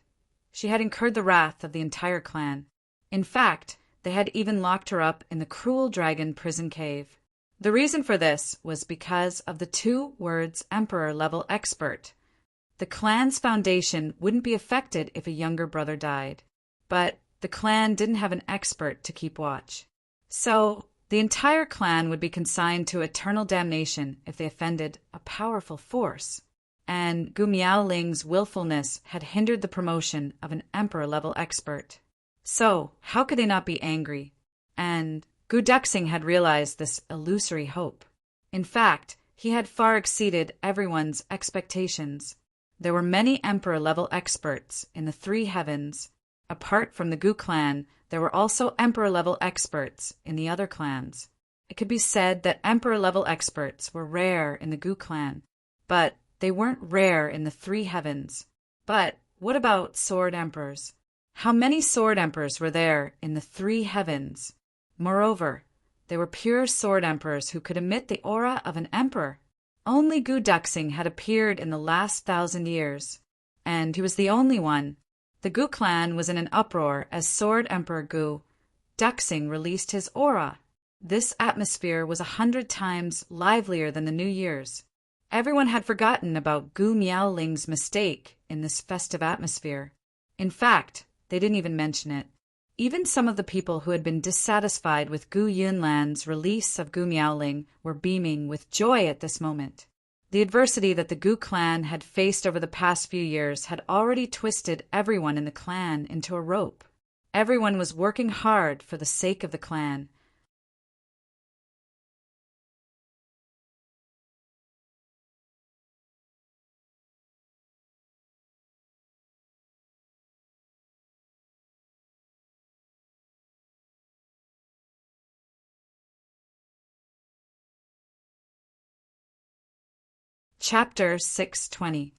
she had incurred the wrath of the entire clan. In fact, they had even locked her up in the cruel dragon prison cave. The reason for this was because of the 2 words emperor-level expert. The clan's foundation wouldn't be affected if a younger brother died, but the clan didn't have an expert to keep watch. So the entire clan would be consigned to eternal damnation if they offended a powerful force. And Gu Miaoling's willfulness had hindered the promotion of an emperor-level expert. So how could they not be angry? And Gu Duxing had realized this illusory hope. In fact, he had far exceeded everyone's expectations. There were many emperor-level experts in the 3 heavens. Apart from the Gu clan, there were also emperor-level experts in the other clans. It could be said that emperor-level experts were rare in the Gu clan, but they weren't rare in the 3 heavens. But what about sword emperors? How many sword emperors were there in the 3 heavens? Moreover, they were pure sword emperors who could emit the aura of an emperor. Only Gu Duxing had appeared in the last 1,000 years, and he was the only one. The Gu clan was in an uproar as Sword Emperor Gu Duxing released his aura. This atmosphere was 100 times livelier than the New Year's. Everyone had forgotten about Gu Miaoling's mistake in this festive atmosphere. In fact, they didn't even mention it. Even some of the people who had been dissatisfied with Gu Yunlan's release of Gu Miaoling were beaming with joy at this moment. The adversity that the Gu clan had faced over the past few years had already twisted everyone in the clan into a rope. Everyone was working hard for the sake of the clan. Chapter 620.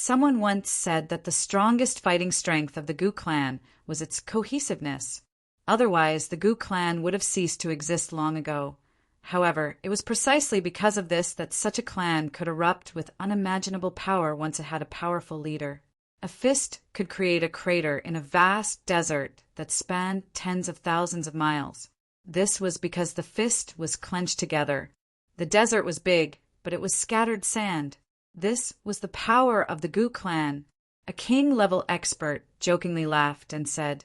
Someone once said that the strongest fighting strength of the Gu clan was its cohesiveness. Otherwise, the Gu clan would have ceased to exist long ago. However, it was precisely because of this that such a clan could erupt with unimaginable power once it had a powerful leader. A fist could create a crater in a vast desert that spanned tens of thousands of miles. This was because the fist was clenched together. The desert was big, but it was scattered sand. This was the power of the Gu clan. A king-level expert jokingly laughed and said,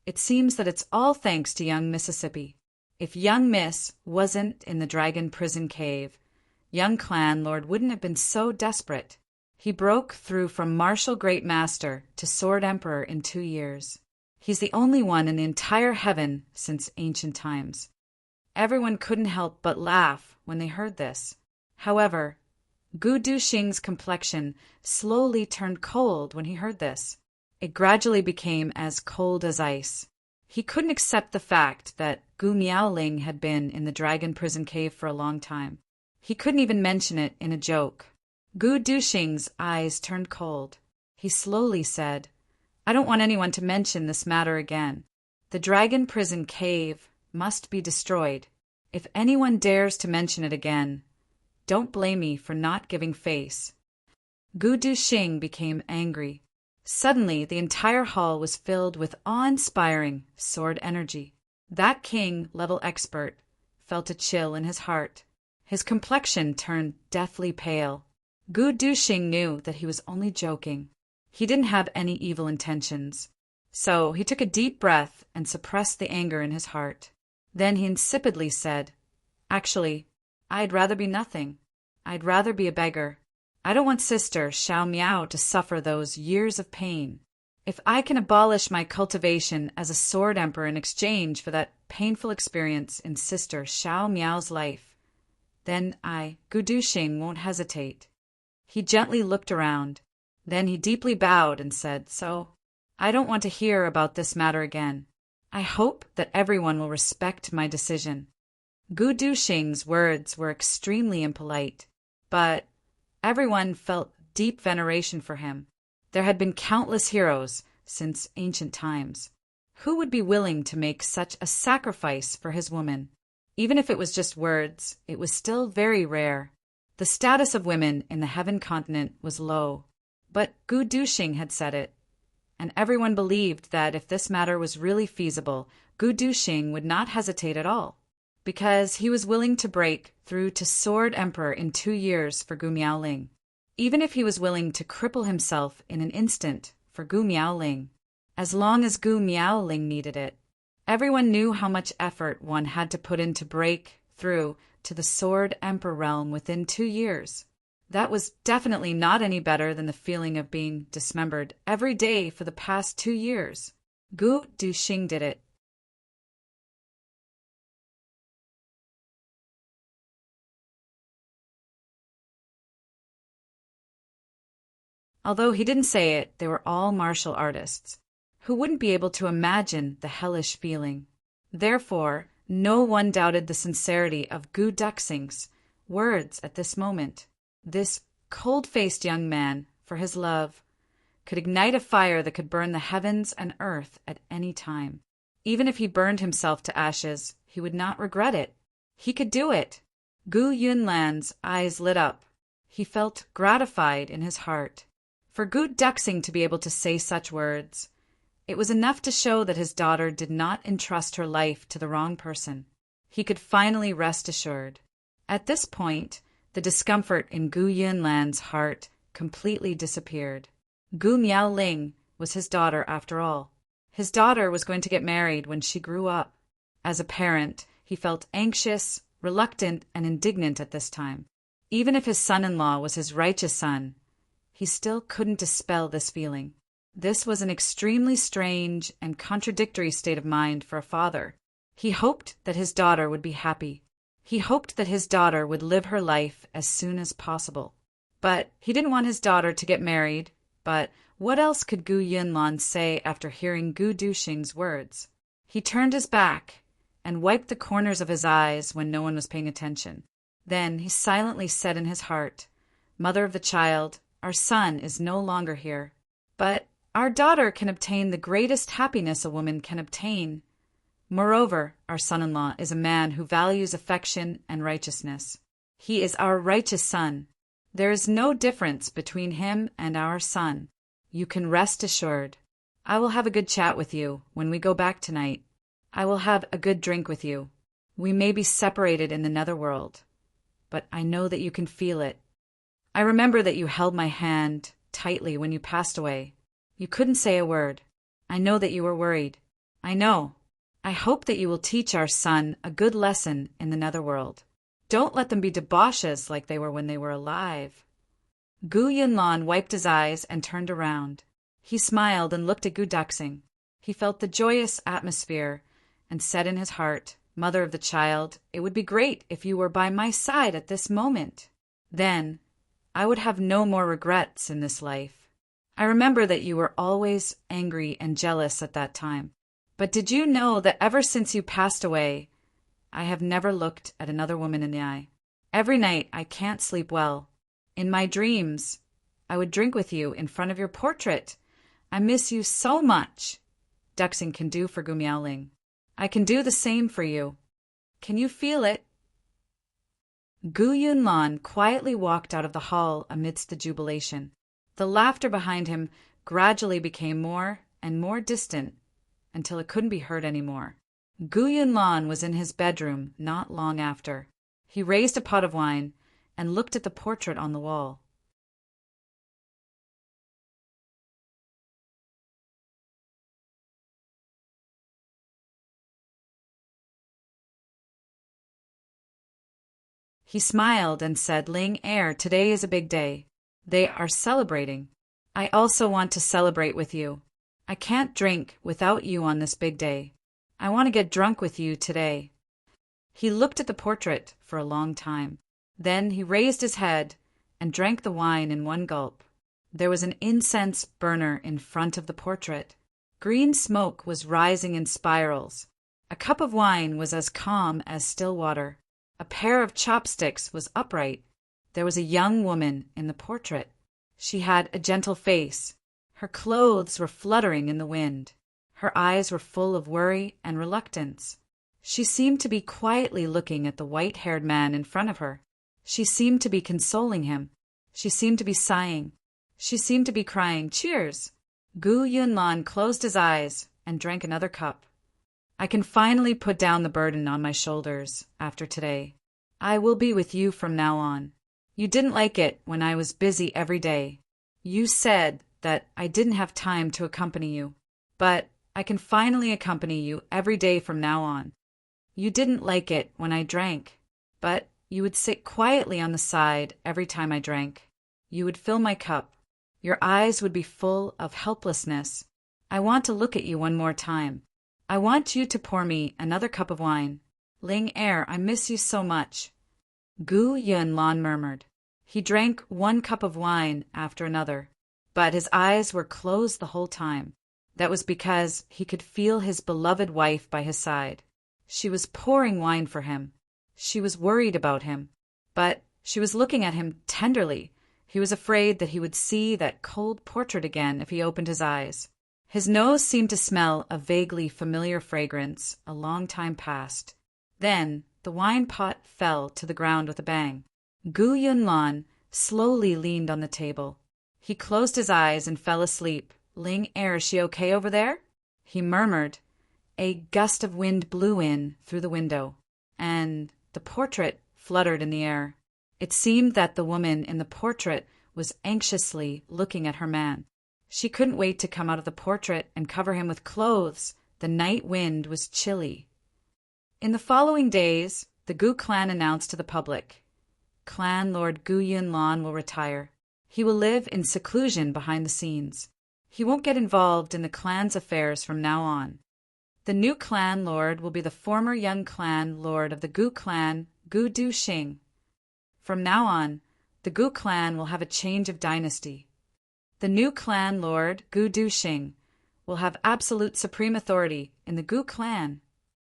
"It seems that it's all thanks to young Mississippi. If young Miss wasn't in the dragon prison cave, young clan lord wouldn't have been so desperate. He broke through from martial great master to sword emperor in 2 years. He's the only one in the entire heaven since ancient times." Everyone couldn't help but laugh when they heard this. However, Gu Duxing's complexion slowly turned cold when he heard this. It gradually became as cold as ice. He couldn't accept the fact that Gu Miaoling had been in the dragon prison cave for a long time. He couldn't even mention it in a joke. Gu Duxing's eyes turned cold. He slowly said, "I don't want anyone to mention this matter again. The dragon prison cave must be destroyed. If anyone dares to mention it again, don't blame me for not giving face." Gu Duxing became angry. Suddenly, the entire hall was filled with awe-inspiring sword energy. That king-level expert felt a chill in his heart. His complexion turned deathly pale. Gu Duxing knew that he was only joking. He didn't have any evil intentions. So he took a deep breath and suppressed the anger in his heart. Then he insipidly said, "Actually, I'd rather be nothing. I'd rather be a beggar. I don't want Sister Xiao Miao to suffer those years of pain. If I can abolish my cultivation as a sword emperor in exchange for that painful experience in Sister Xiao Miao's life, then I, Gu Duxing, won't hesitate." He gently looked around. Then he deeply bowed and said, "So, I don't want to hear about this matter again. I hope that everyone will respect my decision." Gu Duxing's words were extremely impolite, but everyone felt deep veneration for him. There had been countless heroes since ancient times. Who would be willing to make such a sacrifice for his woman? Even if it was just words, it was still very rare. The status of women in the Heaven continent was low, but Gu Duxing had said it, and everyone believed that if this matter was really feasible, Gu Duxing would not hesitate at all, because he was willing to break through to Sword Emperor in 2 years for Gu Miaoling, even if he was willing to cripple himself in an instant for Gu Miaoling, as long as Gu Miaoling needed it. Everyone knew how much effort one had to put in to break through to the Sword Emperor realm within 2 years. That was definitely not any better than the feeling of being dismembered every day for the past 2 years. Gu Duxing did it. Although he didn't say it, they were all martial artists. Who wouldn't be able to imagine the hellish feeling? Therefore, no one doubted the sincerity of Gu Duxing's words at this moment. This cold-faced young man, for his love, could ignite a fire that could burn the heavens and earth at any time. Even if he burned himself to ashes, he would not regret it. He could do it. Gu Yunlan's eyes lit up. He felt gratified in his heart. For Gu Duxing to be able to say such words, it was enough to show that his daughter did not entrust her life to the wrong person. He could finally rest assured. At this point, the discomfort in Gu Yunlan's heart completely disappeared. Gu Miaoling was his daughter after all. His daughter was going to get married when she grew up. As a parent, he felt anxious, reluctant, and indignant at this time. Even if his son-in-law was his righteous son, he still couldn't dispel this feeling. This was an extremely strange and contradictory state of mind for a father. He hoped that his daughter would be happy. He hoped that his daughter would live her life as soon as possible. But he didn't want his daughter to get married. But what else could Gu Yunlan say after hearing Gu Duxing's words? He turned his back and wiped the corners of his eyes when no one was paying attention. Then he silently said in his heart, "Mother of the child, our son is no longer here. But our daughter can obtain the greatest happiness a woman can obtain. Moreover, our son-in-law is a man who values affection and righteousness. He is our righteous son. There is no difference between him and our son. You can rest assured. I will have a good chat with you when we go back tonight. I will have a good drink with you. We may be separated in the netherworld, but I know that you can feel it. I remember that you held my hand tightly when you passed away. You couldn't say a word. I know that you were worried. I know. I hope that you will teach our son a good lesson in the netherworld. Don't let them be debauches like they were when they were alive. Gu Yunlan wiped his eyes and turned around. He smiled and looked at Gu Duxing. He felt the joyous atmosphere and said in his heart, "Mother of the child, it would be great if you were by my side at this moment. Then I would have no more regrets in this life. I remember that you were always angry and jealous at that time. But did you know that ever since you passed away, I have never looked at another woman in the eye? Every night I can't sleep well. In my dreams, I would drink with you in front of your portrait. I miss you so much." Duxing can do for Gu Miaoling. I can do the same for you. Can you feel it? Gu Yunlan quietly walked out of the hall amidst the jubilation. The laughter behind him gradually became more and more distant until it couldn't be heard anymore. Gu Yunlan was in his bedroom not long after. He raised a pot of wine and looked at the portrait on the wall. He smiled and said, "Ling Air, today is a big day. They are celebrating. I also want to celebrate with you. I can't drink without you on this big day. I want to get drunk with you today." He looked at the portrait for a long time. Then he raised his head and drank the wine in one gulp. There was an incense burner in front of the portrait. Green smoke was rising in spirals. A cup of wine was as calm as still water. A pair of chopsticks was upright. There was a young woman in the portrait. She had a gentle face. Her clothes were fluttering in the wind. Her eyes were full of worry and reluctance. She seemed to be quietly looking at the white-haired man in front of her. She seemed to be consoling him. She seemed to be sighing. She seemed to be crying, "Cheers!" Gu Yunlan closed his eyes and drank another cup. "I can finally put down the burden on my shoulders after today. I will be with you from now on. You didn't like it when I was busy every day. You said that I didn't have time to accompany you, but I can finally accompany you every day from now on. You didn't like it when I drank, but you would sit quietly on the side every time I drank. You would fill my cup. Your eyes would be full of helplessness. I want to look at you one more time. I want you to pour me another cup of wine. Ling Air, I miss you so much." Gu Yunlan murmured. He drank one cup of wine after another, but his eyes were closed the whole time. That was because he could feel his beloved wife by his side. She was pouring wine for him. She was worried about him, but she was looking at him tenderly. He was afraid that he would see that cold portrait again if he opened his eyes. His nose seemed to smell a vaguely familiar fragrance a long time past. Then the wine pot fell to the ground with a bang. Gu Yunlan slowly leaned on the table. He closed his eyes and fell asleep. "Ling Air, is she okay over there?" he murmured. A gust of wind blew in through the window, and the portrait fluttered in the air. It seemed that the woman in the portrait was anxiously looking at her man. She couldn't wait to come out of the portrait and cover him with clothes. The night wind was chilly. In the following days, the Gu clan announced to the public, "Clan Lord Gu Yunlan will retire. He will live in seclusion behind the scenes. He won't get involved in the clan's affairs from now on. The new clan lord will be the former young clan lord of the Gu clan, Gu Duxing. From now on, the Gu clan will have a change of dynasty. The new clan lord, Gu Duxing, will have absolute supreme authority in the Gu clan.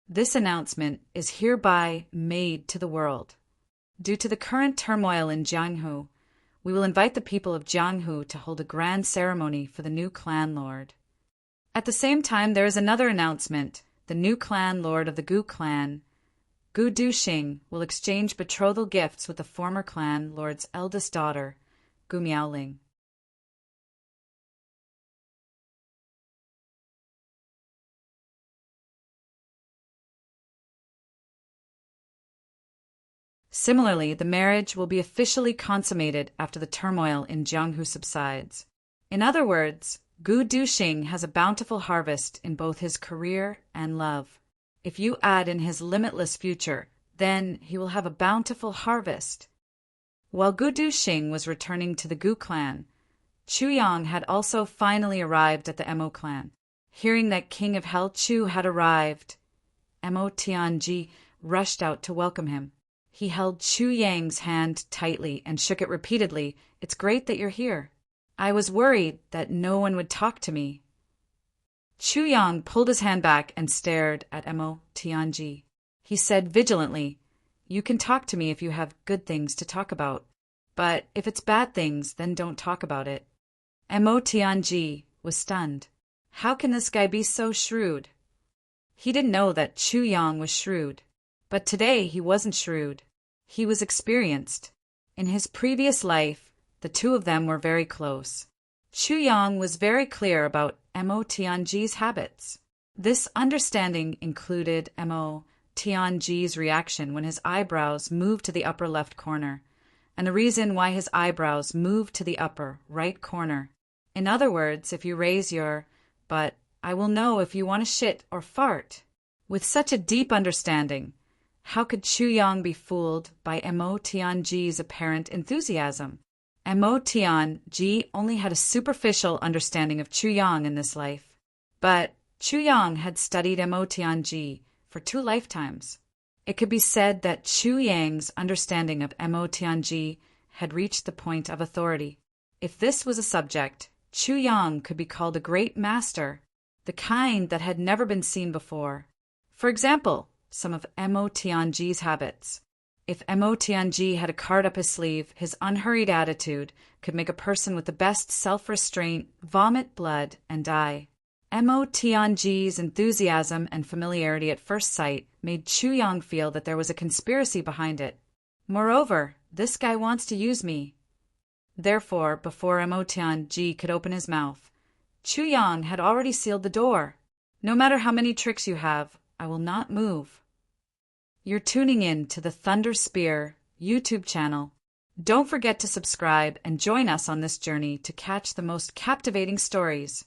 This announcement is hereby made to the world. Due to the current turmoil in Jianghu, We will invite the people of Jianghu to hold a grand ceremony for the new clan lord. At the same time, there is another announcement. The new clan lord of the Gu clan, Gu Duxing, will exchange betrothal gifts with the former clan lord's eldest daughter, Gu Miaoling. Similarly, the marriage will be officially consummated after the turmoil in Jianghu subsides. In other words, Gu Duxing has a bountiful harvest in both his career and love. If you add in his limitless future, then he will have a bountiful harvest. While Gu Duxing was returning to the Gu clan, Chu Yang had also finally arrived at the Mo clan. Hearing that King of Hell Chu had arrived, Mo Tianji rushed out to welcome him. He held Chu Yang's hand tightly and shook it repeatedly. "It's great that you're here. I was worried that no one would talk to me." Chu Yang pulled his hand back and stared at Mo Tianji. He said vigilantly, "You can talk to me if you have good things to talk about. But if it's bad things, then don't talk about it." Mo Tianji was stunned. How can this guy be so shrewd? He didn't know that Chu Yang was shrewd. But today he wasn't shrewd. He was experienced. In his previous life, the two of them were very close. Chu Yang was very clear about Mo Tianji's habits. This understanding included Mo Tianji's reaction when his eyebrows moved to the upper left corner, and the reason why his eyebrows moved to the upper right corner. In other words, if you raise your "but I will know if you want to shit or fart." With such a deep understanding, how could Chu Yang be fooled by Mo Tianji's apparent enthusiasm? Mo Tianji only had a superficial understanding of Chu Yang in this life. But Chu Yang had studied Mo Tianji for 2 lifetimes. It could be said that Chu Yang's understanding of Mo Tianji had reached the point of authority. If this was a subject, Chu Yang could be called a great master, the kind that had never been seen before. For example, some of Mo Tianji's habits. If Mo Tianji had a card up his sleeve, his unhurried attitude could make a person with the best self-restraint vomit blood and die. Mo Tianji's enthusiasm and familiarity at first sight made Chu Yang feel that there was a conspiracy behind it. Moreover, this guy wants to use me. Therefore, before Mo Tianji could open his mouth, Chu Yang had already sealed the door. "No matter how many tricks you have, I will not move." You're tuning in to the Thunder Spear YouTube channel. Don't forget to subscribe and join us on this journey to catch the most captivating stories.